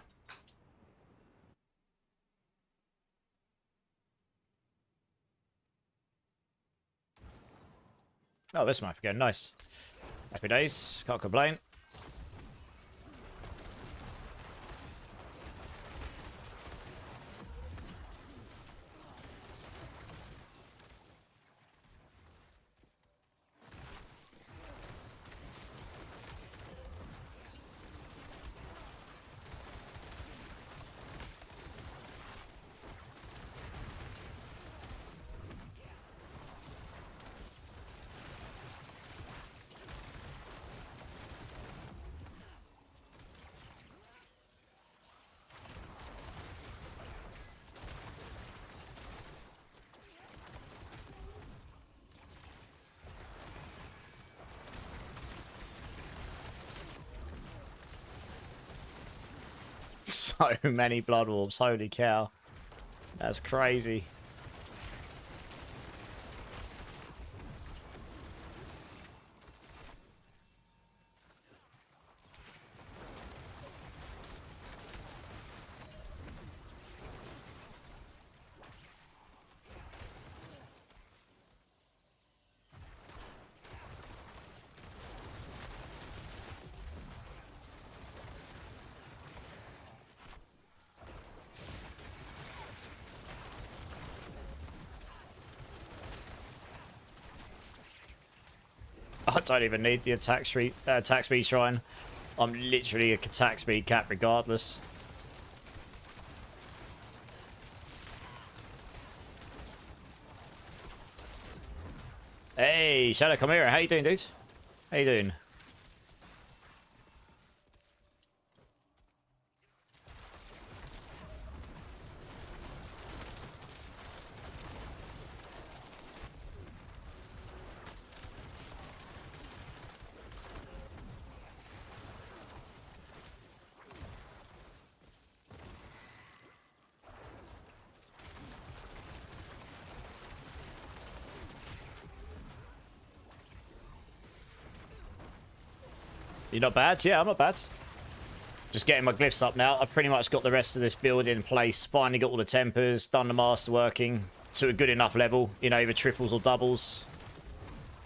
Speaker 2: Oh, this map again. Nice. Happy days. Can't complain. So many blood wolves. Holy cow. That's crazy. I don't even need the attack speed shrine. I'm literally a attack speed cap regardless. Hey, Shadow Chimera, how you doing, dude? How you doing? You're not bad? Yeah, I'm not bad. Just getting my glyphs up now. I've pretty much got the rest of this build in place. Finally got all the tempers, done the master working to a good enough level. You know, either triples or doubles.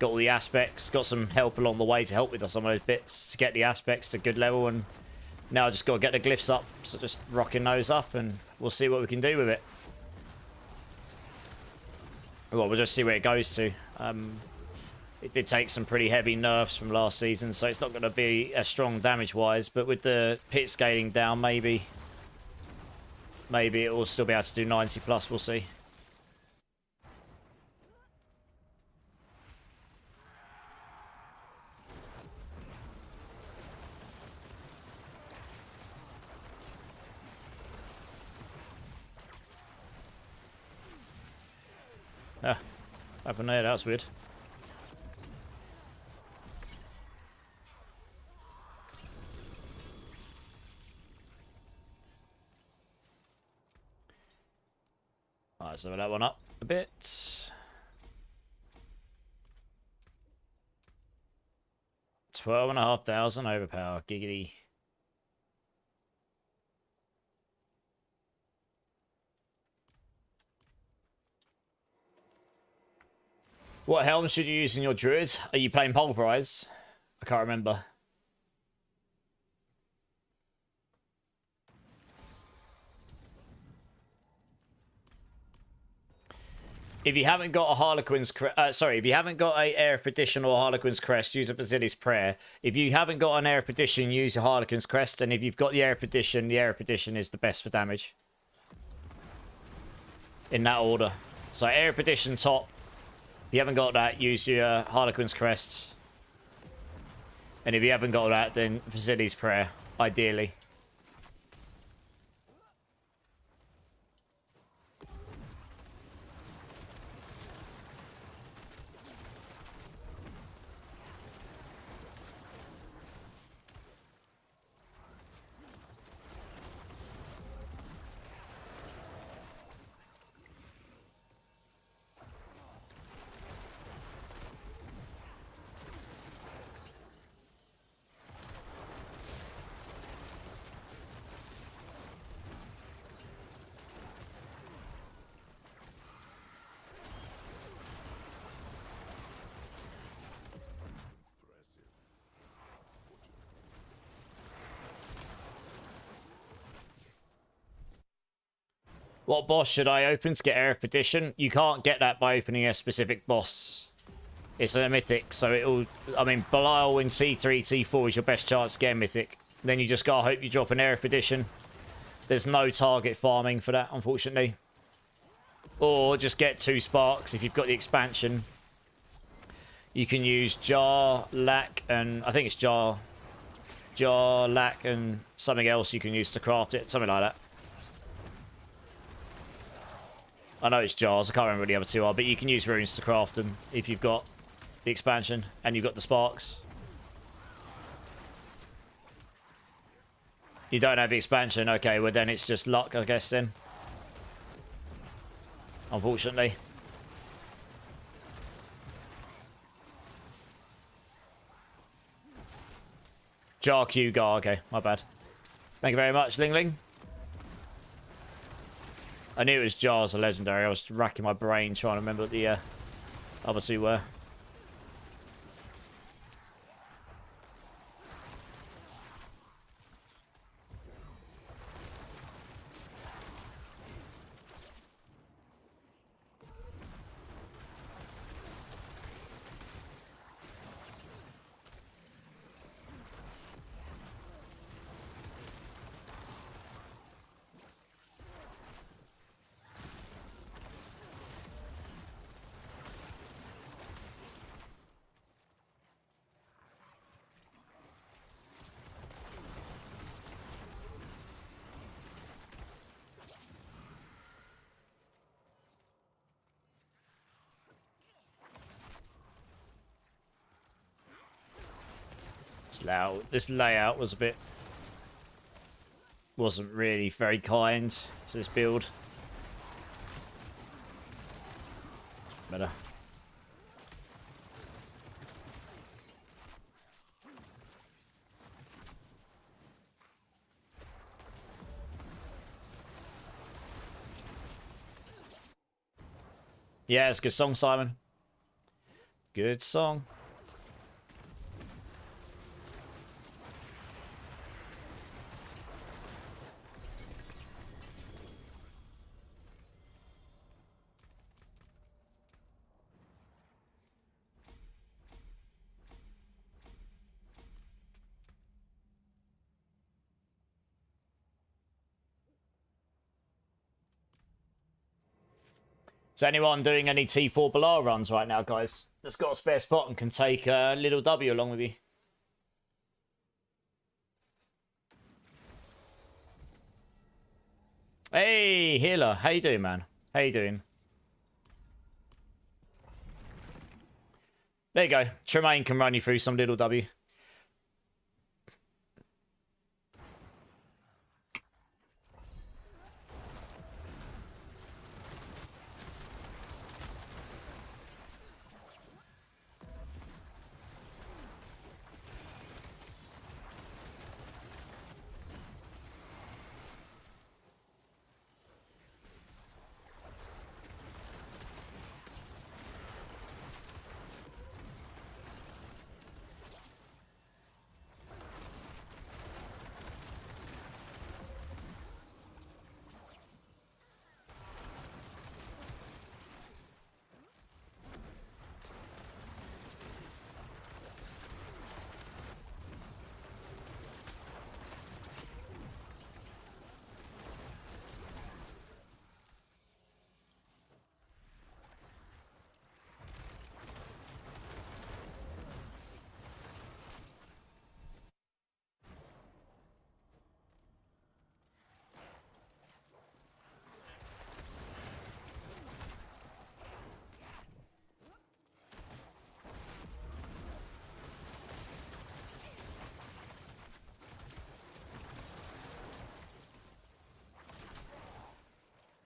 Speaker 2: Got all the aspects. Got some help along the way to help with some of those bits to get the aspects to good level. And now I just got to get the glyphs up. So just rocking those up and we'll see what we can do with it. Well, we'll just see where it goes to. It did take some pretty heavy nerfs from last season, so it's not going to be as strong damage-wise, but with the pit scaling down, maybe it will still be able to do 90 plus, we'll see. Ah, happened there, that was weird. Alright, so that one up a bit. 12,500 overpower, giggity. What helm should you use in your Druid? Are you playing Pulverise? I can't remember. If you haven't got a Harlequin's if you haven't got a Air of Perdition or Harlequin's Crest, use a Basili's Prayer. If you haven't got an Air of Perdition, use a Harlequin's Crest. And if you've got the Air of Perdition is the best for damage. In that order. So Air of Perdition top. If you haven't got that, use your Harlequin's Crest. And if you haven't got that, then Basili's Prayer, ideally. What boss should I open to get Air of Perdition? You can't get that by opening a specific boss. It's a mythic, so it'll... I mean, Belial in T3, T4 is your best chance to get a mythic. Then you just gotta hope you drop an Air of Perdition. There's no target farming for that, unfortunately. Or just get 2 sparks if you've got the expansion. You can use Jar, Lack, and... I think it's Jar, Lack, and something else you can use to craft it. Something like that. I know it's Jars. I can't remember what the other 2 are, but you can use runes to craft them if you've got the expansion and you've got the sparks. You don't have the expansion. Okay, well then it's just luck, I guess, then. Unfortunately. Jar Q Gar. Okay, my bad. Thank you very much, Ling Ling. I knew it was Jars, a legendary. I was racking my brain trying to remember what the other 2 were. This layout was a bit... wasn't really very kind to this build. Better. Yeah, it's a good song, Simon. Good song. Is anyone doing any T4 Belial runs right now, guys? That's got a spare spot and can take a little W along with you. Hey, Healer. How you doing, man? How you doing? There you go. Tremaine can run you through some little W.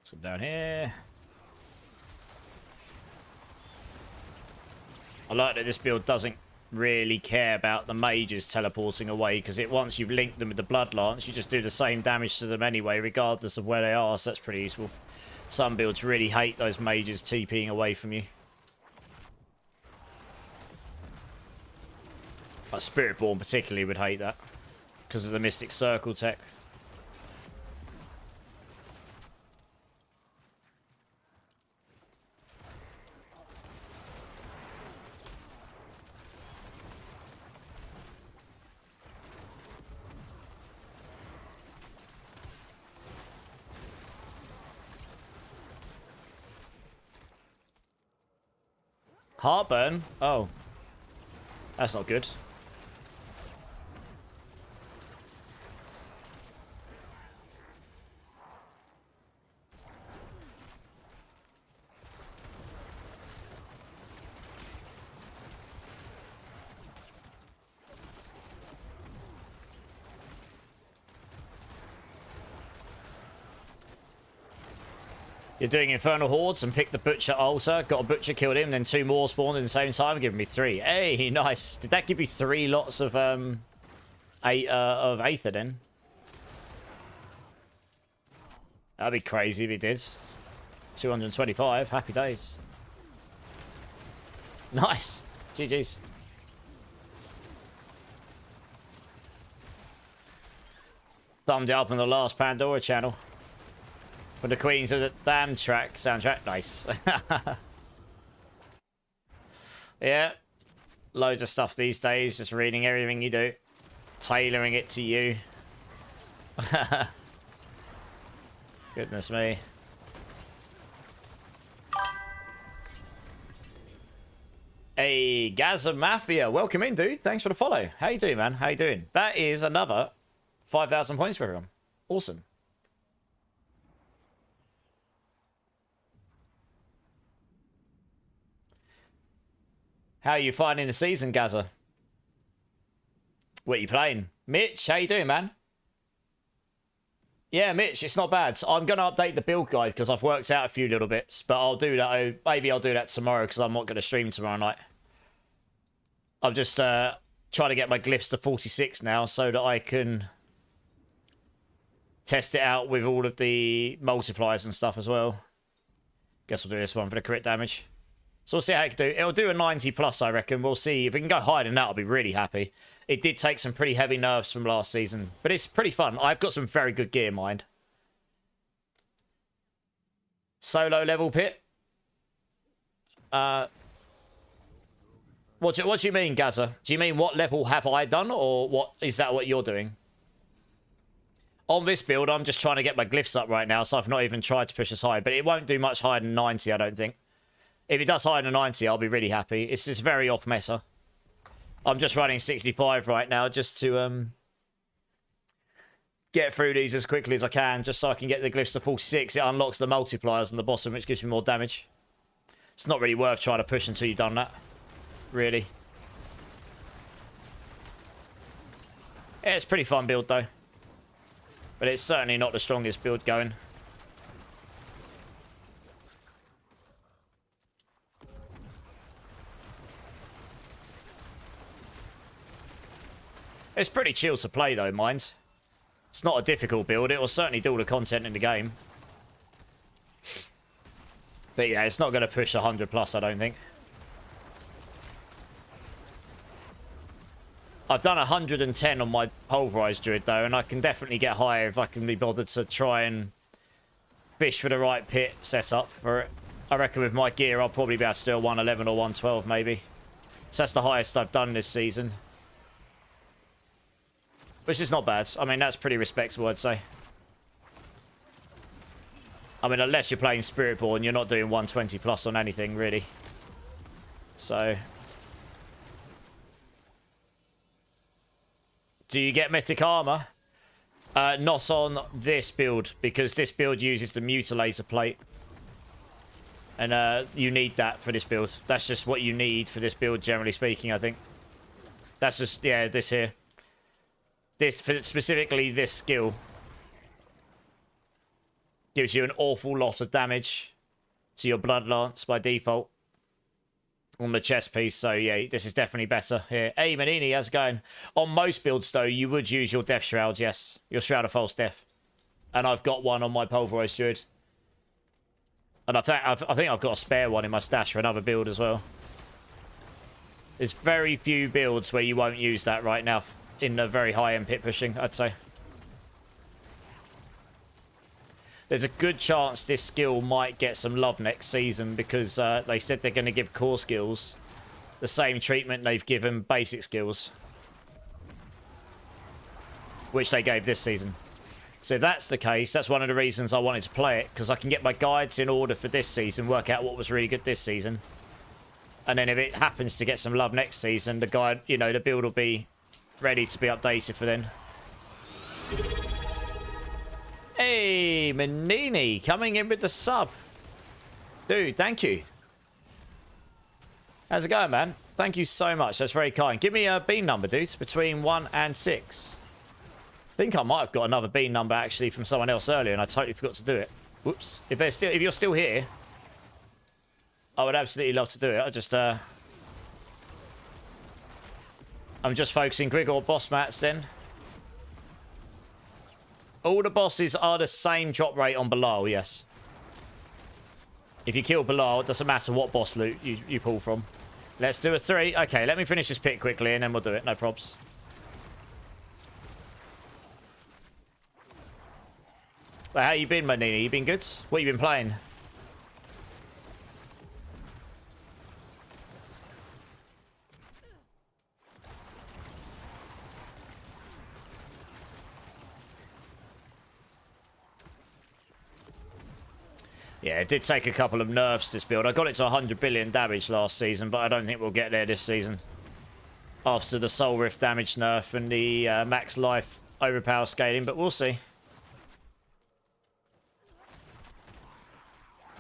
Speaker 2: So down here. I like that this build doesn't really care about the mages teleporting away, because once you've linked them with the Blood Lance, you just do the same damage to them anyway, regardless of where they are, so that's pretty useful. Some builds really hate those mages TPing away from you. Like Spiritborn particularly would hate that, because of the Mystic Circle tech. Heartburn? Oh. That's not good. You're doing Infernal Hordes and pick the Butcher altar. Got a Butcher, killed him, then 2 more spawned at the same time, giving me 3. Hey, nice. Did that give you 3 lots of Aether then? That'd be crazy if it did. 225. Happy days. Nice. GG's. Thumbed it up on the last Pandora channel. For the Queens of the Damn soundtrack. Nice. Yeah. Loads of stuff these days. Just reading everything you do. Tailoring it to you. Goodness me. Hey, Gaza Mafia. Welcome in, dude. Thanks for the follow. How you doing, man? How you doing? That is another 5,000 points for everyone. Awesome. How are you finding the season, Gaza? What are you playing? Mitch, how you doing, man? Yeah, Mitch, it's not bad. I'm going to update the build guide because I've worked out a few little bits, but I'll do that. Maybe I'll do that tomorrow because I'm not going to stream tomorrow night. I'm just trying to get my glyphs to 46 now so that I can test it out with all of the multipliers and stuff as well. Guess we'll do this one for the crit damage. So we'll see how it can do. It'll do a 90 plus, I reckon. We'll see. If we can go higher than that, I'll be really happy. It did take some pretty heavy nerfs from last season, but it's pretty fun. I've got some very good gear, mind. Solo level pit. What do you mean, Gaza? Do you mean what level have I done, or what is that what you're doing? On this build, I'm just trying to get my glyphs up right now, so I've not even tried to push as high, but it won't do much higher than 90, I don't think. If it does higher than 90, I'll be really happy. It's just very off meta. I'm just running 65 right now just to get through these as quickly as I can, just so I can get the glyphs to 46. It unlocks the multipliers on the bottom, which gives me more damage. It's not really worth trying to push until you've done that. Really. Yeah, it's a pretty fun build, though. But it's certainly not the strongest build going. It's pretty chill to play, though, mind. It's not a difficult build. It will certainly do all the content in the game. But yeah, it's not going to push 100 plus, I don't think. I've done 110 on my Pulverise Druid, though, and I can definitely get higher if I can be bothered to try and fish for the right pit setup for it. I reckon with my gear, I'll probably be able to do a 111 or 112, maybe. So that's the highest I've done this season. Which is not bad. I mean, that's pretty respectable, I'd say. I mean, unless you're playing Spiritborn, you're not doing 120 plus on anything, really. So... do you get Mythic Armor? Not on this build, because this build uses the Mutilator plate. And you need that for this build. That's just what you need for this build, generally speaking, I think. That's just, yeah, this here. This, specifically this skill, gives you an awful lot of damage to your Blood Lance by default on the chest piece. So yeah, this is definitely better here. Hey Manini, how's it going? On most builds though, you would use your Death Shroud, yes. Your Shroud of False Death. And I've got one on my Pulverise Druid. And I think I've got a spare one in my stash for another build as well. There's very few builds where you won't use that right now in the very high-end pit pushing, I'd say. There's a good chance this skill might get some love next season because they said they're going to give core skills the same treatment they've given basic skills, which they gave this season. So if that's the case, that's one of the reasons I wanted to play it, because I can get my guides in order for this season, work out what was really good this season, And then if it happens to get some love next season, the guide, you know, the build will be ready to be updated for then. Hey, Manini coming in with the sub. Dude, thank you. How's it going, man? Thank you so much. That's very kind. Give me a bean number, dudes, between 1 and 6. I think I might have got another bean number actually from someone else earlier, and I totally forgot to do it. Whoops. If you're still here, I would absolutely love to do it. I'm just focusing Grigor boss mats then. All the bosses are the same drop rate on Bilal, yes. If you kill Bilal, it doesn't matter what boss loot you pull from. Let's do a 3. Okay, let me finish this pit quickly and then we'll do it. No probs. Well, how you been, Manini? You been good? What you been playing? Yeah, it did take a couple of nerfs, this build. I got it to 100 billion damage last season, but I don't think we'll get there this season. After the Soul Rift damage nerf and the max life overpower scaling, but we'll see.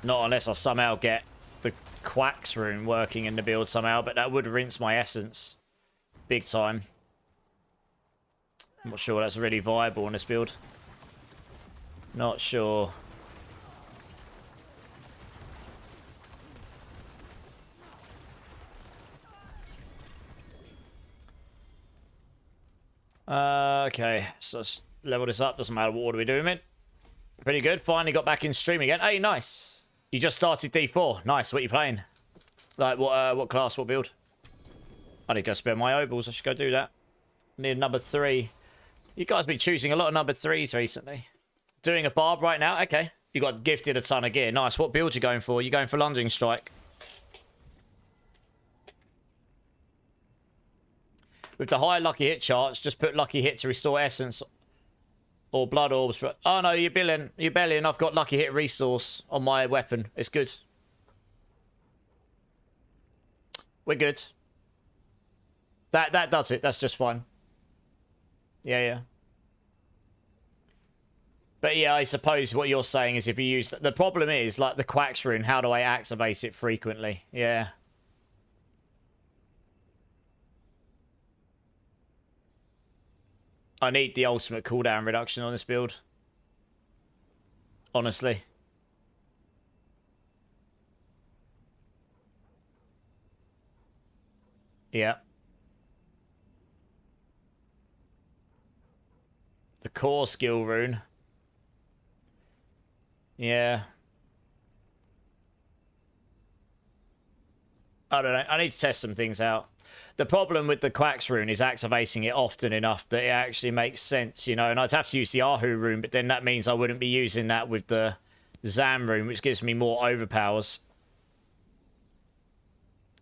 Speaker 2: Not unless I somehow get the Quacks rune working in the build somehow, but that would rinse my essence. Big time. I'm not sure that's really viable on this build. Not sure. Okay, so let's level this up. Doesn't matter what order we do, man. Pretty good. Finally got back in stream again. Hey, nice. You just started D4. Nice. What you playing? Like, what class, what build? I need to go spare my obols. I should go do that. Need number 3. You guys been choosing a lot of number 3s recently. Doing a barb right now? Okay. You got gifted a ton of gear. Nice. What build you going for? You going for Lunging Strike? With the high lucky hit charts, just put lucky hit to restore essence or blood orbs. Oh no, you're bellying. I've got lucky hit resource on my weapon. It's good. We're good. That does it. That's just fine. Yeah. But yeah, I suppose what you're saying is if you use... The problem is, like the Quacks rune, how do I activate it frequently? Yeah. I need the ultimate cooldown reduction on this build. Honestly. Yeah. The core skill rune. Yeah. I don't know. I need to test some things out. The problem with the Quacks rune is activating it often enough that it actually makes sense, you know. And I'd have to use the Ahu rune, but then that means I wouldn't be using that with the Zam rune, which gives me more overpowers.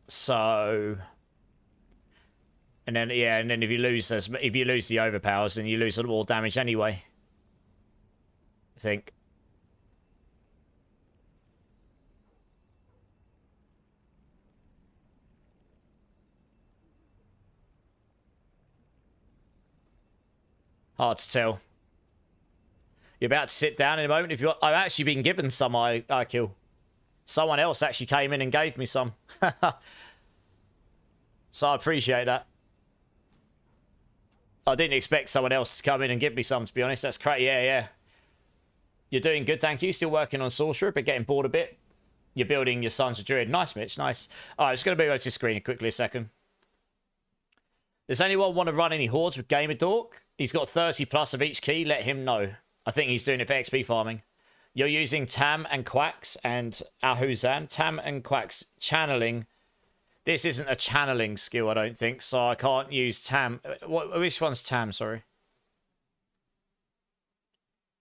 Speaker 2: So... And then, yeah, and then if you lose the overpowers, then you lose a lot more damage anyway. I think. Hard to tell. You're about to sit down in a moment. If you, I've actually been given some I kill. Someone else actually came in and gave me some. So I appreciate that. I didn't expect someone else to come in and give me some, to be honest. That's crazy. Yeah. You're doing good, thank you. Still working on Sorcerer, but getting bored a bit. You're building your Sons of Druid. Nice, Mitch. Nice. All right, just going to move over to the screen quickly a second. Does anyone want to run any hordes with Gamer Dork? He's got 30 plus of each key. Let him know. I think he's doing it for XP farming. You're using Tam and Quacks and Ahuzan. Tam and Quacks channeling. This isn't a channeling skill, I don't think, so I can't use Tam. Which one's Tam, sorry?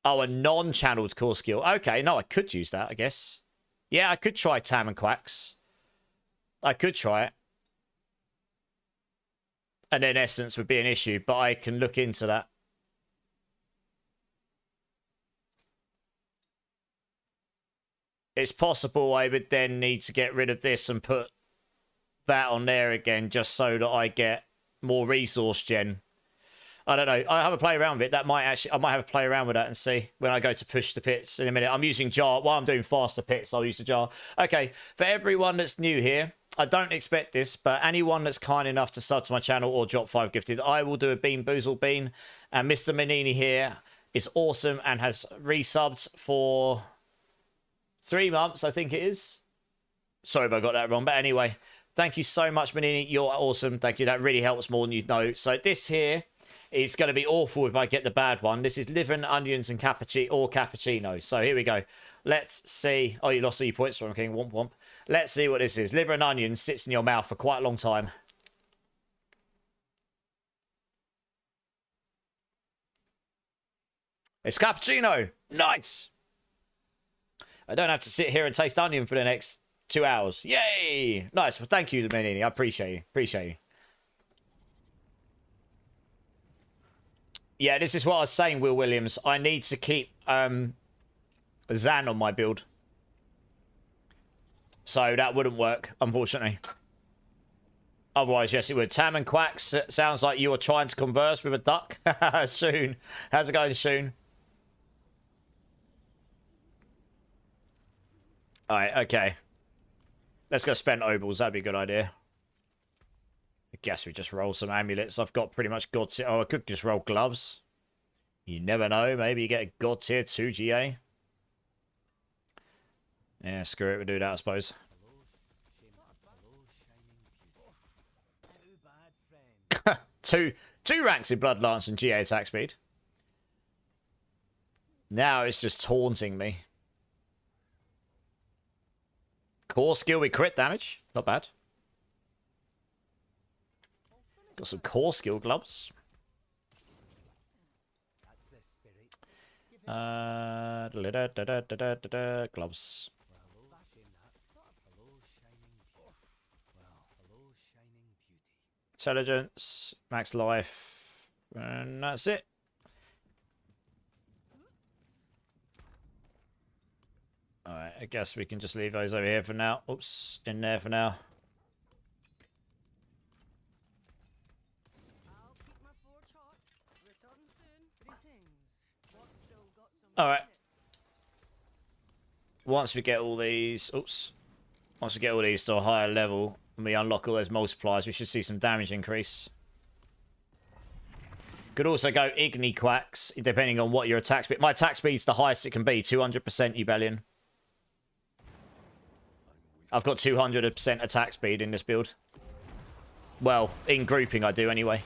Speaker 2: Oh, a non-channeled core skill. Okay, no, I could use that, I guess. Yeah, I could try Tam and Quacks. I could try it. And then Essence would be an issue, but I can look into that. It's possible I would then need to get rid of this and put that on there again just so that I get more resource gen. I don't know. I have a play around with it. I might have a play around with that and see when I go to push the pits in a minute. I'm using jar. While I'm doing faster pits, I'll use the jar. Okay, for everyone that's new here, I don't expect this, but anyone that's kind enough to sub to my channel or drop 5 gifted, I will do a Bean Boozle Bean. And Mr. Manini here is awesome and has resubbed for 3 months, I think it is. Sorry if I got that wrong, but anyway, thank you so much, Manini. You're awesome. Thank you. That really helps more than you know. So this here is going to be awful if I get the bad one. This is liver and onions and cappuccino. So here we go. Let's see. Oh, you lost all your points from King. Womp womp. Let's see what this is. Liver and onions sits in your mouth for quite a long time. It's cappuccino. Nice. I don't have to sit here and taste onion for the next 2 hours. Yay. Nice. Well, thank you, Manini. I appreciate you. Appreciate you. Yeah, this is what I was saying, Will Williams. I need to keep Zan on my build. So that wouldn't work, unfortunately. Otherwise, yes, it would. Tam and Quacks, sounds like you are trying to converse with a duck. Soon. How's it going, Soon? Alright, okay. Let's go spend obols. That'd be a good idea. I guess we just roll some amulets. I've got pretty much God tier. Oh, I could just roll gloves. You never know. Maybe you get a God tier 2 GA. Yeah, screw it. We'll do that, I suppose. two ranks in Blood Lance and GA attack speed. Now it's just taunting me. Core skill with crit damage. Not bad. Got some core skill gloves. Gloves. Intelligence, max life, and that's it. Alright, I guess we can just leave those over here for now. Oops, in there for now. Alright. Once we get all these... Oops. Once we get all these to a higher level, and we unlock all those multipliers, we should see some damage increase. Could also go Igni Quacks, depending on what your attack speed... My attack speed's the highest it can be, 200% Ubellion. I've got 200% attack speed in this build. Well, in grouping I do anyway.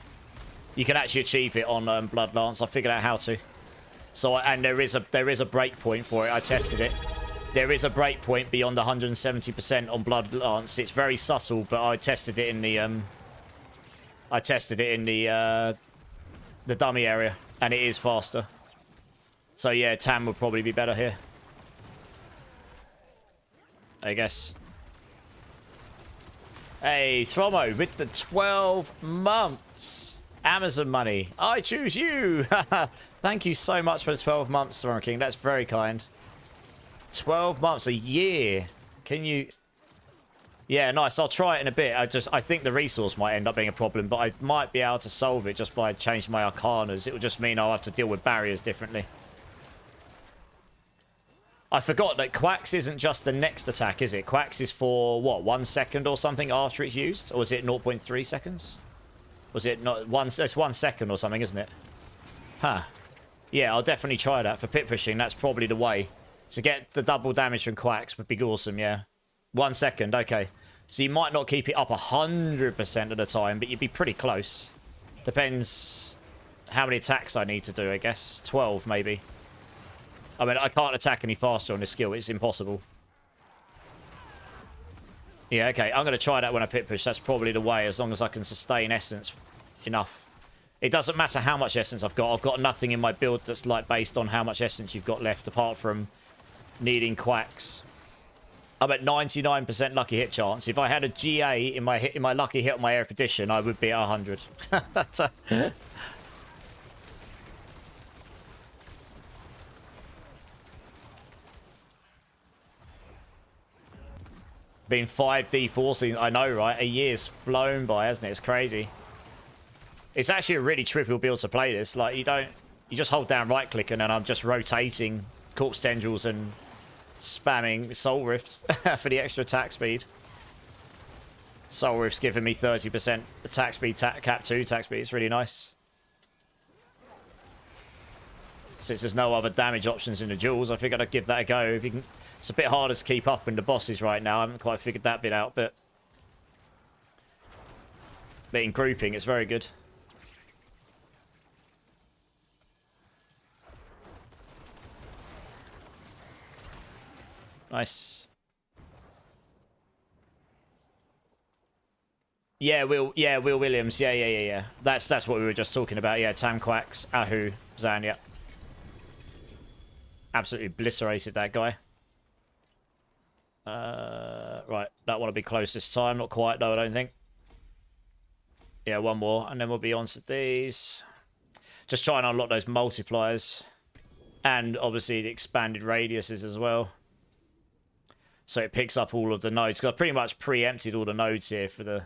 Speaker 2: You can actually achieve it on Blood Lance. I figured out how to. So, and there is a break point for it. I tested it. There is a break point beyond 170% on Blood Lance. It's very subtle, but I tested it in the the dummy area, and it is faster. So yeah, Tam would probably be better here, I guess. Hey, Thromo with the 12 months. Amazon money. I choose you. Thank you so much for the 12 months, Thromo King. That's very kind. 12 months, a year. Can you... Yeah, nice. I'll try it in a bit. I think the resource might end up being a problem, but I might be able to solve it just by changing my arcanas. It will just mean I'll have to deal with barriers differently. I forgot that Quacks isn't just the next attack, is it? Quacks is for, what, 1 second or something after it's used? Or is it 0.3 seconds? Was it not one? It's 1 second or something, isn't it? Huh. Yeah, I'll definitely try that. For pit pushing, that's probably the way. To get the double damage from Quacks would be awesome, yeah. 1 second, okay. So you might not keep it up 100% of the time, but you'd be pretty close. Depends how many attacks I need to do, I guess. 12, maybe. I mean, I can't attack any faster on this skill. It's impossible. Yeah, okay. I'm going to try that when I pit push. That's probably the way, as long as I can sustain essence enough. It doesn't matter how much essence I've got. I've got nothing in my build that's like based on how much essence you've got left, apart from needing Quacks. I'm at 99% lucky hit chance. If I had a GA in my lucky hit on my Expedition, I would be at 100. Been 5D4 seasons. I know, right? A year's flown by, hasn't it? It's crazy. It's actually a really trivial build to play this. Like, you just hold down right click and then I'm just rotating Corpse Tendrils and spamming Soul Rift for the extra attack speed. Soul Rift's giving me 30% attack speed, cap 2 attack speed. It's really nice. Since there's no other damage options in the duels, I figured I'd give that a go. If you can, it's a bit harder to keep up in the bosses right now. I haven't quite figured that bit out, but in grouping, it's very good. Nice. Yeah, Will Williams. Yeah. That's what we were just talking about. Yeah, Tamquax, Ahu, Zan, yeah. Absolutely obliterated that guy. Right, that want to be close this time. Not quite, though, I don't think. Yeah, one more, and then we'll be on to these. Just trying to unlock those multipliers. And, obviously, the expanded radiuses as well. So it picks up all of the nodes. Because I've pretty much preempted all the nodes here for the...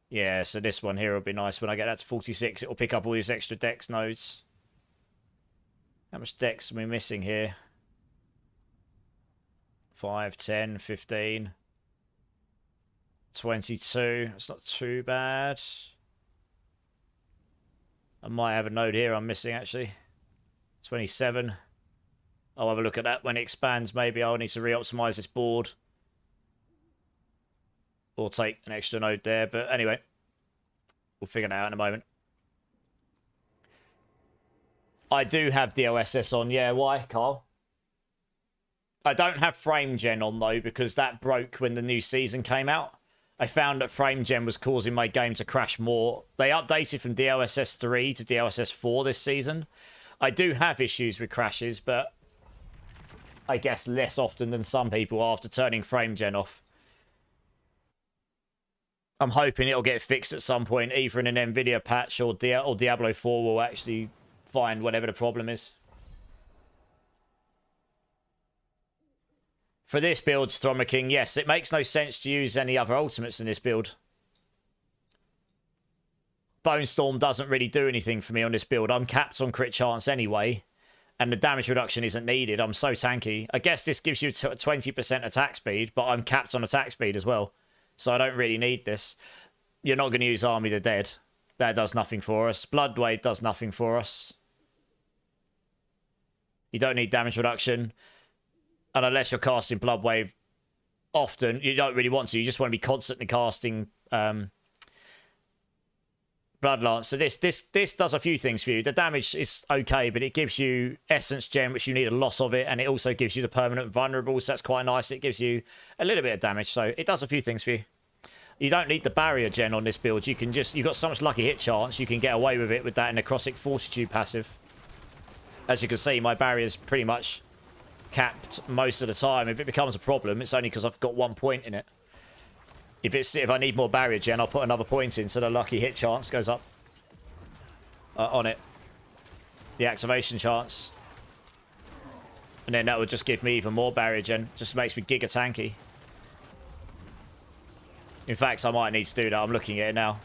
Speaker 2: Yeah, so this one here will be nice. When I get that to 46, it will pick up all these extra dex nodes. How much dex are we missing here? 5, 10, 15... 22. It's not too bad. I might have a node here I'm missing, actually. 27. I'll have a look at that when it expands. Maybe I'll need to re-optimize this board. Or take an extra node there. But anyway, we'll figure that out in a moment. I do have DLSS on. Yeah, why, Carl? I don't have frame gen on, though, because that broke when the new season came out. I found that frame gen was causing my game to crash more. They updated from DLSS 3 to DLSS 4 this season. I do have issues with crashes, but I guess less often than some people after turning frame gen off. I'm hoping it'll get fixed at some point, either in an Nvidia patch or Diablo 4 will actually find whatever the problem is. For this build, Stroma King, yes, it makes no sense to use any other ultimates in this build. Bone Storm doesn't really do anything for me on this build. I'm capped on crit chance anyway, and the damage reduction isn't needed. I'm so tanky. I guess this gives you 20% attack speed, but I'm capped on attack speed as well, so I don't really need this. You're not going to use Army of the Dead. That does nothing for us. Bloodwave does nothing for us. You don't need damage reduction. And unless you're casting Bloodwave often, you don't really want to. You just want to be constantly casting Bloodlance. So this does a few things for you. The damage is okay, but it gives you Essence Gem, which you need a lot of it, and it also gives you the permanent vulnerable, so that's quite nice. It gives you a little bit of damage, so it does a few things for you. You don't need the barrier gen on this build. You've got so much lucky hit chance, you can get away with it with that Necrotic Fortitude passive. As you can see, my barrier's pretty much capped most of the time. If it becomes a problem, it's only because I've got 1 point in it. If I need more barrier gen, I'll put another point in so the lucky hit chance goes up on it. The activation chance. And then that would just give me even more barrier gen. Just makes me giga tanky. In fact, I might need to do that. I'm looking at it now.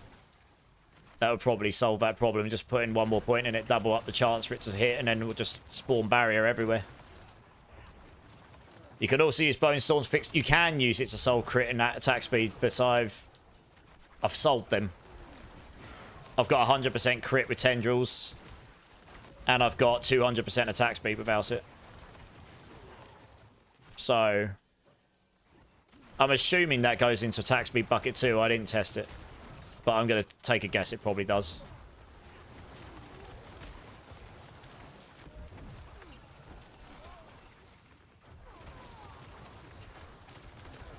Speaker 2: That would probably solve that problem. Just put in 1 more point in it, double up the chance for it to hit, and then we'll just spawn barrier everywhere. You can also use Bone Storms fixed. You can use it to solve crit and that attack speed, but I've solved them. I've got 100% crit with Tendrils, and I've got 200% attack speed without it. So I'm assuming that goes into attack speed bucket too. I didn't test it, but I'm going to take a guess it probably does.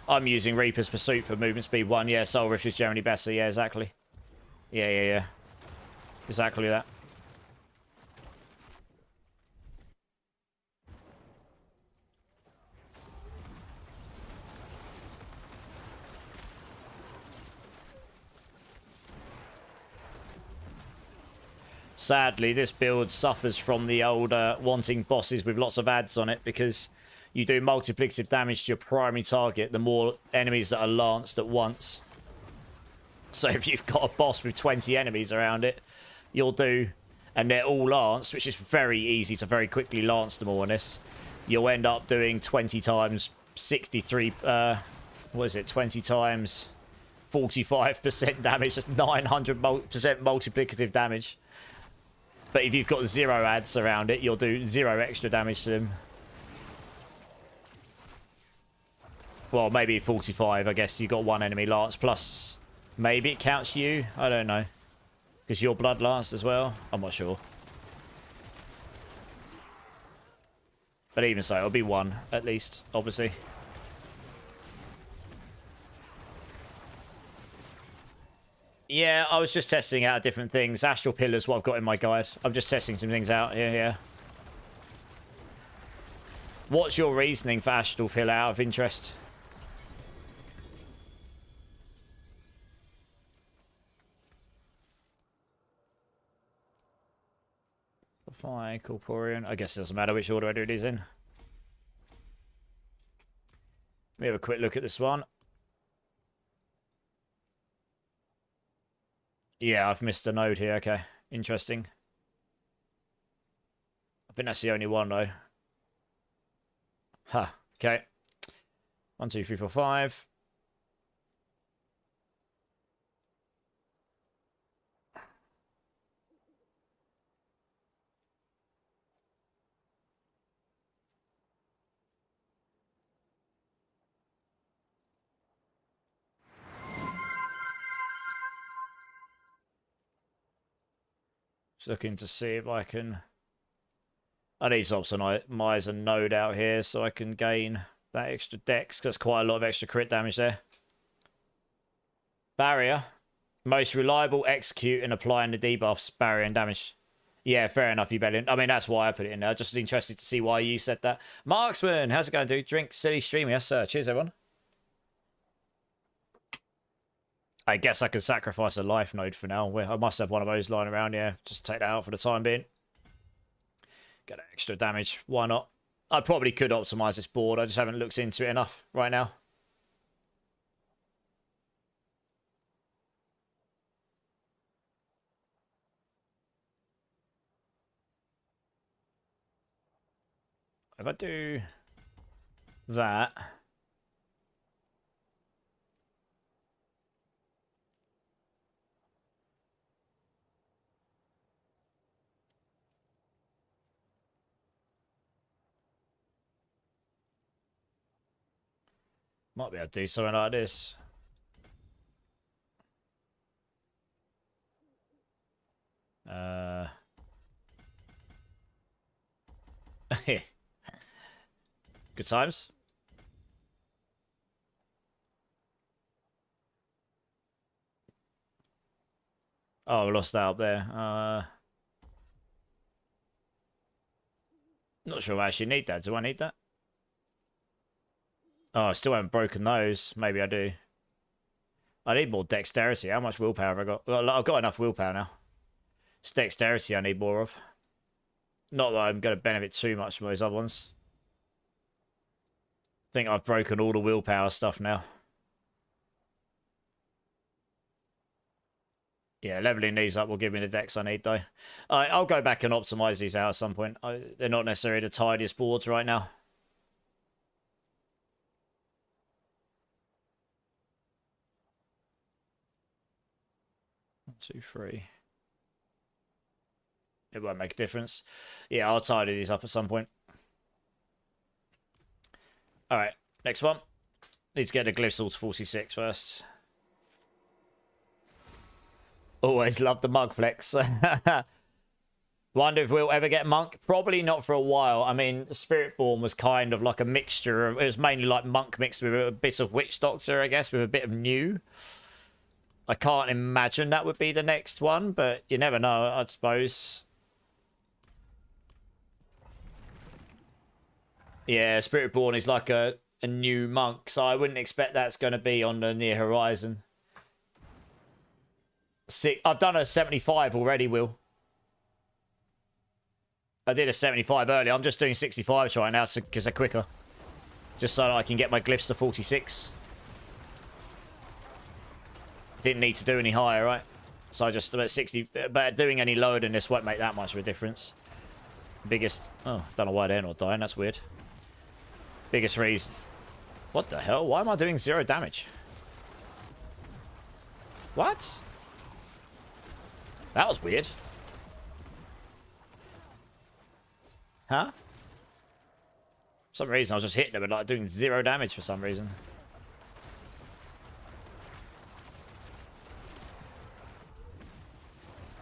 Speaker 2: I'm using Reaper's Pursuit for movement speed 1. Yeah, Soul Rift is generally better. Yeah, exactly. Yeah. Exactly that. Sadly, this build suffers from the old wanting bosses with lots of ads on it, because you do multiplicative damage to your primary target, the more enemies that are lanced at once. So if you've got a boss with 20 enemies around it, you'll do, and they're all lanced, which is very easy to very quickly lance them all on this. You'll end up doing 20 times 63, what is it, 20 times 45% damage, just 900% multiplicative damage. But if you've got 0 adds around it, you'll do 0 extra damage to them. Well, maybe 45, I guess you got 1 enemy lance, plus maybe it counts you, I don't know. Because you're blood lanced as well, I'm not sure. But even so, it'll be 1, at least, obviously. Yeah, I was just testing out different things. Astral Pillar's what I've got in my guide. I'm just testing some things out. Yeah. What's your reasoning for Astral Pillar out of interest? Fine, Corporean. I guess it doesn't matter which order I do these in. Let me have a quick look at this one. Yeah, I've missed a node here. Okay, interesting. I think that's the only one, though. Huh, okay. 1, 2, 3, 4, 5. Just looking to see if I can... I need to optimize a node out here so I can gain that extra dex. That's quite a lot of extra crit damage there. Barrier. Most reliable execute and applying the debuffs, barrier and damage. Yeah, fair enough, you Bellion. I mean, that's why I put it in there. Just interested to see why you said that. Marksman, how's it going, dude? Drink Silly Stream. Yes, sir. Cheers, everyone. I guess I could sacrifice a life node for now. I must have one of those lying around, yeah. Just take that out for the time being. Get extra damage. Why not? I probably could optimize this board. I just haven't looked into it enough right now. If I do that... Might be able to do something like this. Good times. Oh, I lost that up there. Not sure I actually need that. Do I need that? Oh, I still haven't broken those. Maybe I do. I need more dexterity. How much willpower have I got? Well, I've got enough willpower now. It's dexterity I need more of. Not that I'm going to benefit too much from those other ones. I think I've broken all the willpower stuff now. Yeah, leveling these up will give me the dex I need, though. I'll go back and optimize these out at some point. They're not necessarily the tidiest boards right now. 1, 2, 3. It won't make a difference. Yeah, I'll tidy these up at some point. Alright, next one. Need to get the glyphs all to 46 first. Always love the mug flex. Wonder if we'll ever get monk. Probably not for a while. I mean, Spiritborn was kind of like a mixture of... It was mainly like monk mixed with a bit of witch doctor, I guess, with a bit of new. I can't imagine that would be the next one, but you never know, I suppose. Yeah, Spiritborn is like a new monk, so I wouldn't expect that's going to be on the near horizon. I've done a 75 already, Will. I did a 75 earlier. I'm just doing 65s right now because they're quicker. Just so that I can get my glyphs to 46. Didn't need to do any higher, right? So I just about 60, but doing any lower than this won't make that much of a difference. Biggest, oh, don't know why they're not dying, that's weird. Biggest reason. What the hell? Why am I doing 0 damage? What? That was weird. Huh? For some reason I was just hitting them and like doing 0 damage for some reason.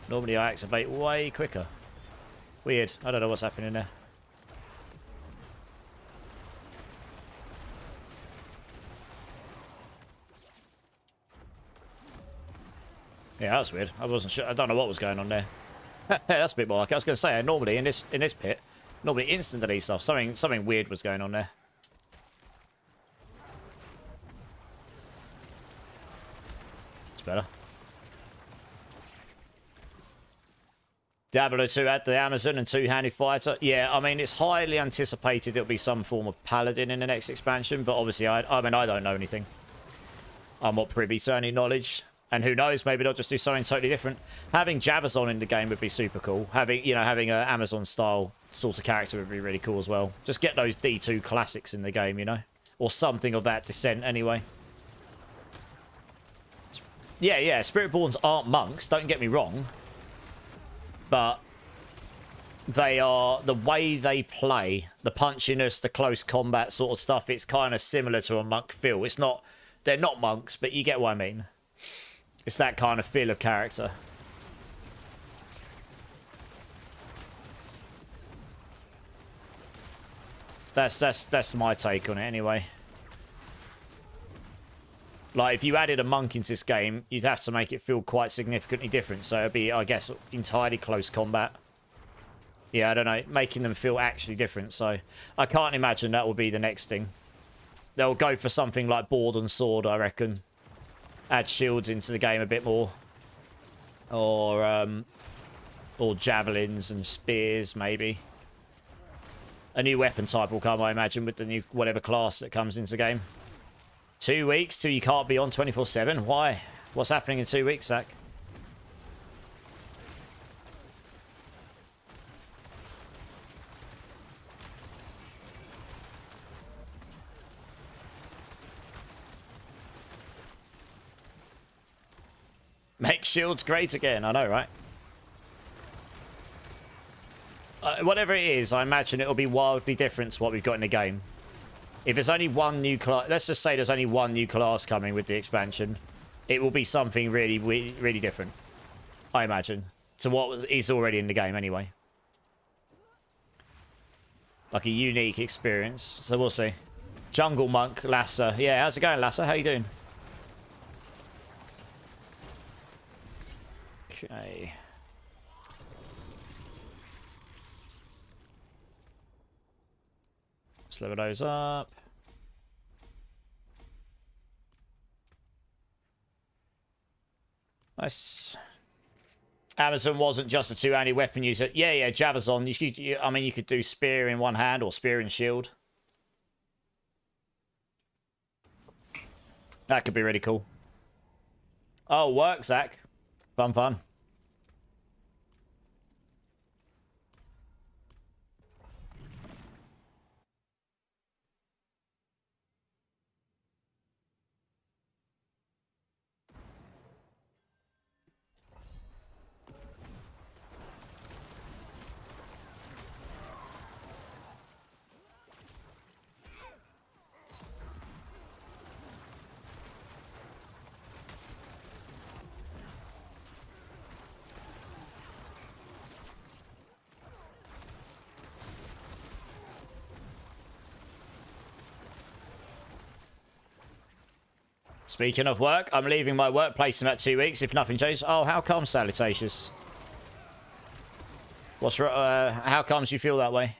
Speaker 2: Normally I activate way quicker. Weird. I don't know what's happening there. Yeah, that's weird. I wasn't sure. I don't know what was going on there. That's a bit more like I was going to say. Normally in this pit, normally instant delete stuff. Something weird was going on there. It's better. Diablo 2 had the Amazon and two-handed fighter. Yeah, I mean, it's highly anticipated it'll be some form of paladin in the next expansion, but obviously, I mean, I don't know anything. I'm not privy to any knowledge. And who knows, maybe they'll just do something totally different. Having Javazon in the game would be super cool. Having an Amazon-style sort of character would be really cool as well. Just get those D2 classics in the game, you know? Or something of that descent, anyway. Yeah, Spiritborns aren't monks, don't get me wrong. But they are, the way they play, the punchiness, the close combat sort of stuff, it's kind of similar to a monk feel. It's not, they're not monks, but you get what I mean. It's that kind of feel of character. That's my take on it anyway. Like, if you added a monk into this game, you'd have to make it feel quite significantly different. So it'd be, I guess, entirely close combat. Yeah, I don't know. Making them feel actually different. So I can't imagine that will be the next thing. They'll go for something like board and sword, I reckon. Add shields into the game a bit more. Or javelins and spears, maybe. A new weapon type will come, I imagine, with the new whatever class that comes into the game. 2 weeks till you can't be on 24/7? Why? What's happening in 2 weeks, Zach? Make shields great again. I know, right? Whatever it is, I imagine it'll be wildly different to what we've got in the game. If there's only one new class, let's just say there's only one new class coming with the expansion, it will be something really, really different, I imagine, to what is already in the game anyway. Like a unique experience. So we'll see. Jungle Monk, Lassa. Yeah, how's it going, Lassa? How you doing? Okay. Let's level those up. Nice. Amazon wasn't just a two-handed weapon user. Yeah, Javazon. I mean, you could do spear in one hand or spear and shield. That could be really cool. Oh, work, Zach. Fun. Speaking of work, I'm leaving my workplace in about 2 weeks if nothing changes. Oh, how come, Salutations? How comes you feel that way?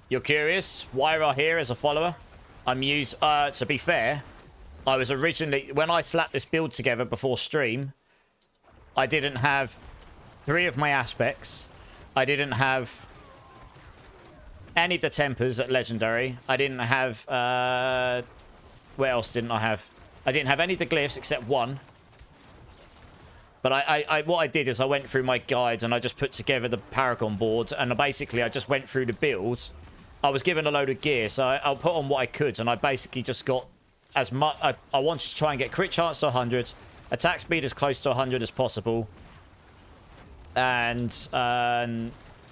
Speaker 2: You're curious? Why are I here as a follower? To be fair, I was originally, when I slapped this build together before stream, I didn't have 3 of my aspects. I didn't have any of the tempers at legendary. I didn't have... where else didn't I have? I didn't have any of the glyphs except one. But what I did is I went through my guides and I just put together the Paragon board. And basically I just went through the build. I was given a load of gear, so I'll put on what I could. And I basically just got as much... I wanted to try and get crit chance to 100. Attack speed as close to 100 as possible. And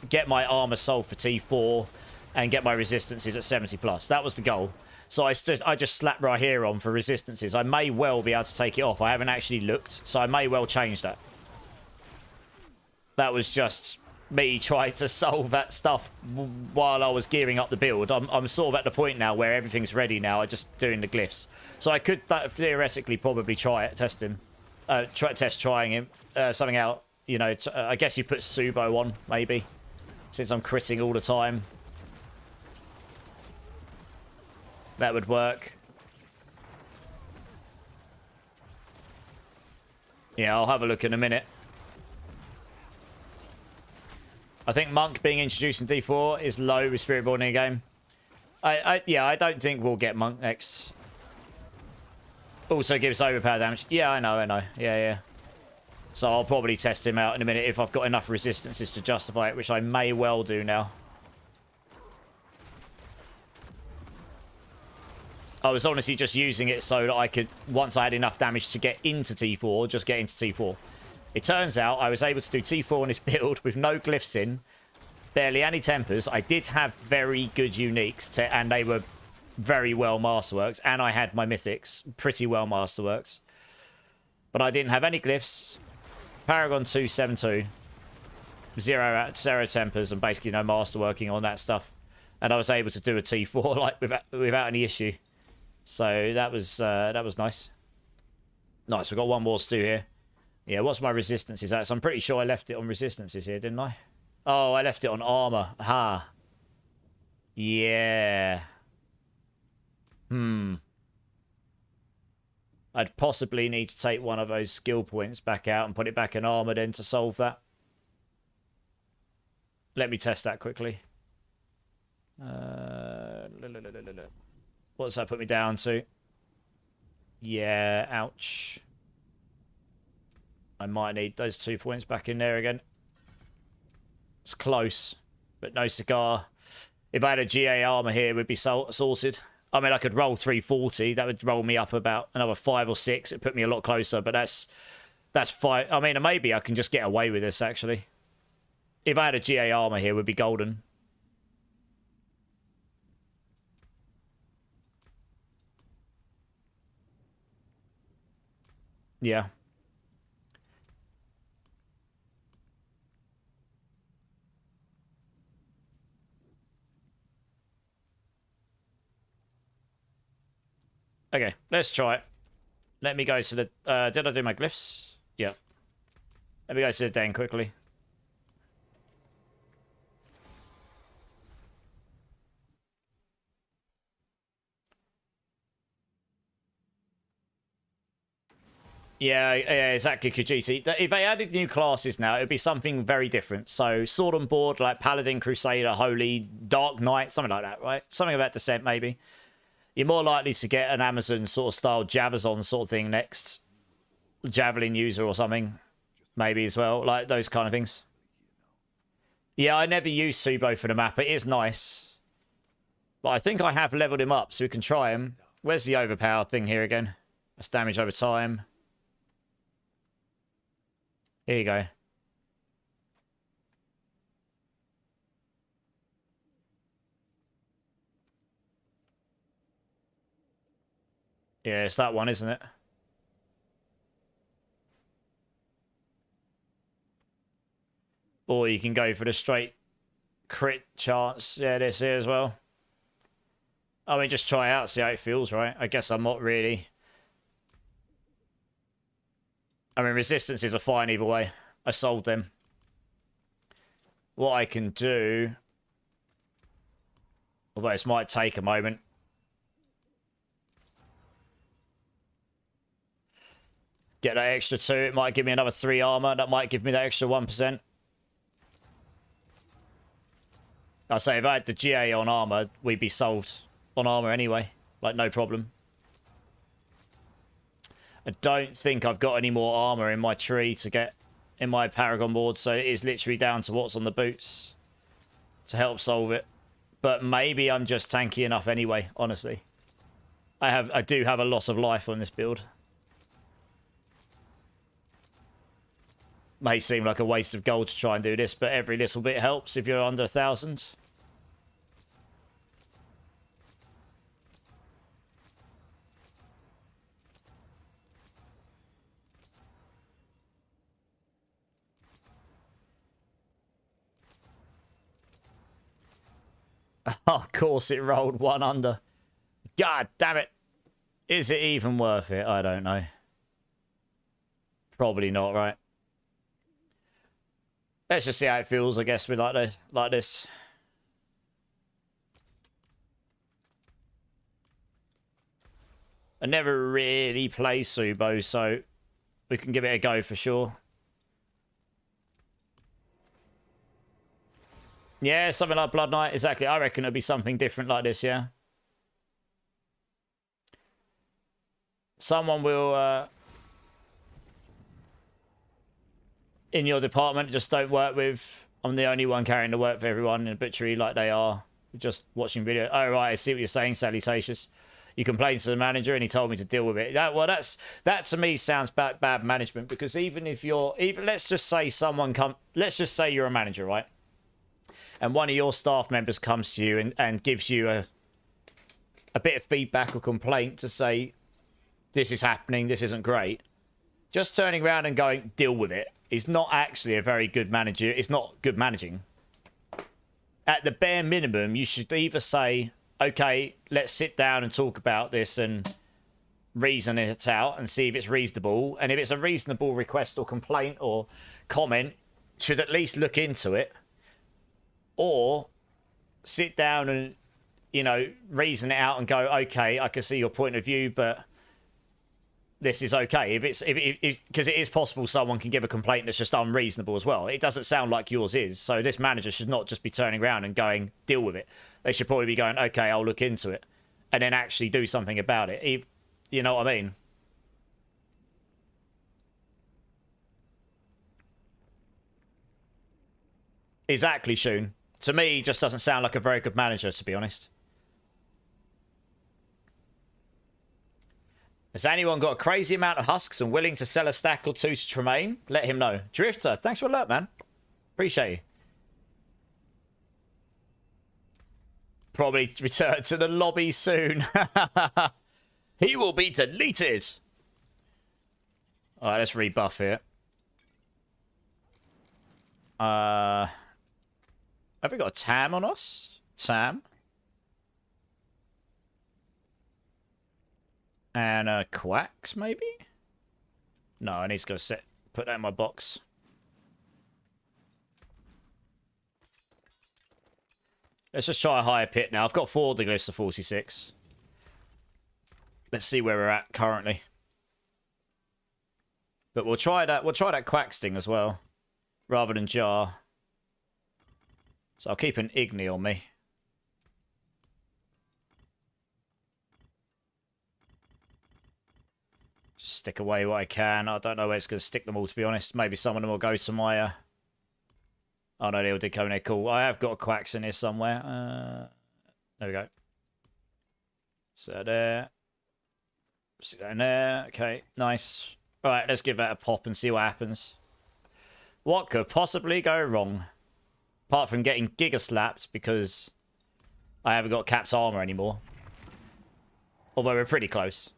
Speaker 2: get my armor sold for T4. And get my resistances at 70 plus. That was the goal. So I just slapped right here on for resistances. I may well be able to take it off. I haven't actually looked, so I may well change that. That was just me trying to solve that stuff while I was gearing up the build. I'm sort of at the point now where everything's ready now. I'm just doing the glyphs. So I could theoretically probably try it, trying something out. You know, I guess you put Subo on, maybe, since I'm critting all the time. That would work. Yeah, I'll have a look in a minute. I think Monk being introduced in D4 is low with Spirit Born in game. Yeah, I don't think we'll get Monk next. Also gives overpower damage. Yeah, I know. Yeah. So I'll probably test him out in a minute if I've got enough resistances to justify it, which I may well do now. I was honestly just using it so that I could, once I had enough damage to get into T4, just get into T4. It turns out I was able to do T4 on this build with no glyphs in, barely any tempers. I did have very good uniques, and they were very well masterworks, and I had my mythics pretty well masterworks. But I didn't have any glyphs. Paragon 272. Zero tempers, and basically no masterworking on that stuff. And I was able to do a T4 like without any issue. So that was nice. Nice, we've got one more to do here. Yeah, what's my resistances at? So I'm pretty sure I left it on resistances here, didn't I? Oh, I left it on armor. Ha. Yeah. I'd possibly need to take one of those skill points back out and put it back in armor then to solve that. Let me test that quickly. What's that put me down to? Yeah, ouch. I might need those 2 points back in there again. It's close, but no cigar. If I had a GA armor here, it would be sorted. I mean, I could roll 340. That would roll me up about another 5 or 6. It put me a lot closer, but that's 5. I mean, maybe I can just get away with this, actually. If I had a GA armor here, it would be golden. Yeah. Okay, let's try it. Let me go to the... did I do my glyphs? Yeah. Let me go to the den quickly. Yeah, exactly, Kujiti. If they added new classes now, it would be something very different. So, Sword on board, like Paladin, Crusader, Holy, Dark Knight, something like that, right? Something about Descent, maybe. You're more likely to get an Amazon sort of style Javazon sort of thing next. Javelin user or something. Maybe as well. Like those kind of things. Yeah, I never used Subo for the map. It is nice. But I think I have leveled him up so we can try him. Where's the overpower thing here again? That's damage over time. Here you go. Yeah, it's that one, isn't it? Or you can go for the straight crit chance. Yeah, this here as well. I mean, just try out, see how it feels, right? I guess I'm not really... I mean, resistances are fine either way. I sold them. What I can do... Although this might take a moment. Get that extra 2. It might give me another 3 armor. That might give me that extra 1%. I say if I had the GA on armor, we'd be solved on armor anyway. Like, no problem. I don't think I've got any more armor in my tree to get in my Paragon board, so it is literally down to what's on the boots to help solve it. But maybe I'm just tanky enough anyway, honestly. I do have a loss of life on this build. May seem like a waste of gold to try and do this, but every little bit helps if you're under 1,000. Of course it rolled 1 under. God damn it. Is it even worth it? I don't know. Probably not, right? Let's just see how it feels, I guess, with like this. I never really play Subo, so we can give it a go for sure. Yeah, something like Blood Knight, exactly. I reckon it'll be something different like this, yeah. Someone will, in your department, just don't work with... I'm the only one carrying the work for everyone in a butchery like they are. Just watching video. Oh, right, I see what you're saying, Salutacious. You complained to the manager and he told me to deal with it. That to me sounds bad management, because even if you're... let's just say let's just say you're a manager, right? And one of your staff members comes to you and gives you a bit of feedback or complaint to say, this is happening, this isn't great. Just turning around and going, deal with it, is not actually a very good manager. It's not good managing. At the bare minimum, you should either say, okay, let's sit down and talk about this and reason it out and see if it's reasonable. And if it's a reasonable request or complaint or comment, should at least look into it. Or sit down and, you know, reason it out and go, okay, I can see your point of view, but this is okay. Because it is possible someone can give a complaint that's just unreasonable as well. It doesn't sound like yours is. So this manager should not just be turning around and going, deal with it. They should probably be going, okay, I'll look into it. And then actually do something about it. You know what I mean? Exactly, Shun. To me, he just doesn't sound like a very good manager, to be honest. Has anyone got a crazy amount of husks and willing to sell a stack or two to Tremaine? Let him know. Drifter, thanks for the alert, man. Appreciate you. Probably return to the lobby soon. He will be deleted. Alright, let's rebuff here. Have we got a Tam on us? Tam. And Quacks, maybe? No, I need to go put that in my box. Let's just try a higher pit now. I've got 4 glyphs to 46. Let's see where we're at currently. But we'll try that Quack Sting as well, rather than Jar. So I'll keep an Igni on me. Just stick away what I can. I don't know where it's going to stick them all, to be honest. Maybe some of them will go to my... Oh no, they all did come in there. Cool. I have got a Quacks in here somewhere. There we go. So there. Sit down there. Okay, nice. Alright, let's give that a pop and see what happens. What could possibly go wrong? Apart from getting Giga slapped because I haven't got capped armor anymore. Although we're pretty close.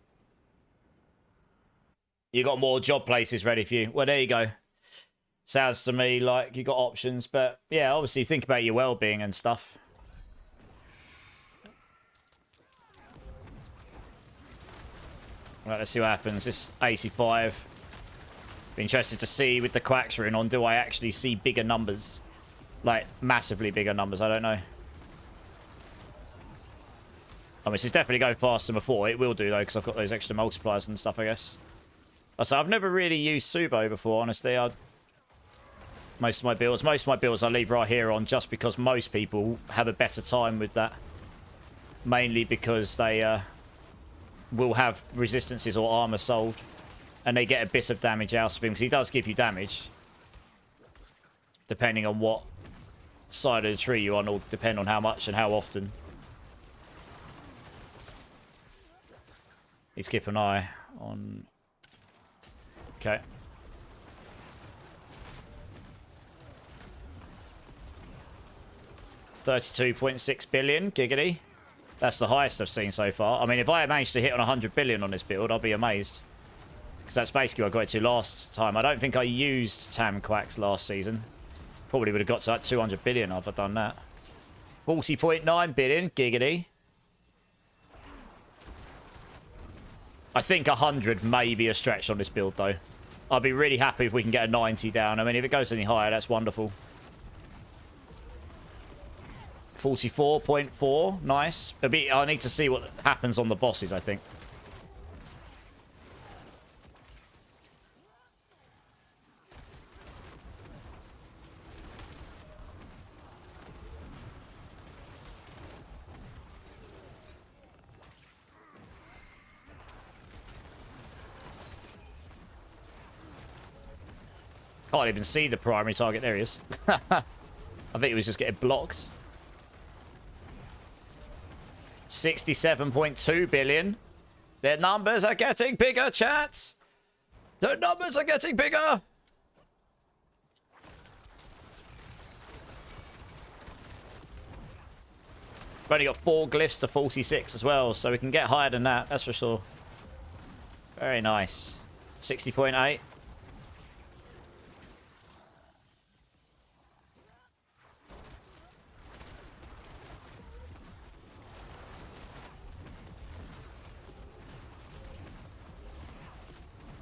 Speaker 2: You got more job places ready for you. Well, there you go. Sounds to me like you got options, but yeah, obviously think about your well-being and stuff. Right, let's see what happens. This 85. Be interested to see with the Quacks written on, do I actually see bigger numbers? Like, massively bigger numbers, I don't know. I mean, it's definitely go faster than before. It will do, though, because I've got those extra multipliers and stuff, I guess. So I've never really used Subo before, honestly. most of my builds. Most of my builds I leave right here on just because most people have a better time with that. Mainly because they will have resistances or armor solved. And they get a bit of damage out of him, because he does give you damage. Depending on what side of the tree you're on, or depend on how much and how often. Let's keep an eye on... Okay. $32.6 billion, giggity. That's the highest I've seen so far. I mean, if I managed to hit on 100 billion on this build, I'll be amazed. Because that's basically what I got it to last time. I don't think I used Tam Quacks last season. Probably would have got to like 200 billion if I'd done that. 40.9 billion, giggity. I think 100 may be a stretch on this build, though. I'll be really happy if we can get a 90 down. I mean, if it goes any higher, that's wonderful. 44.4, nice. I need to see what happens on the bosses, I think. Can't even see the primary target. There he is. I think he was just getting blocked. 67.2 billion. Their numbers are getting bigger, chats. The numbers are getting bigger. We've only got 4 glyphs to 46 as well, so we can get higher than that, that's for sure. Very nice. 60.8.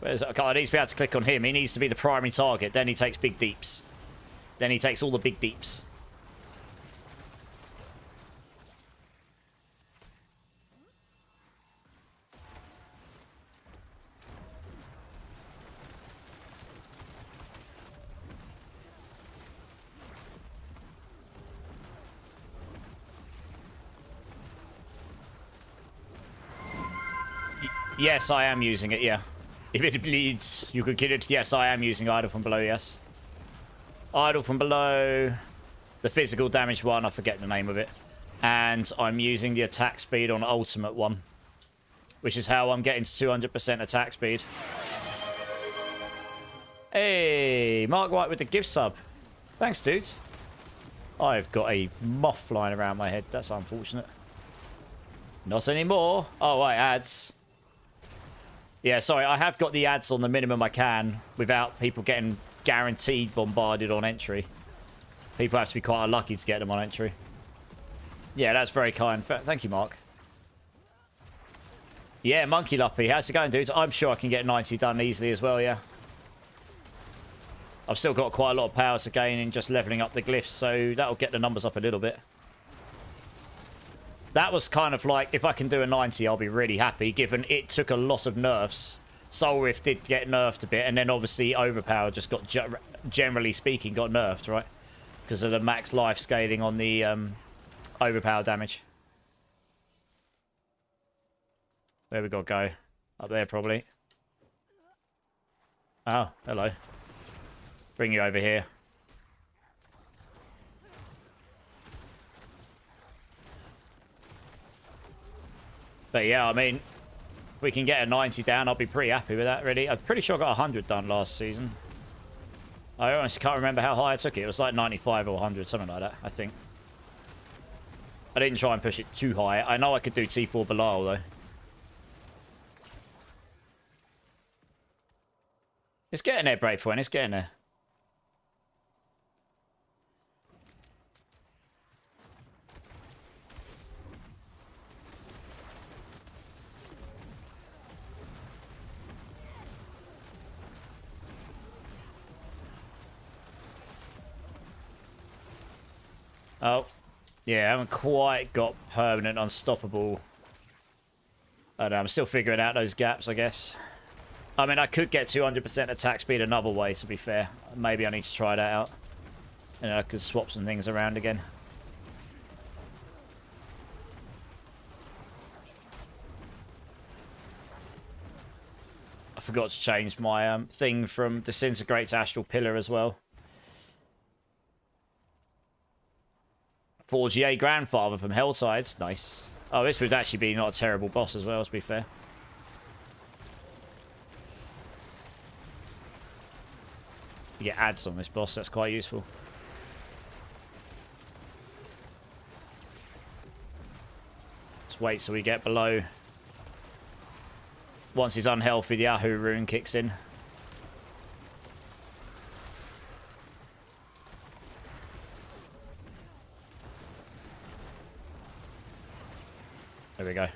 Speaker 2: Where's that? Okay, I need to be able to click on him. He needs to be the primary target. Then he takes big deeps. Then he takes all the big deeps. Yes, I am using it, yeah. If it bleeds, you could kill it. Yes, I am using Idle from Below, yes. Idle from Below. The physical damage one, I forget the name of it. And I'm using the attack speed on Ultimate one. Which is how I'm getting to 200% attack speed. Hey, Mark White with the gift sub. Thanks, dude. I've got a moth flying around my head. That's unfortunate. Not anymore. Oh, wait, ads. Yeah, sorry, I have got the ads on the minimum I can without people getting guaranteed bombarded on entry. People have to be quite unlucky to get them on entry. Yeah, that's very kind. Thank you, Mark. Yeah, Monkey Luffy, how's it going, dude? I'm sure I can get 90 done easily as well, yeah. I've still got quite a lot of power to gain in just leveling up the glyphs, so that'll get the numbers up a little bit. That was kind of like, if I can do a 90, I'll be really happy, given it took a lot of nerfs. Soul Rift did get nerfed a bit, and then obviously Overpower just got, generally speaking, got nerfed, right? Because of the max life scaling on the Overpower damage. Where we got to go? Up there, probably. Oh, hello. Bring you over here. But yeah, I mean, if we can get a 90 down, I'll be pretty happy with that, really. I'm pretty sure I got 100 done last season. I honestly can't remember how high I took it. It was like 95 or 100, something like that, I think. I didn't try and push it too high. I know I could do T4 Belial, though. It's getting there, Breakpoint. It's getting there. Oh, yeah, I haven't quite got permanent unstoppable. I don't know, I'm still figuring out those gaps, I guess. I mean, I could get 200% attack speed another way, to be fair. Maybe I need to try that out. And I could swap some things around again. I forgot to change my thing from Disintegrate to Astral Pillar as well. 4GA Grandfather from Helltides. Nice. Oh, this would actually be not a terrible boss as well, to be fair. You get ads on this boss, that's quite useful. Let's wait till we get below. Once he's unhealthy, the Yahoo rune kicks in. There we go.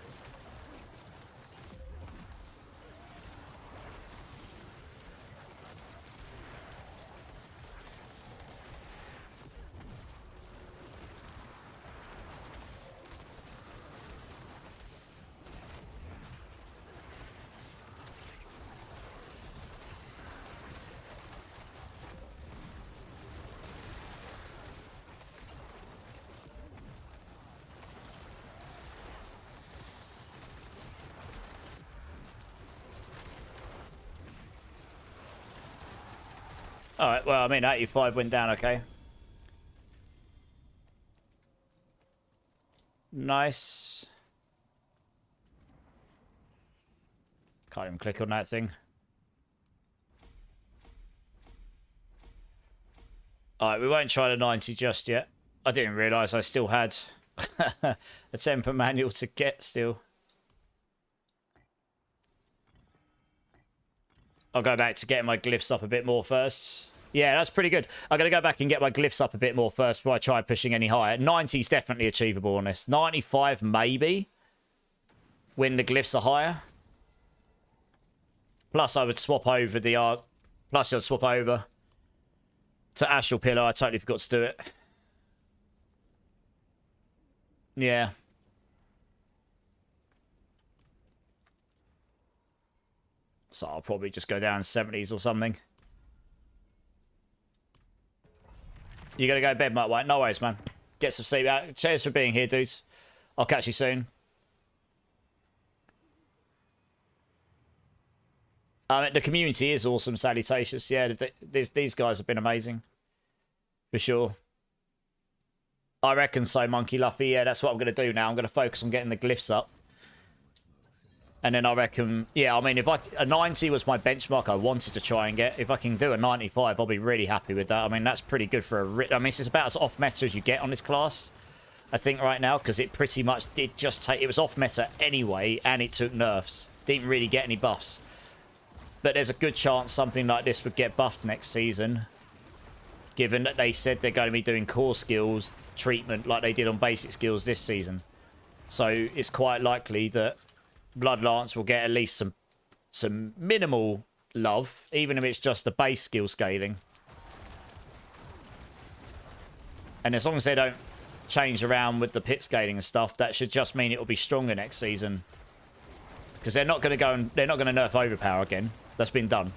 Speaker 2: Alright, well, I mean, 85 went down okay. Nice. Can't even click on that thing. Alright, we won't try the 90 just yet. I didn't realise I still had a temper manual to get still. I'll go back to getting my glyphs up a bit more first. Yeah, that's pretty good. I'm going to go back and get my glyphs up a bit more first before I try pushing any higher. 90 is definitely achievable on this. 95 maybe, when the glyphs are higher. Plus, I would swap over the Plus, I'd swap over to Astral Pillar. I totally forgot to do it. Yeah. So I'll probably just go down 70s or something. You gotta go to bed, Mike White. No worries, man. Get some sleep out. Cheers for being here, dudes. I'll catch you soon. The community is awesome, Salutations. Yeah, these guys have been amazing. For sure. I reckon so, Monkey Luffy. Yeah, that's what I'm going to do now. I'm going to focus on getting the glyphs up. And then I reckon, yeah, I mean, if a 90 was my benchmark I wanted to try and get. If I can do a 95, I'll be really happy with that. I mean, that's pretty good for a... I mean, it's about as off-meta as you get on this class, I think, right now, because it pretty much did just take... It was off-meta anyway, and it took nerfs. Didn't really get any buffs. But there's a good chance something like this would get buffed next season, given that they said they're going to be doing core skills treatment like they did on basic skills this season. So it's quite likely that Bloodlance will get at least some minimal love, even if it's just the base skill scaling. And as long as they don't change around with the pit scaling and stuff, that should just mean it will be stronger next season. Because they're not going to go and they're not going to nerf Overpower again. That's been done.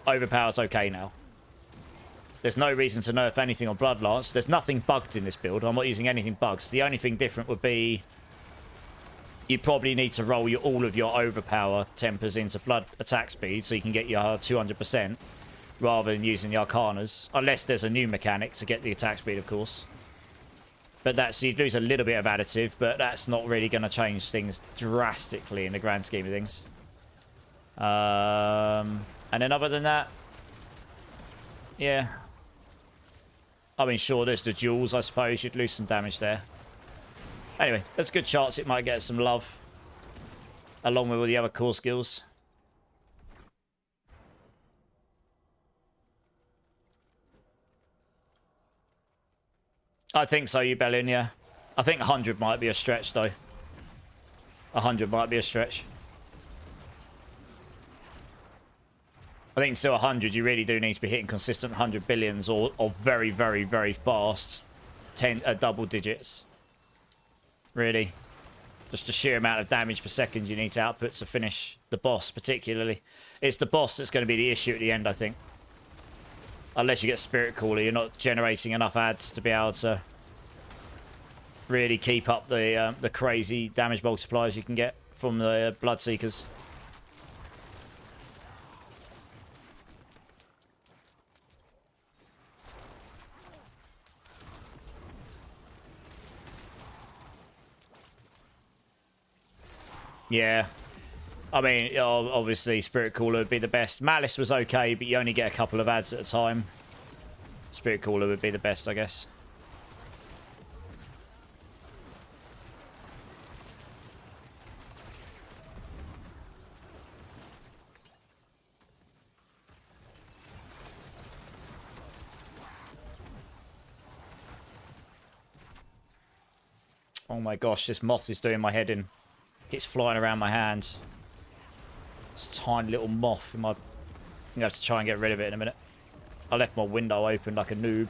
Speaker 2: Overpower's okay now. There's no reason to nerf anything on Bloodlance. There's nothing bugged in this build. I'm not using anything bugs. The only thing different would be you probably need to roll all of your Overpower tempers into blood attack speed so you can get your 200% rather than using the Arcanas. Unless there's a new mechanic to get the attack speed, of course. But that's, you lose a little bit of additive, but that's not really going to change things drastically in the grand scheme of things. And then other than that, yeah. I mean, sure, there's the duels, I suppose. You'd lose some damage there. Anyway, there's a good chance it might get some love, along with all the other core skills. I think so, you Bellin, yeah. I think 100 might be a stretch, though. 100 might be a stretch. I think until 100, you really do need to be hitting consistent 100 billions or very, very, very fast double digits. Really. Just the sheer amount of damage per second you need to output to finish the boss, particularly. It's the boss that's going to be the issue at the end, I think. Unless you get Spirit Caller, you're not generating enough ads to be able to really keep up the crazy damage multipliers you can get from the Bloodseekers. Yeah. I mean, obviously, Spirit Caller would be the best. Malice was okay, but you only get a couple of ads at a time. Spirit Caller would be the best, I guess. Oh my gosh, this moth is doing my head in. It's flying around my hands. It's a tiny little moth in my... I'm going to have to try and get rid of it in a minute. I left my window open like a noob.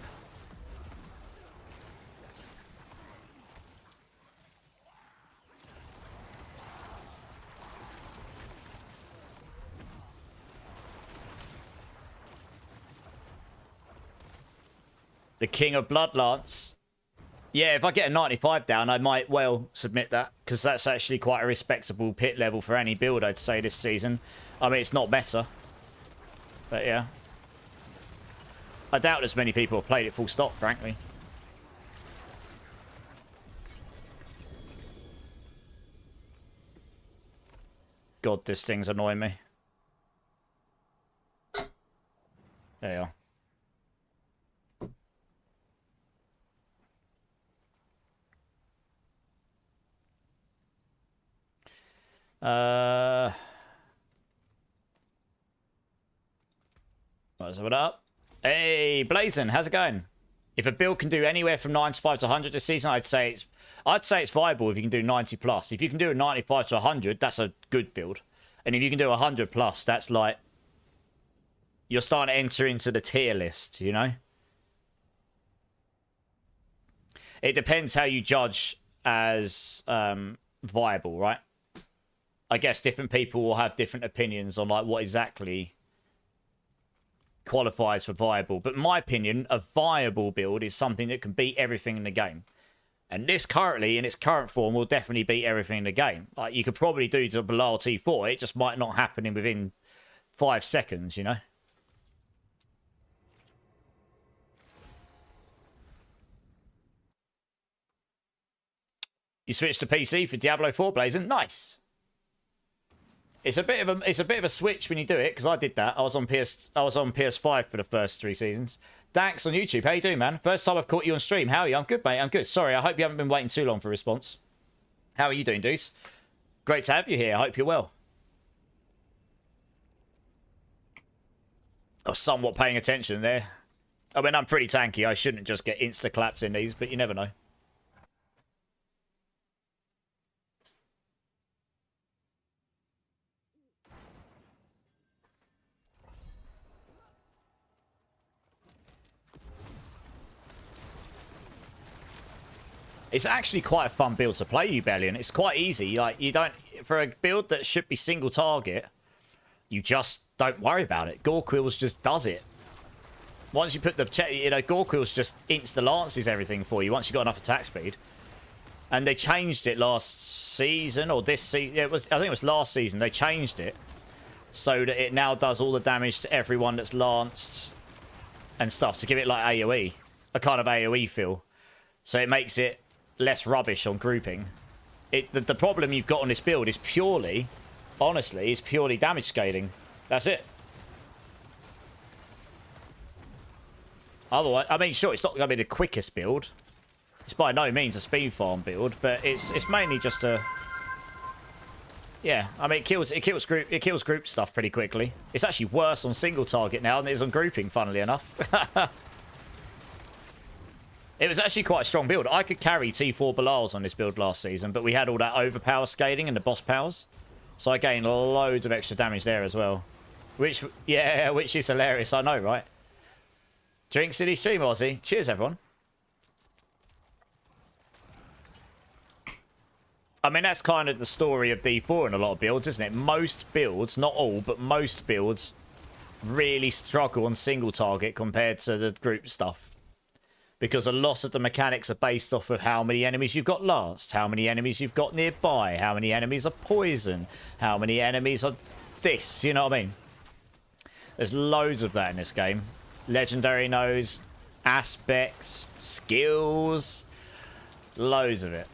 Speaker 2: The King of Bloodlance. Yeah, if I get a 95 down, I might well submit that, because that's actually quite a respectable pit level for any build, I'd say, this season. I mean, it's not better, but yeah. I doubt as many people have played it full stop, frankly. God, this thing's annoying me. There you are. What's up? Hey, Blazing, how's it going? If a build can do anywhere from 95 to 100 this season, I'd say it's viable if you can do 90 plus. If you can do a 95 to 100, that's a good build. And if you can do 100 plus, that's like you're starting to enter into the tier list, you know? It depends how you judge as viable, right? I guess different people will have different opinions on like what exactly qualifies for viable. But in my opinion, a viable build is something that can beat everything in the game. And this currently, in its current form, will definitely beat everything in the game. Like, you could probably do to Belial T4, it just might not happen in within 5 seconds, you know? You switched to PC for Diablo 4, Blazing? Nice! It's a bit of a switch when you do it, because I did that. I was on PS5 for the first 3 seasons. Dax on YouTube, how you doing, man? First time I've caught you on stream. How are you? I'm good, mate. I'm good. Sorry, I hope you haven't been waiting too long for a response. How are you doing, dudes? Great to have you here. I hope you're well. I was somewhat paying attention there. I mean, I'm pretty tanky. I shouldn't just get insta-claps in these, but you never know. It's actually quite a fun build to play, Ubellion. It's quite easy. Like, you don't... For a build that should be single target, you just don't worry about it. Gorquills just does it. Once you put the... You know, Gorquills just insta-lances everything for you once you've got enough attack speed. And they changed it last season, or this season... I think it was last season. They changed it so that it now does all the damage to everyone that's lanced and stuff, to give it like AoE. A kind of AoE feel. So it makes it less rubbish on grouping. The problem you've got on this build is purely, honestly, is purely damage scaling. That's it. Otherwise, I mean, sure, it's not going to be the quickest build. It's by no means a speed farm build, but it's mainly just a... Yeah, I mean, it kills group stuff pretty quickly. It's actually worse on single target now than it is on grouping, funnily enough. It was actually quite a strong build. I could carry T4 Belials on this build last season, but we had all that overpower scaling and the boss powers. So I gained loads of extra damage there as well. Which is hilarious, I know, right? Drink City stream, Aussie. Cheers, everyone. I mean, that's kind of the story of D4 in a lot of builds, isn't it? Most builds, not all, but most builds really struggle on single target compared to the group stuff. Because a lot of the mechanics are based off of how many enemies you've got last, how many enemies you've got nearby, how many enemies are poison, how many enemies are this, you know what I mean? There's loads of that in this game. Legendary nodes, aspects, skills, loads of it.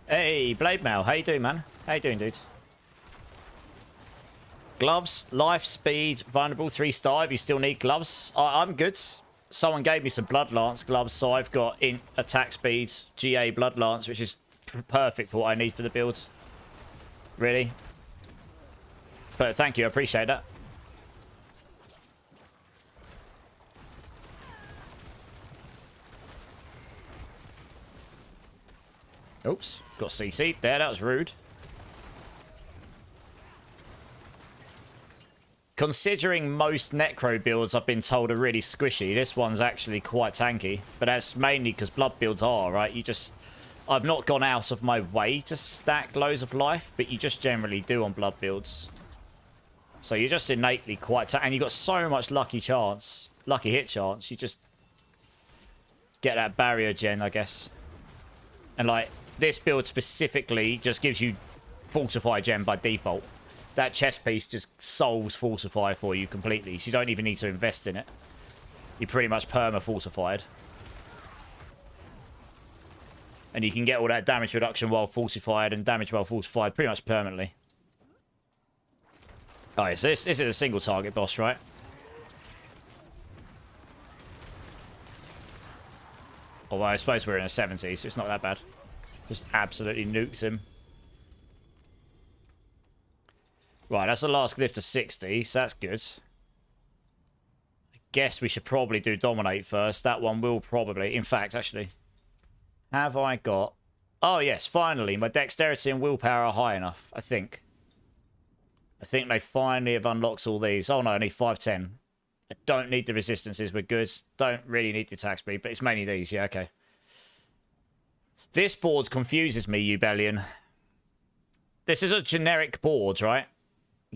Speaker 2: Hey, Blade Mail, how you doing, man? How you doing, dude? Gloves, life, speed, vulnerable, 3-star. If you still need gloves, I'm good. Someone gave me some Blood Lance gloves, so I've got in attack speed, GA Blood Lance, which is perfect for what I need for the build. Really. But thank you, I appreciate that. Oops, got CC'd there, that was rude. Considering most Necro builds I've been told are really squishy, this one's actually quite tanky. But that's mainly because blood builds are, right? I've not gone out of my way to stack loads of life, but you just generally do on blood builds. So you're just innately quite tanky, and you've got so much lucky hit chance, you just get that barrier gen, I guess. And like, this build specifically just gives you Fortify gem by default. That chest piece just solves Fortify for you completely. So you don't even need to invest in it. You're pretty much perma-fortified. And you can get all that damage reduction while fortified and damage while fortified pretty much permanently. Alright, so this is a single target boss, right? Although I suppose we're in a 70s, so it's not that bad. Just absolutely nukes him. Right, that's the last glyph to 60, so that's good. I guess we should probably do Dominate first. That one will probably... In fact, actually... Have I got... Oh, yes, finally. My Dexterity and Willpower are high enough, I think. I think they finally have unlocked all these. Oh, no, I need 510. I don't need the resistances. We're good. Don't really need the attack speed, but it's mainly these. Yeah, okay. This board confuses me, Ubellion. This is a generic board, right?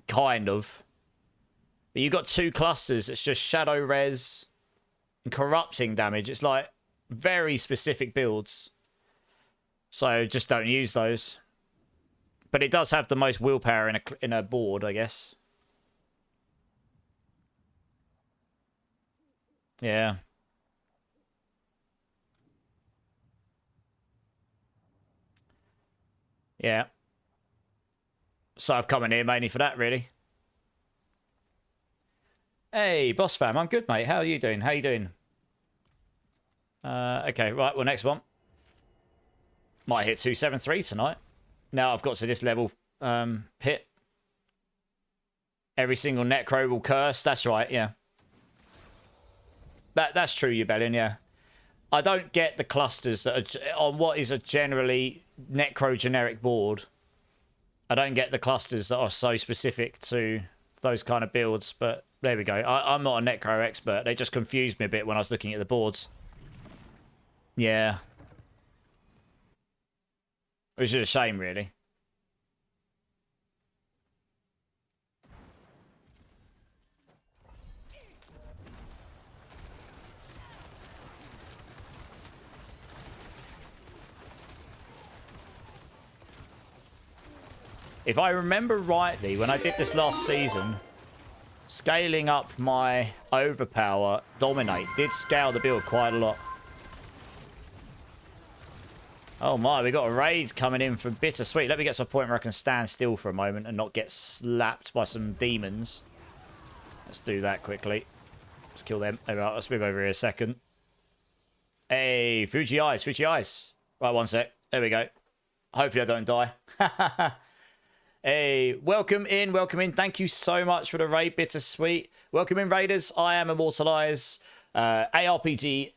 Speaker 2: Kind of. But you've got 2 clusters. It's just Shadow Res and Corrupting damage. It's like very specific builds. So just don't use those. But it does have the most willpower in a board, I guess. Yeah. Yeah. So I've come in here mainly for that, really. Hey, boss fam, I'm good, mate. How are you doing? How you doing? Okay, right, well, next one. Might hit 273 tonight. Now I've got to this level pit. Every single Necro will curse. That's right, yeah. That's true, Ubellion, yeah. I don't get the clusters that are on what is a generally Necro generic board. I don't get the clusters that are so specific to those kind of builds, but there we go. I'm not a Necro expert. They just confused me a bit when I was looking at the boards. Yeah. Which is a shame, really. If I remember rightly, when I did this last season, scaling up my overpower Dominate did scale the build quite a lot. Oh my, we got a raid coming in from Bittersweet. Let me get to a point where I can stand still for a moment and not get slapped by some demons. Let's do that quickly. Let's kill them. Let's move over here a second. Hey, Fuji Ice. Right, one sec. There we go. Hopefully I don't die. Hey, welcome in, welcome in. Thank you so much for the raid, Bittersweet. Welcome in, Raiders. I am Immortalize, ARPG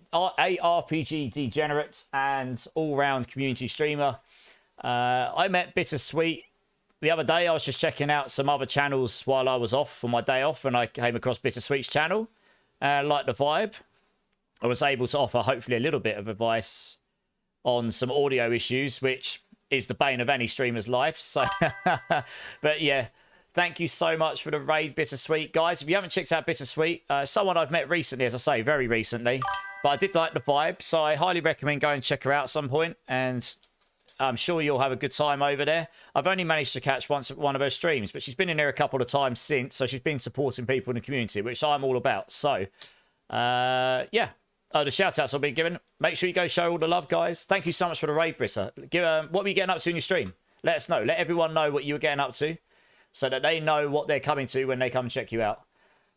Speaker 2: degenerate and all-round community streamer. I met Bittersweet the other day. I was just checking out some other channels while I was off for my day off, and I came across Bittersweet's channel. Liked the vibe. I was able to offer hopefully a little bit of advice on some audio issues, which is the bane of any streamer's life. So, but yeah, thank you so much for the raid, Bittersweet. Guys, if you haven't checked out Bittersweet, someone I've met recently, as I say, very recently, but I did like the vibe, so I highly recommend going and check her out at some point, and I'm sure you'll have a good time over there. I've only managed to catch one of her streams, but she's been in here a couple of times since, so she's been supporting people in the community, which I'm all about. So, yeah. The shout-outs will be given. Make sure you go show all the love, guys. Thank you so much for the raid, Britta. What were you getting up to in your stream? Let us know. Let everyone know what you were getting up to so that they know what they're coming to when they come and check you out.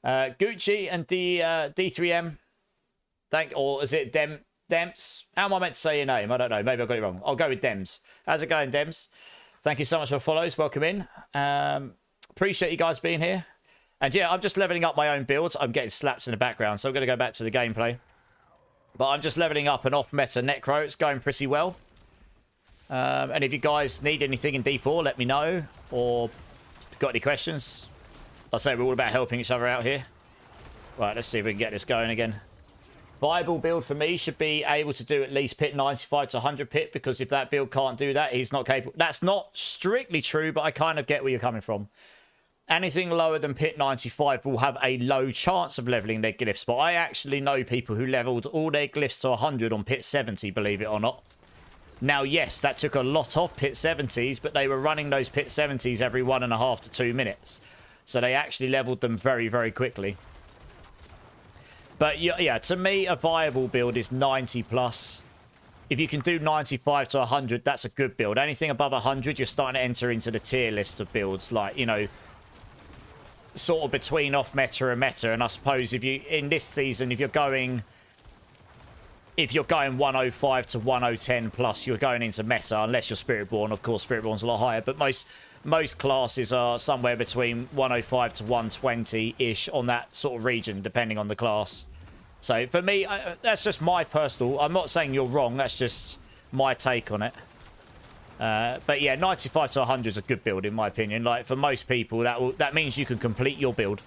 Speaker 2: Gucci and D3M. Or is it Dems? How am I meant to say your name? I don't know. Maybe I got it wrong. I'll go with Dems. How's it going, Dems? Thank you so much for the follows. Welcome in. Appreciate you guys being here. And yeah, I'm just leveling up my own builds. I'm getting slaps in the background, so I'm going to go back to the gameplay. But I'm just leveling up an off-meta Necro. It's going pretty well. And if you guys need anything in D4, let me know. Or got any questions? I'll say we're all about helping each other out here. Right, let's see if we can get this going again. Viable build for me should be able to do at least pit 95 to 100 pit, because if that build can't do that, he's not capable. That's not strictly true, but I kind of get where you're coming from. Anything lower than pit 95 will have a low chance of leveling their glyphs, but I actually know people who leveled all their glyphs to 100 on pit 70, believe it or not. Now, yes, that took a lot off pit 70s, but they were running those pit 70s every 1.5 to 2 minutes. So they actually leveled them very, very quickly. But yeah, to me, a viable build is 90 plus. If you can do 95 to 100, that's a good build. Anything above 100, you're starting to enter into the tier list of builds, like, you know, sort of between off meta and meta. And I suppose if you in this season, if you're going 105 to 1010 plus, you're going into meta, unless you're Spiritborn. Of course, Spiritborn's a lot higher, but most classes are somewhere between 105 to 120 ish on that sort of region, depending on the class. So for me, that's just my personal. I'm not saying you're wrong. That's just my take on it. But yeah, 95 to 100 is a good build in my opinion. Like for most people, that means you can complete your build.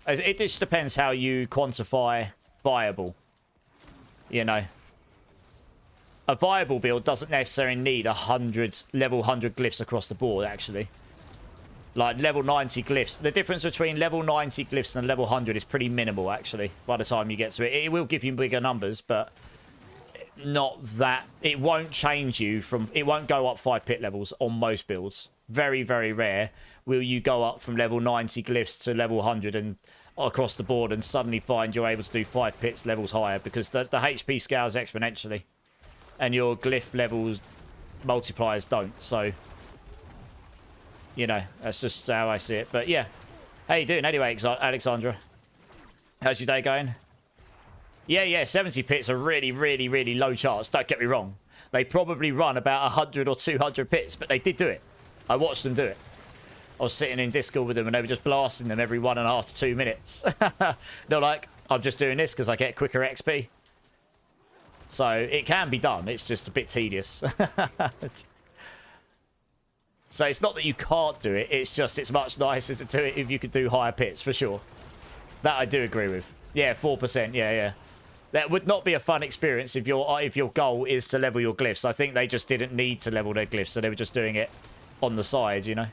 Speaker 2: It just depends how you quantify viable. You know, a viable build doesn't necessarily need level 100 glyphs across the board. Actually, like level 90 glyphs, the difference between level 90 glyphs and level 100 is pretty minimal. Actually, by the time you get to it, it will give you bigger numbers, but not that it won't change you from. It won't go up 5 pit levels on most builds. Very, very rare will you go up from level 90 glyphs to level 100 and across the board and suddenly find you're able to do 5 pits levels higher, because the HP scales exponentially and your glyph levels multipliers don't. So, you know, that's just how I see it. But yeah, how you doing anyway, Alexandra? How's your day going? Yeah, 70 pits are really, really, really low chance. Don't get me wrong. They probably run about 100 or 200 pits, but they did do it. I watched them do it. I was sitting in Discord with them and they were just blasting them every 1.5 to 2 minutes. They're like, I'm just doing this because I get quicker XP. So it can be done. It's just a bit tedious. So it's not that you can't do it. It's just it's much nicer to do it if you could do higher pits, for sure. That I do agree with. Yeah, 4%. Yeah. That would not be a fun experience if your goal is to level your glyphs. I think they just didn't need to level their glyphs, so they were just doing it on the side, you know.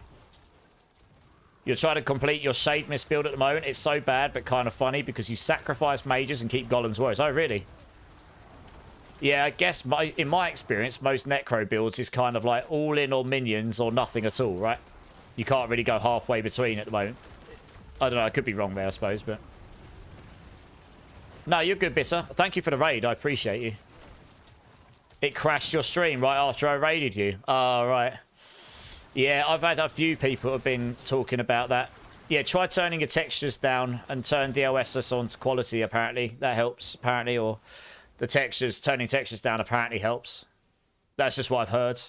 Speaker 2: You're trying to complete your Shade Mist build at the moment. It's so bad, but kind of funny because you sacrifice mages and keep golems worse. Oh, really? Yeah, I guess in my experience, most Necro builds is kind of like all in or minions or nothing at all, right? You can't really go halfway between at the moment. I don't know. I could be wrong there, I suppose, but... No, you're good, Bitter. Thank you for the raid. I appreciate you. It crashed your stream right after I raided you. Oh, right. Yeah, I've had a few people have been talking about that. Yeah, try turning your textures down and turn DLSS on to quality, apparently. That helps, apparently. Or the textures, turning textures down apparently helps. That's just what I've heard.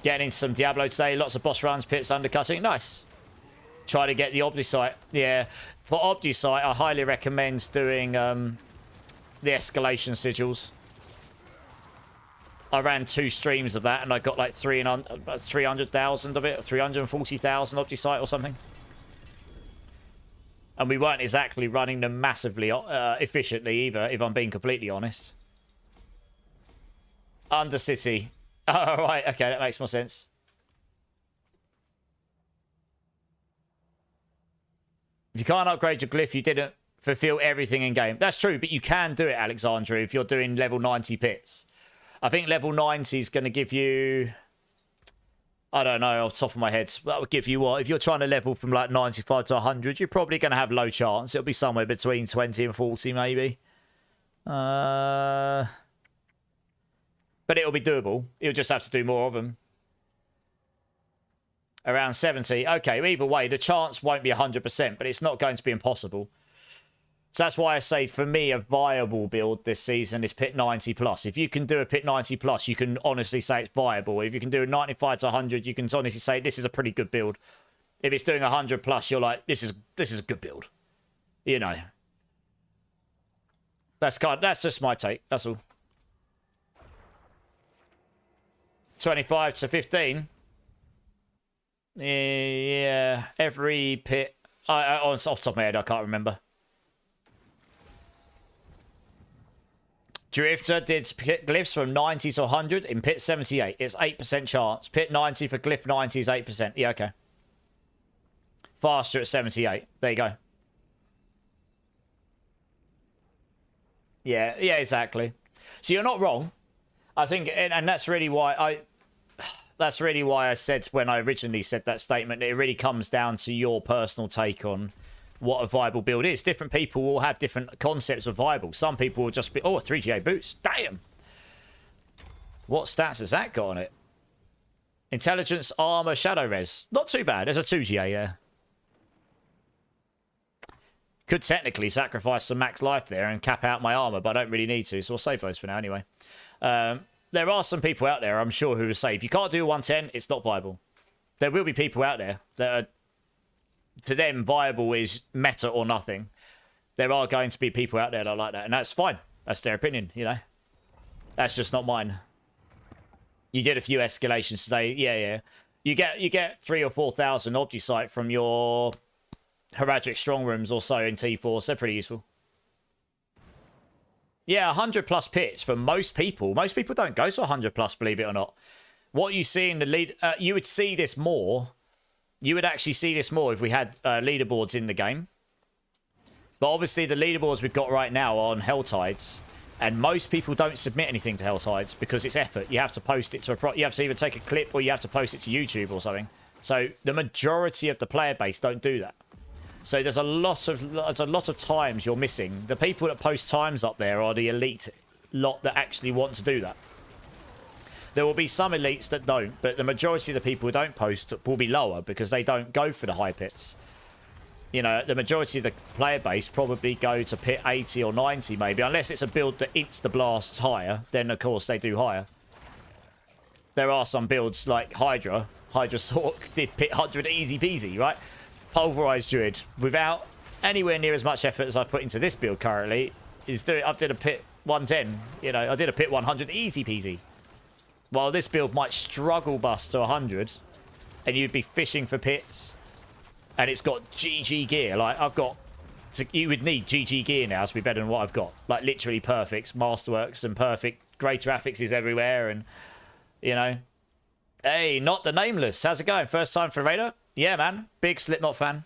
Speaker 2: Getting into some Diablo today. Lots of boss runs, pits, undercutting. Nice. Try to get the Obdusite. Yeah. For Obdusite, I highly recommend doing the escalation sigils. I ran 2 streams of that and I got like 300,000 of it, 340,000 Obdusite or something. And we weren't exactly running them massively efficiently either, if I'm being completely honest. Undercity. Oh, right. Okay, that makes more sense. If you can't upgrade your glyph, you didn't fulfill everything in game. That's true, but you can do it, Alexandra, if you're doing level 90 pits. I think level 90 is going to give you... I don't know, off the top of my head. That would give you what? If you're trying to level from like 95 to 100, you're probably going to have low chance. It'll be somewhere between 20 and 40, maybe. But it'll be doable. You'll just have to do more of them. Around 70. Okay, either way, the chance won't be 100%, but it's not going to be impossible. So that's why I say, for me, a viable build this season is pit 90 plus. If you can do a pit 90 plus, you can honestly say it's viable. If you can do a 95 to 100, you can honestly say this is a pretty good build. If it's doing 100 plus, you're like, this is a good build. You know. That's just my take. That's all. 25 to 15. Yeah, every pit. Off the top of my head, I can't remember. Drifter did pit glyphs from 90 to 100 in pit 78. It's 8% chance. Pit 90 for glyph 90 is 8%. Yeah, okay. Faster at 78. There you go. Yeah, exactly. So you're not wrong. I think, and that's really why I said when I originally said that statement, it really comes down to your personal take on what a viable build is. Different people will have different concepts of viable. Some people will just be, oh, a 3GA boost. Damn. What stats has that got on it? Intelligence, armor, shadow res. Not too bad. There's a 2GA, yeah. Could technically sacrifice some max life there and cap out my armor, but I don't really need to, so we'll save those for now anyway. There are some people out there, I'm sure, who will say, if you can't do 110, it's not viable. There will be people out there that are, to them, viable is meta or nothing. There are going to be people out there that are like that, and that's fine. That's their opinion, you know. That's just not mine. You get a few escalations today. Yeah. You get 3,000 or 4,000 Obdusite from your Heraldic strong rooms or so in T4, so they're pretty useful. Yeah, 100 plus pits for most people. Most people don't go to 100 plus, believe it or not. What you see in the lead, you would see this more. You would actually see this more if we had leaderboards in the game. But obviously the leaderboards we've got right now are on Helltides. And most people don't submit anything to Helltides because it's effort. You have to post it to you have to either take a clip or you have to post it to YouTube or something. So the majority of the player base don't do that. So there's a lot of times you're missing. The people that post times up there are the elite lot that actually want to do that. There will be some elites that don't, but the majority of the people who don't post will be lower because they don't go for the high pits. You know, the majority of the player base probably go to pit 80 or 90 maybe, unless it's a build that insta-blasts higher, then of course they do higher. There are some builds like Hydra. Hydra Sork did pit 100 easy peasy, right? Pulverise Druid, without anywhere near as much effort as I've put into this build currently, I've did a pit 110, you know, I did a pit 100 easy peasy. While this build might struggle bust to 100, and you'd be fishing for pits, and it's got GG gear, like you would need GG gear now to be better than what I've got. Like literally perfect Masterworks and perfect greater affixes everywhere, and you know. Hey, not the nameless. How's it going? First time for Raider? Yeah, man. Big Slipknot fan.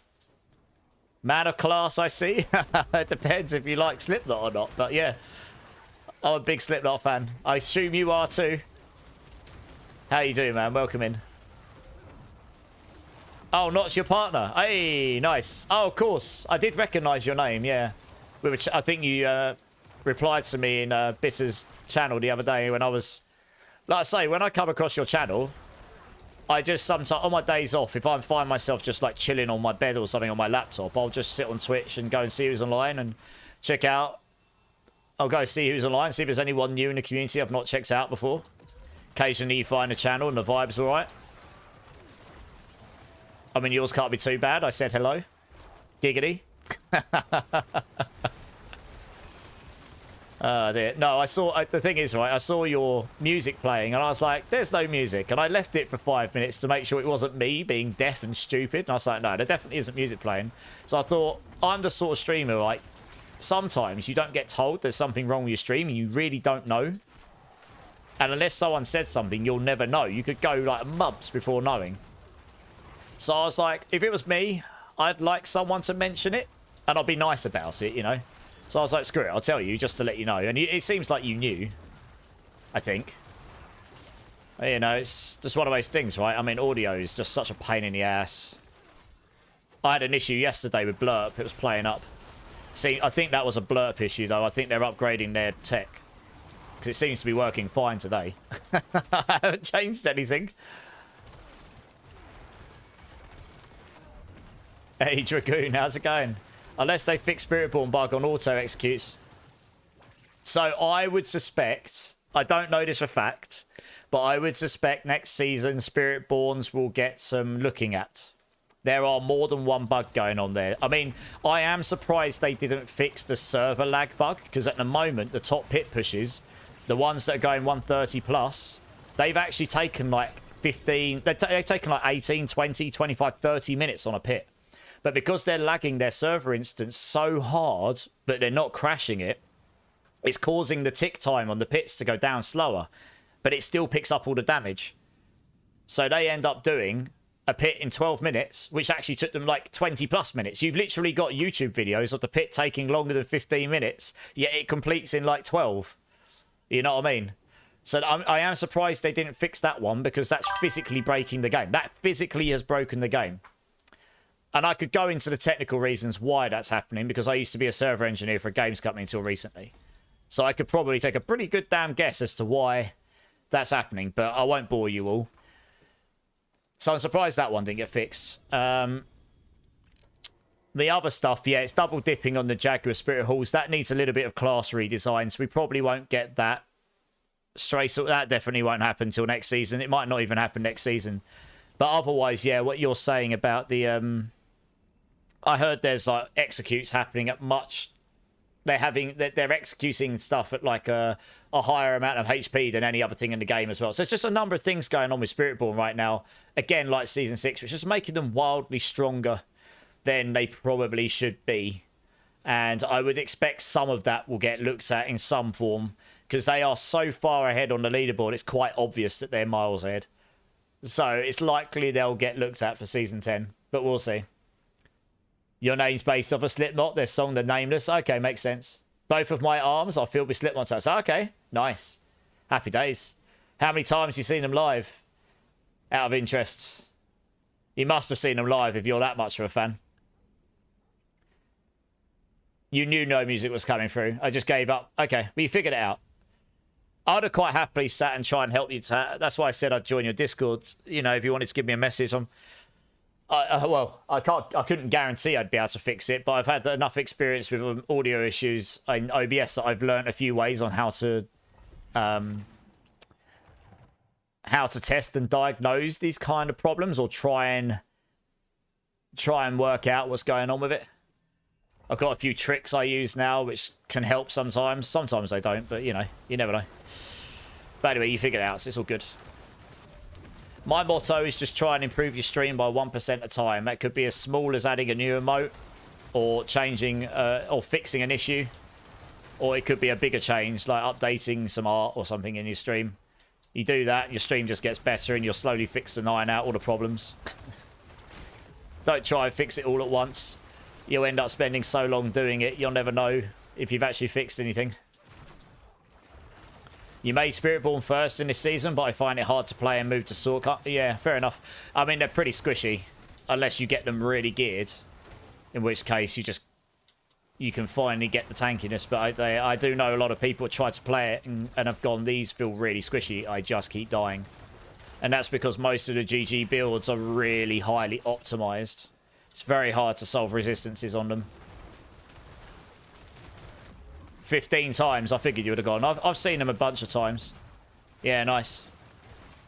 Speaker 2: Man of class, I see. It depends if you like Slipknot or not, but yeah. I'm a big Slipknot fan. I assume you are too. How you doing, man? Welcome in. Oh, Not's your partner. Hey, nice. Oh, of course. I did recognise your name, yeah. I think you replied to me in Bitter's channel the other day when I was... Like I say, when I come across your channel, I just sometimes, on my days off, if I find myself just like chilling on my bed or something on my laptop, I'll just sit on Twitch and go and see who's online and check out. I'll go see who's online, see if there's anyone new in the community I've not checked out before. Occasionally you find a channel and the vibe's alright. I mean, yours can't be too bad. I said hello. Giggity. No, the thing is, right, I saw your music playing and I was like, there's no music. And I left it for 5 minutes to make sure it wasn't me being deaf and stupid. And I was like, no, there definitely isn't music playing. So I thought, I'm the sort of streamer, like, sometimes you don't get told there's something wrong with your stream and you really don't know. And unless someone said something, you'll never know. You could go like months before knowing. So I was like, if it was me, I'd like someone to mention it and I'll be nice about it, you know. So I was like, screw it, I'll tell you just to let you know. And it seems like you knew, I think. You know, it's just one of those things, right? I mean, audio is just such a pain in the ass. I had an issue yesterday with Blurp. It was playing up. See, I think that was a Blurp issue, though. I think they're upgrading their tech. Because it seems to be working fine today. I haven't changed anything. Hey, Dragoon, how's it going? Unless they fix Spiritborn bug on auto executes. So I would suspect, I don't know this for fact, but I would suspect next season Spiritborns will get some looking at. There are more than one bug going on there. I mean, I am surprised they didn't fix the server lag bug, because at the moment, the top pit pushes, the ones that are going 130 plus, they've actually taken like 15, they've taken like 18, 20, 25, 30 minutes on a pit. But because they're lagging their server instance so hard, but they're not crashing it, it's causing the tick time on the pits to go down slower. But it still picks up all the damage. So they end up doing a pit in 12 minutes, which actually took them like 20 plus minutes. You've literally got YouTube videos of the pit taking longer than 15 minutes, yet it completes in like 12. You know what I mean? So I am surprised they didn't fix that one, because that's physically breaking the game. That physically has broken the game. And I could go into the technical reasons why that's happening, because I used to be a server engineer for a games company until recently. So I could probably take a pretty good damn guess as to why that's happening, but I won't bore you all. So I'm surprised that one didn't get fixed. The other stuff, yeah, it's double dipping on the Jaguar Spirit Halls. That needs a little bit of class redesign, so we probably won't get that straight. So that definitely won't happen until next season. It might not even happen next season. But otherwise, yeah, what you're saying about the... I heard there's like executes happening at much... They're executing stuff at like a higher amount of HP than any other thing in the game as well. So it's just a number of things going on with Spiritborn right now. Again, like Season 6, which is making them wildly stronger than they probably should be. And I would expect some of that will get looked at in some form, because they are so far ahead on the leaderboard, it's quite obvious that they're miles ahead. So it's likely they'll get looked at for Season 10, but we'll see. Your name's based off of Slipknot, their song The Nameless. Okay, makes sense. Both of my arms are filled with Slipknot tats. Okay, nice. Happy days. How many times have you seen them live? Out of interest. You must have seen them live if you're that much of a fan. You knew no music was coming through. I just gave up. Okay, but you figured it out. I would have quite happily sat and tried and helped you. That's why I said I'd join your Discord. You know, if you wanted to give me a message on... well, I couldn't guarantee I'd be able to fix it, but I've had enough experience with audio issues in OBS that I've learned a few ways on how to test and diagnose these kind of problems, or try and work out what's going on with it. I've got a few tricks I use now which can help sometimes. Sometimes they don't, but you know, you never know. But anyway, you figured it out, so it's all good. My motto is just try and improve your stream by 1% at a time. That could be as small as adding a new emote, or changing or fixing an issue, or it could be a bigger change like updating some art or something in your stream. You do that, your stream just gets better, and you'll slowly fix and iron out all the problems. Don't try and fix it all at once. You'll end up spending so long doing it, you'll never know if you've actually fixed anything. You made Spiritborn first in this season, but I find it hard to play and move to Sword Cut. Yeah, fair enough. I mean, they're pretty squishy, unless you get them really geared, in which case you can finally get the tankiness. But I do know a lot of people try to play it and have gone, these feel really squishy, I just keep dying. And that's because most of the GG builds are really highly optimized. It's very hard to solve resistances on them. 15 times, I figured you would have gone. I've seen them a bunch of times. Yeah, nice.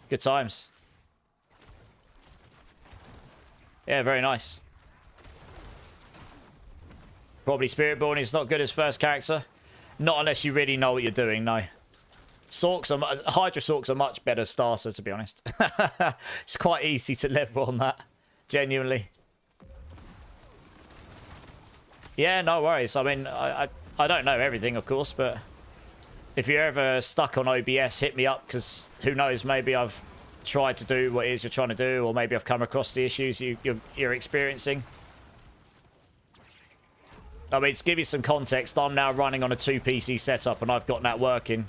Speaker 2: Good times. Yeah, very nice. Probably Spiritborn is not good as first character. Not unless you really know what you're doing, no. Hydra Sorks are much better starter, to be honest. It's quite easy to level on that. Genuinely. Yeah, no worries. I mean, I don't know everything, of course, but if you're ever stuck on OBS, hit me up, because who knows, maybe I've tried to do what it is you're trying to do, or maybe I've come across the issues you're experiencing. I mean, to give you some context, I'm now running on a 2 PC setup, and I've got that working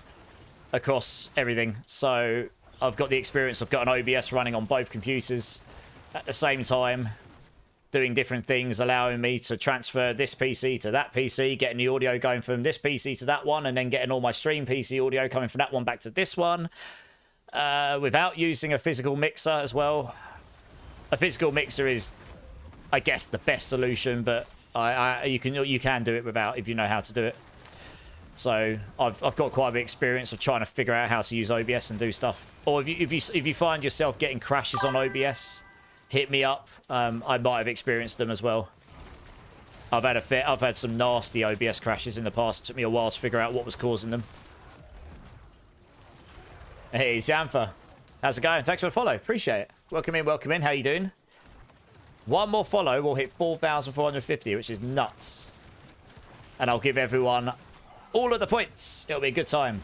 Speaker 2: across everything. So I've got the experience. I've got an OBS running on both computers at the same time, doing different things, allowing me to transfer this PC to that PC, getting the audio going from this PC to that one, and then getting all my stream PC audio coming from that one back to this one, without using a physical mixer as well. A physical mixer is, I guess, the best solution, but you can do it without, if you know how to do it. So I've got quite a bit of experience of trying to figure out how to use OBS and do stuff. Or if you find yourself getting crashes on OBS, hit me up. I might have experienced them as well. I've had some nasty OBS crashes in the past. It took me a while to figure out what was causing them. Hey, Xantha. How's it going? Thanks for the follow. Appreciate it. Welcome in, welcome in. How you doing? One more follow will hit 4,450, which is nuts. And I'll give everyone all of the points. It'll be a good time.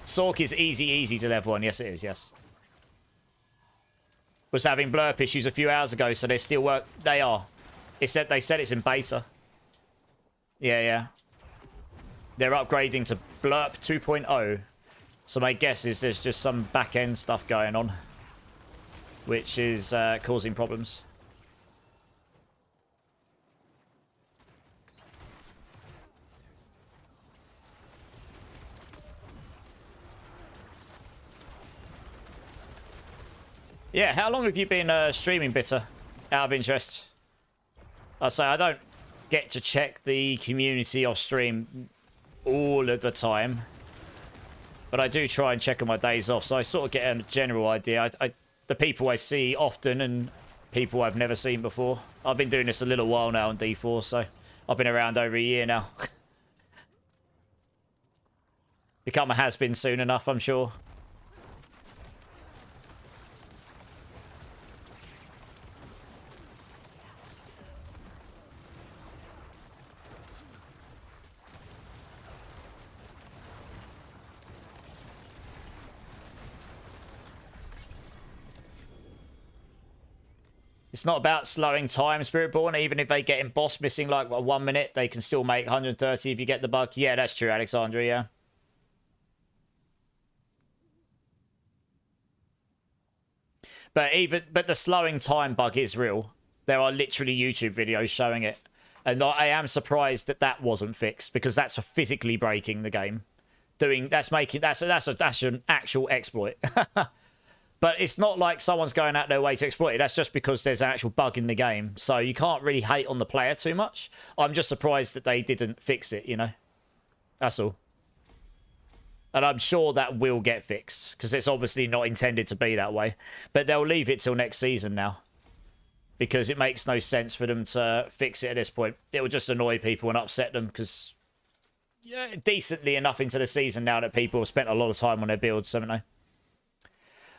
Speaker 2: Sork is easy to level on. Yes, it is. Yes. Was having blurp issues a few hours ago, so they still work. They are. They said it's in beta. Yeah. They're upgrading to blurp 2.0. So my guess is there's just some back-end stuff going on, which is causing problems. Yeah, how long have you been streaming, Bitter? Out of interest. I say I don't get to check the community off stream all of the time, but I do try and check on my days off, so I sort of get a general idea. The people I see often and people I've never seen before. I've been doing this a little while now on D4, so I've been around over a year now. Become a has-been soon enough, I'm sure. It's not about slowing time, Spiritborn. Even if they get in boss missing like 1 minute, they can still make 130 if you get the bug. Yeah, that's true, Alexandra, yeah. But the slowing time bug is real. There are literally YouTube videos showing it. And I am surprised that wasn't fixed, because that's physically breaking the game. That's an actual exploit. But it's not like someone's going out their way to exploit it. That's just because there's an actual bug in the game. So you can't really hate on the player too much. I'm just surprised that they didn't fix it, you know? That's all. And I'm sure that will get fixed, because it's obviously not intended to be that way. But they'll leave it till next season now, because it makes no sense for them to fix it at this point. It will just annoy people and upset them, because decently enough into the season now that people have spent a lot of time on their builds, haven't they?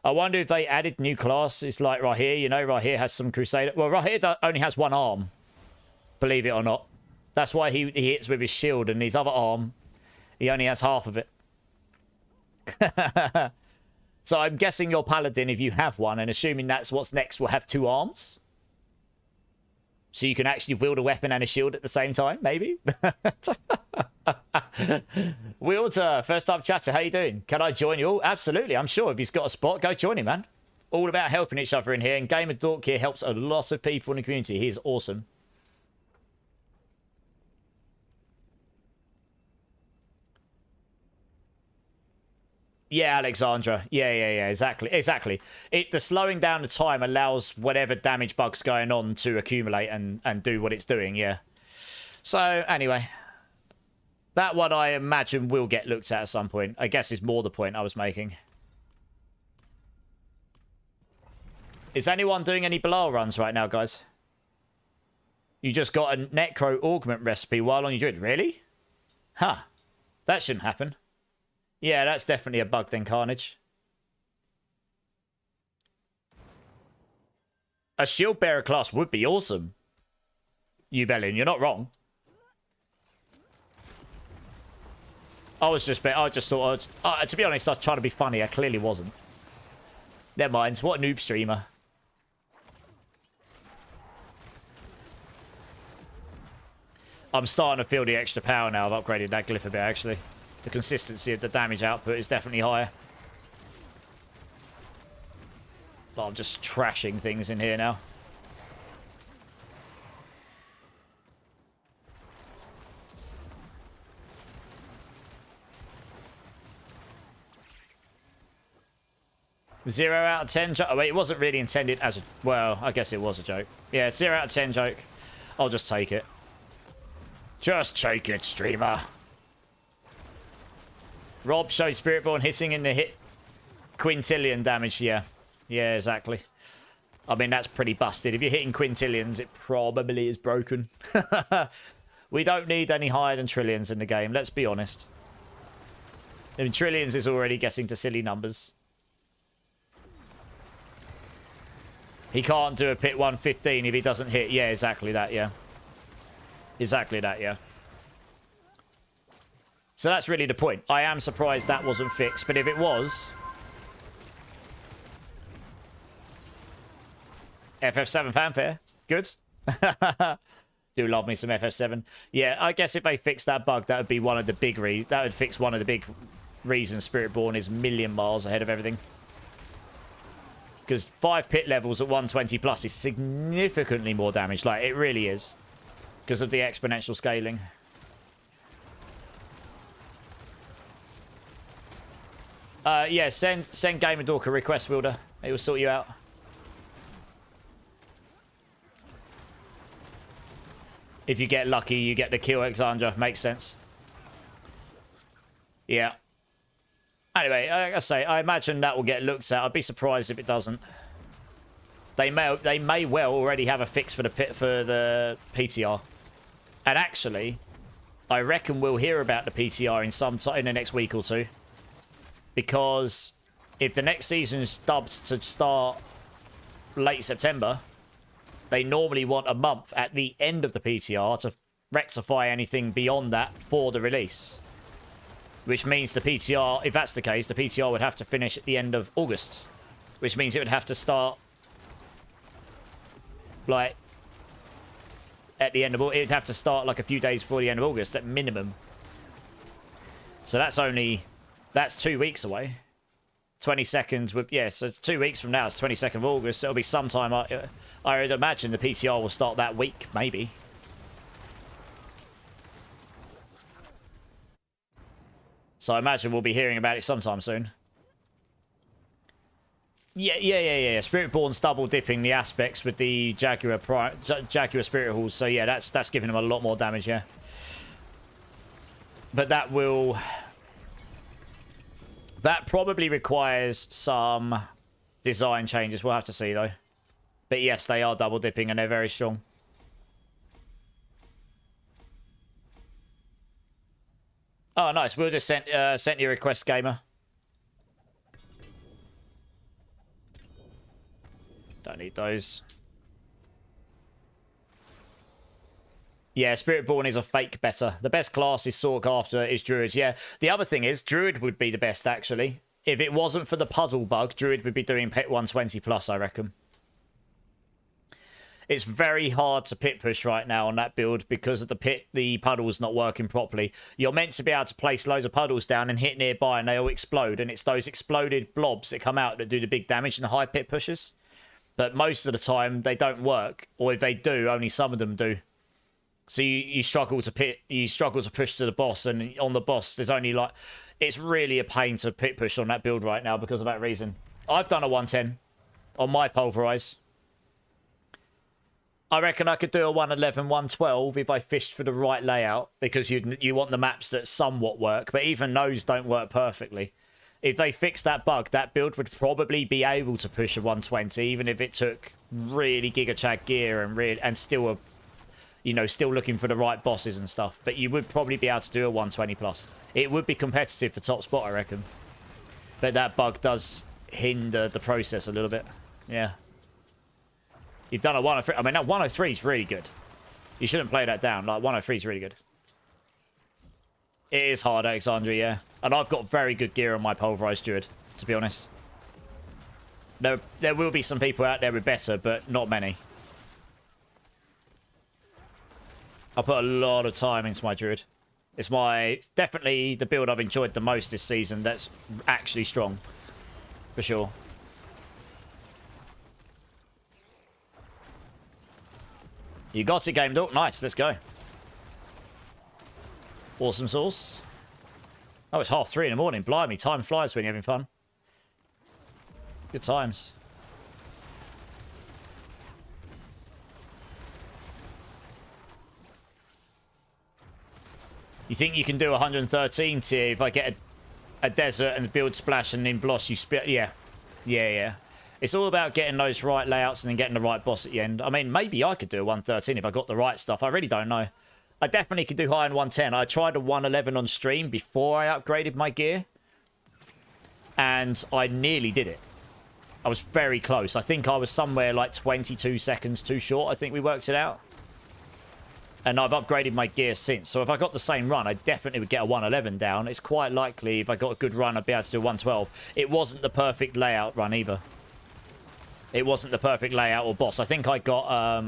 Speaker 2: I wonder if they added new classes like Rahir. You know, Rahir has some Crusader. Well, Rahir only has one arm, believe it or not. That's why he hits with his shield, and his other arm, he only has half of it. So I'm guessing your Paladin, if you have one, and assuming that's what's next, will have 2 arms. So you can actually wield a weapon and a shield at the same time, maybe? Wielder, first time chatter, how you doing? Can I join you all? Absolutely, I'm sure if he's got a spot, go join him, man. All about helping each other in here, and Gamer Dork here helps a lot of people in the community. He's awesome. Yeah, Alexandra. Yeah, exactly. The slowing down the time allows whatever damage bug's going on to accumulate and do what it's doing, yeah. So, anyway. That one, I imagine, will get looked at some point. I guess is more the point I was making. Is anyone doing any Belial runs right now, guys? You just got a Necro augment recipe while on your Druid. Really? Huh. That shouldn't happen. Yeah, that's definitely a bug then, Carnage. A shield bearer class would be awesome. You Bellin, you're not wrong. I just thought, to be honest, I was trying to be funny. I clearly wasn't. Never mind. What a noob streamer. I'm starting to feel the extra power now. I've upgraded that glyph a bit, actually. The consistency of the damage output is definitely higher. Oh, I'm just trashing things in here now. Zero out of 10 joke. Oh, wait, it wasn't really intended as a... Well, I guess it was a joke. Yeah, 0 out of 10 joke. I'll just take it. Just take it, streamer. Rob showed Spiritborn hitting in the hit quintillion damage. Yeah. Yeah, exactly. I mean, that's pretty busted. If you're hitting quintillions, it probably is broken. We don't need any higher than trillions in the game, let's be honest. I mean, trillions is already getting to silly numbers. He can't do a pit 115 if he doesn't hit. Yeah, exactly that, yeah. Exactly that, yeah. So that's really the point. I am surprised that wasn't fixed, but if it was... FF7 fanfare. Good. Do love me some FF7. Yeah, I guess if they fixed that bug, that would be one of the big reasons. That would fix one of the big reasons Spiritborn is a million miles ahead of everything. Because 5 pit levels at 120 plus is significantly more damage. Like, it really is. Because of the exponential scaling. Yeah, send Gamer Dork a request, Wilder. He will sort you out. If you get lucky, you get the kill, Alexandra. Makes sense. Yeah. Anyway, like I say, I imagine that will get looked at. I'd be surprised if it doesn't. They may well already have a fix for the PTR. And actually, I reckon we'll hear about the PTR in the next week or two. Because if the next season is dubbed to start late September, they normally want a month at the end of the PTR to rectify anything beyond that for the release. Which means the PTR, if that's the case, the PTR would have to finish at the end of August. Which means it would have to start, like, at the end of... It would have to start, like, a few days before the end of August, at minimum. So that's only... That's 2 weeks away. 22nd... Yeah, so it's 2 weeks from now. It's 22nd of August. So it'll be sometime... I would imagine the PTR will start that week, maybe. So I imagine we'll be hearing about it sometime soon. Yeah. Spiritborn's double dipping the aspects with the Jaguar Spirit Halls. So yeah, that's giving him a lot more damage, yeah. But that probably requires some design changes. We'll have to see though. But yes, they are double dipping and they're very strong. Oh, nice. We'll just sent you a request, gamer. Don't need those. Yeah, Spiritborn is a fake better. The best class is sought after is Druid. Yeah, the other thing is Druid would be the best, actually. If it wasn't for the puddle bug, Druid would be doing pit 120 plus, I reckon. It's very hard to pit push right now on that build because of the puddle's not working properly. You're meant to be able to place loads of puddles down and hit nearby and they all explode. And it's those exploded blobs that come out that do the big damage in the high pit pushes. But most of the time, they don't work. Or if they do, only some of them do. So you struggle to push to the boss. And on the boss, there's only like... It's really a pain to pit push on that build right now because of that reason. I've done a 110 on my Pulverize. I reckon I could do a 111, 112 if I fished for the right layout because you want the maps that somewhat work, but even those don't work perfectly. If they fix that bug, that build would probably be able to push a 120, even if it took really giga-chad gear and still still looking for the right bosses and stuff. But you would probably be able to do a 120 plus. It would be competitive for top spot, I reckon. But that bug does hinder the process a little bit. Yeah. You've done a 103. I mean, that 103 is really good. You shouldn't play that down. Like, 103 is really good. It is hard, Alexandria, yeah. And I've got very good gear on my Pulverise Druid, to be honest. There will be some people out there with better, but not many. I put a lot of time into my Druid. It's definitely the build I've enjoyed the most this season that's actually strong. For sure. You got it, Game Dog. Nice, let's go. Awesome sauce. Oh, it's 3:30 in the morning. Blimey, time flies when you're having fun. Good times. You think you can do 113 tier if I get a desert and build splash and then boss you spit? Yeah. Yeah. It's all about getting those right layouts and then getting the right boss at the end. I mean, maybe I could do a 113 if I got the right stuff. I really don't know. I definitely could do higher than 110. I tried a 111 on stream before I upgraded my gear. And I nearly did it. I was very close. I think I was somewhere like 22 seconds too short. I think we worked it out. And I've upgraded my gear since. So if I got the same run, I definitely would get a 111 down. It's quite likely if I got a good run, I'd be able to do 112. It wasn't the perfect layout run either. It wasn't the perfect layout or boss. I think I got...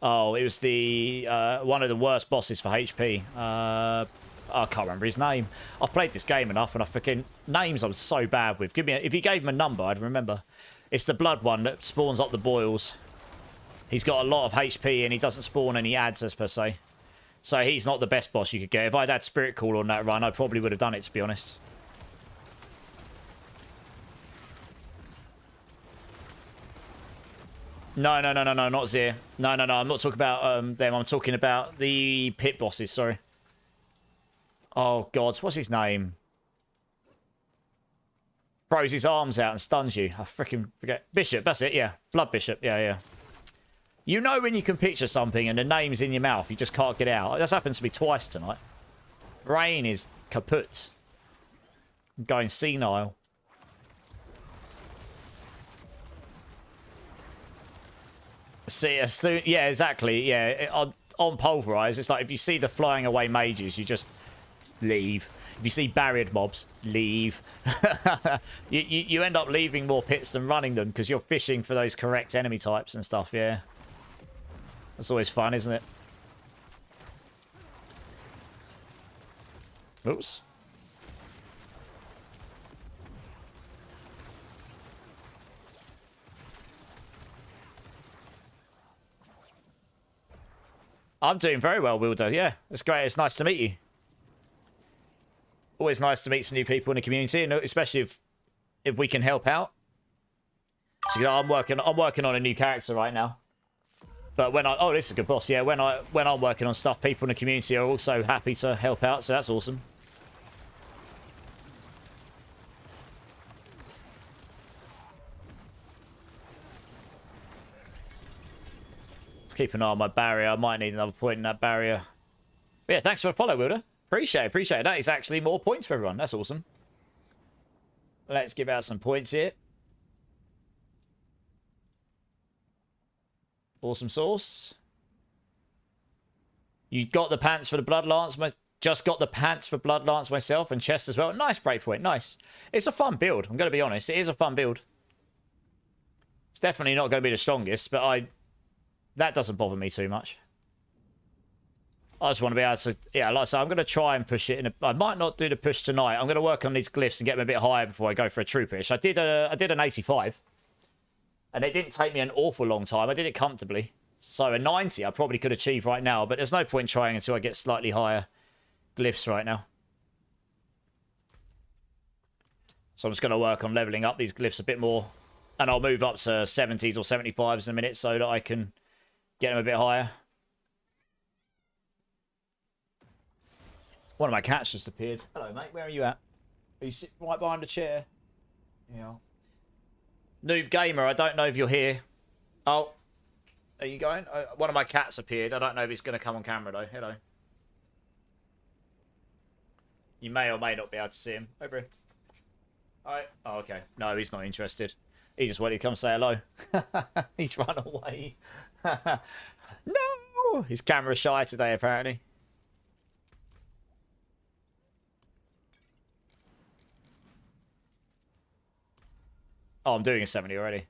Speaker 2: Oh, it was the one of the worst bosses for HP. I can't remember his name. I've played this game enough, and I freaking names I'm so bad with. If you gave him a number, I'd remember. It's the blood one that spawns up the boils. He's got a lot of HP, and he doesn't spawn any ads per se. So he's not the best boss you could get. If I'd had Spirit Call on that run, I probably would have done it, to be honest. No, not Zir. No, I'm not talking about them. I'm talking about the pit bosses, sorry. Oh, God, what's his name? Throws his arms out and stuns you. I freaking forget. Bishop, that's it, yeah. Blood Bishop, yeah. You know when you can picture something and the name's in your mouth, you just can't get out. That's happened to me twice tonight. Brain is kaput. I'm going senile. See, yeah, exactly. Yeah, on Pulverize, it's like if you see the flying away mages, you just leave. If you see barriered mobs, leave. you end up leaving more pits than running them because you're fishing for those correct enemy types and stuff. Yeah, that's always fun, isn't it? Oops. I'm doing very well, Wilder. Yeah, it's great. It's nice to meet you. Always nice to meet some new people in the community, and especially if we can help out. So I'm working on a new character right now. But this is a good boss. Yeah, when I'm working on stuff, people in the community are also happy to help out. So that's awesome. Keep an eye on my barrier. I might need another point in that barrier. But yeah, thanks for the follow, Wilder. Appreciate it. That is actually more points for everyone. That's awesome. Let's give out some points here. Awesome sauce. You got the pants for the Blood Lance. Just got the pants for Blood Lance myself and chest as well. Nice breakpoint. Nice. It's a fun build. I'm going to be honest. It is a fun build. It's definitely not going to be the strongest, but that doesn't bother me too much. I just want to be able to... Yeah, like I said, I'm going to try and push it. I might not do the push tonight. I'm going to work on these glyphs and get them a bit higher before I go for a troopish. I did an 85. And it didn't take me an awful long time. I did it comfortably. So a 90 I probably could achieve right now. But there's no point trying until I get slightly higher glyphs right now. So I'm just going to work on leveling up these glyphs a bit more. And I'll move up to 70s or 75s in a minute so that I can... get him a bit higher. One of my cats just appeared. Hello, mate. Where are you at? You sit right behind the chair. Yeah. Noob Gamer, I don't know if you're here. Oh, are you going? One of my cats appeared. I don't know if he's going to come on camera, though. Hello. You may or may not be able to see him. Hey, bro. Alright. Oh, okay. No, he's not interested. He just wanted to come say hello. He's run away. No! His camera's shy today, apparently. Oh, I'm doing a 70 already.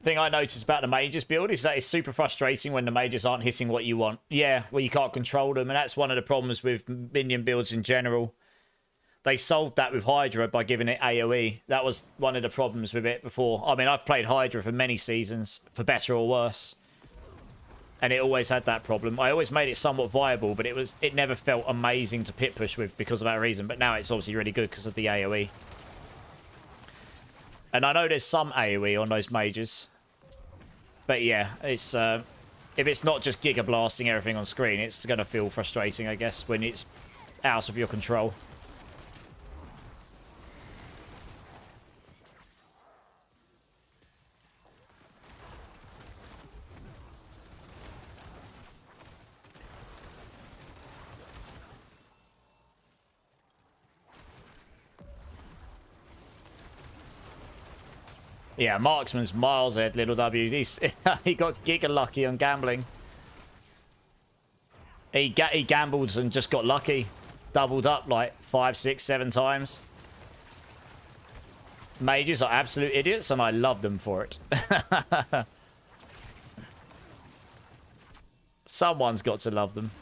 Speaker 2: Thing I noticed about the mages build is that it's super frustrating when the mages aren't hitting what you want. Yeah, well, you can't control them, and that's one of the problems with minion builds in general. They solved that with Hydra by giving it AoE. That was one of the problems with it before. I mean, I've played Hydra for many seasons, for better or worse. And it always had that problem. I always made it somewhat viable, but it never felt amazing to pit push with because of that reason. But now it's obviously really good because of the AoE. And I know there's some AoE on those mages. But yeah, it's if it's not just Giga Blasting everything on screen, it's going to feel frustrating, I guess, when it's out of your control. Yeah, Marksman's miles ahead, Little W. He got giga lucky on gambling. He gambled and just got lucky. Doubled up like 5, 6, 7 times. Mages are absolute idiots, and I love them for it. Someone's got to love them.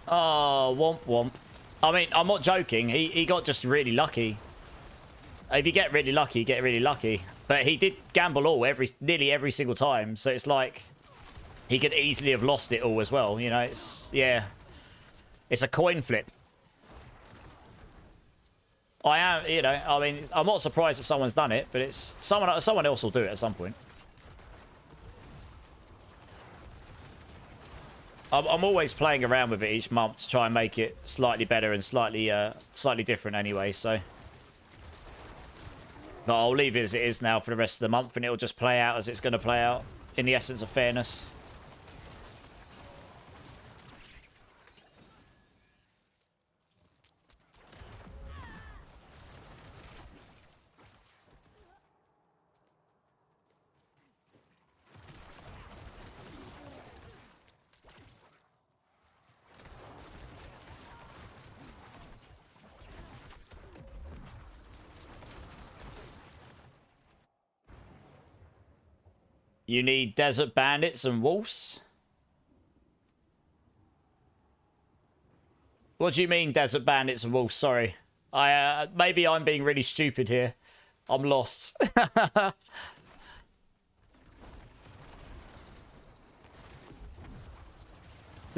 Speaker 2: Oh, womp womp. I mean, I'm not joking. He got just really lucky. If you get really lucky, you get really lucky. But he did gamble all nearly every single time. So it's like he could easily have lost it all as well. You know, yeah. It's a coin flip. I am, you know, I mean, I'm not surprised that someone's done it, but it's someone else will do it at some point. I'm always playing around with it each month to try and make it slightly better and slightly different anyway, so. But I'll leave it as it is now for the rest of the month, and it'll just play out as it's going to play out in the essence of fairness. You need desert bandits and wolves? What do you mean, desert bandits and wolves? Sorry. Maybe I'm being really stupid here. I'm lost. The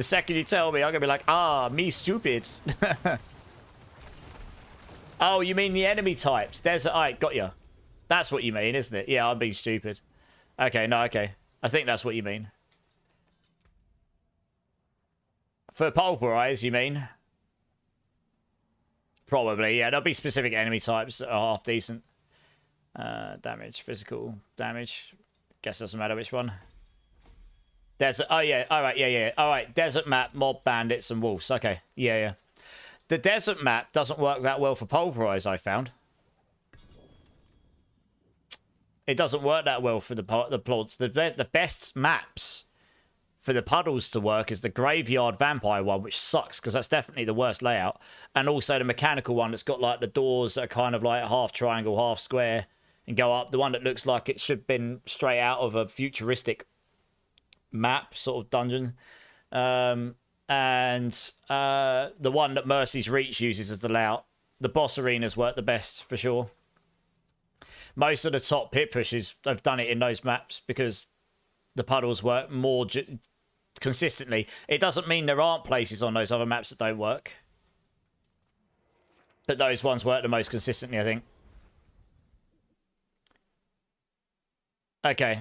Speaker 2: second you tell me, I'm gonna be like, ah, me stupid. Oh, you mean the enemy types? Desert, alright, got ya. That's what you mean, isn't it? Yeah, I'm being stupid. Okay, no, okay. I think that's what you mean. For Pulverize, you mean? Probably, yeah. There'll be specific enemy types that are half decent. Damage, physical damage. Guess doesn't matter which one. Desert, oh yeah, alright, yeah. Alright, desert map, mob bandits, and wolves. Okay, yeah. The desert map doesn't work that well for Pulverize, I found. It doesn't work that well for the plots. The best maps for the puddles to work is the graveyard vampire one, which sucks because that's definitely the worst layout. And also the mechanical one that's got like the doors that are kind of like half triangle, half square and go up. The one that looks like it should have been straight out of a futuristic map sort of dungeon. And the one that Mercy's Reach uses as the layout. The boss arenas work the best for sure. Most of the top pit pushes have done it in those maps because the puddles work more consistently. It doesn't mean there aren't places on those other maps that don't work, but those ones work the most consistently, I think. Okay.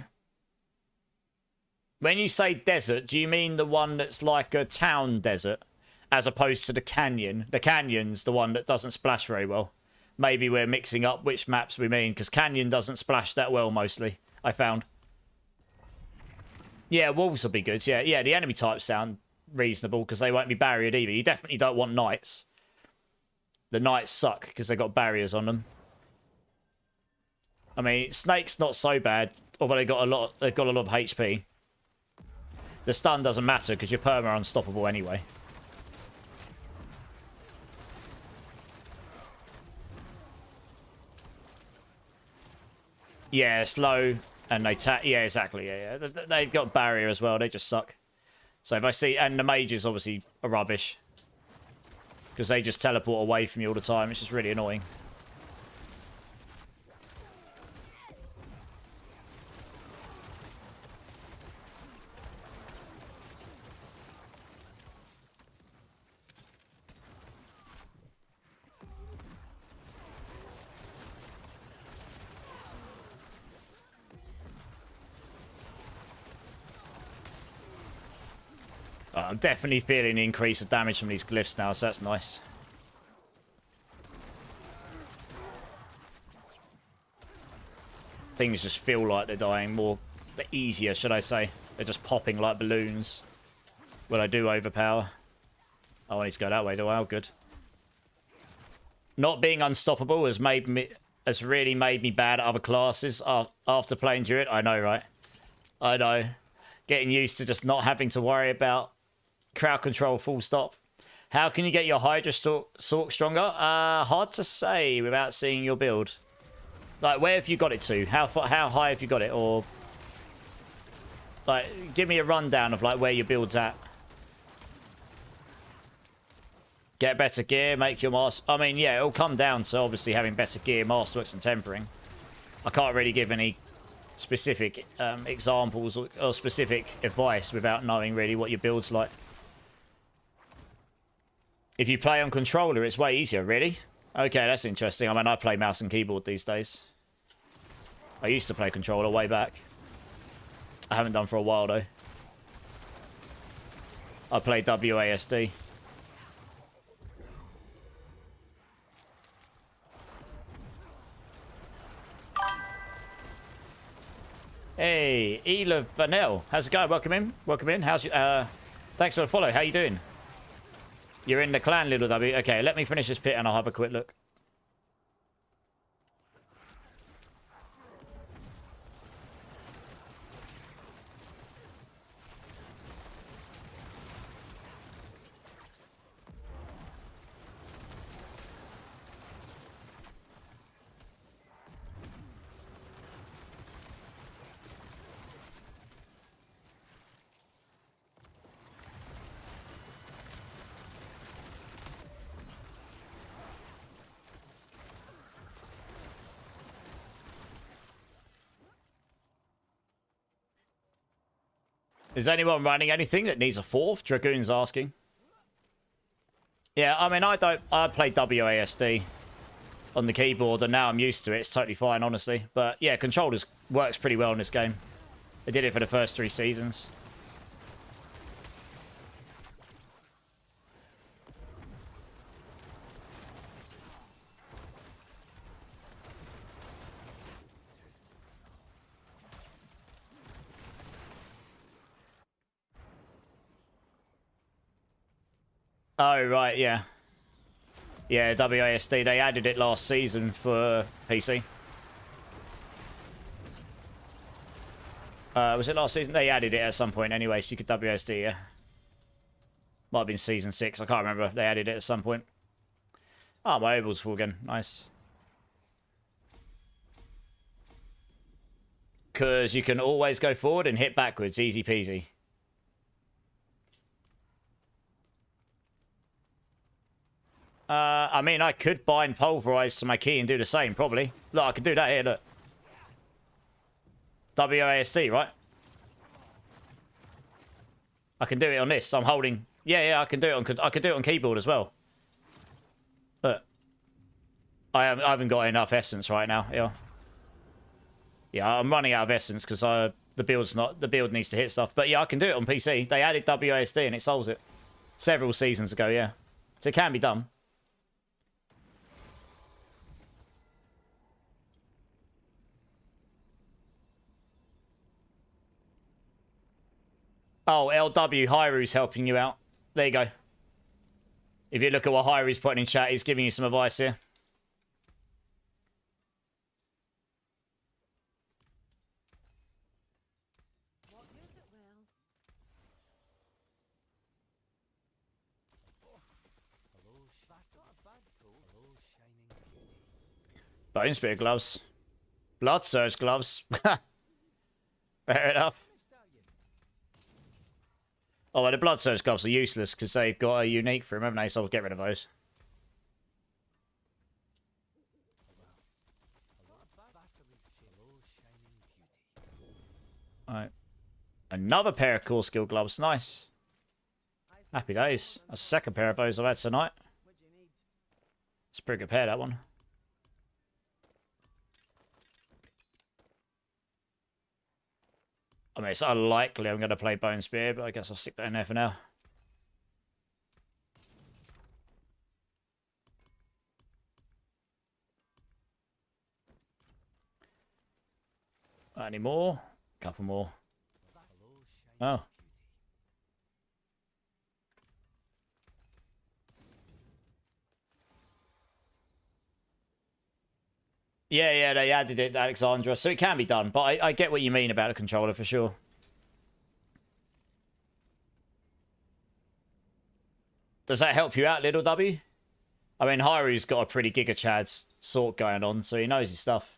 Speaker 2: When you say desert, do you mean the one that's like a town desert as opposed to the canyon? The canyon's the one that doesn't splash very well. Maybe we're mixing up which maps we mean, because canyon doesn't splash that well mostly, I found. Yeah, wolves will be good. Yeah, yeah, the enemy types sound reasonable because they won't be barriered either. You definitely don't want knights. The knights suck because they've got barriers on them. I mean, snakes not so bad, although they've got a lot of HP. The stun doesn't matter because your perma are unstoppable anyway. Yeah, slow, and they yeah, exactly, yeah. They've got barrier as well, they just suck. So if I see, and the mages obviously are rubbish. Because they just teleport away from you all the time, it's just really annoying. I'm definitely feeling the increase of damage from these glyphs now, so that's nice. Things just feel like they're dying more easier, should I say. They're just popping like balloons when I do overpower. Oh, I need to go that way, do I? Oh, good. Not being unstoppable has really made me bad at other classes after playing Druid. I know, right? I know. Getting used to just not having to worry about crowd control, full stop. How can you get your Hydra Stalk stronger? Hard to say without seeing your build. Like, where have you got it to? How high have you got it? Or, like, give me a rundown of, like, where your build's at. Get better gear, make your mask. I mean, yeah, it'll come down to, obviously, having better gear, masterworks, and tempering. I can't really give any specific examples or specific advice without knowing really what your build's like. If you play on controller, it's way easier, really? Okay, that's interesting. I mean, I play mouse and keyboard these days. I used to play controller way back. I haven't done for a while, though. I play WASD. Hey, Ela Vanel. How's it going? Welcome in. Welcome in. How's you? Thanks for the follow. How you doing? You're in the clan, little W. Okay, let me finish this pit and I'll have a quick look. Is anyone running anything that needs a fourth? Dragoon's asking. Yeah, I mean, I play WASD on the keyboard, and now I'm used to it. It's totally fine, honestly. But yeah, controllers works pretty well in this game. I did it for the first 3 seasons. Oh, right, yeah. Yeah, WASD, they added it last season for PC. Was it last season? They added it at some point anyway, so you could WSD, yeah. Might have been season 6. I can't remember. They added it at some point. Oh, my obel's full again. Nice. Because you can always go forward and hit backwards. Easy peasy. I mean, I could bind Pulverise to my key and do the same, probably. Look, I could do that here, look. WASD, right? I can do it on this. I'm holding... Yeah, I can do it on... I could do it on keyboard as well. Look. I haven't got enough essence right now. Yeah, I'm running out of essence because the build needs to hit stuff. But yeah, I can do it on PC. They added WASD and it solves it. Several seasons ago, yeah. So it can be done. Oh, LW, Hyru's helping you out. There you go. If you look at what Hyru's putting in chat, he's giving you some advice here. Bone Spear gloves. Blood Surge gloves. Fair enough. Oh, well, the Blood Surge gloves are useless because they've got a unique for them, haven't they? So I'll get rid of those. Alright. Another pair of Core Skill gloves. Nice. Happy days. That's the second pair of those I've had tonight. It's a pretty good pair, that one. I mean, it's unlikely I'm going to play Bone Spear, but I guess I'll stick that in there for now. Any more? Couple more. Oh. Yeah, they added it, Alexandra. So it can be done, but I get what you mean about a controller for sure. Does that help you out, Little W? I mean, Hyru's got a pretty Giga Chad sort going on, so he knows his stuff.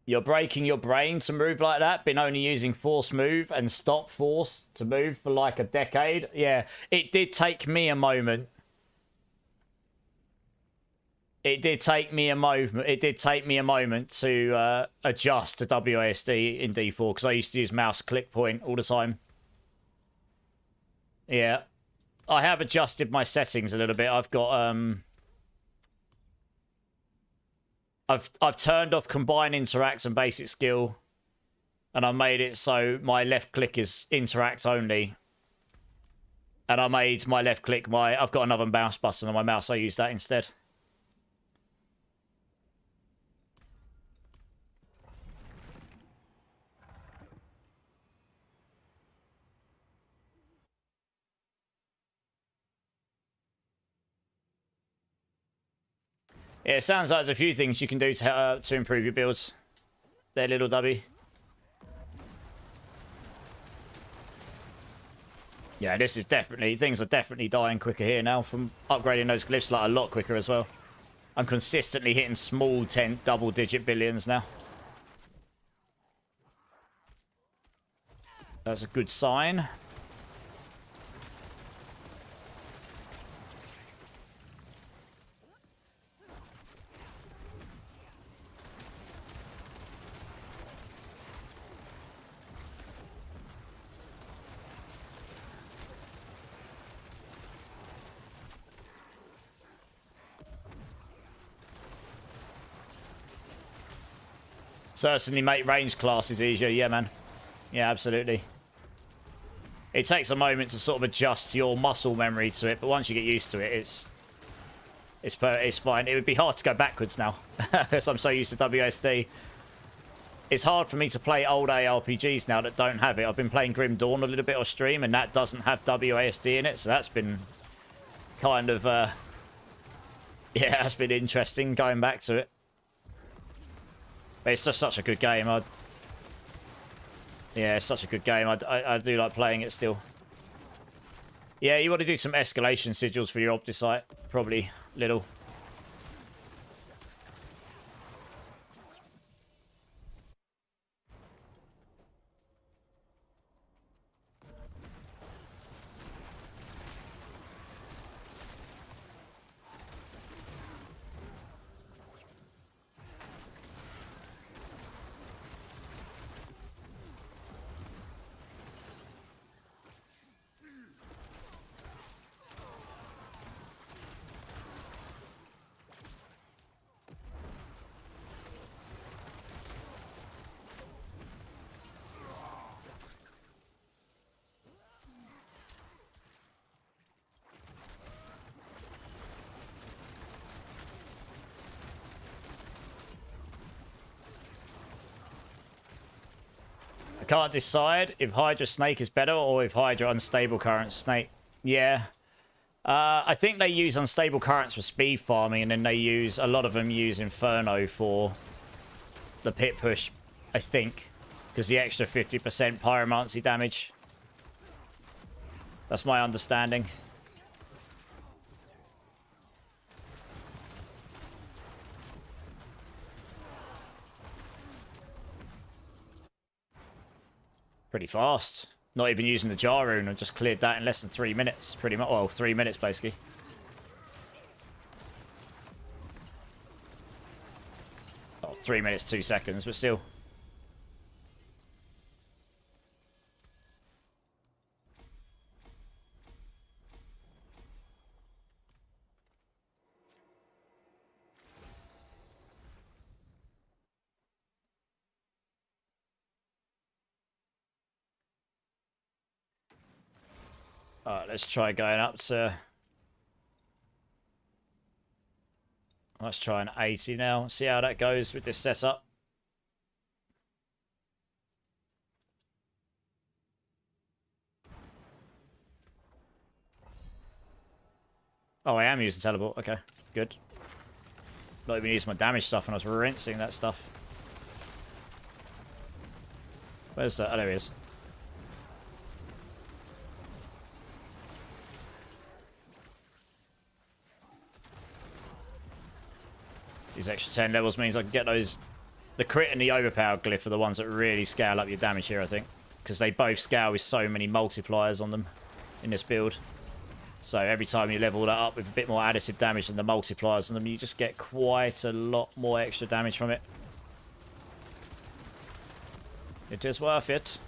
Speaker 2: You're breaking your brain to move like that. Been only using force move and stop force to move for like a decade. Yeah, it did take me a moment. It did take me a moment. It did take me a moment to adjust to WASD in D4 because I used to use mouse click point all the time. Yeah, I have adjusted my settings a little bit. I've got I've turned off combine, interact, and basic skill, and I made it so my left click is interact only. And I made my left click I've got another mouse button on my mouse. I use that instead. Yeah, it sounds like there's a few things you can do to improve your builds. There, Little W. Yeah, this is definitely... Things are definitely dying quicker here now from upgrading those glyphs, like a lot quicker as well. I'm consistently hitting small double-digit billions now. That's a good sign. Certainly make range classes easier. Yeah, man. Yeah, absolutely. It takes a moment to sort of adjust your muscle memory to it, but once you get used to it, it's fine. It would be hard to go backwards now, because I'm so used to WSD. It's hard for me to play old ARPGs now that don't have it. I've been playing Grim Dawn a little bit on stream, and that doesn't have WASD in it, so that's been kind of, yeah, that's been interesting going back to it. But it's just such a good game. Yeah, it's such a good game. I do like playing it still. Yeah, you want to do some escalation sigils for your Opticite. Probably little. I can't decide if Hydra Snake is better or if Hydra Unstable Current Snake. Yeah. I think they use Unstable Currents for speed farming, and then they use, a lot of them use Inferno for the pit push, I think. Because the extra 50% pyromancy damage. That's my understanding. Pretty fast. Not even using the jar rune. I just cleared that in less than 3 minutes. Pretty much. Well, 3 minutes, basically. Oh, 3 minutes, 2 seconds, but still. Alright, let's try going up to... Let's try an 80 now. See how that goes with this setup. Oh, I am using teleport. Okay, good. Not even using my damage stuff, and I was rinsing that stuff. Where's that? Oh, there he is. These extra 10 levels means I can get those... The crit and the overpowered glyph are the ones that really scale up your damage here, I think. Because they both scale with so many multipliers on them in this build. So every time you level that up with a bit more additive damage than the multipliers on them, you just get quite a lot more extra damage from it. It is worth it.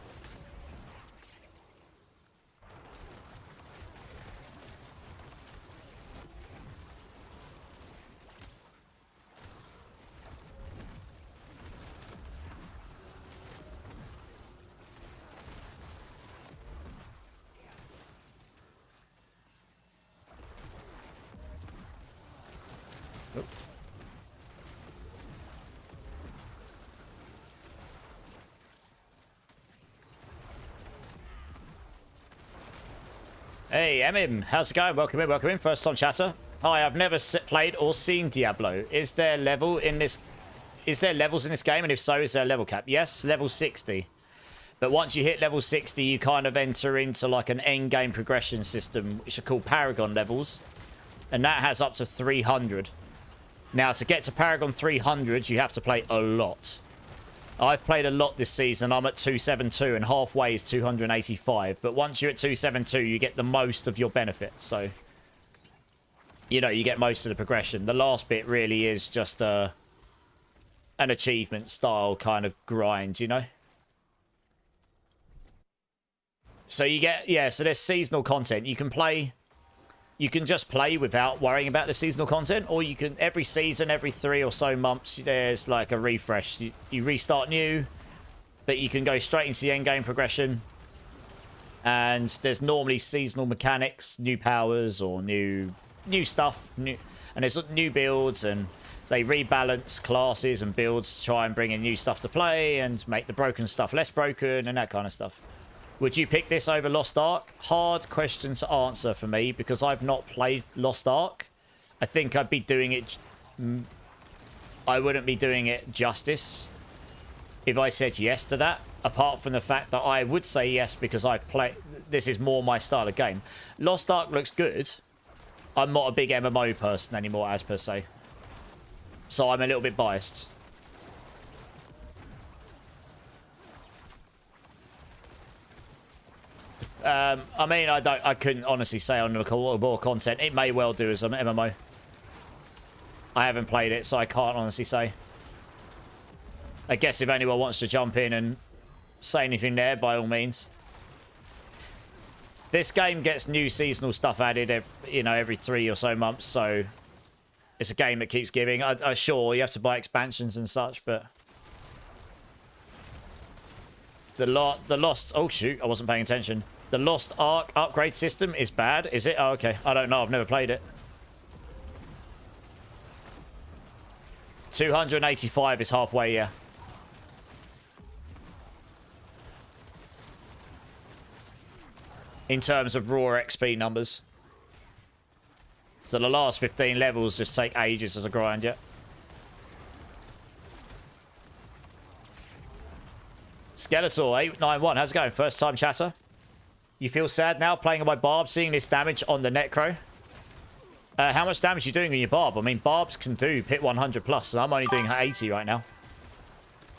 Speaker 2: Hey, Emim, how's it going? Welcome in, welcome in. First time chatter. Hi, I've never played or seen Diablo. Is there levels in this game? And if so, is there a level cap? Yes, level 60. But once you hit level 60, you kind of enter into like an end game progression system, which are called Paragon levels. And that has up to 300. Now, to get to Paragon 300, you have to play a lot. I've played a lot this season. I'm at 272 and halfway is 285. But once you're at 272, you get the most of your benefit. So, you know, you get most of the progression. The last bit really is just an achievement style kind of grind, you know? So you get, yeah, so there's seasonal content. You can just play without worrying about the seasonal content, or you can, every season, every 3 or so months, there's like a refresh. You restart new, but you can go straight into the end game progression. And there's normally seasonal mechanics, new powers, or new stuff, and there's new builds, and they rebalance classes and builds to try and bring in new stuff to play and make the broken stuff less broken and that kind of stuff. Would you pick this over Lost Ark? Hard question to answer for me because I've not played Lost Ark. I think I'd be doing it... I wouldn't be doing it justice if I said yes to that. Apart from the fact that I would say yes because I've played... This is more my style of game. Lost Ark looks good. I'm not a big MMO person anymore, as per se. So I'm a little bit biased. I mean, I couldn't honestly say on the more content. It may well do as an MMO. I haven't played it, so I can't honestly say. I guess if anyone wants to jump in and say anything there, by all means. This game gets new seasonal stuff added, you know, every 3 or so months, so it's a game that keeps giving. Sure, you have to buy expansions and such, but the Lost... Oh, shoot, I wasn't paying attention. The Lost Ark upgrade system is bad, is it? Oh, okay. I don't know. I've never played it. 285 is halfway, yeah. In terms of raw XP numbers. So the last 15 levels just take ages as a grind, yeah. Skeletor 891, how's it going? First time chatter? You feel sad now playing on my Barb, seeing this damage on the Necro? How much damage are you doing on your Barb? I mean, Barbs can do hit 100 plus, and I'm only doing 80 right now.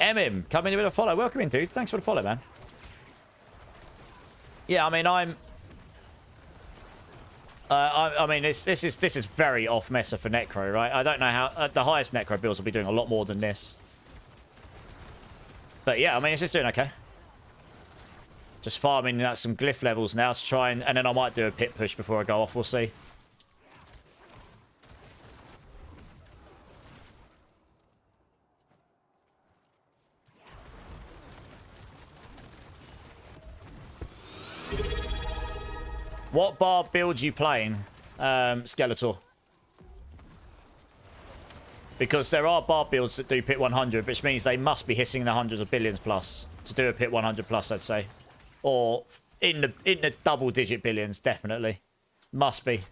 Speaker 2: Emim, coming in with a follow. Welcome in, dude. Thanks for the follow, man. Yeah, I mean, I mean, this is very off meta for Necro, right? I don't know how the highest Necro builds will be doing a lot more than this. But yeah, I mean, it's just doing okay. Just farming some glyph levels now to try and then I might do a pit push before I go off. We'll see. What Barb build you playing, Skeletor? Because there are Barb builds that do pit 100, which means they must be hitting the hundreds of billions plus to do a pit 100 plus, I'd say. Or in the double-digit billions, definitely. Must be.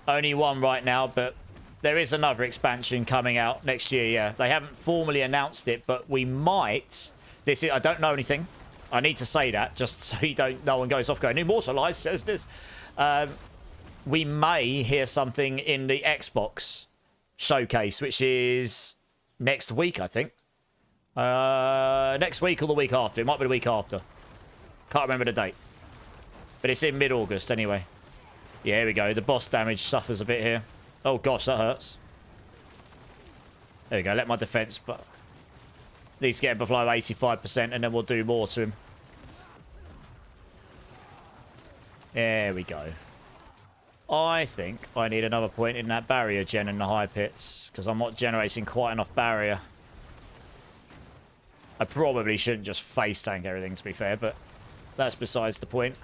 Speaker 2: Only one right now, but there is another expansion coming out next year, yeah. They haven't formally announced it, but we might... I don't know anything. I need to say that, just so no one goes off going, Immortalized says this. We may hear something in the Xbox showcase, which is next week, I think. Next week or the week after. It might be the week after. Can't remember the date. But it's in mid-August anyway. Yeah, here we go. The boss damage suffers a bit here. Oh gosh, that hurts. There we go. Let my defense... Needs to get him below 85% and then we'll do more to him. There we go. I think I need another point in that barrier gen in the high pits because I'm not generating quite enough barrier. I probably shouldn't just face tank everything, to be fair, but that's besides the point.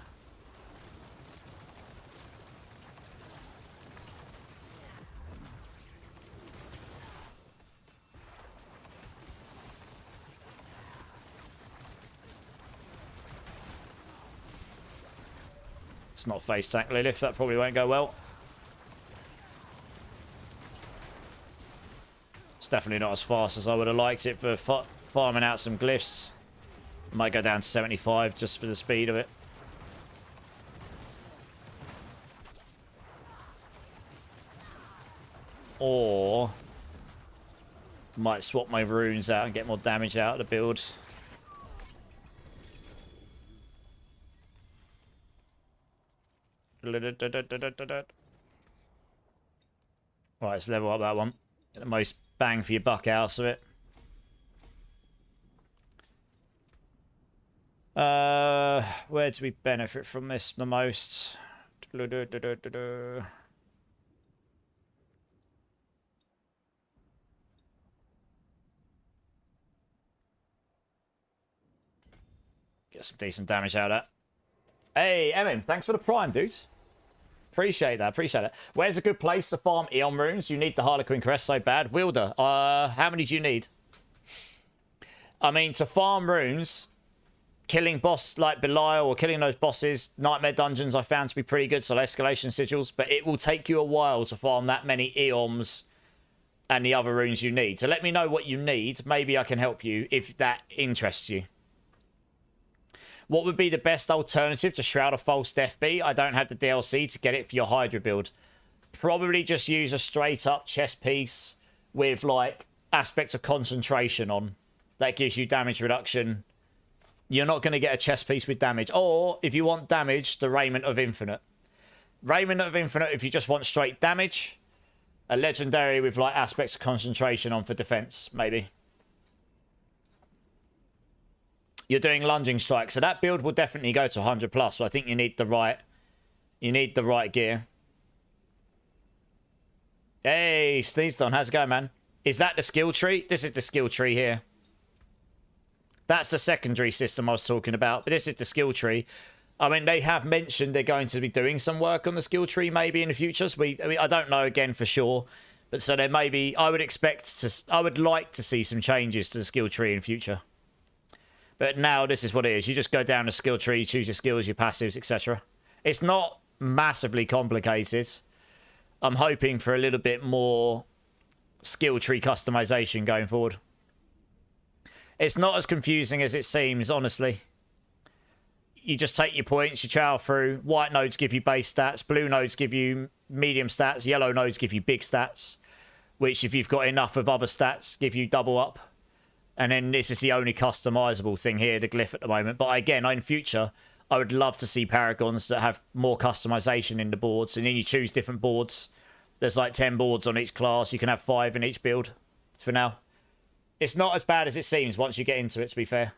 Speaker 2: It's not face tank Lilith, that probably won't go well. It's definitely not as fast as I would have liked it for farming out some glyphs. I might go down to 75 just for the speed of it. Or might swap my runes out and get more damage out of the build. Right, let's level up that one. Get the most bang for your buck out of it. Where do we benefit from this the most? Get some decent damage out of that. Hey, Emin, thanks for the prime, dude. Appreciate that, appreciate it. Where's a good place to farm Eon runes? You need the Harlequin Crest so bad. Wilder, how many do you need? I mean, to farm runes, killing boss like Belial or killing those bosses, Nightmare Dungeons I found to be pretty good, so escalation sigils, but it will take you a while to farm that many Eons and the other runes you need. So let me know what you need. Maybe I can help you if that interests you. What would be the best alternative to Shroud of False Death be? I don't have the DLC to get it for your Hydra build. Probably just use a straight up chest piece with like aspects of concentration on. That gives you damage reduction. You're not going to get a chest piece with damage. Or if you want damage, the Raiment of Infinite. Raiment of Infinite if you just want straight damage. A legendary with like aspects of concentration on for defense, maybe. You're doing lunging strike, so that build will definitely go to 100 plus. So I think you need the right gear. Hey, Sneezdon, how's it going, man? Is that the skill tree? This is the skill tree here. That's the secondary system I was talking about, but this is the skill tree. I mean, they have mentioned they're going to be doing some work on the skill tree maybe in the future. So I don't know again for sure, but so there may be. I would like to see some changes to the skill tree in future. But now this is what it is. You just go down the skill tree, choose your skills, your passives, etc. It's not massively complicated. I'm hoping for a little bit more skill tree customization going forward. It's not as confusing as it seems, honestly. You just take your points, you chow through. White nodes give you base stats. Blue nodes give you medium stats. Yellow nodes give you big stats. Which, if you've got enough of other stats, give you double up. And then this is the only customizable thing here, the glyph at the moment. But again, in future, I would love to see paragons that have more customization in the boards. And then you choose different boards. There's like 10 boards on each class. You can have 5 in each build for now. It's not as bad as it seems once you get into it, to be fair.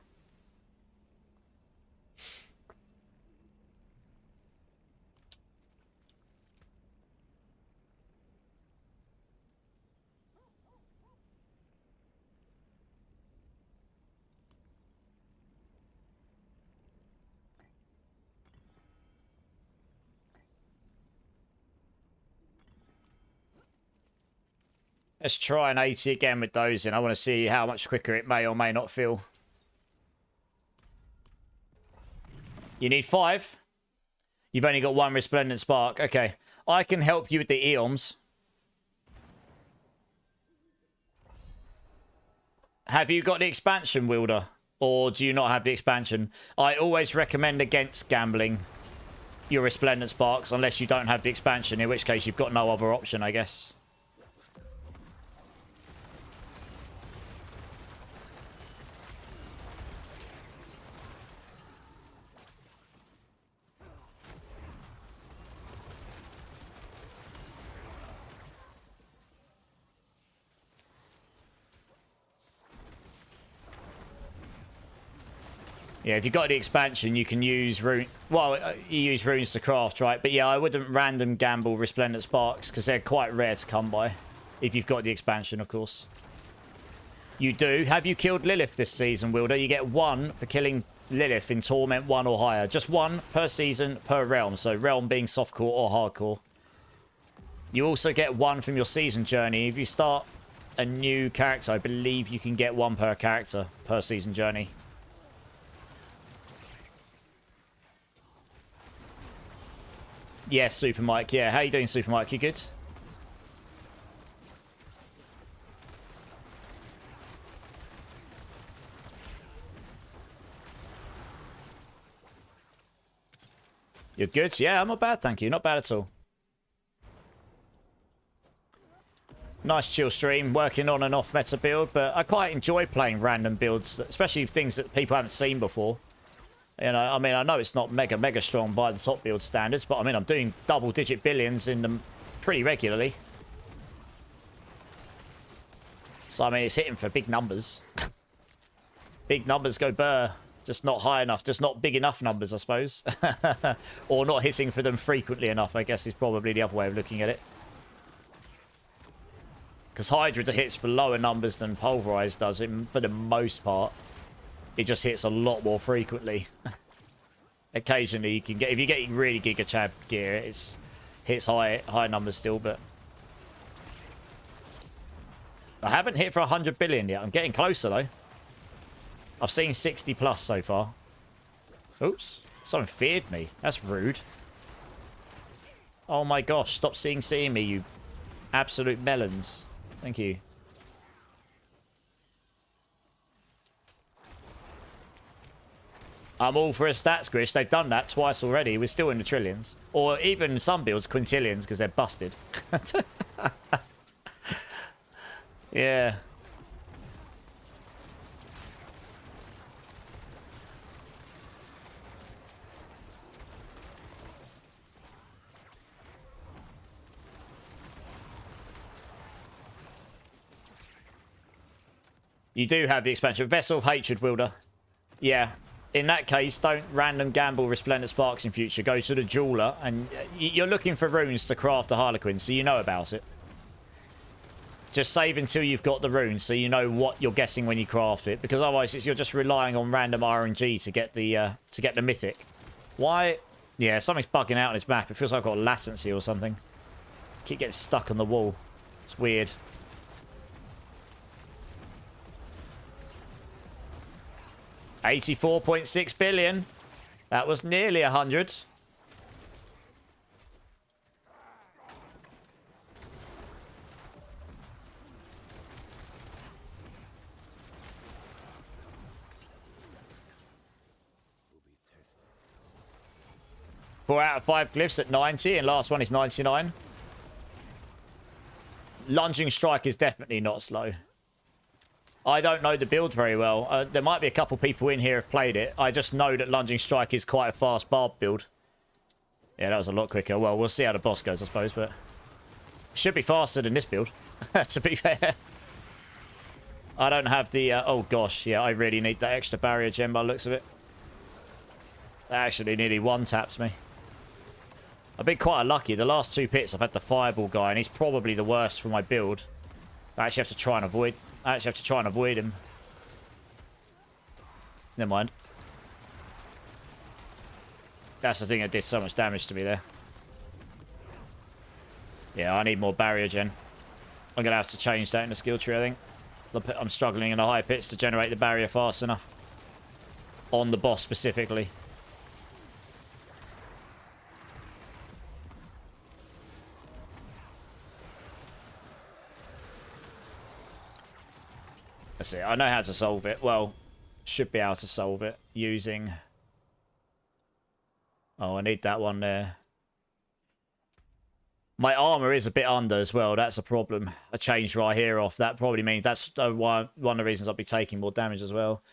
Speaker 2: Let's try an 80 again with those in. I want to see how much quicker it may or may not feel. You need 5. You've only got 1 Resplendent Spark. Okay. I can help you with the Eons. Have you got the expansion, Wilder? Or do you not have the expansion? I always recommend against gambling your Resplendent Sparks unless you don't have the expansion, in which case you've got no other option, I guess. Yeah, if you've got the expansion, you can use rune. Well, you use runes to craft, right? But yeah, I wouldn't random gamble Resplendent Sparks because they're quite rare to come by. If you've got the expansion, of course. You do. Have you killed Lilith this season, Wilder? You get 1 for killing Lilith in Torment 1 or higher. Just 1 per season per realm. So realm being softcore or hardcore. You also get 1 from your season journey. If you start a new character, I believe you can get 1 per character per season journey. Yes, Super Mike. Yeah, how you doing, Super Mike? You good? You're good? Yeah, I'm not bad, thank you. Not bad at all. Nice chill stream, working on an off-meta build, but I quite enjoy playing random builds, especially things that people haven't seen before. You know, I mean, I know it's not mega strong by the top build standards, but I mean, I'm doing double-digit billions in them pretty regularly. So, I mean, it's hitting for big numbers. Big numbers go burr. Just not high enough. Just not big enough numbers, I suppose. Or not hitting for them frequently enough, I guess, is probably the other way of looking at it. Because Hydra hits for lower numbers than Pulverise does, for the most part. It just hits a lot more frequently. Occasionally you can get, if you get really Giga Chad gear, it's hits high numbers still, but I haven't hit for 100 billion yet. I'm getting closer though. I've seen 60 plus so far. Oops. Someone feared me. That's rude. Oh my gosh. Stop seeing me, you absolute melons. Thank you. I'm all for a stats squish. They've done that twice already. We're still in the trillions. Or even some builds, quintillions, because they're busted. Yeah. You do have the expansion. Vessel of Hatred Wielder. Yeah. In that case, don't random gamble Resplendent Sparks in future. Go to the Jeweler, and you're looking for runes to craft a Harlequin, so you know about it. Just save until you've got the runes, so you know what you're guessing when you craft it. Because otherwise, you're just relying on random RNG to get the mythic. Why? Yeah, something's bugging out on this map. It feels like I've got latency or something. Keep getting stuck on the wall. It's weird. $84.6 billion. That was nearly 100. Four out of 5 glyphs at 90, and last one is 99. Lunging Strike is definitely not slow. I don't know the build very well. There might be a couple people in here who have played it. I just know that Lunging Strike is quite a fast barb build. Yeah, that was a lot quicker. Well, we'll see how the boss goes, I suppose, but it should be faster than this build, to be fair. I don't have the... oh, gosh. Yeah, I really need that extra barrier gem by the looks of it. That actually nearly one-taps me. I've been quite unlucky. The last 2 pits, I've had the Fireball guy, and he's probably the worst for my build. I actually have to try and avoid... him. Never mind. That's the thing that did so much damage to me there. Yeah, I need more barrier gen. I'm going to have to change that in the skill tree, I think. I'm struggling in the high pits to generate the barrier fast enough. On the boss specifically. Let's see, I know how to solve it. Well, should be able to solve it using... Oh, I need that one there. My armor is a bit under as well. That's a problem. A change right here off. That probably means that's one of the reasons I'll be taking more damage as well.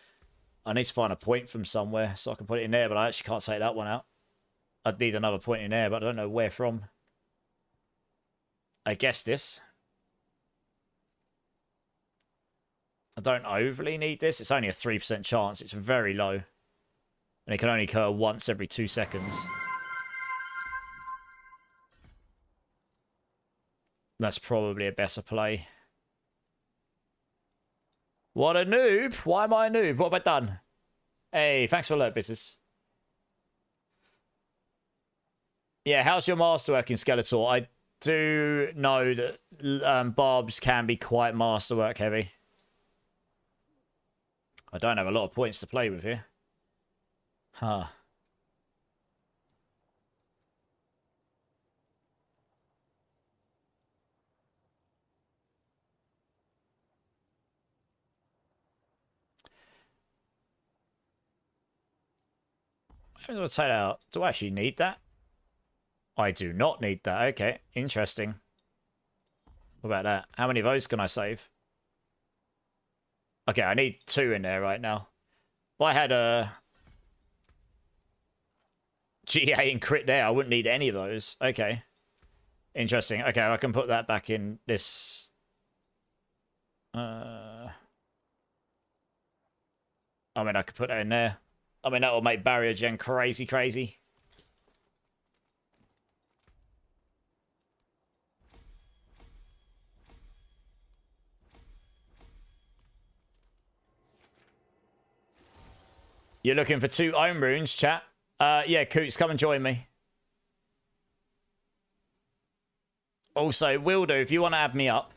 Speaker 2: I need to find a point from somewhere so I can put it in there, but I actually can't take that one out. I'd need another point in there, but I don't know where from. I guess this. I don't overly need this. It's only a 3% chance. It's very low. And it can only occur once every 2 seconds. That's probably a better play. What a noob. Why am I a noob? What have I done? Hey, thanks for alert, bitches. Yeah, how's your masterwork in Skeletor? I do know that barbs can be quite masterwork heavy. I don't have a lot of points to play with here. Huh. I'm going to take that out. Do I actually need that? I do not need that. Okay, interesting. What about that? How many of those can I save? Okay, I need 2 in there right now. If I had a GA and crit there, I wouldn't need any of those. Okay. Interesting. Okay, I can put that back in this. I mean, I could put that in there. I mean, that will make barrier gen crazy, crazy. You're looking for 2 own runes, chat? Yeah, Coots, come and join me. Also, Wilder, if you want to add me up,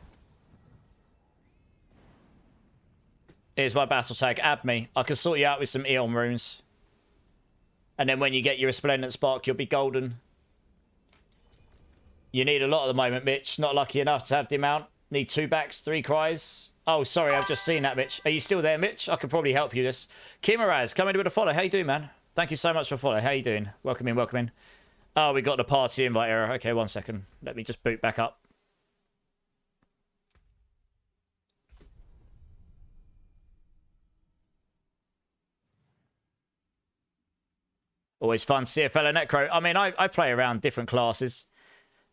Speaker 2: here's my battle tag. Add me. I can sort you out with some Eon runes. And then when you get your Resplendent Spark, you'll be golden. You need a lot at the moment, Mitch. Not lucky enough to have the amount. Need 2 backs, 3 cries. Oh, sorry, I've just seen that, Mitch. Are you still there, Mitch? I could probably help you this. Kimaraz, come in with a follow. How you doing, man? Thank you so much for follow. How you doing? Welcome in, welcome in. Oh, we got the party invite error. Okay, 1 second. Let me just boot back up. Always fun to see a fellow Necro. I mean, I play around different classes.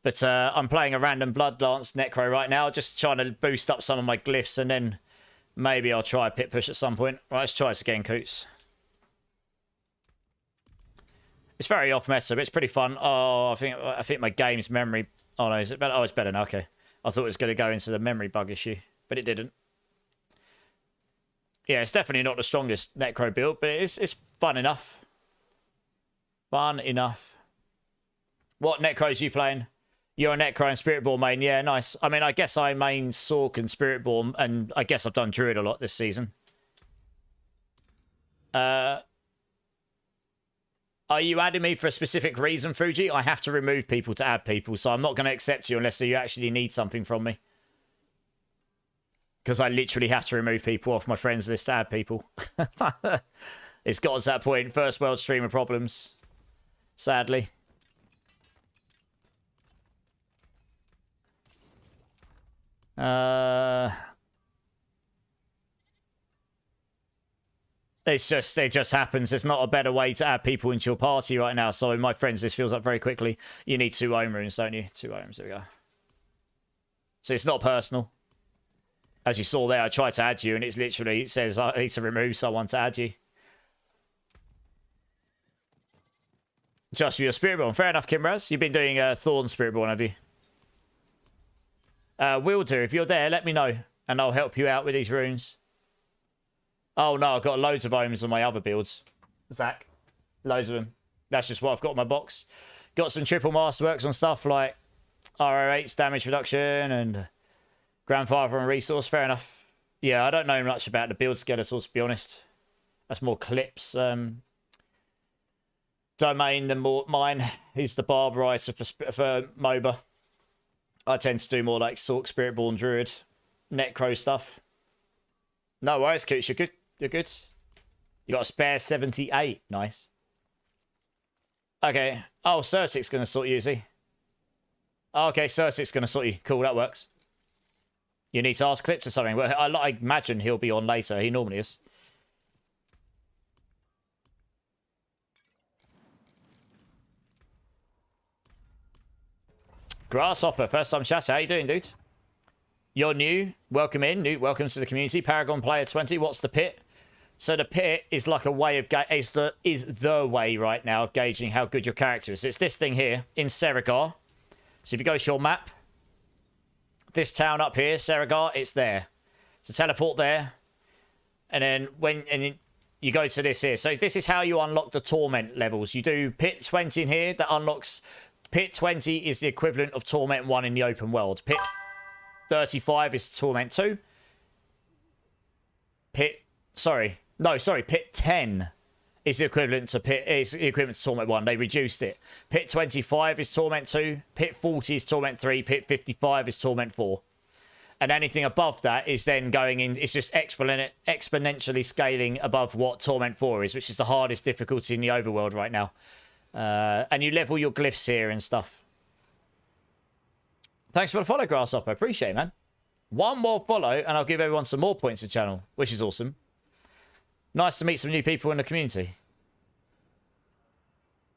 Speaker 2: But I'm playing a random Blood Lance Necro right now. Just trying to boost up some of my glyphs. And then maybe I'll try a pit push at some point. Right, let's try this again, Coots. It's very off meta, but it's pretty fun. Oh, I think my game's memory... Oh, no, is it better? Oh, it's better now. Okay. I thought it was going to go into the memory bug issue. But it didn't. Yeah, it's definitely not the strongest Necro build. But it's fun enough. Fun enough. What Necros are you playing? You're a Necro and Spiritborn main. Yeah, nice. I mean, I guess I main Sork and Spiritborn, and I guess I've done Druid a lot this season. Are you adding me for a specific reason, Fuji? I have to remove people to add people, so I'm not going to accept you unless you actually need something from me. Because I literally have to remove people off my friends list to add people. It's got to that point. First world streamer problems. Sadly. It just happens. There's not a better way to add people into your party right now. So my friends, this fills up very quickly. You need 2 ohm runes, don't you? 2 ohms, there we go. So it's not personal. As you saw there, I tried to add you and it's literally, it says I need to remove someone to add you. Just for your Spiritborn. Fair enough, Kimraz. You've been doing Thorn Spiritborn, have you? Will do. If you're there, let me know. And I'll help you out with these runes. Oh, no. I've got loads of ohms on my other builds. Zach. Loads of them. That's just what I've got in my box. Got some triple masterworks on stuff like RO8's damage reduction and Grandfather and Resource. Fair enough. Yeah, I don't know much about the build skeletal, to be honest. That's more clips. Domain than more mine. He's the Barbarizer for MOBA. I tend to do more like Sork, Spiritborn, Druid, Necro stuff. No worries, Coots. You're good. You're good. You got a spare 78. Nice. Okay. Oh, Certic's going to sort you, is he? Oh, okay, Certic's going to sort you. Cool, that works. You need to ask Clips or something. Well, I imagine he'll be on later. He normally is. Grasshopper, first time chat. How you doing, dude? You're new. Welcome in. New. Welcome to the community. Paragon Player 20. What's the pit? So the pit is like a way of is the way right now of gauging how good your character is. It's this thing here in Serigar. So if you go to your map, this town up here, Serigar, it's there. So teleport there, and then you go to this here. So this is how you unlock the torment levels. You do pit 20 in here that unlocks. Pit 20 is the equivalent of Torment 1 in the open world. Pit 35 is Torment 2. Pit 10 is the equivalent to Torment 1. They reduced it. Pit 25 is Torment 2. Pit 40 is Torment 3. Pit 55 is Torment 4. And anything above that is then going in. It's just exponentially scaling above what Torment 4 is, which is the hardest difficulty in the overworld right now. And you level your glyphs here and stuff. Thanks for the follow, Grasshopper. Appreciate it, man. 1 more follow, and I'll give everyone some more points to channel, which is awesome. Nice to meet some new people in the community.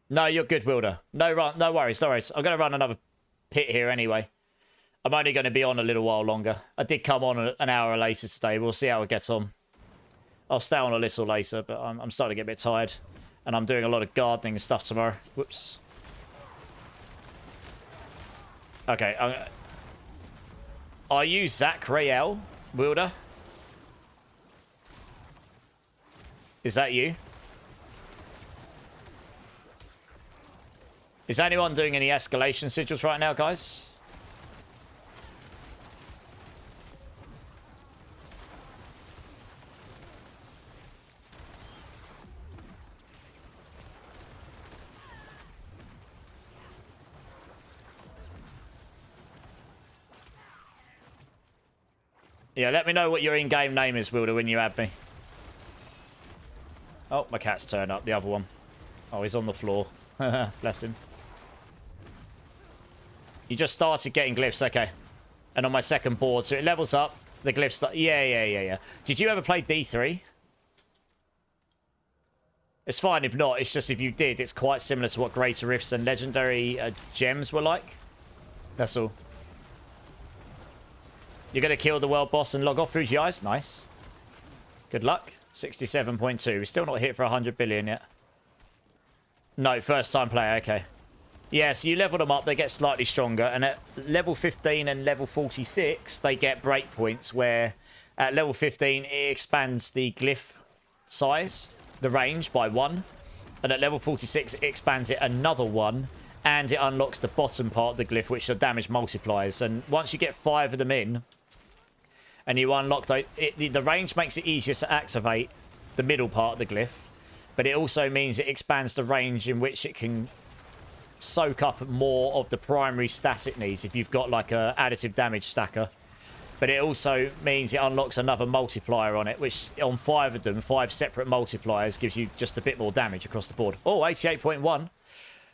Speaker 2: No, you're good, Wilder. No worries, no worries. I'm going to run another pit here anyway. I'm only going to be on a little while longer. I did come on an hour later today. We'll see how it gets on. I'll stay on a little later, but I'm starting to get a bit tired. And I'm doing a lot of gardening and stuff tomorrow. Whoops. Okay. Are you Zach Rael, Wilder? Is that you? Is anyone doing any escalation sigils right now, guys? Yeah, let me know what your in-game name is, Wilder, when you add me. Oh, my cat's turned up, the other one. Oh, he's on the floor. Bless him. You just started getting glyphs, okay. And on my second board, so it levels up. The glyphs start. Yeah. Did you ever play D3? It's fine if not. It's just if you did, it's quite similar to what Greater Rifts and Legendary Gems were like. That's all. You're going to kill the world boss and log off through GIs? Nice. Good luck. 67.2. We're still not hit for 100 billion yet. No, first time player. Okay. Yeah, so you level them up. They get slightly stronger. And at level 15 and level 46, they get breakpoints where at level 15, it expands the glyph size, the range, by 1. And at level 46, it expands it another 1. And it unlocks the bottom part of the glyph, which are damage multipliers. And once you get 5 of them in, and you unlock the range makes it easier to activate the middle part of the glyph, but it also means it expands the range in which it can soak up more of the primary stat it needs if you've got like a additive damage stacker. But it also means it unlocks another multiplier on it, which on 5 of them, 5 separate multipliers, gives you just a bit more damage across the board. Oh, 88.1.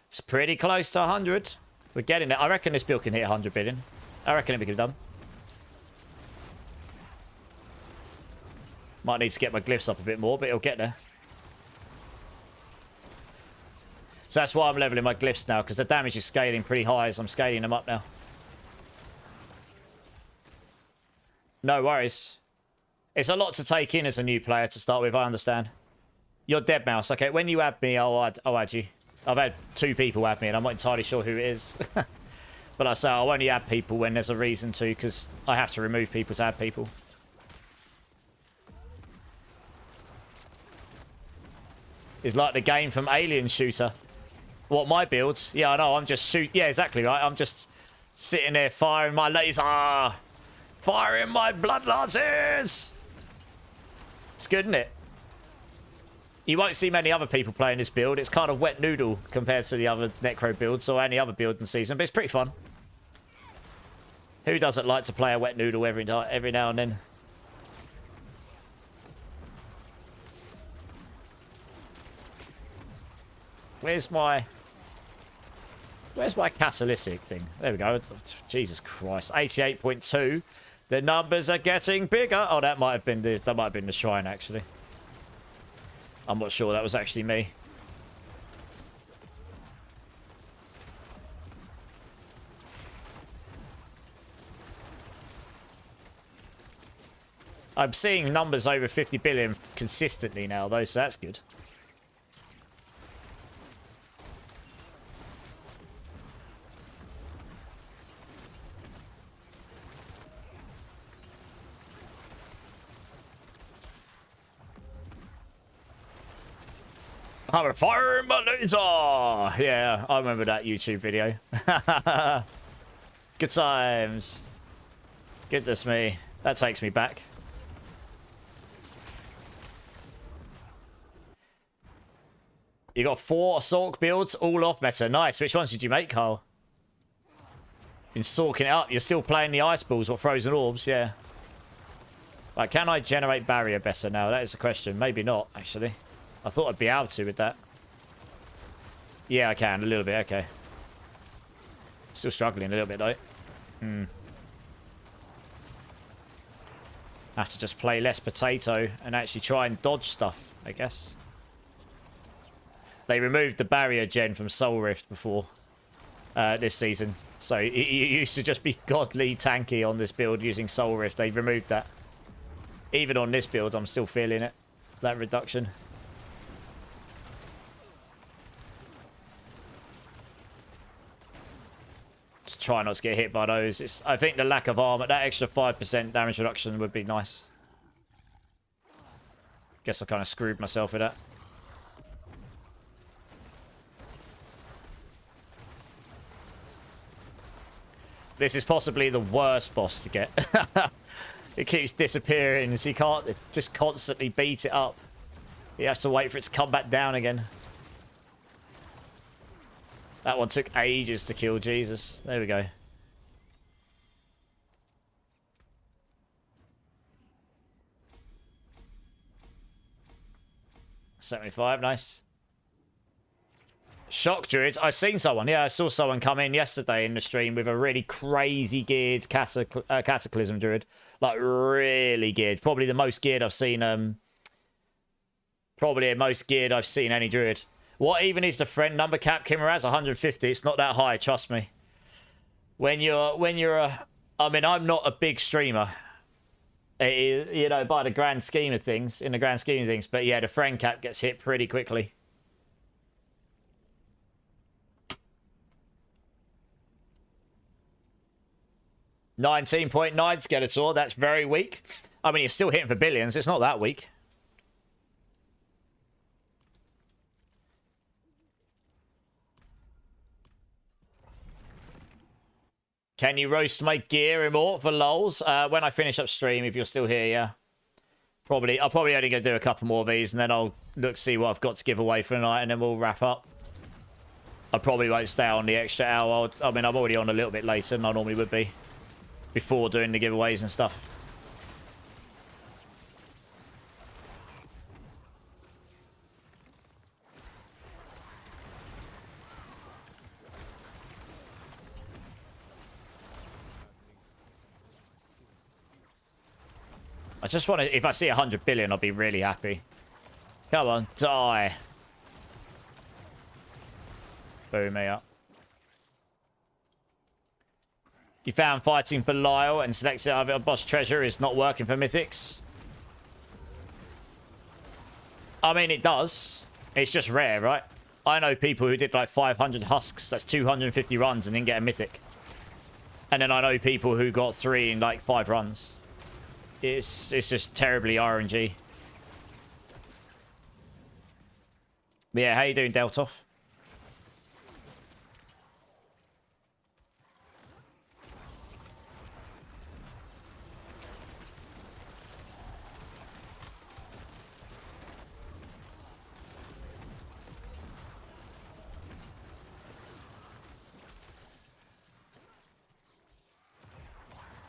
Speaker 2: It's pretty close to 100. We're getting it. I reckon this build can hit 100 billion. I reckon it we could have done. Might need to get my glyphs up a bit more, but it'll get there. So that's why I'm leveling my glyphs now, because the damage is scaling pretty high as I'm scaling them up now. No worries. It's a lot to take in as a new player to start with, I understand. You're dead mouse. Okay, when you add me, I'll add you. I've had 2 people add me, and I'm not entirely sure who it is. But I say I'll only add people when there's a reason to, because I have to remove people to add people. It's like the game from Alien Shooter. What, my builds? Yeah, I know, I'm just shoot. Yeah, exactly right. I'm just sitting there firing my laser. Firing my blood lances. It's good, isn't it? You won't see many other people playing this build. It's kind of wet noodle compared to the other Necro builds or any other build in the season, but it's pretty fun. Who doesn't like to play a wet noodle every now and then? Where's my catalytic thing? There we go. Jesus Christ. 88.2. The numbers are getting bigger. Oh, that might have been the shrine, actually. I'm not sure that was actually me. I'm seeing numbers over 50 billion consistently now, though, so that's good. I'm firing my laser! Yeah, I remember that YouTube video. Good times. Goodness me. That takes me back. You got 4 Sork builds, all off meta. Nice. Which ones did you make, Carl? Been sorking it up. You're still playing the ice balls or frozen orbs, yeah. Right, can I generate barrier better now? That is the question. Maybe not, actually. I thought I'd be able to with that. Yeah, I can. A little bit. Okay. Still struggling a little bit, though. Have to just play less potato and actually try and dodge stuff, I guess. They removed the barrier gen from Soul Rift before this season. So it used to just be godly tanky on this build using Soul Rift. They've removed that. Even on this build, I'm still feeling it. That reduction. Just try not to get hit by those. I think the lack of armor, that extra 5% damage reduction would be nice. Guess I kind of screwed myself with that. This is possibly the worst boss to get. It keeps disappearing, so you can't just constantly beat it up. You have to wait for it to come back down again. That one took ages to kill, Jesus. There we go. $75, nice. Shock Druid. I seen someone. Yeah, I saw someone come in yesterday in the stream with a really crazy geared Cataclysm Druid. Like, really geared. Probably the most geared I've seen. Probably the most geared I've seen any Druid. What even is the friend number cap Kimmer has? 150. It's not that high, trust me. When you're a... I mean, I'm not a big streamer. You know, by the grand scheme of things. In the grand scheme of things. But yeah, the friend cap gets hit pretty quickly. 19.9 Skeletor, that's very weak. I mean, you're still hitting for billions. It's not that weak. Can you roast my gear, Immort, for lols? When I finish up stream, if you're still here, yeah. I'll probably only go do a couple more of these, and then I'll look see what I've got to give away for the night, and then we'll wrap up. I probably won't stay on the extra hour. I mean, I'm already on a little bit later than I normally would be. Before doing the giveaways and stuff. I just want to... If I see 100 billion, I'll be really happy. Come on, die. Boom me up. You found fighting Belial and selected either a boss treasure is not working for Mythics. I mean, it does. It's just rare, right? I know people who did like 500 husks. That's 250 runs and didn't get a Mythic. And then I know people who got 3 in like 5 runs. It's just terribly RNG. But yeah, how you doing, Deltoff?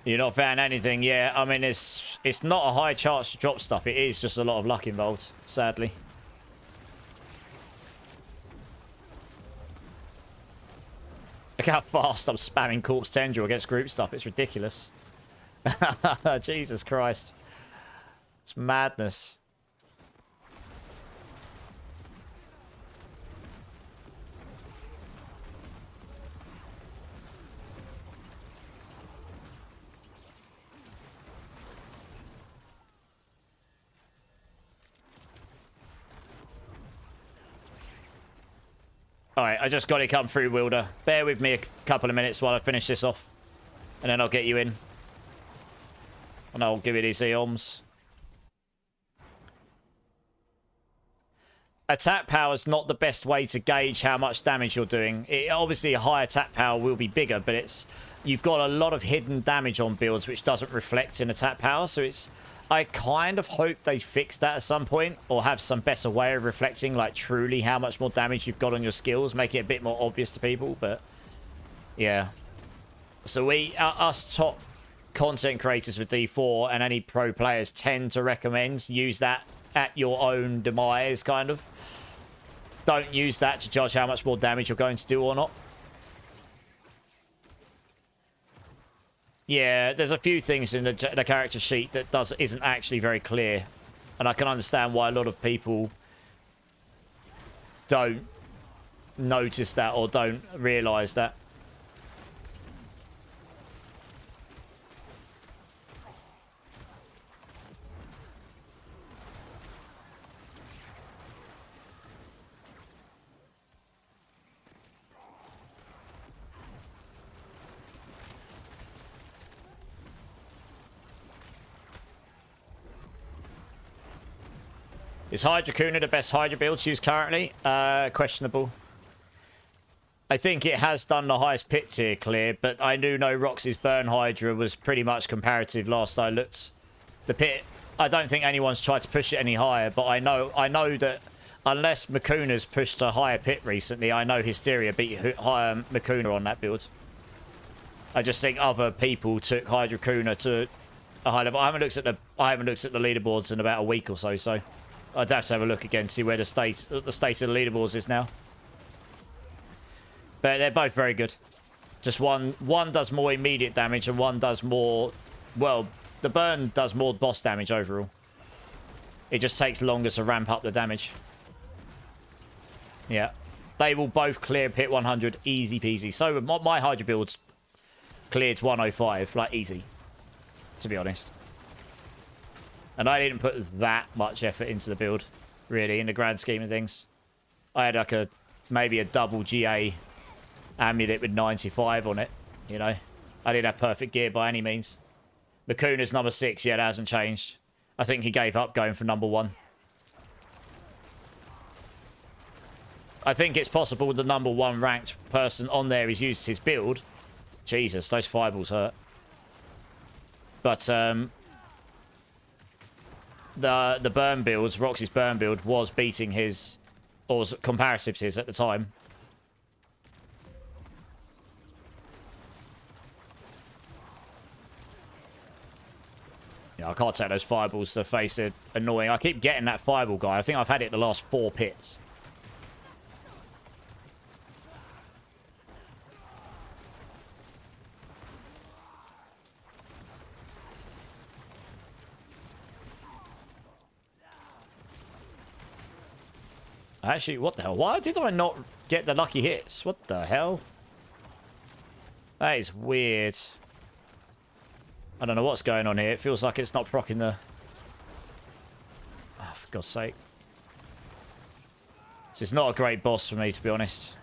Speaker 2: You're not found anything, yeah. I mean, it's not a high chance to drop stuff. It is just a lot of luck involved, sadly. Look how fast I'm spamming Corpse Tendril against group stuff. It's ridiculous. Jesus Christ. It's madness. Alright, I just got it come through, Wilder. Bear with me a couple of minutes while I finish this off. And then I'll get you in. And I'll give you these eons. Attack power is not the best way to gauge how much damage you're doing. Obviously, a high attack power will be bigger, but you've got a lot of hidden damage on builds which doesn't reflect in attack power. So I kind of hope they fix that at some point or have some better way of reflecting like truly how much more damage you've got on your skills, make it a bit more obvious to people. But yeah, so us top content creators with D4 and any pro players tend to recommend use that at your own demise, kind of. Don't use that to judge how much more damage you're going to do or not. Yeah, there's a few things in the character sheet that isn't actually very clear. And I can understand why a lot of people don't notice that or don't realise that. Is Hydra Kuna the best Hydra build to use currently? Questionable. I think it has done the highest pit tier clear, but I do know Roxy's Burn Hydra was pretty much comparative last I looked. The pit, I don't think anyone's tried to push it any higher, but I know that unless Makuna's pushed a higher pit recently, I know Hysteria beat higher Makuna on that build. I just think other people took Hydra Kuna to a high level. I haven't looked at the leaderboards in about a week or so, so I'd have to have a look again, see where the state of the leaderboards is now. But they're both very good. Just one does more immediate damage and one does more... Well, the burn does more boss damage overall. It just takes longer to ramp up the damage. Yeah. They will both clear pit 100 easy peasy. So my Hydra builds cleared 105, like easy. To be honest. And I didn't put that much effort into the build, really, in the grand scheme of things. I had like maybe a double GA amulet with 95 on it, you know. I didn't have perfect gear by any means. Makuna's number 6, yeah, that hasn't changed. I think he gave up going for number 1. I think it's possible the number 1 ranked person on there has used his build. Jesus, those fireballs hurt. But the burn builds, Roxy's burn build, was beating his, or was comparative to his at the time. Yeah, I can't take those fireballs to the face. They're annoying. I keep getting that fireball guy. I think I've had it the last 4 pits. Actually, what the hell? Why did I not get the lucky hits? What the hell? That is weird. I don't know what's going on here. It feels like it's not proccing the... Oh, for God's sake. This is not a great boss for me, to be honest.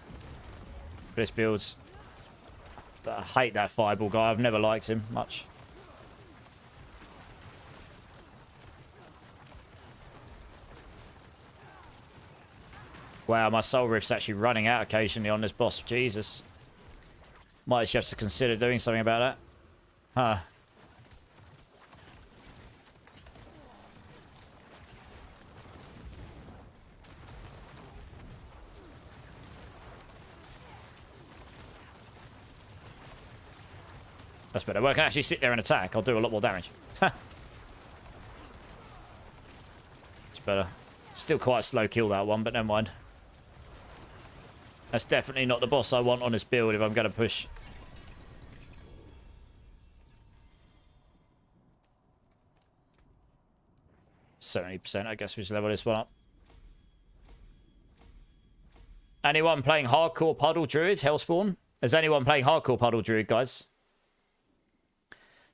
Speaker 2: For this build. But I hate that fireball guy. I've never liked him much. Wow, my soul rift's actually running out occasionally on this boss. Jesus. Might actually have to consider doing something about that. Huh. That's better. Well, I can actually sit there and attack. I'll do a lot more damage. It's better. Still quite a slow kill, that one, but never mind. That's definitely not the boss I want on this build if I'm going to push. %, I guess we should level this one up. Anyone playing Hardcore Puddle Druid, Hellspawn? Is anyone playing Hardcore Puddle Druid, guys?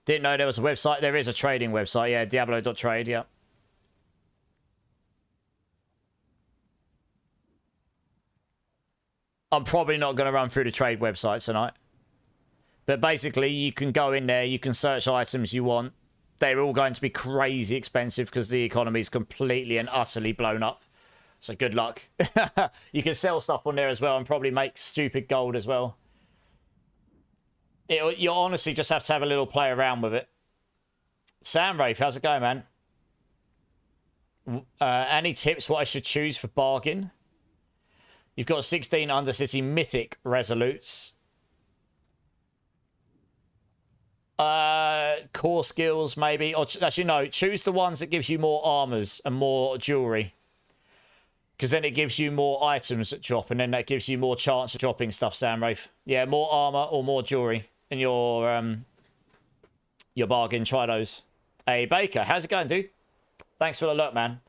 Speaker 2: Didn't know there was a website. There is a trading website, yeah. Diablo.trade, yeah. I'm probably not going to run through the trade website tonight. But basically, you can go in there, you can search items you want. They're all going to be crazy expensive because the economy is completely and utterly blown up. So good luck. You can sell stuff on there as well and probably make stupid gold as well. You honestly just have to have a little play around with it. Sam Rafe, how's it going, man? Any tips what I should choose for bargain? You've got 16 Undercity Mythic Resolutes. Core skills, maybe. Or actually, no. Choose the ones that gives you more armors and more jewelry. Because then it gives you more items that drop. And then that gives you more chance of dropping stuff, Sam Rafe. Yeah, more armor or more jewelry in your bargain. Try those. Hey, Baker. How's it going, dude? Thanks for the alert, man.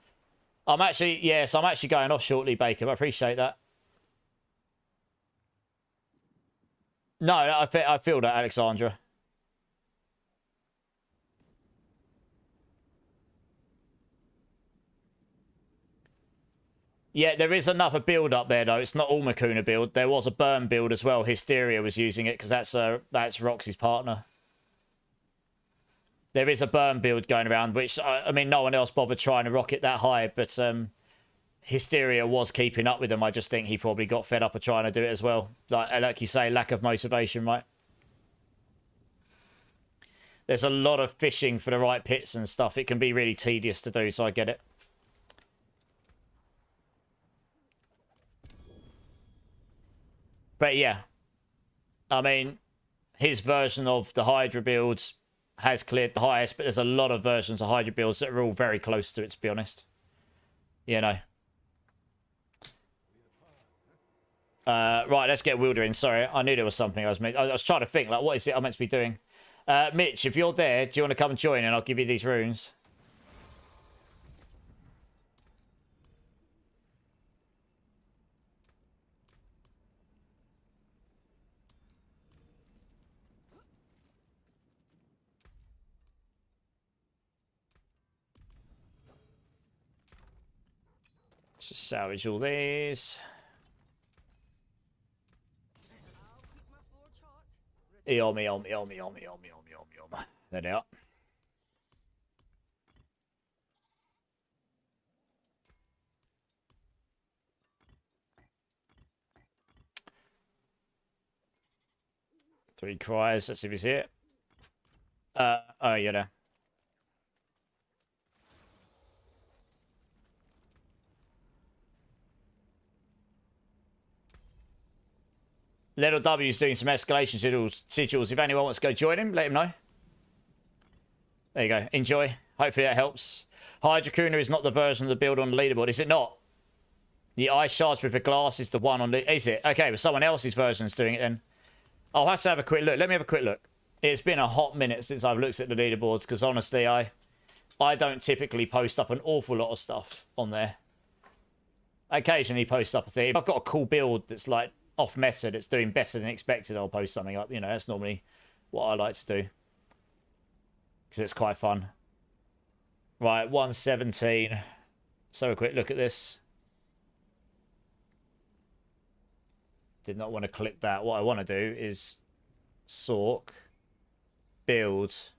Speaker 2: I'm actually going off shortly, Baker. I appreciate that. No, I feel that, Alexandra. Yeah, there is another build up there, though. It's not all Makuna build. There was a burn build as well. Hysteria was using it because that's Roxy's partner. There is a burn build going around, which, I mean, no one else bothered trying to rock it that high, but Hysteria was keeping up with him. I just think he probably got fed up of trying to do it as well. Like you say, lack of motivation, right? There's a lot of fishing for the right pits and stuff. It can be really tedious to do, so I get it. But yeah, I mean, his version of the Hydra builds has cleared the highest, but there's a lot of versions of Hydra builds that are all very close to it, to be honest. You know. Right, let's get Wildering. Sorry, I knew there was something I was trying to think, like, what is it I'm meant to be doing? Mitch, if you're there, do you want to come and join and I'll give you these runes? Let's just salvage all these. There they are. Three cries. Let's see if he's here. Oh, yeah, there. Little W's doing some escalation sigils. If anyone wants to go join him, let him know. There you go. Enjoy. Hopefully that helps. Hydrocuna is not the version of the build on the leaderboard. Is it not? The ice shards with the glass is the one on the... Is it? Okay, but someone else's version is doing it then. I'll have to have a quick look. Let me have a quick look. It's been a hot minute since I've looked at the leaderboards because honestly, I don't typically post up an awful lot of stuff on there. I occasionally post up a thing. If I've got a cool build that's like off meta that's doing better than expected, I'll post something up. You know, that's normally what I like to do because it's quite fun. Right, 117. So a quick look at this. Did not want to click that. What I want to do is Sork build.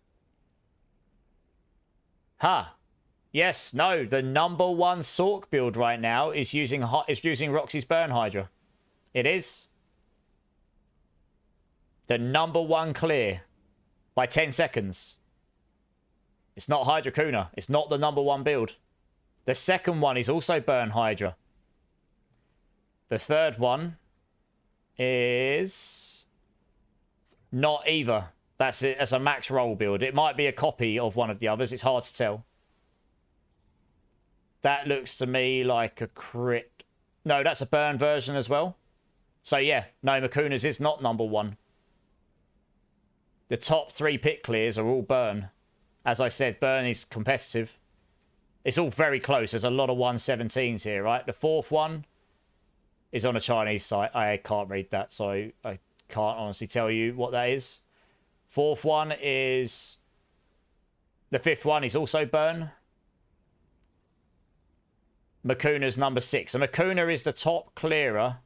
Speaker 2: Yes, no, the number one Sork build right now is using Roxy's Burn Hydra. It is. The number one clear by 10 seconds. It's not Hydrocuna. It's not the number one build. The second one is also Burn Hydra. The third one is not either. That's it. That's a max roll build. It might be a copy of one of the others. It's hard to tell. That looks to me like a crit. No, that's a burn version as well. So yeah, no, Makuna's is not number one. The top three pit clears are all burn. As I said, burn is competitive. It's all very close. There's a lot of 117s here, right? The fourth one is on a Chinese site. I can't read that, so I can't honestly tell you what that is. Fourth one is... The fifth one is also burn. Makuna's number 6. And Makuna is the top clearer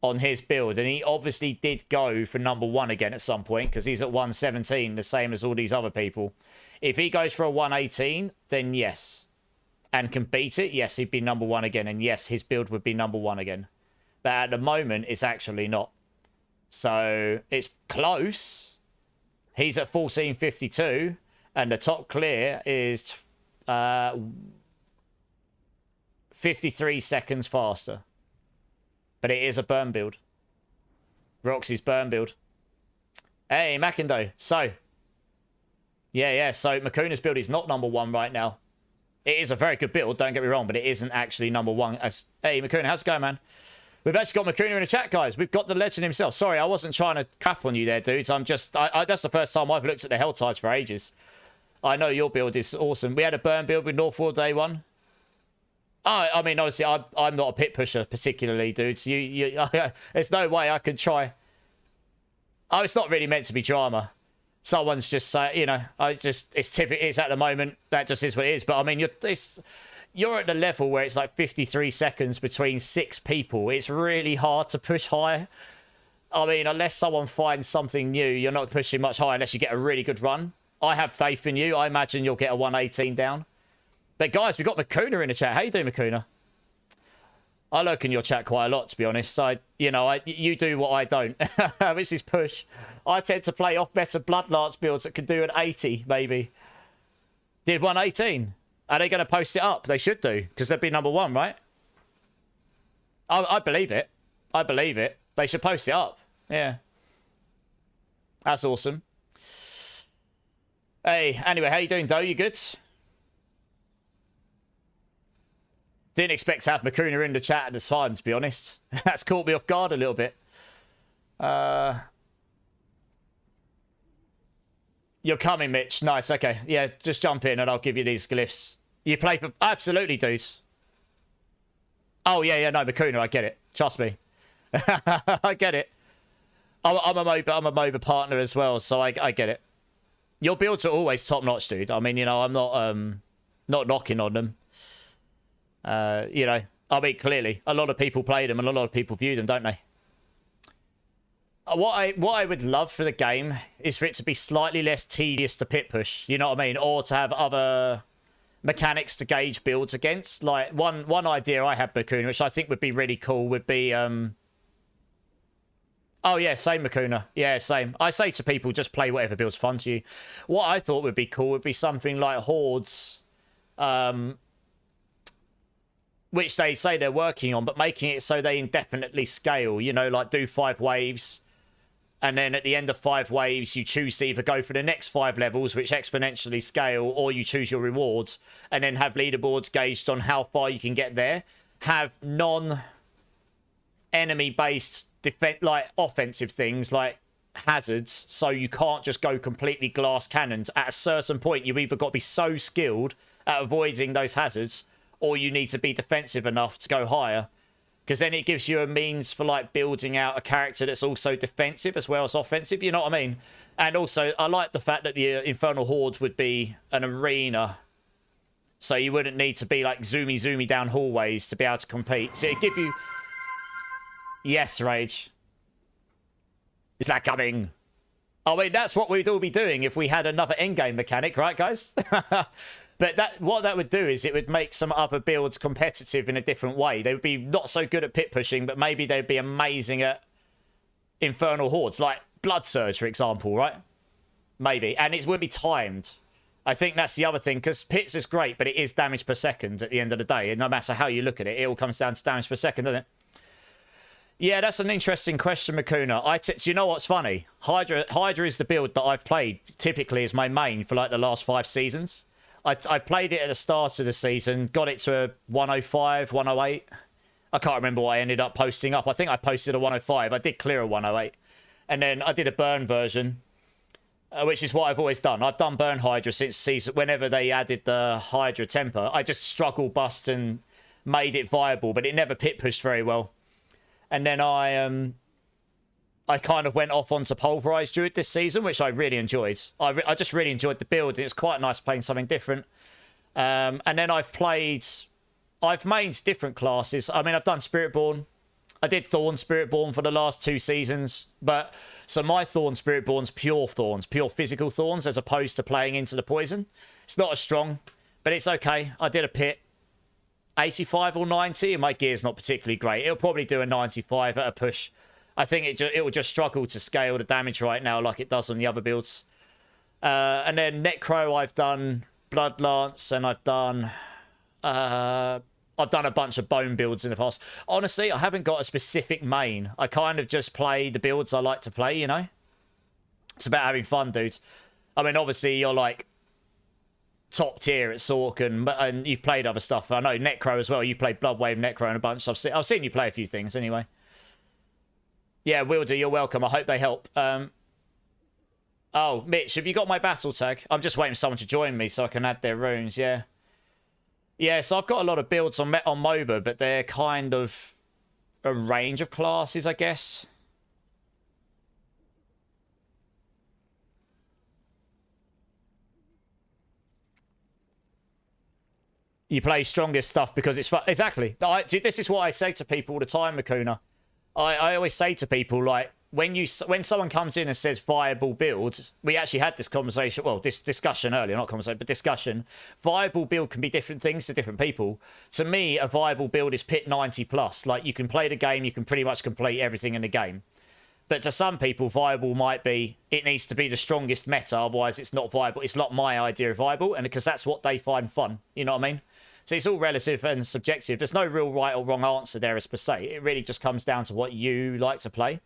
Speaker 2: on his build. And he obviously did go for number 1 again at some point because he's at 117, the same as all these other people. If he goes for a 118, then yes. And can beat it, yes, he'd be number 1 again. And yes, his build would be number 1 again. But at the moment, it's actually not. So it's close. He's at 1452. And the top clear is 53 seconds faster. But it is a burn build. Roxy's burn build. Hey, Macindo. So. Yeah. So Makuna's build is not number 1 right now. It is a very good build, don't get me wrong, but it isn't actually number 1. Hey, Makuna, how's it going, man? We've actually got Makuna in the chat, guys. We've got the legend himself. Sorry, I wasn't trying to crap on you there, dudes. I'm just... that's the first time I've looked at the Hell Tides for ages. I know your build is awesome. We had a burn build with Northwall day 1. Oh, I mean, honestly, I'm not a pit pusher particularly, dudes. There's no way I could try. Oh, it's not really meant to be drama. Someone's just saying, you know, it's typical. It's at the moment. That just is what it is. But I mean, you're at the level where it's like 53 seconds between 6 people. It's really hard to push high. I mean, unless someone finds something new, you're not pushing much higher unless you get a really good run. I have faith in you. I imagine you'll get a 118 down. But guys, we've got Makuna in the chat. How you doing, Makuna? I lurk in your chat quite a lot, to be honest. You do what I don't, which is push. I tend to play off better Bloodlance builds that can do an 80, maybe. Did 118. Are they going to post it up? They should do, because they'd be number one, right? I believe it. I believe it. They should post it up. Yeah. That's awesome. Hey, anyway, how you doing, Doe? You good? Didn't expect to have Makuna in the chat at the time, to be honest. That's caught me off guard a little bit. You're coming, Mitch. Nice, okay. Yeah, just jump in and I'll give you these glyphs. You play for... Absolutely, dudes. Oh, yeah, no, Makuna, I get it. Trust me. I get it. I'm a MOBA partner as well, so I get it. Your builds are always top-notch, dude. I mean, you know, I'm not knocking on them. You know, I mean, clearly, a lot of people play them and a lot of people view them, don't they? What I would love for the game is for it to be slightly less tedious to pit push, you know what I mean? Or to have other mechanics to gauge builds against. Like, one idea I had, Makuna, which I think would be really cool, would be... Oh, yeah, same, Makuna. Yeah, same. I say to people, just play whatever build's fun to you. What I thought would be cool would be something like Hordes... which they say they're working on, but making it so they indefinitely scale, you know, like do 5 waves, and then at the end of 5 waves, you choose to either go for the next 5 levels, which exponentially scale, or you choose your rewards, and then have leaderboards gauged on how far you can get there. Have non-enemy-based like offensive things, like hazards, so you can't just go completely glass cannons. At a certain point, you've either got to be so skilled at avoiding those hazards, or you need to be defensive enough to go higher. Because then it gives you a means for, like, building out a character that's also defensive as well as offensive, you know what I mean? And also, I like the fact that the Infernal Horde would be an arena. So you wouldn't need to be, like, zoomy down hallways to be able to compete. So it'd give you... Yes, Rage. Is that coming? I mean, that's what we'd all be doing if we had another endgame mechanic, right, guys? But what that would do is it would make some other builds competitive in a different way. They would be not so good at pit pushing, but maybe they'd be amazing at Infernal Hordes, like Blood Surge, for example, right? Maybe. And it wouldn't be timed. I think that's the other thing, because pits is great, but it is damage per second at the end of the day. And no matter how you look at it, it all comes down to damage per second, doesn't it? Yeah, that's an interesting question, Makuna. Do you know what's funny? Hydra is the build that I've played, typically as my main for like the last 5 seasons. I played it at the start of the season, got it to a 105, 108. I can't remember what I ended up posting up. I think I posted a 105. I did clear a 108. And then I did a burn version, which is what I've always done. I've done burn Hydra since season, whenever they added the Hydra temper. I just struggle bust and made it viable, but it never pit pushed very well. And then I kind of went off onto Pulverise Druid this season, which I really enjoyed. I just really enjoyed the build, and it's quite nice playing something different. And then I've mained different classes. I mean, I've done Spiritborn. I did Thorn Spiritborn for the last 2 seasons. So my Thorn Spiritborn's pure Thorns, pure physical Thorns, as opposed to playing into the poison. It's not as strong, but it's okay. I did a pit. 85 or 90, and my gear's not particularly great. It'll probably do a 95 at a push. I think it will just struggle to scale the damage right now like it does on the other builds. And then Necro, I've done Bloodlance, and I've done a bunch of bone builds in the past. Honestly, I haven't got a specific main. I kind of just play the builds I like to play, you know? It's about having fun, dudes. I mean, obviously, you're like top tier at Sork, and you've played other stuff. I know Necro as well. You played Bloodwave, Necro, and a bunch. I've seen you play a few things anyway. Yeah, will do. You're welcome. I hope they help. Oh, Mitch, have you got my battle tag? I'm just waiting for someone to join me so I can add their runes. Yeah. Yeah, so I've got a lot of builds on MOBA, but they're kind of a range of classes, I guess. You play strongest stuff because it's fun. Exactly. This is what I say to people all the time, Makuna. I always say to people, like, when someone comes in and says viable build, we actually had this conversation, well, this discussion earlier, not conversation, but discussion. Viable build can be different things to different people. To me, a viable build is pit 90 plus. Like, you can play the game, you can pretty much complete everything in the game. But to some people, viable might be, it needs to be the strongest meta, otherwise it's not viable. It's not my idea of viable, and because that's what they find fun. You know what I mean? So it's all relative and subjective. There's no real right or wrong answer there as per se. It really just comes down to what you like to play.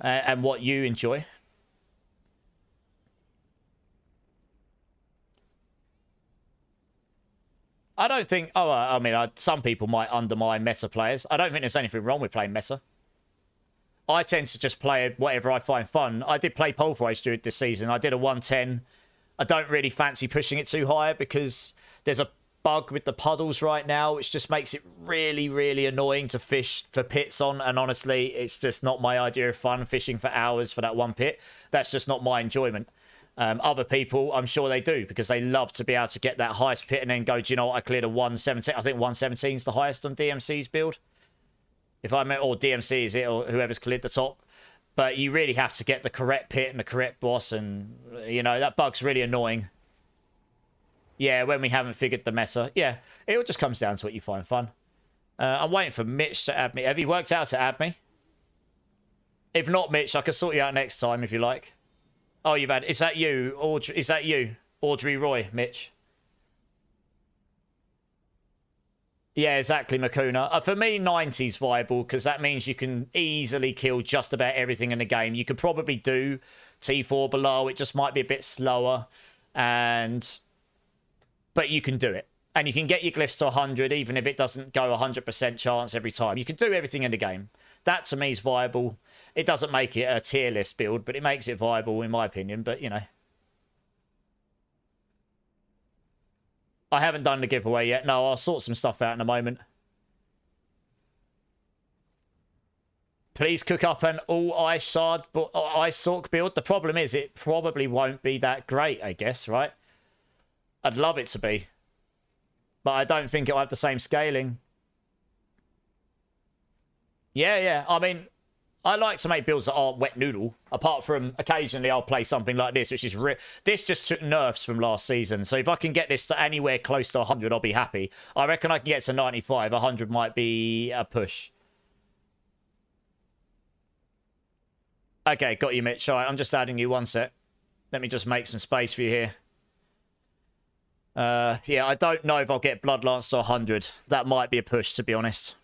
Speaker 2: And what you enjoy. I don't think... Oh, I mean, some people might undermine meta players. I don't think there's anything wrong with playing meta. I tend to just play whatever I find fun. I did play Pulverise Druid this season. I did a 110. I don't really fancy pushing it too high because there's a bug with the puddles right now, which just makes it really, really annoying to fish for pits on. And honestly, it's just not my idea of fun, fishing for hours for that one pit. That's just not my enjoyment. Other people, I'm sure they do, because they love to be able to get that highest pit and then go, do you know what, I cleared a 117. I think 117 is the highest on DMC's build. If I meant, or DMC is it, or whoever's cleared the top. But you really have to get the correct pit and the correct boss, and, you know, that bug's really annoying. Yeah, when we haven't figured the meta. Yeah, it all just comes down to what you find fun. I'm waiting for Mitch to add me. Have you worked out to add me? If not, Mitch, I can sort you out next time if you like. Oh, you've had... Is that you, Audrey? Is that you, Audrey Roy, Mitch? Yeah, exactly, Makuna. For me, 90's viable, because that means you can easily kill just about everything in the game. You could probably do T4 below. It just might be a bit slower. But you can do it. And you can get your glyphs to 100, even if it doesn't go 100% chance every time. You can do everything in the game. That, to me, is viable. It doesn't make it a tier list build, but it makes it viable, in my opinion. But, you know. I haven't done the giveaway yet. No, I'll sort some stuff out in a moment. Please cook up an all ice shard, ice sork build. The problem is it probably won't be that great, I guess, right? I'd love it to be. But I don't think it'll have the same scaling. Yeah. I mean, I like to make builds that aren't wet noodle. Apart from occasionally I'll play something like this, which is... This just took nerfs from last season. So if I can get this to anywhere close to 100, I'll be happy. I reckon I can get to 95. 100 might be a push. Okay, got you, Mitch. All right, I'm just adding you one sec. Let me just make some space for you here. Yeah, I don't know if I'll get Bloodlance to 100. That might be a push, to be honest.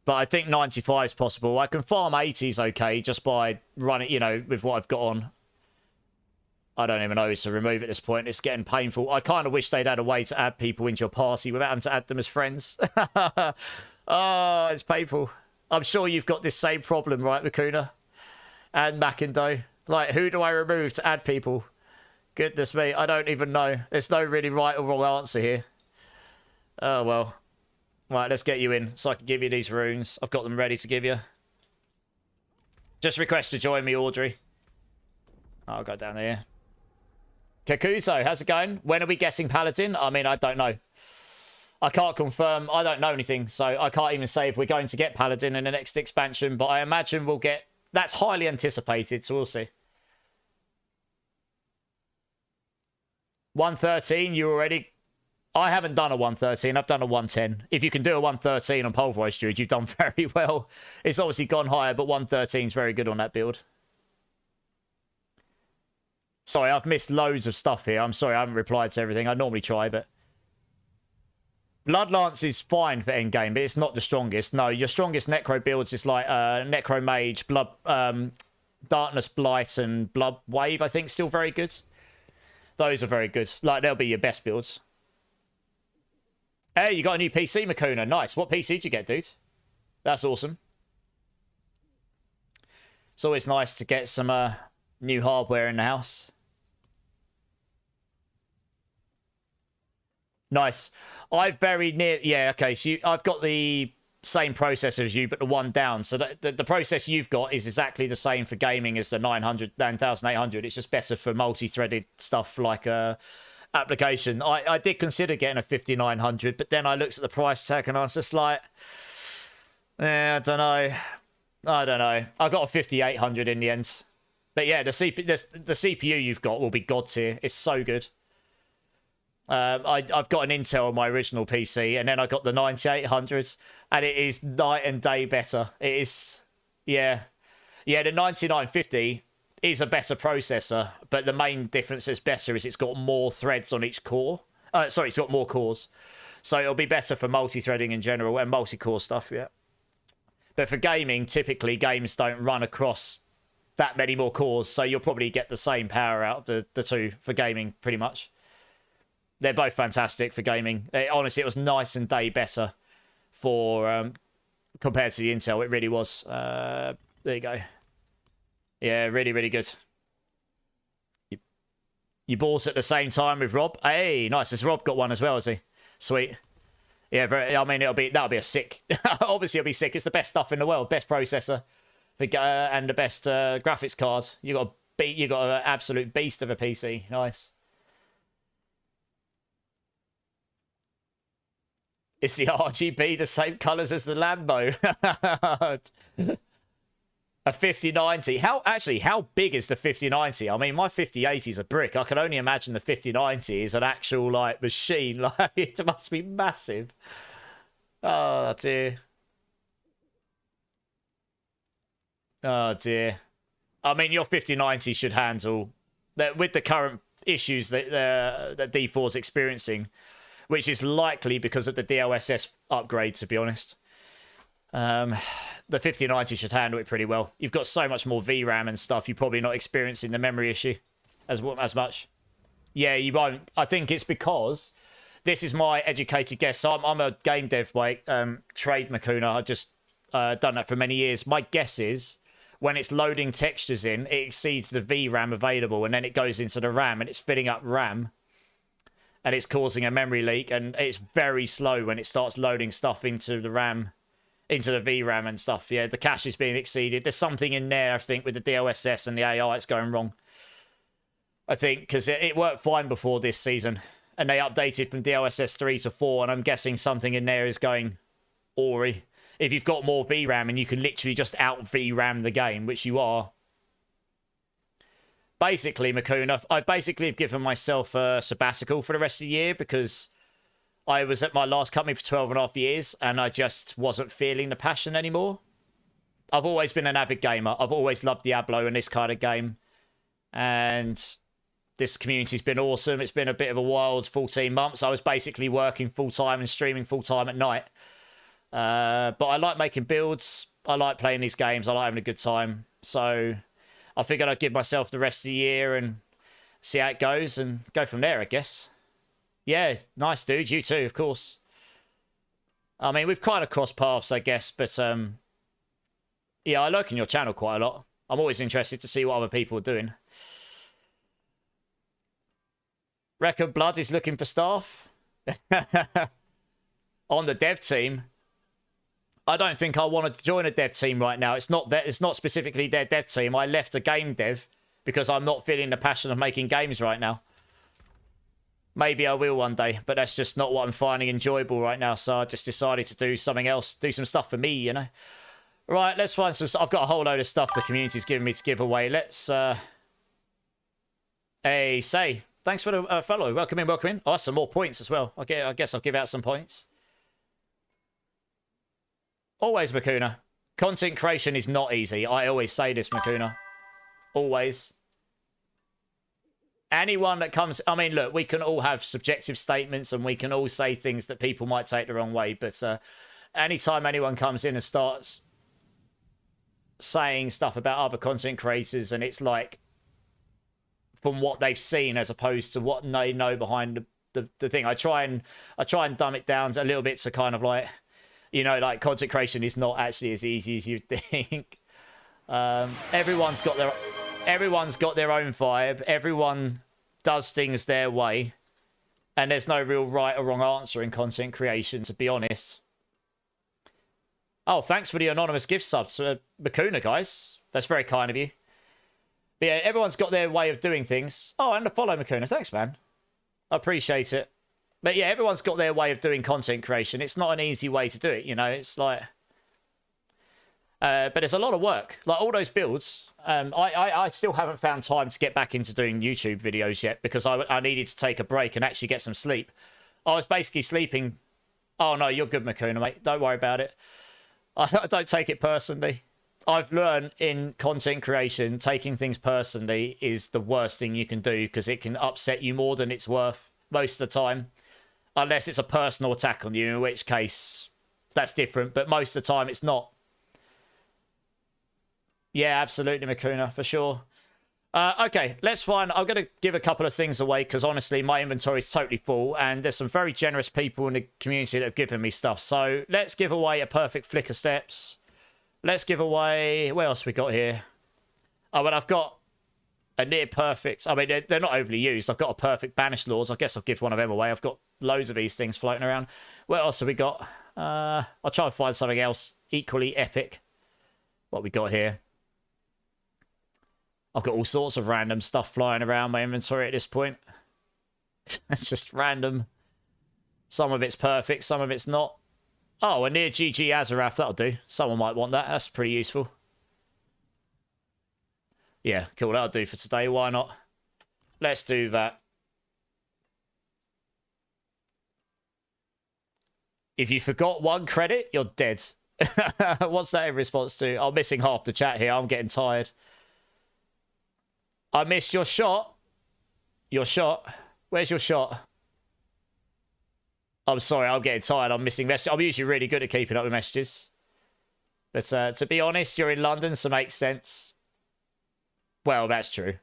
Speaker 2: But I think 95 is possible. I can farm 80s okay, just by running, you know, with what I've got on. I don't even know who to remove at this point. It's getting painful. I kind of wish they'd had a way to add people into your party without having to add them as friends. Oh, it's painful. I'm sure you've got this same problem, right, Makuna? And Macindo. Like, who do I remove to add people? Goodness me, I don't even know. There's no really right or wrong answer here. Oh, well. Right, let's get you in so I can give you these runes. I've got them ready to give you. Just request to join me, Audrey. I'll go down here. Kakuzo, how's it going? When are we getting Paladin? I mean, I don't know. I can't confirm. I don't know anything, so I can't even say if we're going to get Paladin in the next expansion, but I imagine we'll get... That's highly anticipated, so we'll see. 113, you already... I haven't done a 113, I've done a 110. If you can do a 113 on Pulverise Druid, you've done very well. It's obviously gone higher, but 113 is very good on that build. Sorry, I've missed loads of stuff here. I'm sorry, I haven't replied to everything. I normally try, but... Bloodlance is fine for endgame, but it's not the strongest. No, your strongest Necro builds is like Necro Mage, Blood, Darkness Blight, and Blood Wave, I think, still very good. Those are very good. Like, they'll be your best builds. Hey, you got a new PC, Makuna. Nice. What PC did you get, dude? That's awesome. It's always nice to get some new hardware in the house. Nice. I've very near... Yeah, okay. So I've got the same processor as you, but the one down. So the process you've got is exactly the same for gaming as the 9800. It's just better for multi-threaded stuff like application. I did consider getting a 5900, but then I looked at the price tag and I was just like, I don't know. I don't know. I got a 5800 in the end. But yeah, the CPU you've got will be god tier. It's so good. I've got an Intel on my original PC, and then I got the 9800, and it is night and day better. It is, yeah. The 9950 is a better processor, but the main difference that's better is it's got more threads on each core. Sorry, it's got more cores. So it'll be better for multi-threading in general and multi-core stuff, yeah. But for gaming, typically games don't run across that many more cores, so you'll probably get the same power out of the two for gaming, pretty much. They're both fantastic for gaming. Honestly, it was nice and day better for compared to the Intel. It really was. There you go. Yeah, really, really good. You bought at the same time with Rob. Hey, nice. Has Rob got one as well, has he? Sweet. Yeah, I mean, that'll be a sick. Obviously, it'll be sick. It's the best stuff in the world. Best processor, and the best graphics card. You got an absolute beast of a PC. Nice. Is the RGB the same colours as the Lambo? A 5090. How big is the 5090? I mean, my 5080 is a brick. I can only imagine the 5090 is an actual, like, machine. Like, it must be massive. Oh, dear. Oh, dear. I mean, your 5090 should handle... with the current issues that D4 is experiencing, which is likely because of the DLSS upgrade, to be honest. The 5090 should handle it pretty well. You've got so much more VRAM and stuff, you're probably not experiencing the memory issue as much. Yeah, you won't. I think it's because this is my educated guess. So I'm a game dev by trade, Makuna. I've just done that for many years. My guess is when it's loading textures in, it exceeds the VRAM available, and then it goes into the RAM, and it's filling up RAM, and it's causing a memory leak, and it's very slow when it starts loading stuff into the RAM, into the VRAM and stuff. Yeah, the cache is being exceeded. There's something in there, I think, with the DLSS and the AI it's going wrong. I think, because it worked fine before this season, and they updated from DLSS 3 to 4, and I'm guessing something in there is going awry. If you've got more VRAM and you can literally just out VRAM the game, which you are. Basically, Makuna, I basically have given myself a sabbatical for the rest of the year because I was at my last company for 12.5 years and I just wasn't feeling the passion anymore. I've always been an avid gamer. I've always loved Diablo and this kind of game. And this community's been awesome. It's been a bit of a wild 14 months. I was basically working full-time and streaming full-time at night. But I like making builds. I like playing these games. I like having a good time. So I figured I'd give myself the rest of the year and see how it goes and go from there, I guess. Yeah, nice, dude. You too, of course. I mean, we've kind of crossed paths, I guess. But yeah, I lurk in your channel quite a lot. I'm always interested to see what other people are doing. Record Blood is looking for staff. On the dev team. I don't think I want to join a dev team right now. It's not specifically their dev team. I left a game dev because I'm not feeling the passion of making games right now. Maybe I will one day, but that's just not what I'm finding enjoyable right now. So I just decided to do something else, do some stuff for me, you know. Right, let's find some stuff. I've got a whole load of stuff the community's given me to give away. Let's, hey, say, thanks for the follow. Welcome in, welcome in. Oh, that's some more points as well. Okay, I guess I'll give out some points. Always, Makuna. Content creation is not easy. I always say this, Makuna. Always. Anyone that comes... I mean, look, we can all have subjective statements and we can all say things that people might take the wrong way. But anytime anyone comes in and starts saying stuff about other content creators and it's like from what they've seen as opposed to what they know behind the thing, I try and dumb it down a little bit to kind of like... You know, like, content creation is not actually as easy as you think. Everyone's got their own vibe. Everyone does things their way. And there's no real right or wrong answer in content creation, to be honest. Oh, thanks for the anonymous gift subs, Makuna, guys. That's very kind of you. But yeah, everyone's got their way of doing things. Oh, and a follow, Makuna. Thanks, man. I appreciate it. But yeah, everyone's got their way of doing content creation. It's not an easy way to do it, you know. It's like... But there's a lot of work. Like all those builds, I still haven't found time to get back into doing YouTube videos yet because I needed to take a break and actually get some sleep. I was basically sleeping. Oh, no, you're good, Makuna, mate. Don't worry about it. I don't take it personally. I've learned in content creation, taking things personally is the worst thing you can do because it can upset you more than it's worth most of the time. Unless it's a personal attack on you, in which case that's different. But most of the time it's not. Yeah, absolutely, Makuna, for sure. Okay, let's find... I'm going to give a couple of things away because, honestly, my inventory is totally full and there's some very generous people in the community that have given me stuff. So let's give away a perfect Flicker Steps. Let's give away... What else we got here? Oh, well, I've got a near perfect... I mean, they're not overly used. I've got a perfect Banished Lords. I guess I'll give one of them away. I've got loads of these things floating around. What else have we got? I'll try and find something else equally epic. What we got here? I've got all sorts of random stuff flying around my inventory at this point. It's just random. Some of it's perfect, some of it's not. Oh, a near GG Azarath, that'll do. Someone might want that. That's pretty useful. Yeah, cool, that'll do for today. Why not? Let's do that. If you forgot one credit, you're dead. What's that in response to? I'm missing half the chat here. I'm getting tired. I missed your shot. Your shot. Where's your shot? I'm sorry, I'm getting tired. I'm missing messages. I'm usually really good at keeping up with messages. But to be honest, you're in London, so it makes sense. Well, that's true.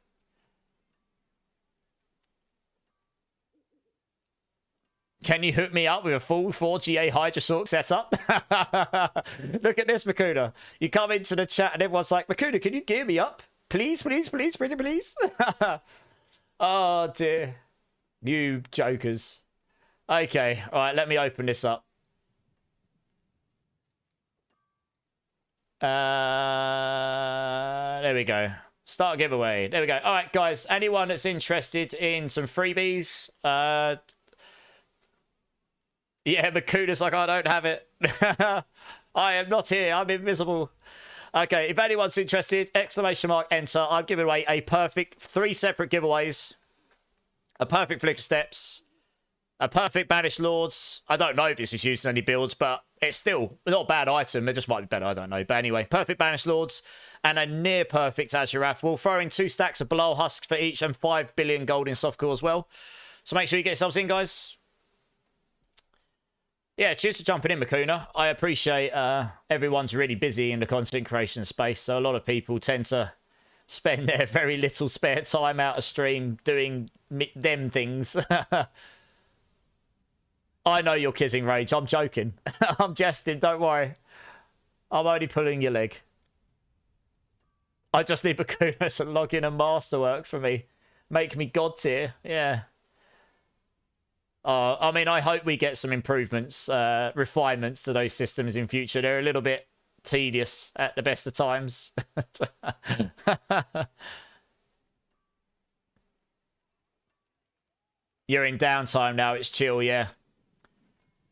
Speaker 2: Can you hook me up with a full 4GA Hydrosork setup? Look at this, Makuna. You come into the chat and everyone's like, Makuna, can you gear me up? Please, please, please, pretty please. Oh, dear. You jokers. Okay, all right, let me open this up. There we go. Start giveaway. There we go. All right, guys, anyone that's interested in some freebies, yeah, Makuna's like, I don't have it. I am not here. I'm invisible. Okay, if anyone's interested, !enter. I'm giving away a perfect 3 separate giveaways. A perfect Flicker Steps. A perfect Banished Lords. I don't know if this is used in any builds, but it's still not a bad item. It just might be better. I don't know. But anyway, perfect Banished Lords and a near perfect Azurath. We'll throw in 2 stacks of Balal Husks for each and 5 billion gold in softcore as well. So make sure you get yourselves in, guys. Yeah, cheers for jumping in, Makuna. I appreciate everyone's really busy in the content creation space, so a lot of people tend to spend their very little spare time out of stream doing them things. I know you're kidding, Rage. I'm joking. I'm jesting, don't worry. I'm only pulling your leg. I just need Makuna to log in and masterwork for me. Make me god tier. Yeah. I mean, I hope we get some improvements, refinements to those systems in future. They're a little bit tedious at the best of times. You're in downtime now. It's chill, yeah.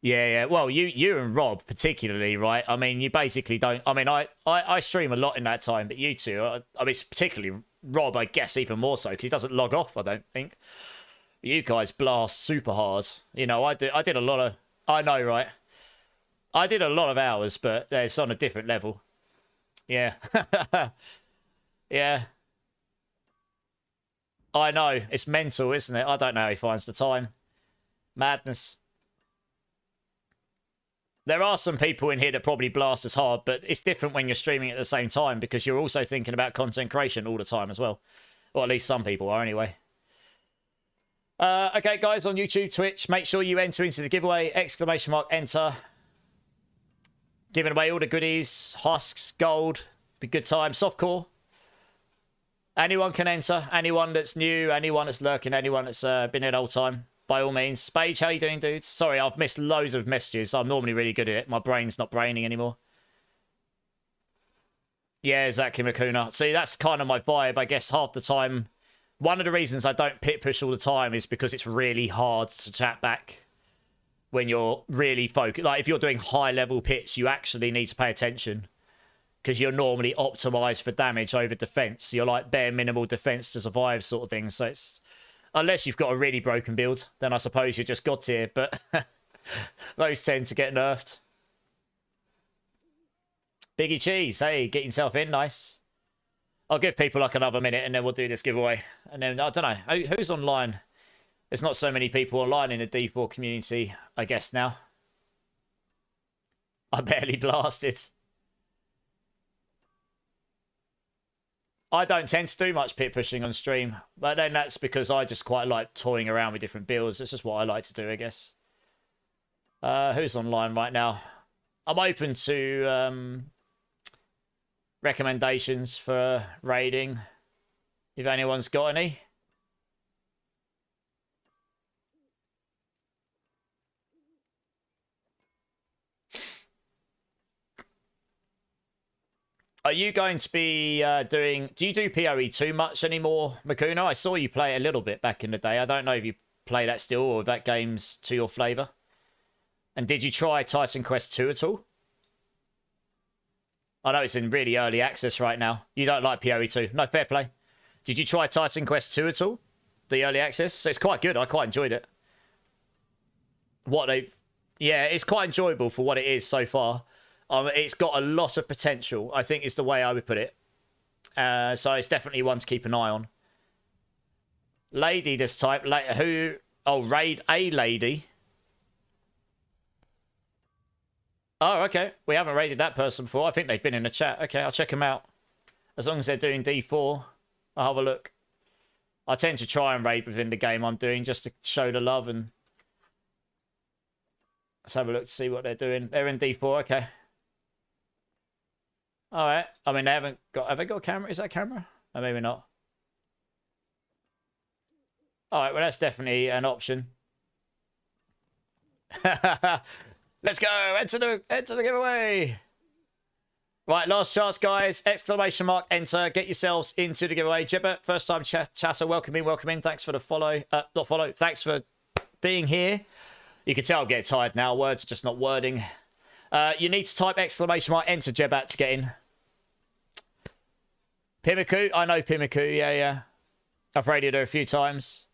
Speaker 2: Yeah. Well, you and Rob particularly, right? I mean, you basically don't... I mean, I stream a lot in that time, but you two... I mean, it's particularly Rob, I guess, even more so, because he doesn't log off, I don't think. You guys blast super hard. You know, I did a lot of... I know, right? I did a lot of hours, but it's on a different level. Yeah. Yeah. I know. It's mental, isn't it? I don't know how he finds the time. Madness. There are some people in here that probably blast as hard, but it's different when you're streaming at the same time because you're also thinking about content creation all the time as well. Or at least some people are anyway. Okay, guys, on YouTube, Twitch, make sure you enter into the giveaway, !enter. Giving away all the goodies, husks, gold, be good time, softcore. Anyone can enter, anyone that's new, anyone that's lurking, anyone that's been here the whole time, by all means. Spage, how you doing, dudes? Sorry, I've missed loads of messages. I'm normally really good at it. My brain's not braining anymore. Yeah, exactly, Makuna. See, that's kind of my vibe, I guess, half the time. One of the reasons I don't pit push all the time is because it's really hard to chat back when you're really focused. Like, if you're doing high-level pits, you actually need to pay attention. because you're normally optimized for damage over defense. You're like bare minimal defense to survive sort of thing. So it's, unless you've got a really broken build, then I suppose you're just god tier, but those tend to get nerfed. Biggie Cheese, hey, get yourself in, nice. I'll give people like another minute and then we'll do this giveaway. And then, I don't know, who's online? There's not so many people online in the D4 community, I guess, now. I barely blasted. I don't tend to do much pit pushing on stream, but then that's because I just quite like toying around with different builds. It's just what I like to do, I guess. Who's online right now? I'm open to recommendations for raiding, if anyone's got any. Are you going to be doing... Do you do PoE too much anymore, Makuno? I saw you play it a little bit back in the day. I don't know if you play that still or if that game's to your flavour. And did you try Titan Quest 2 at all? I know it's in really early access right now. You don't like PoE 2. No, fair play. Did you try Titan Quest 2 at all? The early access? So it's quite good. I quite enjoyed it. Yeah, it's quite enjoyable for what it is so far. It's got a lot of potential, I think is the way I would put it. So it's definitely one to keep an eye on. Lady this type. Who? Oh, raid a lady. Oh, okay. We haven't raided that person before. I think they've been in the chat. Okay, I'll check them out. As long as they're doing D4, I'll have a look. I tend to try and raid within the game I'm doing just to show the love and... Let's have a look to see what they're doing. They're in D4, okay. All right. I mean, have they got a camera? Is that a camera? Or maybe not. All right. Well, that's definitely an option. Let's go. Enter the giveaway. Right. Last chance, guys. Exclamation mark, enter. Get yourselves into the giveaway. Jibbit, first time chatter. Welcome in. Welcome in. Thanks for the follow. Not follow. Thanks for being here. You can tell I'm getting tired now. Words just not wording. You need to type exclamation mark, enter Jebat to get in. Pimiku, I know Pimiku, yeah. I've raided her a few times.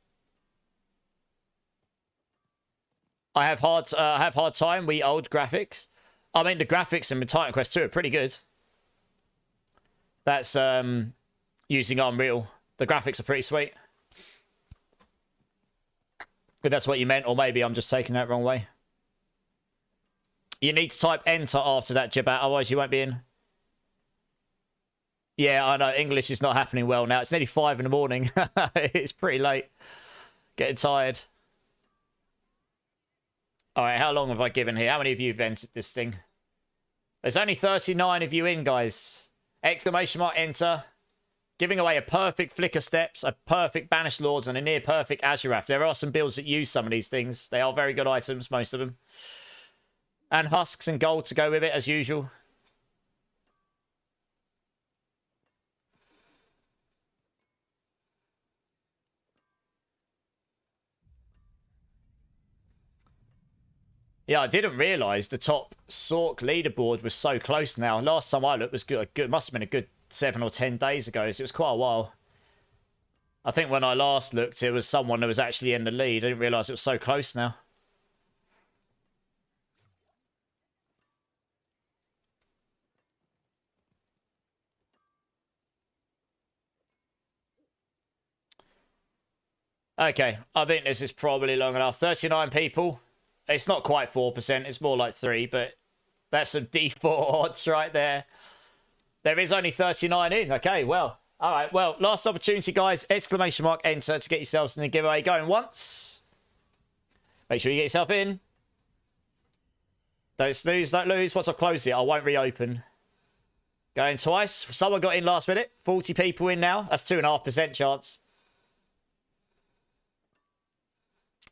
Speaker 2: I have hard time. We old graphics. I mean, the graphics in Titan Quest 2 are pretty good. That's using Unreal. The graphics are pretty sweet. If that's what you meant, or maybe I'm just taking that wrong way. You need to type enter after that, Jibat, otherwise you won't be in. Yeah, I know, English is not happening well now. It's nearly 5 in the morning. It's pretty late. Getting tired. Alright, how long have I given here? How many of you have entered this thing? There's only 39 of you in, guys. Exclamation mark, enter. Giving away a perfect Flicker Steps, a perfect Banished Lords, and a near perfect Azurath. There are some builds that use some of these things. They are very good items, most of them. And husks and gold to go with it, as usual. Yeah, I didn't realise the top Sork leaderboard was so close now. Last time I looked was good. It must have been a good 7 or 10 days ago, so it was quite a while. I think when I last looked, it was someone that was actually in the lead. I didn't realise it was so close now. Okay, I think this is probably long enough. 39 people. It's not quite 4%. It's more like 3, but that's some D4 odds right there. There is only 39 in. Okay, well. All right, well, last opportunity, guys. Exclamation mark, enter to get yourselves in the giveaway. Going once. Make sure you get yourself in. Don't snooze, don't lose. Once I've closed it, I won't reopen. Going twice. Someone got in last minute. 40 people in now. That's 2.5% chance.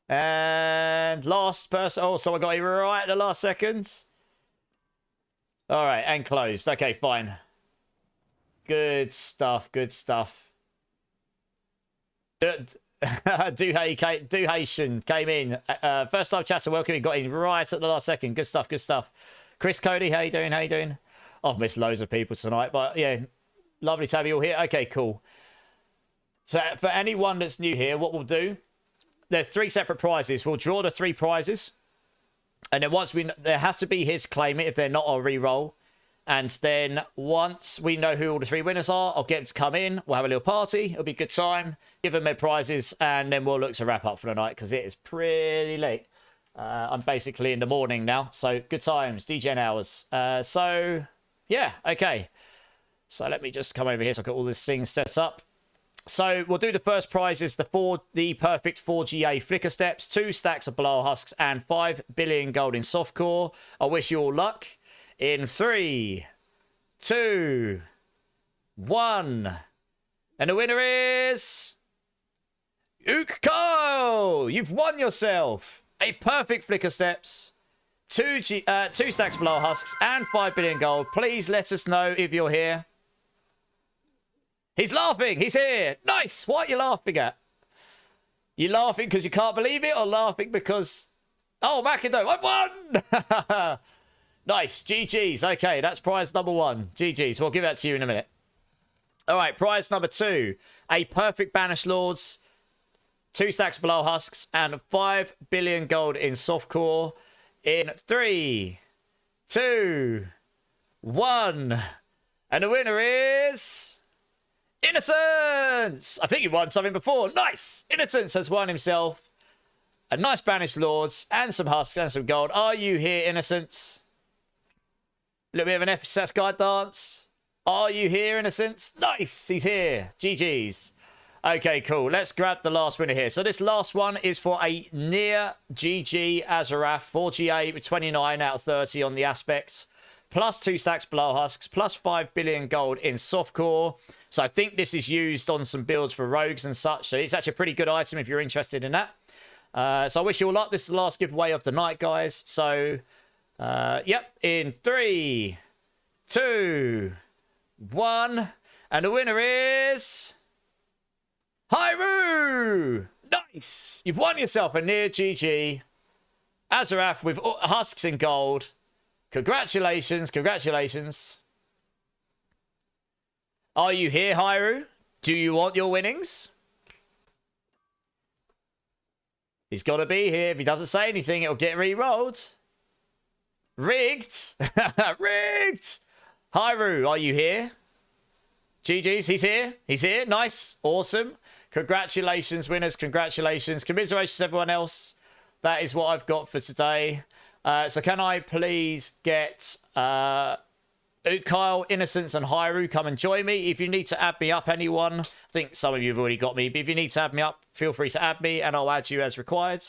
Speaker 2: And last person. Oh, someone got in right at the last second. All right, and closed. Okay, fine. Good stuff, good stuff. Duhation came in. First time chatter, welcome in. Got in right at the last second. Good stuff, good stuff. Chris Cody, how you doing? How you doing? I've missed loads of people tonight, but yeah, lovely to have you all here. Okay, cool. So for anyone that's new here, what we'll do, there's 3 separate prizes. We'll draw the 3 prizes. And then once there have to be his claim it. If they're not, I'll re-roll. And then once we know who all the 3 winners are, I'll get them to come in. We'll have a little party. It'll be a good time. Give them their prizes. And then we'll look to wrap up for the night because it is pretty late. I'm basically in the morning now. So good times. DJing hours. So yeah, okay. So let me just come over here so I've got all this thing set up. So we'll do the first prize is the perfect 4GA flicker steps, 2 stacks of blower husks, and 5 billion gold in softcore. I wish you all luck. In 3, 2, 1. And the winner is Ook Kyle! You've won yourself a perfect flicker steps, 2 stacks of blower husks, and 5 billion gold. Please let us know if you're here. He's laughing. He's here. Nice. What are you laughing at? You laughing because you can't believe it or laughing because... Oh, Macedo, I won! Nice. GG's. Okay, that's prize number 1. GG's. We'll give that to you in a minute. All right, prize number 2. A perfect Banished Lords, 2 stacks of blower husks, and 5 billion gold in softcore. In 3, 2, 1. And the winner is... Innocence! I think you won something before. Nice! Innocence has won himself a nice Banished Lords and some husks and some gold. Are you here, Innocence? A little bit of an Epicess guide dance. Are you here, Innocence? Nice! He's here. GG's. Okay, cool. Let's grab the last winner here. So this last one is for a near GG Azarath 4GA with 29 out of 30 on the aspects. Plus 2 stacks blower husks. Plus 5 billion gold in softcore. So I think this is used on some builds for rogues and such. So it's actually a pretty good item if you're interested in that. So I wish you all luck. This is the last giveaway of the night, guys. So, yep. In 3, 2, 1. And the winner is... Hyrule! Nice! You've won yourself a near GG Azarath with husks in gold. Congratulations. Congratulations. Are you here, Hyrule? Do you want your winnings? He's got to be here. If he doesn't say anything, it'll get re-rolled. Rigged. Rigged. Hyrule, are you here? GG's, he's here. He's here. Nice. Awesome. Congratulations, winners. Congratulations. Commiserations, everyone else. That is what I've got for today. So can I please get... Kyle, Innocence, and Hyrule, come and join me. If you need to add me up, anyone, I think some of you have already got me, but if you need to add me up, feel free to add me, and I'll add you as required.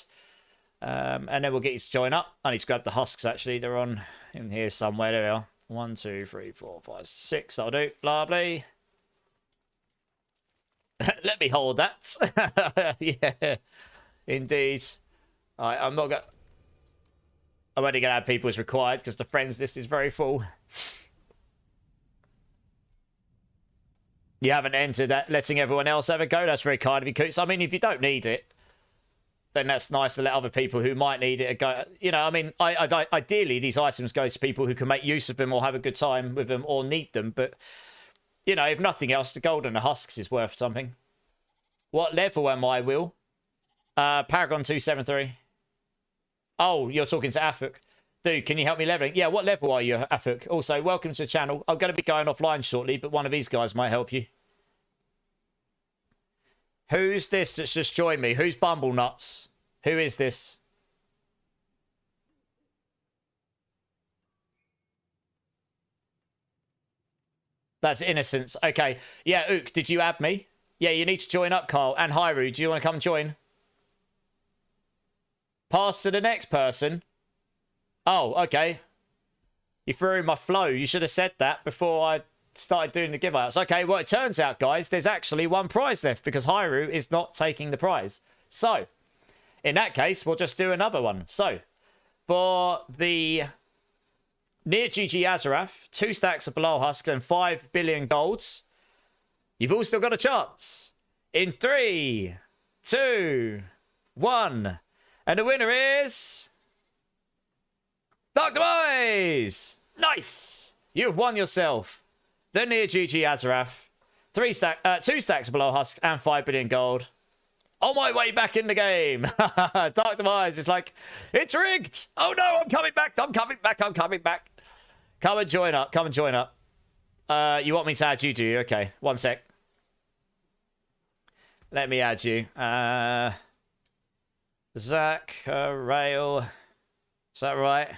Speaker 2: And then we'll get you to join up. I need to grab the husks, actually. They're on in here somewhere. There we are. 1, 2, 3, 4, 5, 6. That'll do. Lovely. Let me hold that. Yeah, indeed. All right, I'm only going to add people as required because the friends list is very full. You haven't entered that, letting everyone else have a go. That's very kind of you, Coots. I mean, if you don't need it, then that's nice to let other people who might need it go. You know, I mean, ideally, these items go to people who can make use of them or have a good time with them or need them. But, you know, if nothing else, the gold and the husks is worth something. What level am I, Will? Paragon 273. Oh, you're talking to Afuk. Dude, can you help me leveling? Yeah, what level are you, Afuk? Also, welcome to the channel. I'm going to be going offline shortly, but one of these guys might help you. Who's this that's just joined me? Who's Bumblenuts? Who is this? That's Innocence. Okay. Yeah, Ook, did you add me? Yeah, you need to join up, Carl. And Hyrule, do you want to come join? Pass to the next person. Oh, okay. You threw in my flow. You should have said that before I started doing the giveouts. Okay, well, it turns out, guys, there's actually one prize left because Hyrule is not taking the prize. So, in that case, we'll just do another one. So, for the near GG Azarath, 2 stacks of blower husks and 5 billion golds, you've all still got a chance. In 3, 2, 1. And the winner is... Dark Demise! Nice!
Speaker 1: You have won yourself the near GG Azarath, 2 stacks below husks, and 5 billion gold. On my way back in the game. Dark Demise is like, it's rigged. Oh no, I'm coming back. I'm coming back. I'm coming back. Come and join up. Come and join up. You want me to add you, do you? Okay, 1 sec. Let me add you. Zach Rail. Is that right?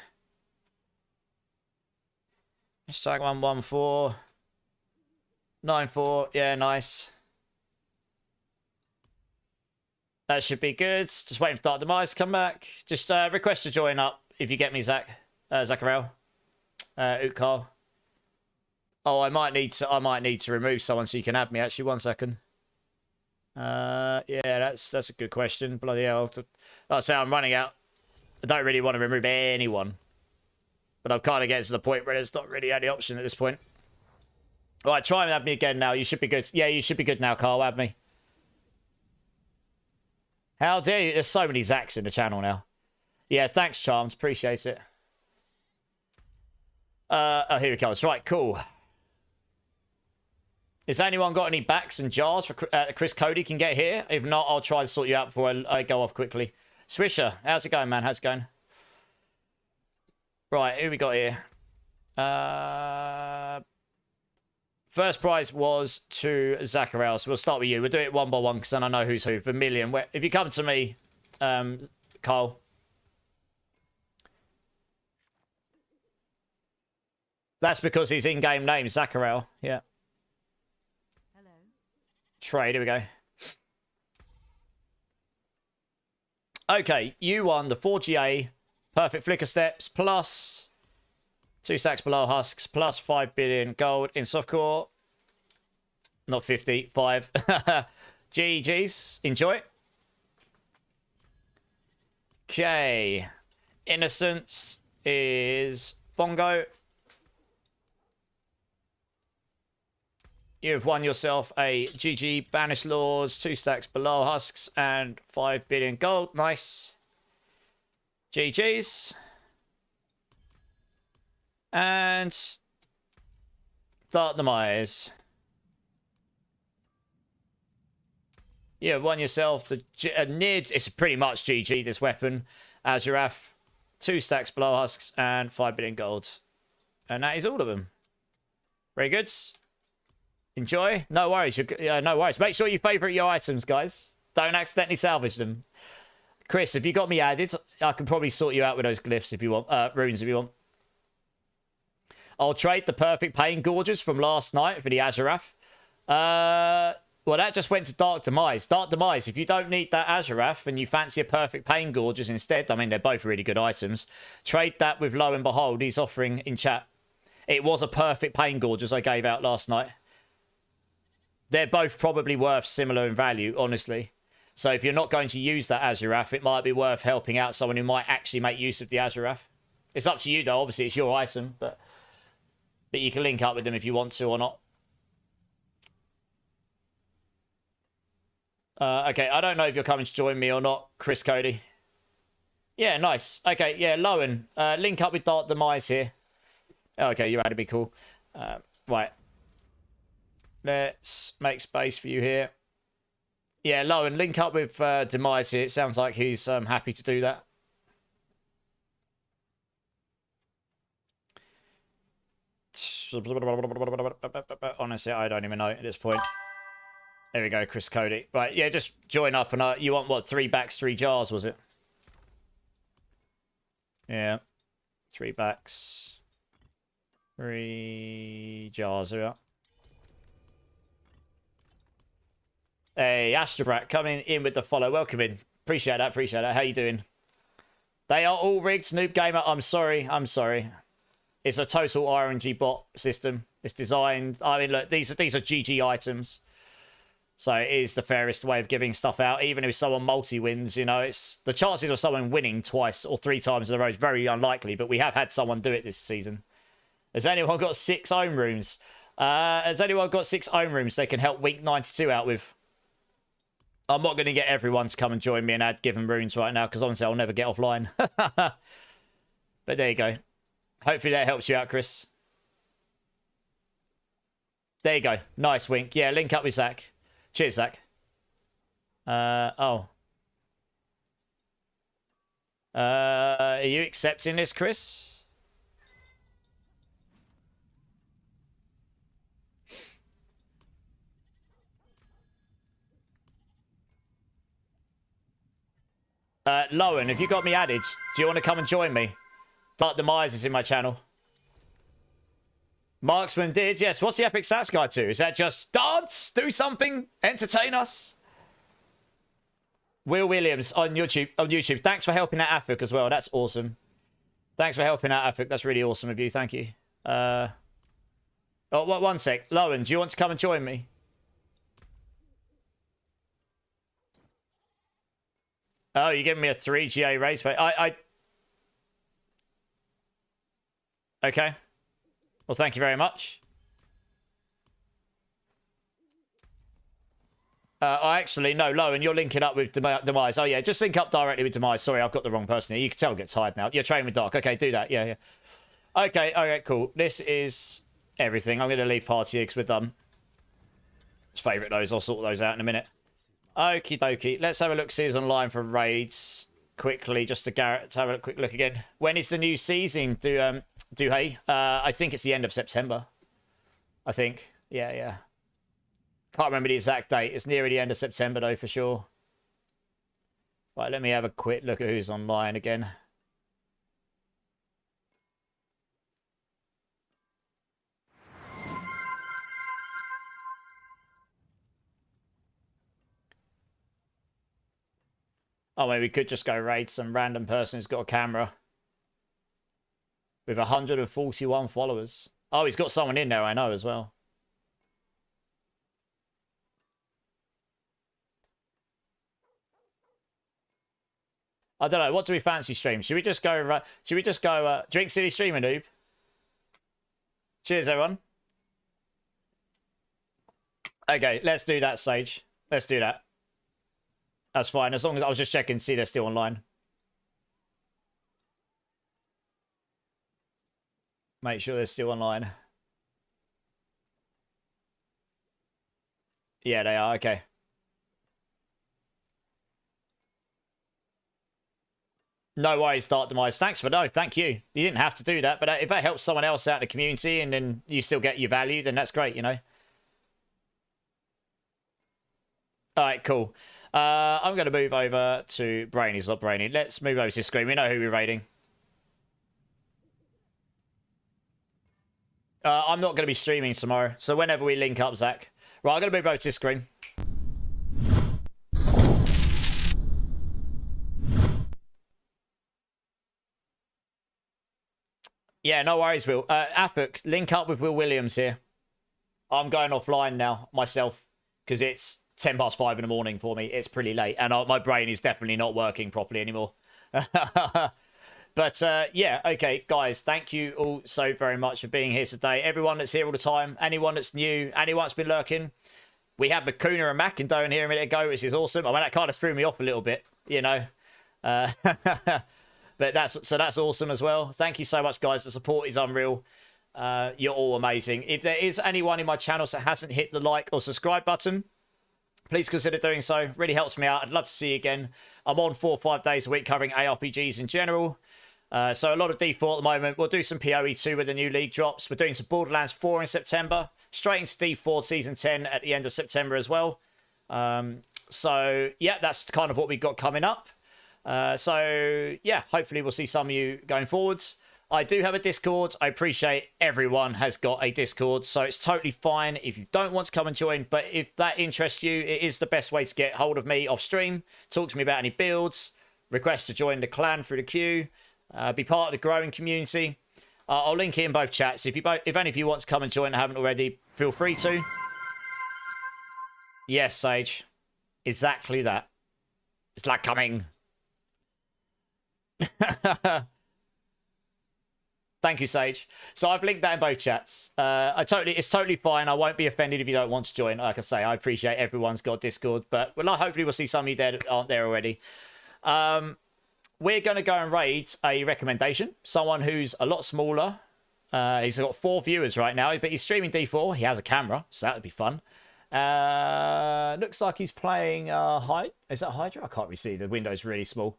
Speaker 1: Hashtag 11494. Yeah, nice. That should be good. Just waiting for Dark Demise to come back. Just request to join up if you get me, Zach. Zacharel. Utkal. Oh, I might need to remove someone so you can add me. Actually, 1 second. Yeah, that's a good question. Bloody hell! Like I say, I'm running out. I don't really want to remove anyone, but I'm kind of getting to the point where there's not really any option at this point. All right, try and add me again now. You should be good. Yeah, you should be good now, Carl. Add me. How dare you? There's so many Zacks in the channel now. Yeah, thanks, Charms. Appreciate it. Oh, here we go. That's right. Cool. Has anyone got any backs and jars for Chris Cody can get here? If not, I'll try to sort you out before I go off quickly. Swisher, how's it going, man? How's it going? Right, who we got here? First prize was to Zacharel, so we'll start with you. We'll do it one by one because then I know who's who. Vermilion. If you come to me, Carl. That's because his in-game name is Zacharel. Yeah. Trade, here we go. Okay, you won the 4GA perfect flicker steps plus 2 stacks below husks plus 5 billion gold in softcore. Not 50, 5. GG's. Enjoy. Okay. Innocence is Bongo. You've won yourself a GG Banished Laws, 2 stacks below husks, and 5 billion gold. Nice. GG's. And Dark Demise. You've won yourself the it's pretty much GG, this weapon. Azarath, 2 stacks below husks, and 5 billion gold. And that is all of them. Very good. Enjoy. No worries. No worries. Make sure you favourite your items, guys. Don't accidentally salvage them. Chris, if you got me added, I can probably sort you out with those glyphs if you want. Runes if you want. I'll trade the perfect pain gorges from last night for the Azarath. Well, that just went to Dark Demise. Dark Demise, if you don't need that Azarath and you fancy a perfect pain gorges instead, I mean, they're both really good items. Trade that with Lo and Behold. He's offering in chat. It was a perfect pain gorges I gave out last night. They're both probably worth similar in value, honestly. So if you're not going to use that Azarath, it might be worth helping out someone who might actually make use of the Azarath. It's up to you, though. Obviously, it's your item, but you can link up with them if you want to or not. Okay, I don't know if you're coming to join me or not, Chris Cody. Yeah, nice. Okay, yeah, Lowen, link up with Dark Demise here. Okay, you're added me, cool. Right. Let's make space for you here. Yeah, Lowen, link up with Demise here. It sounds like he's happy to do that. Honestly, I don't even know at this point. There we go, Chris Cody. Right, yeah, just join up and you want, what, 3 backs, 3 jars, was it? Yeah. 3 backs. 3 jars, there we are. Hey, Astrobrat, coming in with the follow. Welcome in. Appreciate that, appreciate that. How you doing? They are all rigged, Noob Gamer. I'm sorry, I'm sorry. It's a total RNG bot system. It's designed... I mean, look, these are GG items. So it is the fairest way of giving stuff out. Even if someone multi-wins, you know, it's... The chances of someone winning twice or 3 times in a row is very unlikely. But we have had someone do it this season. Has anyone got 6 home rooms? Has anyone got 6 home rooms they can help Week 92 out with? I'm not going to get everyone to come and join me and give them runes right now, because honestly, I'll never get offline. But there you go. Hopefully that helps you out, Chris.
Speaker 2: There you go. Nice wink. Yeah, link up with Zach. Cheers, Zach. Oh. Are you accepting this, Chris? Lowen, have you got me added? Do you want to come and join me? Dark Demise is in my channel. Marksman did, yes. What's the Epic Stats Guide to? Is that just dance, do something, entertain us? Will Williams on YouTube. Thanks for helping out Afik as well. That's awesome. Thanks for helping out Afik. That's really awesome of you. Thank you. Oh, one sec. Lowen, do you want to come and join me? Oh, you're giving me a 3 GA race, but okay. Well, thank you very much. Actually, no, Lowen, you're linking up with Demise. Oh, yeah, just link up directly with Demise. Sorry, I've got the wrong person here. You can tell I get tired now. You're training with Dark. Okay, do that. Yeah, yeah. Okay, cool. This is everything. I'm going to leave party because we're done. Just favourite those. I'll sort those out in a minute. Okie dokie. Let's have a look, see who's online for raids quickly, just to have a quick look again. When is the new season? Hey? I think it's the end of September. I think. Yeah. Can't remember the exact date. It's near the end of September, though, for sure. Right, let me have a quick look at who's online again. Oh, maybe we could just go raid some random person who's got a camera. With 141 followers. Oh, he's got someone in there, I know, as well. I don't know. What do we fancy stream? Should we just go... Drink City Streamer Noob? Cheers, everyone. Okay, let's do that, Sage. Let's do that. That's fine. As long as I was just checking to see they're still online. Make sure they're still online. Yeah, they are. Okay. No worries, Dark Demise. Thanks for no. Thank you. You didn't have to do that, but if that helps someone else out in the community and then you still get your value, then that's great, you know. All right, cool. I'm going to move over to Brainy's not Brainy. Let's move over to screen. We know who we're raiding. I'm not going to be streaming tomorrow, so whenever we link up, Zach. Right, I'm going to move over to this screen. Yeah, no worries, Will. Afuk, link up with Will Williams here. I'm going offline now, myself, because it's 10 past 5 in the morning for me. It's pretty late, and my brain is definitely not working properly anymore. But, yeah, okay, guys, thank you all so very much for being here today. Everyone that's here all the time, anyone that's new, anyone that's been lurking. We had Makuna and Mackindone here a minute ago, which is awesome. I mean, that kind of threw me off a little bit, you know. But that's awesome as well. Thank you so much, guys. The support is unreal. You're all amazing. If there is anyone in my channel that hasn't hit the like or subscribe button, please consider doing so. Really helps me out. I'd love to see you again. I'm on 4 or 5 days a week covering ARPGs in general. So a lot of D4 at the moment. We'll do some PoE 2 when the new league drops. We're doing some Borderlands 4 in September. Straight into D4 Season 10 at the end of September as well. So, yeah, that's kind of what we've got coming up. So, yeah, hopefully we'll see some of you going forwards. I do have a Discord. I appreciate everyone has got a Discord, so it's totally fine if you don't want to come and join. But if that interests you, it is the best way to get hold of me off stream. Talk to me about any builds. Request to join the clan through the queue. Be part of the growing community. I'll link it in both chats. If any of you want to come and join and haven't already, feel free to. Yes, Sage. Exactly that. It's like coming. Thank you, Sage. So I've linked that in both chats. It's totally fine. I won't be offended if you don't want to join. Like I say, I appreciate everyone's got Discord, but hopefully we'll see some of you there that aren't there already. We're going to go and raid a recommendation. Someone who's a lot smaller He's got 4 viewers right now, but he's streaming D4. He has a camera, so that would be fun. Looks like he's playing is that Hydra? I can't really see. The window's really small.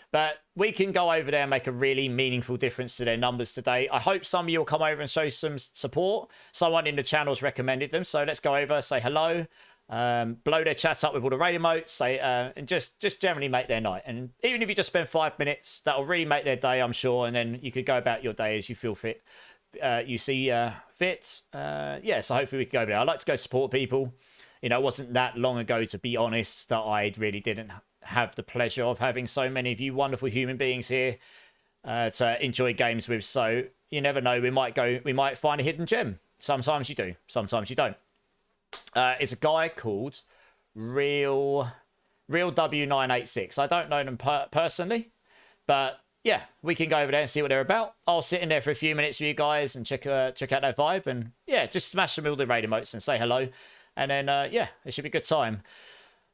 Speaker 2: But we can go over there and make a really meaningful difference to their numbers today. I hope some of you will come over and show some support. Someone in the channel's recommended them. So let's go over, say hello, blow their chat up with all the raid emotes, say, and just generally make their night. And even if you just spend 5 minutes, that'll really make their day, I'm sure. And then you could go about your day as you feel fit. You see fit. Yeah, so hopefully we can go over there. I like to go support people. You know, it wasn't that long ago, to be honest, that I really didn't have the pleasure of having so many of you wonderful human beings here to enjoy games with. So you never know, we might find a hidden gem. Sometimes you do, sometimes you don't. It's a guy called Real W986. I don't know them personally, but yeah, we can go over there and see what they're about. I'll sit in there for a few minutes with you guys and check out their vibe, and yeah, just smash them with all the raid emotes and say hello, and then yeah, it should be a good time.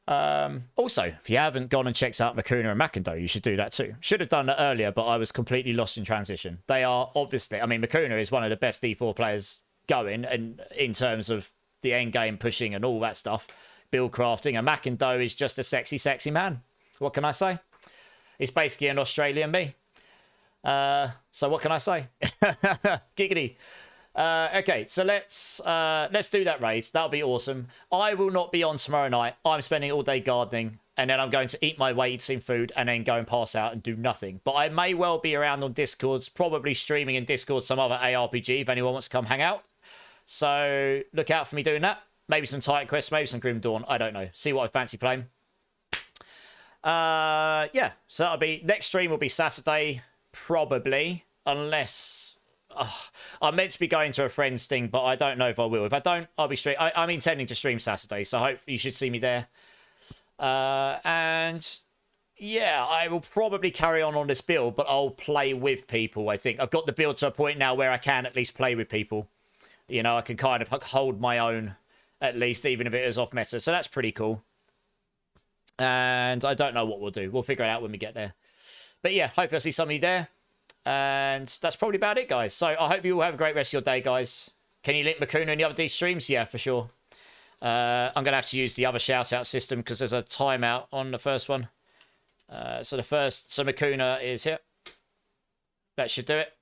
Speaker 2: Also, if you haven't gone and checked out Makuna and Makindo, you should do that too. Should have done that earlier, but I was completely lost in transition. They are obviously, I mean, Makuna is one of the best D4 players going, and in terms of the end game pushing and all that stuff, build crafting, and Makindo is just a sexy man. What can I say? He's basically an Australian me. So what can I say? Giggity. Okay, so let's do that raid. That'll be awesome. I will not be on tomorrow night. I'm spending all day gardening, and then I'm going to eat my weight in food and then go and pass out and do nothing. But I may well be around on Discords, probably streaming in Discord some other ARPG if anyone wants to come hang out. So look out for me doing that. Maybe some Titan Quest, maybe some Grim Dawn. I don't know. See what I fancy playing. Yeah, so that'll be next stream will be Saturday, probably, unless I'm meant to be going to a friend's thing, but I don't know if I will. If I don't, I'll be straight. I'm intending to stream Saturday, so I hope you should see me there. And yeah, I will probably carry on this build, but I'll play with people. I think I've got the build to a point now where I can at least play with people. You know, I can kind of hold my own, at least, even if it is off meta. So that's pretty cool. And I don't know what we'll do. We'll figure it out when we get there. But yeah, hopefully I'll see some of you there. And that's probably about it, guys. So I hope you all have a great rest of your day, guys. Can you link Makuna in the other D streams? Yeah, for sure. I'm going to have to use the other shout-out system because there's a timeout on the first one. So Makuna is here. That should do it.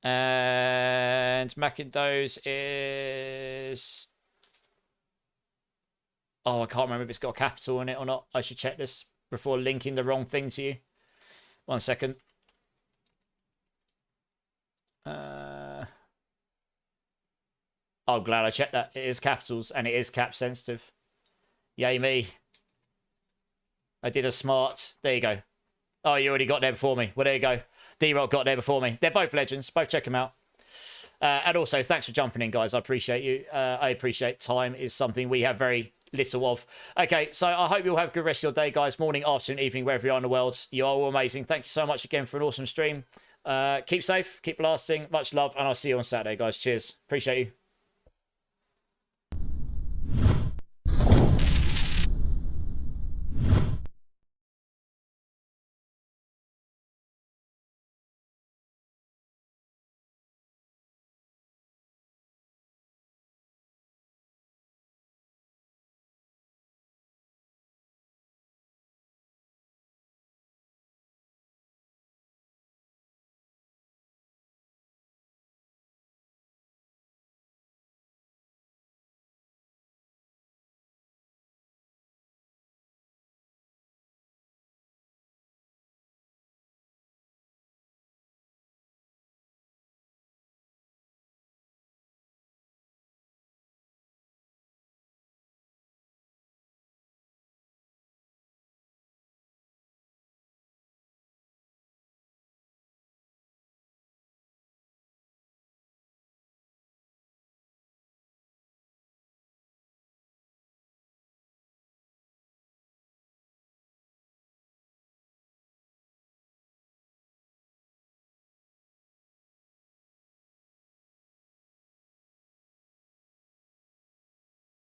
Speaker 2: And Macintosh is... Oh, I can't remember if it's got a capital in it or not. I should check this before linking the wrong thing to you. 1 second. Oh, glad I checked that. It is capitals and it is cap sensitive. Yay me. I did a smart. There you go. Oh, you already got there before me. Well, there you go. D-Rock got there before me. They're both legends. Both check them out. And also, thanks for jumping in, guys. I appreciate you. I appreciate time is something we have very little of. Okay, so I hope you'll have a good rest of your day, guys. Morning, afternoon, evening, wherever you are in the world. You are all amazing. Thank you so much again for an awesome stream. Keep safe, keep blasting. Much love, and I'll see you on Saturday, guys. Cheers. Appreciate you.